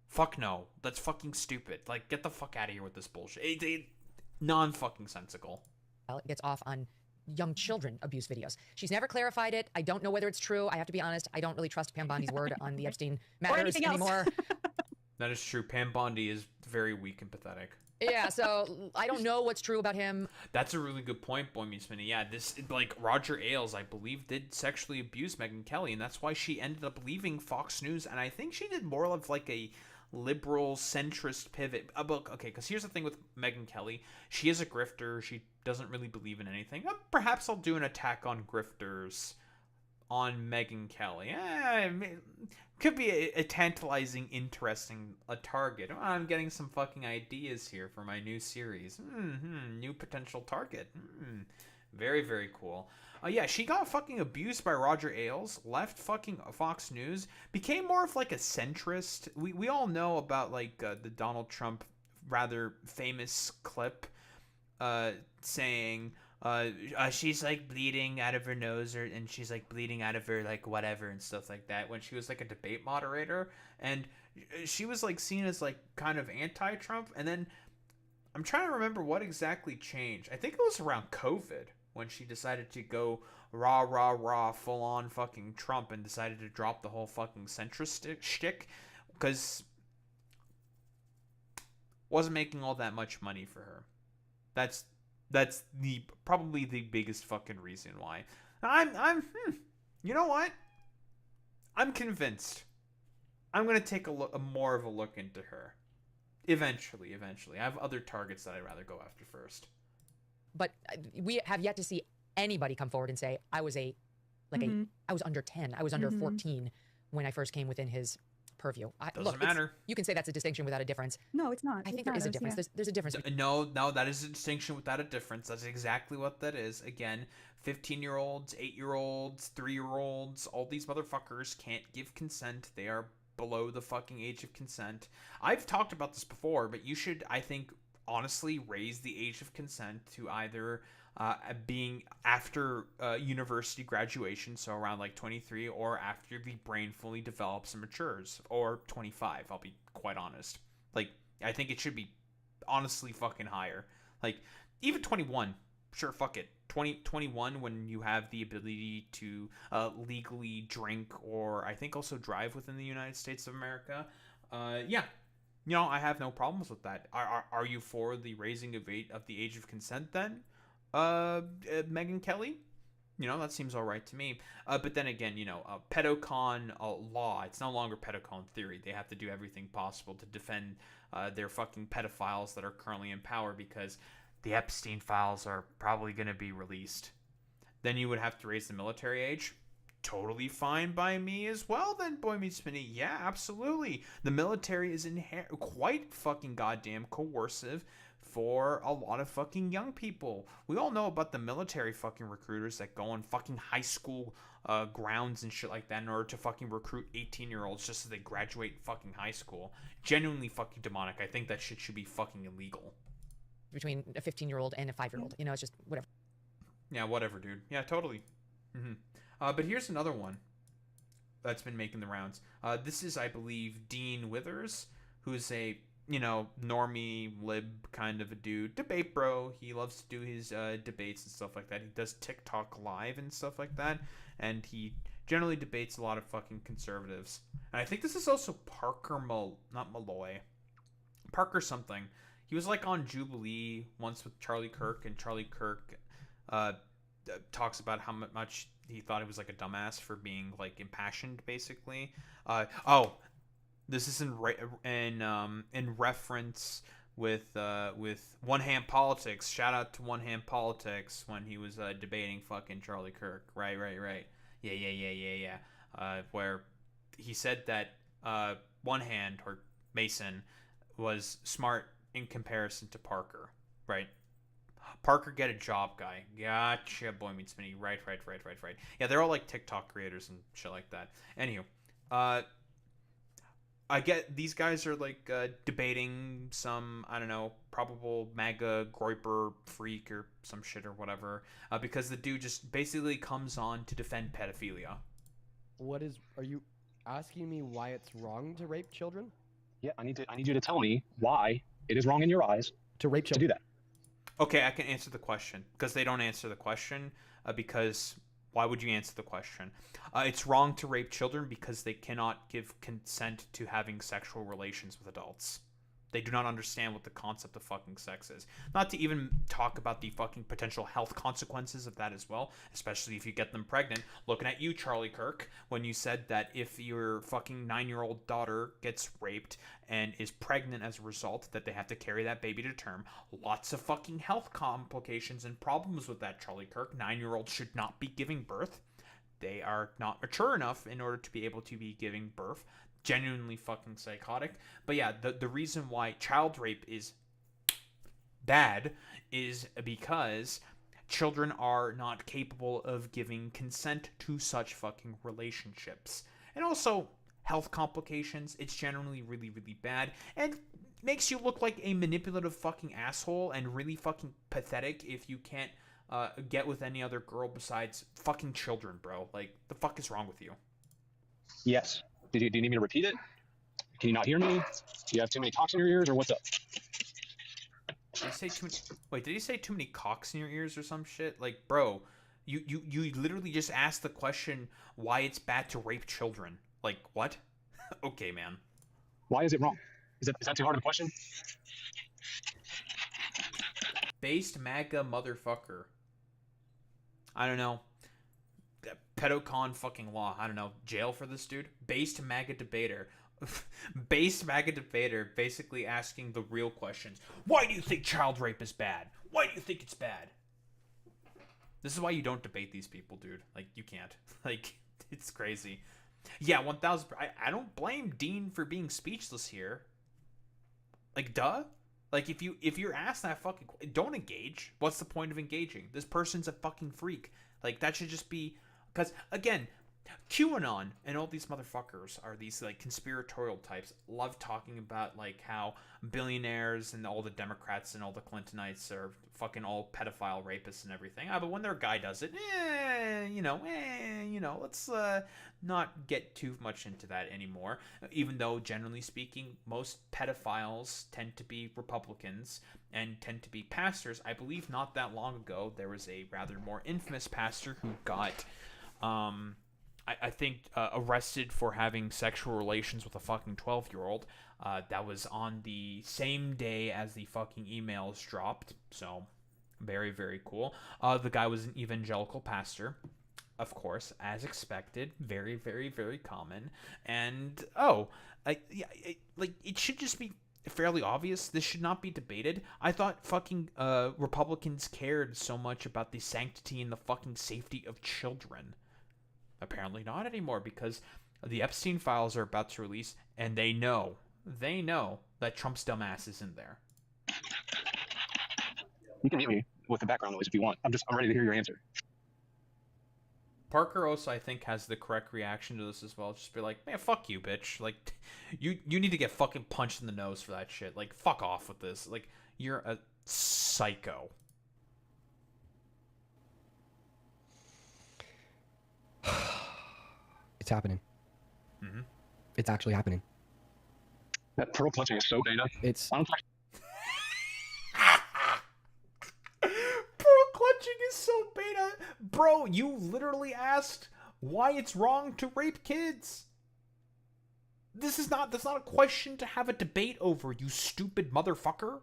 Fuck no. That's fucking stupid. Like, get the fuck out of here with this bullshit. Non-fucking sensical. It gets off on young children abuse videos. She's never clarified it. I don't know whether it's true. I have to be honest. I don't really trust Pam Bondi's word on the Epstein matters anymore. That is true. Pam Bondi is very weak and pathetic. Yeah, so I don't know what's true about him. That's a really good point, Boy Meets Minnie. Yeah, this, like, Roger Ailes, I believe, did sexually abuse Megyn Kelly, and that's why she ended up leaving Fox News, and I think she did more of, like, a liberal centrist pivot. Okay, because here's the thing with Megyn Kelly. She is a grifter. She doesn't really believe in anything. Perhaps I'll do an attack on grifters on Megyn Kelly. Could be a tantalizing, interesting target. I'm getting some fucking ideas here for my new series. New potential target. Very, very cool. Yeah, she got fucking abused by Roger Ailes, left fucking Fox News, became more of like a centrist. We all know about like the Donald Trump rather famous clip saying she's like bleeding out of her nose, and she's like bleeding out of her like whatever and stuff like that, when she was like a debate moderator, and she was like seen as like kind of anti-Trump. And then I'm trying to remember what exactly changed. I think it was around COVID when she decided to go rah full on fucking Trump and decided to drop the whole fucking centrist shtick, because wasn't making all that much money for her. That's probably the biggest fucking reason why. You know what? I'm convinced. I'm gonna take more of a look into her. Eventually. I have other targets that I'd rather go after first. But we have yet to see anybody come forward and say, I was I was under 10, I was under 14 when I first came within his purview. Doesn't matter. You can say that's a distinction without a difference. No, it's not. I think there is a difference. Yeah. There's a difference. No, that is a distinction without a difference. That's exactly what that is. Again, 15-year-olds, 8-year-olds, 3-year-olds, all these motherfuckers can't give consent. They are below the fucking age of consent. I've talked about this before, but you should, I think, honestly raise the age of consent to either being after university graduation, so around like 23, or after the brain fully develops and matures, or 25. I'll be quite honest. Like, I think it should be honestly fucking higher. Like, even 21. Sure, fuck it. 21 when you have the ability to legally drink, or I think also drive within the United States of America. Yeah. You know, I have no problems with that. Are you for the raising of the age of consent then? Megyn Kelly? You know, that seems alright to me. But then again, you know, pedocon law, it's no longer pedocon theory. They have to do everything possible to defend their fucking pedophiles that are currently in power, because the Epstein files are probably going to be released. Then you would have to raise the military age. Totally fine by me as well then, Boy Meets Minnie. Yeah, absolutely. The military is quite fucking goddamn coercive for a lot of fucking young people. We all know about the military fucking recruiters that go on fucking high school grounds and shit like that in order to fucking recruit 18-year-olds just so they graduate fucking high school. Genuinely fucking demonic. I think that shit should be fucking illegal. Between a 15-year-old and a 5-year-old. You know, it's just whatever. Yeah, whatever, dude. Yeah, totally. But here's another one that's been making the rounds. This is, I believe, Dean Withers, who's a, you know, normie, lib kind of a dude. Debate bro. He loves to do his debates and stuff like that. He does TikTok live and stuff like that. And he generally debates a lot of fucking conservatives. And I think this is also Parker not Malloy. Parker something. He was like on Jubilee once with Charlie Kirk, and Charlie Kirk talks about how much he thought he was like a dumbass for being like impassioned, basically. This is in reference with One Hand Politics. Shout out to One Hand Politics when he was debating fucking Charlie Kirk. Right. Yeah. Where he said that One Hand, or Mason, was smart in comparison to Parker, right? Parker, get a job, guy. Gotcha, Boy Meets Minnie. Right. Yeah, they're all like TikTok creators and shit like that. Anywho, I get these guys are like debating some, I don't know, probable MAGA Groiper freak or some shit or whatever, because the dude just basically comes on to defend pedophilia. Are you asking me why it's wrong to rape children? Yeah, I need you to tell me why it is wrong in your eyes to rape children. To do that. Okay, I can answer the question, because they don't answer the question, because why would you answer the question? It's wrong to rape children because they cannot give consent to having sexual relations with adults. They do not understand what the concept of fucking sex is. Not to even talk about the fucking potential health consequences of that as well, especially if you get them pregnant. Looking at you, Charlie Kirk, when you said that if your fucking 9-year-old daughter gets raped and is pregnant as a result, that they have to carry that baby to term. Lots of fucking health complications and problems with that, Charlie Kirk. 9-year-olds should not be giving birth. They are not mature enough in order to be able to be giving birth. Genuinely fucking psychotic. But yeah, the reason why child rape is bad is because children are not capable of giving consent to such fucking relationships. And also, health complications, it's generally really, really bad. And makes you look like a manipulative fucking asshole and really fucking pathetic if you can't get with any other girl besides fucking children, bro. Like, the fuck is wrong with you? Yes. Do you need me to repeat it? Can you not hear me? Do you have too many cocks in your ears, or what's up? Did he say too many? Wait, did he say too many cocks in your ears or some shit? Like, bro, you literally just asked the question why it's bad to rape children. Like, what? Okay, man. Why is it wrong? Is that too hard of a question? Based MAGA motherfucker. I don't know. Pedocon fucking law. I don't know. Jail for this dude. Based MAGA debater. Based MAGA debater basically asking the real questions. Why do you think child rape is bad? Why do you think it's bad? This is why you don't debate these people, dude. Like, you can't. Like, it's crazy. Yeah, 1,000. I don't blame Dean for being speechless here. Like, duh. Like, if you're asked that fucking, don't engage. What's the point of engaging? This person's a fucking freak. Like, that should just be. Because, again, QAnon and all these motherfuckers are these like conspiratorial types. Love talking about like how billionaires and all the Democrats and all the Clintonites are fucking all pedophile rapists and everything. But when their guy does it, let's not get too much into that anymore. Even though generally speaking, most pedophiles tend to be Republicans and tend to be pastors. I believe not that long ago there was a rather more infamous pastor who got I think arrested for having sexual relations with a fucking 12-year-old. That was on the same day as the fucking emails dropped. So, very, very cool. The guy was an evangelical pastor, of course, as expected. Very, very, very common. And, it should just be fairly obvious. This should not be debated. I thought fucking Republicans cared so much about the sanctity and the fucking safety of children. Apparently not anymore, because the Epstein files are about to release, and they know that Trump's dumbass is in there. You can hit me with the background noise if you want. I'm ready to hear your answer. Parker also, I think, has the correct reaction to this as well. Just be like, man, fuck you, bitch. Like, you need to get fucking punched in the nose for that shit. Like, fuck off with this. Like, you're a psycho. It's happening. Mm-hmm. It's actually happening. That pearl clutching is so beta. It's... Pearl clutching is so beta. Bro, you literally asked why it's wrong to rape kids. That's not a question to have a debate over, you stupid motherfucker.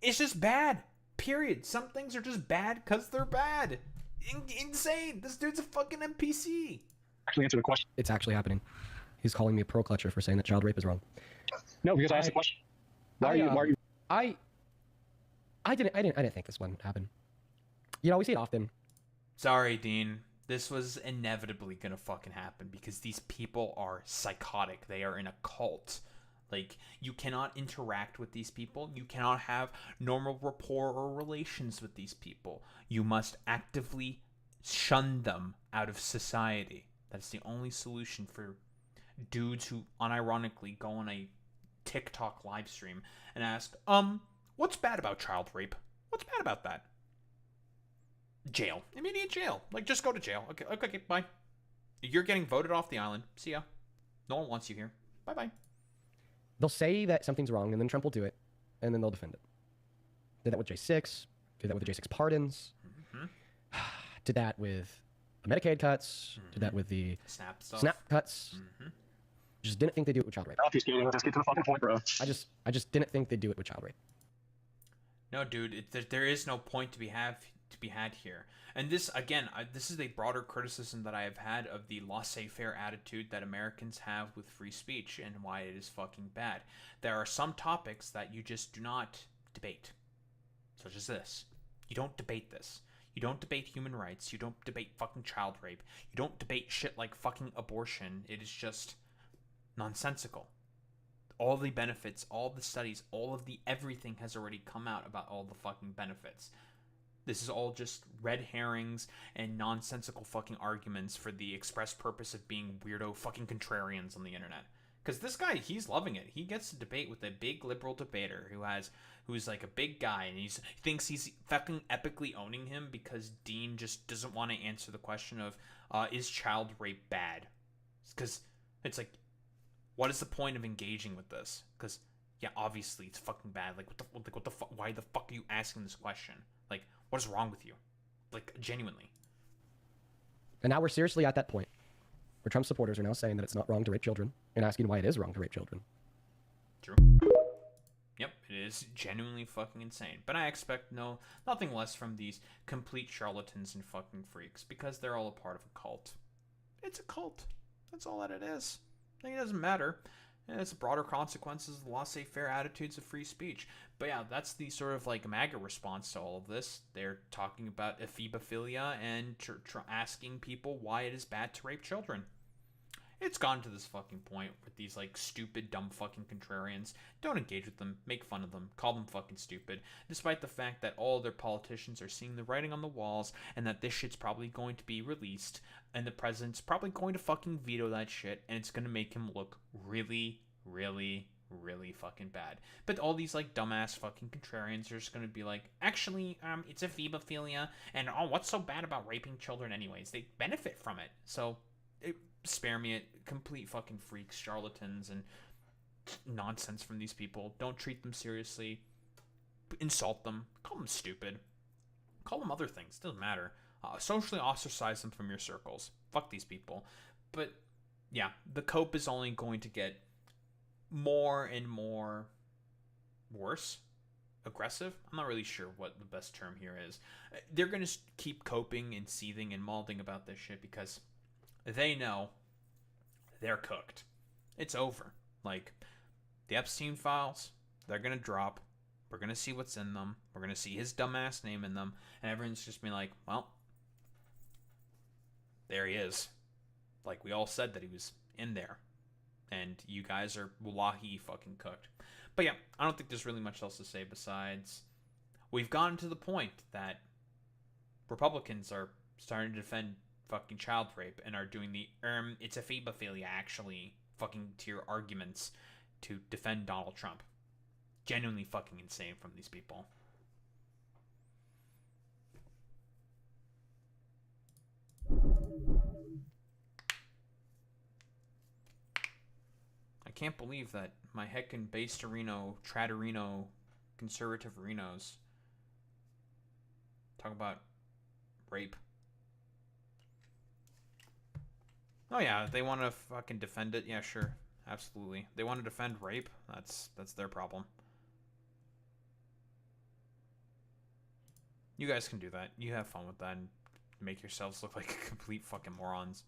It's just bad. Period. Some things are just bad because they're bad. Insane. This dude's a fucking NPC. Actually answer the question. It's actually happening. He's calling me a pearl clutcher for saying that child rape is wrong. No, because I asked the question. Why are you? I didn't think this one happened. You know, we see it often. Sorry, Dean. This was inevitably gonna fucking happen because these people are psychotic. They are in a cult. Like, you cannot interact with these people. You cannot have normal rapport or relations with these people. You must actively shun them out of society. That's the only solution for dudes who unironically go on a TikTok live stream and ask, what's bad about child rape? What's bad about that? Jail. Immediate jail. Like, just go to jail. Okay, bye. You're getting voted off the island. See ya. No one wants you here. Bye-bye. They'll say that something's wrong, and then Trump will do it, and then they'll defend it. Did that with J6. Did that with the J6 pardons. Mm-hmm. Did that with the Medicaid cuts. Mm-hmm. Did that with the SNAP cuts. Mm-hmm. Just didn't think they'd do it with child rape. Just get to the fucking point, bro. I just didn't think they'd do it with child rape. No, dude, there is no point to be had here. And this, again, this is a broader criticism that I have had of the laissez-faire attitude that Americans have with free speech and why it is fucking bad. There are some topics that you just do not debate, such as this. You don't debate this. You don't debate human rights. You don't debate fucking child rape. You don't debate shit like fucking abortion. It is just nonsensical. All the benefits, all the studies, all of the everything has already come out about all the fucking benefits. This is all just red herrings and nonsensical fucking arguments for the express purpose of being weirdo fucking contrarians on the internet. Because this guy, he's loving it. He gets to debate with a big liberal debater who's like a big guy, and he thinks he's fucking epically owning him because Dean just doesn't want to answer the question of, is child rape bad? Because it's like, what is the point of engaging with this? Because, yeah, obviously it's fucking bad. Like, what the fuck? Why the fuck are you asking this question? Like, what is wrong with you? Like, genuinely. And now we're seriously at that point where Trump supporters are now saying that it's not wrong to rape children and asking why it is wrong to rape children. True. Yep, it is genuinely fucking insane. But I expect nothing less from these complete charlatans and fucking freaks because they're all a part of a cult. It's a cult. That's all that it is. I think it doesn't matter. And it's broader consequences of the laissez-faire attitudes of free speech. But yeah, that's the sort of like MAGA response to all of this. They're talking about ephebophilia and asking people why it is bad to rape children. It's gotten to this fucking point with these, like, stupid, dumb fucking contrarians. Don't engage with them, make fun of them, call them fucking stupid, despite the fact that all their politicians are seeing the writing on the walls and that this shit's probably going to be released and the president's probably going to fucking veto that shit and it's gonna make him look really, really, really fucking bad. But all these, like, dumbass fucking contrarians are just gonna be like, actually, it's a phobophilia, and oh, what's so bad about raping children anyways? They benefit from it, so spare me it. Complete fucking freaks, charlatans, and nonsense from these people. Don't treat them seriously. Insult them. Call them stupid. Call them other things. Doesn't matter. Socially ostracize them from your circles. Fuck these people. But yeah, the cope is only going to get more and more worse. Aggressive? I'm not really sure what the best term here is. They're going to keep coping and seething and malding about this shit because they know they're cooked. It's over. Like, the Epstein files, they're going to drop. We're going to see what's in them. We're going to see his dumbass name in them. And everyone's just being like, well, there he is. Like, we all said that he was in there. And you guys are wallahi fucking cooked. But yeah, I don't think there's really much else to say besides we've gotten to the point that Republicans are starting to defend fucking child rape and are doing the it's a phobophilia actually fucking tier arguments to defend Donald Trump. Genuinely fucking insane from these people. I can't believe that my heckin' Bastarino, Tratorino, conservative Rinos talk about rape. Oh yeah, they want to fucking defend it. Yeah, sure. Absolutely. They want to defend rape. That's their problem. You guys can do that. You have fun with that and make yourselves look like complete fucking morons.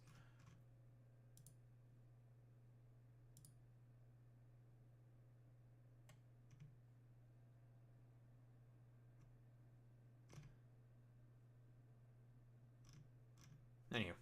Anywho.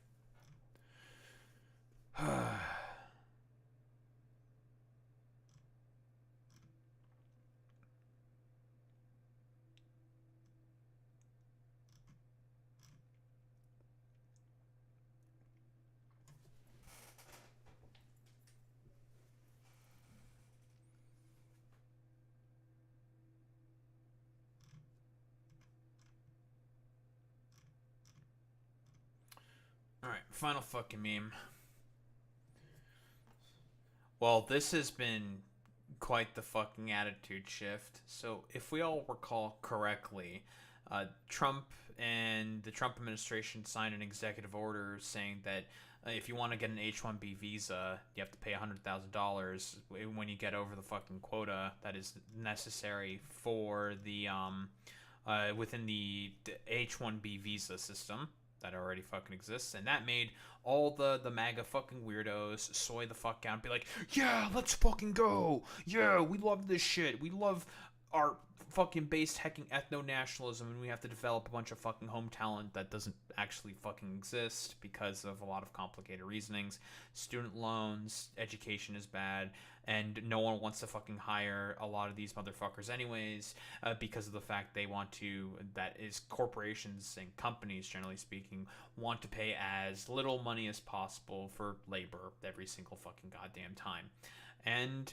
Alright, final fucking meme. Well, this has been quite the fucking attitude shift. So, if we all recall correctly, Trump and the Trump administration signed an executive order saying that if you want to get an H-1B visa, you have to pay $100,000 when you get over the fucking quota that is necessary for the within the H-1B visa system that already fucking exists, and that made all the MAGA fucking weirdos soy the fuck out and be like, yeah, let's fucking go, yeah, we love this shit, we love our fucking based hecking ethno-nationalism, and we have to develop a bunch of fucking home talent that doesn't actually fucking exist because of a lot of complicated reasonings. Student loans, education is bad, and no one wants to fucking hire a lot of these motherfuckers anyways, because of the fact they want to, that is corporations and companies, generally speaking, want to pay as little money as possible for labor every single fucking goddamn time. And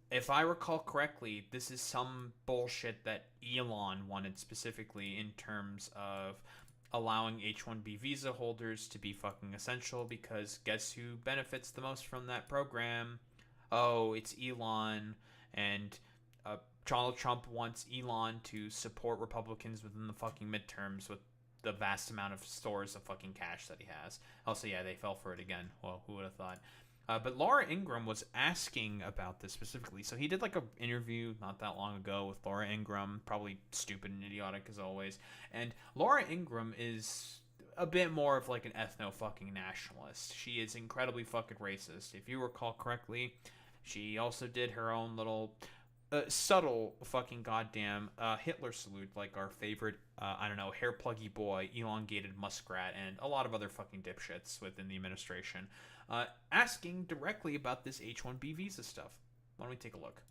if I recall correctly, this is some bullshit that Elon wanted specifically in terms of allowing H-1B visa holders to be fucking essential, because guess who benefits the most from that program? Oh, it's Elon, and Donald Trump wants Elon to support Republicans within the fucking midterms with the vast amount of stores of fucking cash that he has. Also, yeah, they fell for it again. Well, who would have thought? But Laura Ingraham was asking about this specifically. So he did like an interview not that long ago with Laura Ingraham, probably stupid and idiotic as always. And Laura Ingraham is a bit more of like an ethno-fucking nationalist. She is incredibly fucking racist. If you recall correctly, she also did her own little subtle fucking goddamn Hitler salute, like our favorite, I don't know, hair pluggy boy, elongated muskrat, and a lot of other fucking dipshits within the administration, asking directly about this H-1B visa stuff. Why don't we take a look?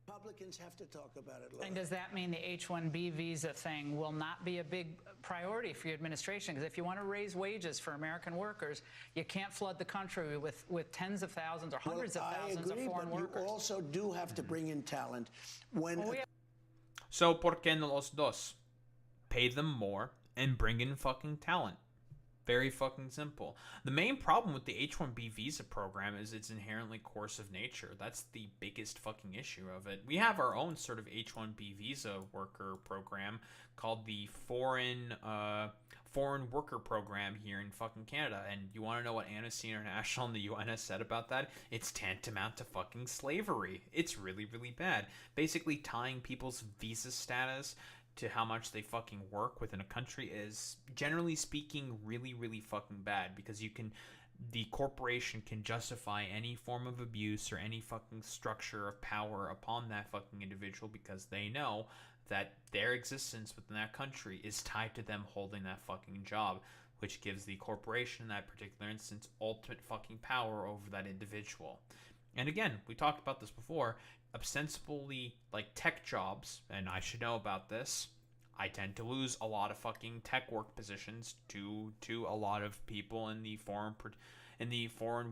Republicans have to talk about it. Laura. And does that mean the H-1B visa thing will not be a big priority for your administration? Because if you want to raise wages for American workers, you can't flood the country with tens of thousands or hundreds of thousands of foreign workers. You also do have to bring in talent. So, ¿por qué no los dos? Pay them more and bring in fucking talent. Very fucking simple. The main problem with the H-1B visa program is its inherently coercive nature. That's the biggest fucking issue of it. We have our own sort of H-1B visa worker program called the Foreign Worker Program here in fucking Canada. And you want to know what Amnesty International and the UN has said about that? It's tantamount to fucking slavery. It's really, really bad. Basically tying people's visa status to how much they fucking work within a country is, generally speaking, really, really fucking bad, because the corporation can justify any form of abuse or any fucking structure of power upon that fucking individual, because they know that their existence within that country is tied to them holding that fucking job, which gives the corporation in that particular instance ultimate fucking power over that individual. And again, we talked about this before, ostensibly like tech jobs, and I should know about this, I tend to lose a lot of fucking tech work positions to a lot of people in the foreign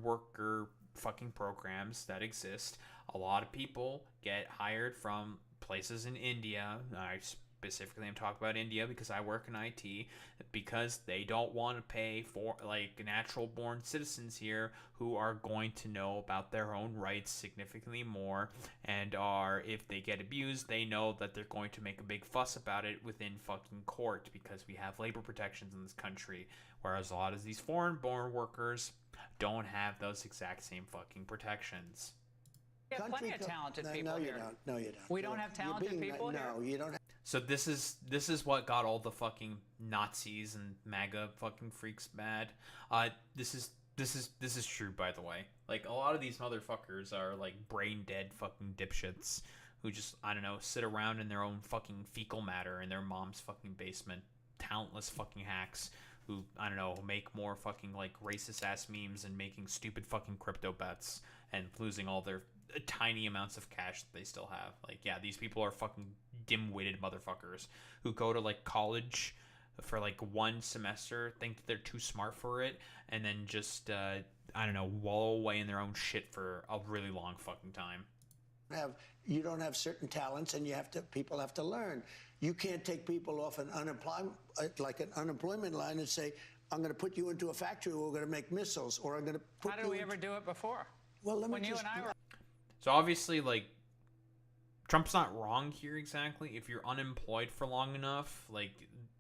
worker fucking programs that exist. A lot of people get hired from places in India. I specifically am talking about India because I work in IT, because they don't want to pay for like natural born citizens here who are going to know about their own rights significantly more, and are, if they get abused, they know that they're going to make a big fuss about it within fucking court, because we have labor protections in this country, whereas a lot of these foreign born workers don't have those exact same fucking protections. We have plenty of talented people you here. don't. No, you don't. We don't have talented people here? No, you don't have. So this is what got all the fucking Nazis and MAGA fucking freaks mad. This is true, by the way. Like, a lot of these motherfuckers are like brain dead fucking dipshits who just, I don't know, sit around in their own fucking fecal matter in their mom's fucking basement. Talentless fucking hacks who, I don't know, make more fucking like racist ass memes and making stupid fucking crypto bets and losing all their tiny amounts of cash that they still have. Like, yeah, these people are fucking dim-witted motherfuckers who go to like college for like one semester, think that they're too smart for it, and then just I don't know, wallow away in their own shit for a really long fucking time. You don't have certain talents, and people have to learn. You can't take people off an unemployment line and say, I'm going to put you into a factory where we're going to make missiles, or I'm going to put How did we ever do it before? Well, when you and I were. So obviously, like, Trump's not wrong here exactly. If you're unemployed for long enough, like,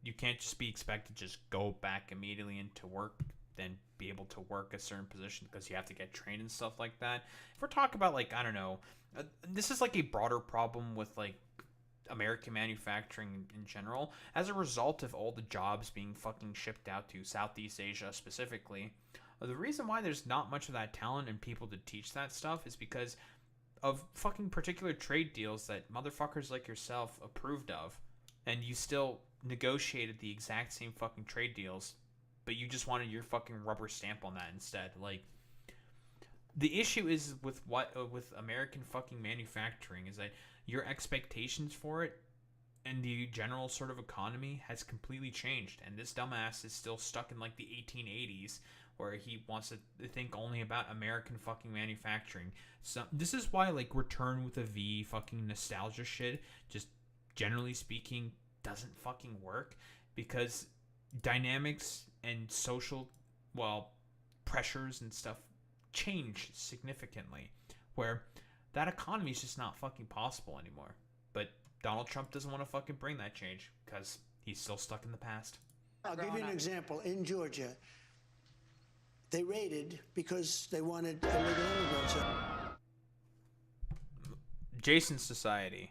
you can't just be expected to just go back immediately into work, then be able to work a certain position, because you have to get trained and stuff like that. If we're talking about, like, I don't know, this is like a broader problem with like American manufacturing in general, as a result of all the jobs being fucking shipped out to Southeast Asia specifically. The reason why there's not much of that talent and people to teach that stuff is because of fucking particular trade deals that motherfuckers like yourself approved of, and you still negotiated the exact same fucking trade deals, but you just wanted your fucking rubber stamp on that instead. Like, the issue is with with American fucking manufacturing is that your expectations for it and the general sort of economy has completely changed, and this dumbass is still stuck in like the 1880s, where he wants to think only about American fucking manufacturing. So this is why like Return with a V fucking nostalgia shit, just generally speaking, doesn't fucking work, because dynamics and social, well, pressures and stuff change significantly, where that economy is just not fucking possible anymore. But Donald Trump doesn't want to fucking bring that change because he's still stuck in the past. I'll give you an example. In Georgia, they raided because they wanted illegal immigrants. Jason's Society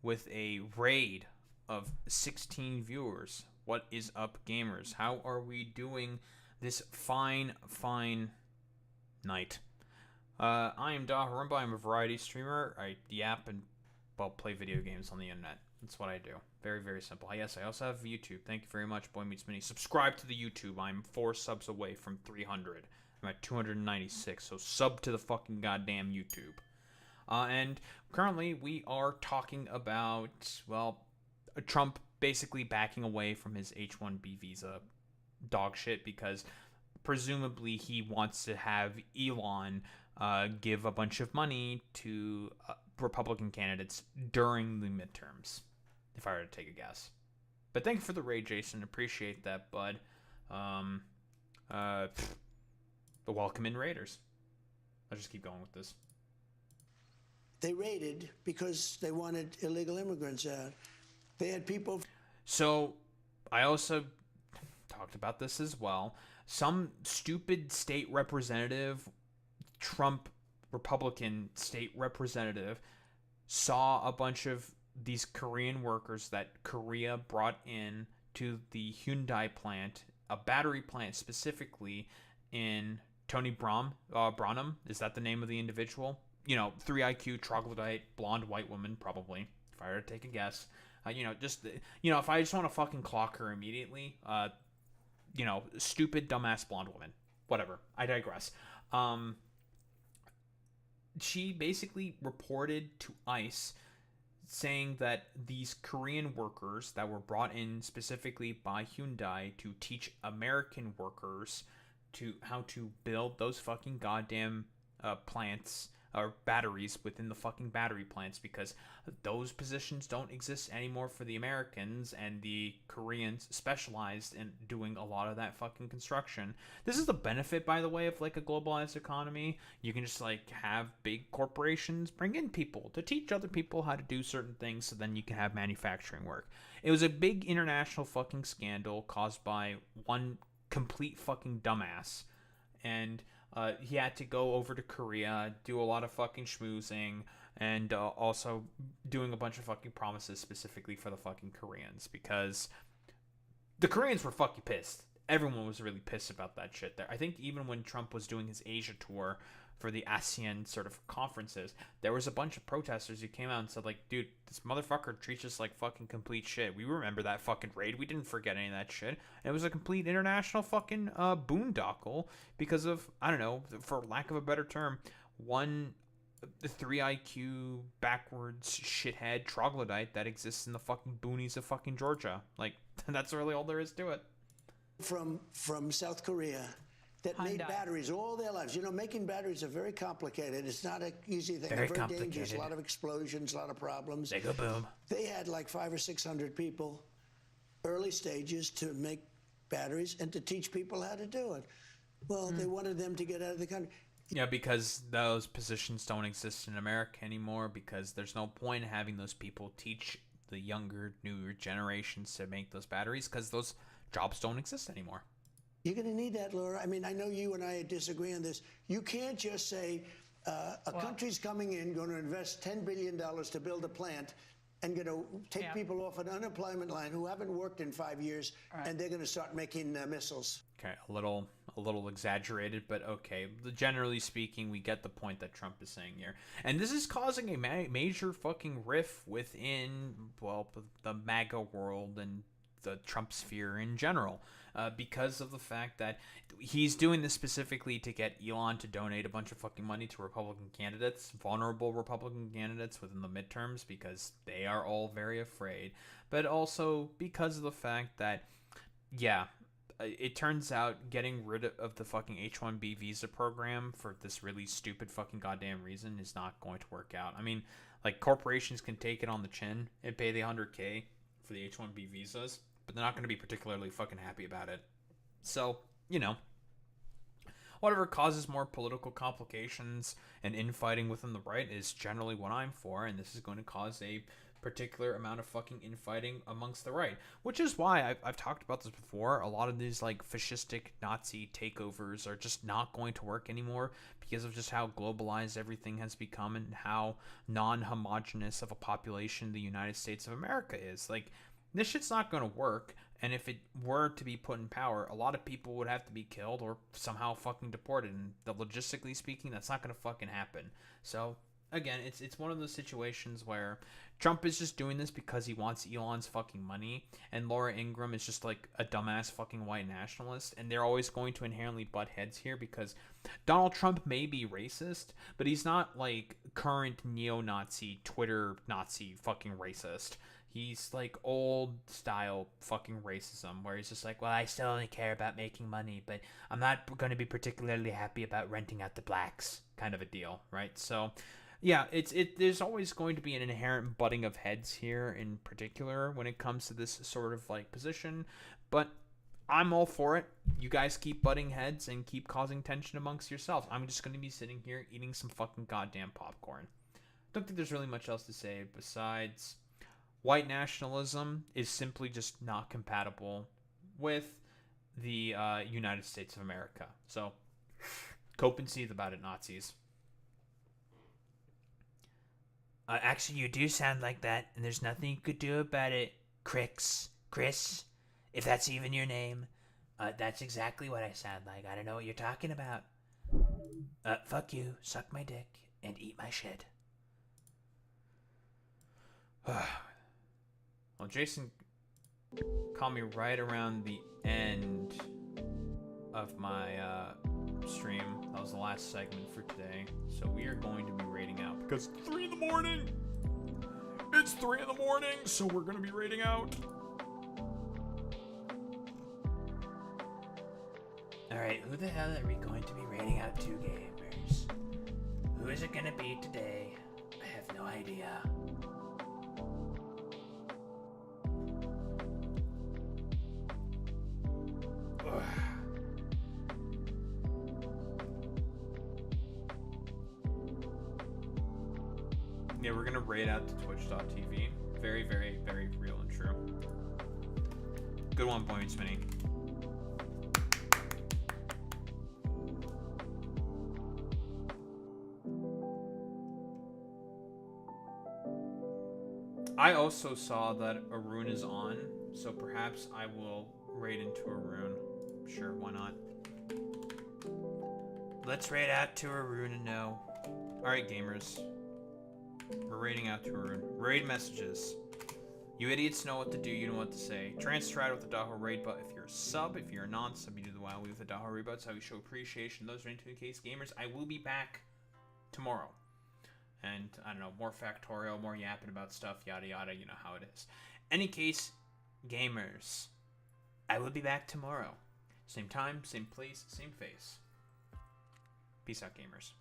with a raid of 16 viewers. What is up, gamers? How are we doing this fine night? I am Da Harumba. I'm a variety streamer. I yap and well, play video games on the internet. That's what I do. Very, very simple. Yes, I also have YouTube. Thank you very much, Boy Meets Mini. Subscribe to the YouTube. I'm 4 subs away from 300. I'm at 296, so sub to the fucking goddamn YouTube. And currently we are talking about, well, Trump basically backing away from his H-1B visa dog shit because presumably he wants to have Elon give a bunch of money to Republican candidates during the midterms, if I were to take a guess. But thank you for the raid, Jason. Appreciate that, bud. The welcome in Raiders. I'll just keep going with this. They raided because they wanted illegal immigrants out. They had people. So I also talked about this as well. Some stupid state representative, Trump Republican state representative, saw a bunch of these Korean workers that Korea brought in to the Hyundai plant, a battery plant specifically in Tony Branham. Is that the name of the individual? 3 IQ, troglodyte, blonde white woman, probably, if I were to take a guess. If I just want to fucking clock her immediately, stupid, dumbass blonde woman. Whatever. I digress. She basically reported to ICE saying that these Korean workers that were brought in specifically by Hyundai to teach American workers how to build those fucking goddamn plants or batteries within the fucking battery plants, because those positions don't exist anymore for the Americans, and the Koreans specialized in doing a lot of that fucking construction. This is the benefit, by the way, of like a globalized economy. You can just like have big corporations bring in people to teach other people how to do certain things, so then you can have manufacturing work. It was a big international fucking scandal caused by one complete fucking dumbass, and he had to go over to Korea, do a lot of fucking schmoozing, and also doing a bunch of fucking promises specifically for the fucking Koreans, because the Koreans were fucking pissed. Everyone was really pissed about that shit there. I think even when Trump was doing his Asia tour for the ASEAN sort of conferences, there was a bunch of protesters who came out and said, like, dude, this motherfucker treats us like fucking complete shit. We remember that fucking raid. We didn't forget any of that shit. And it was a complete international fucking boondoggle because of, I don't know, for lack of a better term, one 3 IQ backwards shithead troglodyte that exists in the fucking boonies of fucking Georgia. Like, that's really all there is to it. From South Korea that made batteries all their lives. Making batteries are very complicated. It's not an easy thing. Very dangerous. A lot of explosions, a lot of problems. They go boom. They had like 500 or 600 people, early stages, to make batteries and to teach people how to do it. Well, they wanted them to get out of the country. Yeah, because those positions don't exist in America anymore, because there's no point in having those people teach the younger, newer generations to make those batteries, because those jobs don't exist anymore. You're going to need that, Laura. I mean, I know you and I disagree on this. You can't just say a country's coming in, going to invest $10 billion to build a plant, and going to take people off an unemployment line who haven't worked in 5 years, and they're going to start making missiles. Okay, a little exaggerated, but okay. Generally speaking, we get the point that Trump is saying here. And this is causing a major fucking rift within, well, the MAGA world and the Trump sphere in general, because of the fact that he's doing this specifically to get Elon to donate a bunch of fucking money to Republican candidates, vulnerable Republican candidates within the midterms, because they are all very afraid, but also because of the fact that, it turns out getting rid of the fucking H-1B visa program for this really stupid fucking goddamn reason is not going to work out. I mean, like, corporations can take it on the chin and pay the $100K for the H-1B visas, but they're not going to be particularly fucking happy about it. So, whatever causes more political complications and infighting within the right is generally what I'm for, and this is going to cause a particular amount of fucking infighting amongst the right, which is why I've talked about this before. A lot of these like fascistic Nazi takeovers are just not going to work anymore because of just how globalized everything has become and how non-homogenous of a population the United States of America is. Like, this shit's not going to work, and if it were to be put in power, a lot of people would have to be killed or somehow fucking deported, and logistically speaking, that's not going to fucking happen. So again, it's one of those situations where Trump is just doing this because he wants Elon's fucking money, and Laura Ingraham is just like a dumbass fucking white nationalist, and they're always going to inherently butt heads here because Donald Trump may be racist, but he's not like current neo-Nazi, Twitter Nazi fucking racist. He's like old style fucking racism where he's just like, well, I still only care about making money, but I'm not going to be particularly happy about renting out the blacks kind of a deal, right? So yeah, there's always going to be an inherent butting of heads here in particular when it comes to this sort of like position, but I'm all for it. You guys keep butting heads and keep causing tension amongst yourselves. I'm just going to be sitting here eating some fucking goddamn popcorn. Don't think there's really much else to say besides white nationalism is simply just not compatible with the United States of America. So, cope and seethe about it, Nazis. Actually, you do sound like that, and there's nothing you could do about it, Chris, if that's even your name. That's exactly what I sound like. I don't know what you're talking about. Fuck you, suck my dick, and eat my shit. Well, Jason called me right around the end of my stream. That was the last segment for today. So we are going to be raiding out because it's 3 in the morning. It's 3 in the morning, so we're going to be raiding out. Alright, who the hell are we going to be raiding out to, gamers? Who is it gonna be today? I have no idea. Yeah, we're gonna raid out to twitch.tv. Very, very, very real and true. Good one, Boy Meets Mini. I also saw that Arun is on, so perhaps I will raid into Arun. Sure, why not? Let's raid out to Arun and no. Alright, gamers. We're raiding out to Arun. Raid messages. You idiots know what to do, you know what to say. Transcribe with the Daho raid button if you're a sub. If you're a non-sub, you do the WoW with the Daho raid button. That's how we show appreciation. Those are into the case. Gamers, I will be back tomorrow. And, I don't know, more Factorio, more yapping about stuff, yada yada, you know how it is. Any case, gamers, I will be back tomorrow. Same time, same place, same face. Peace out, gamers.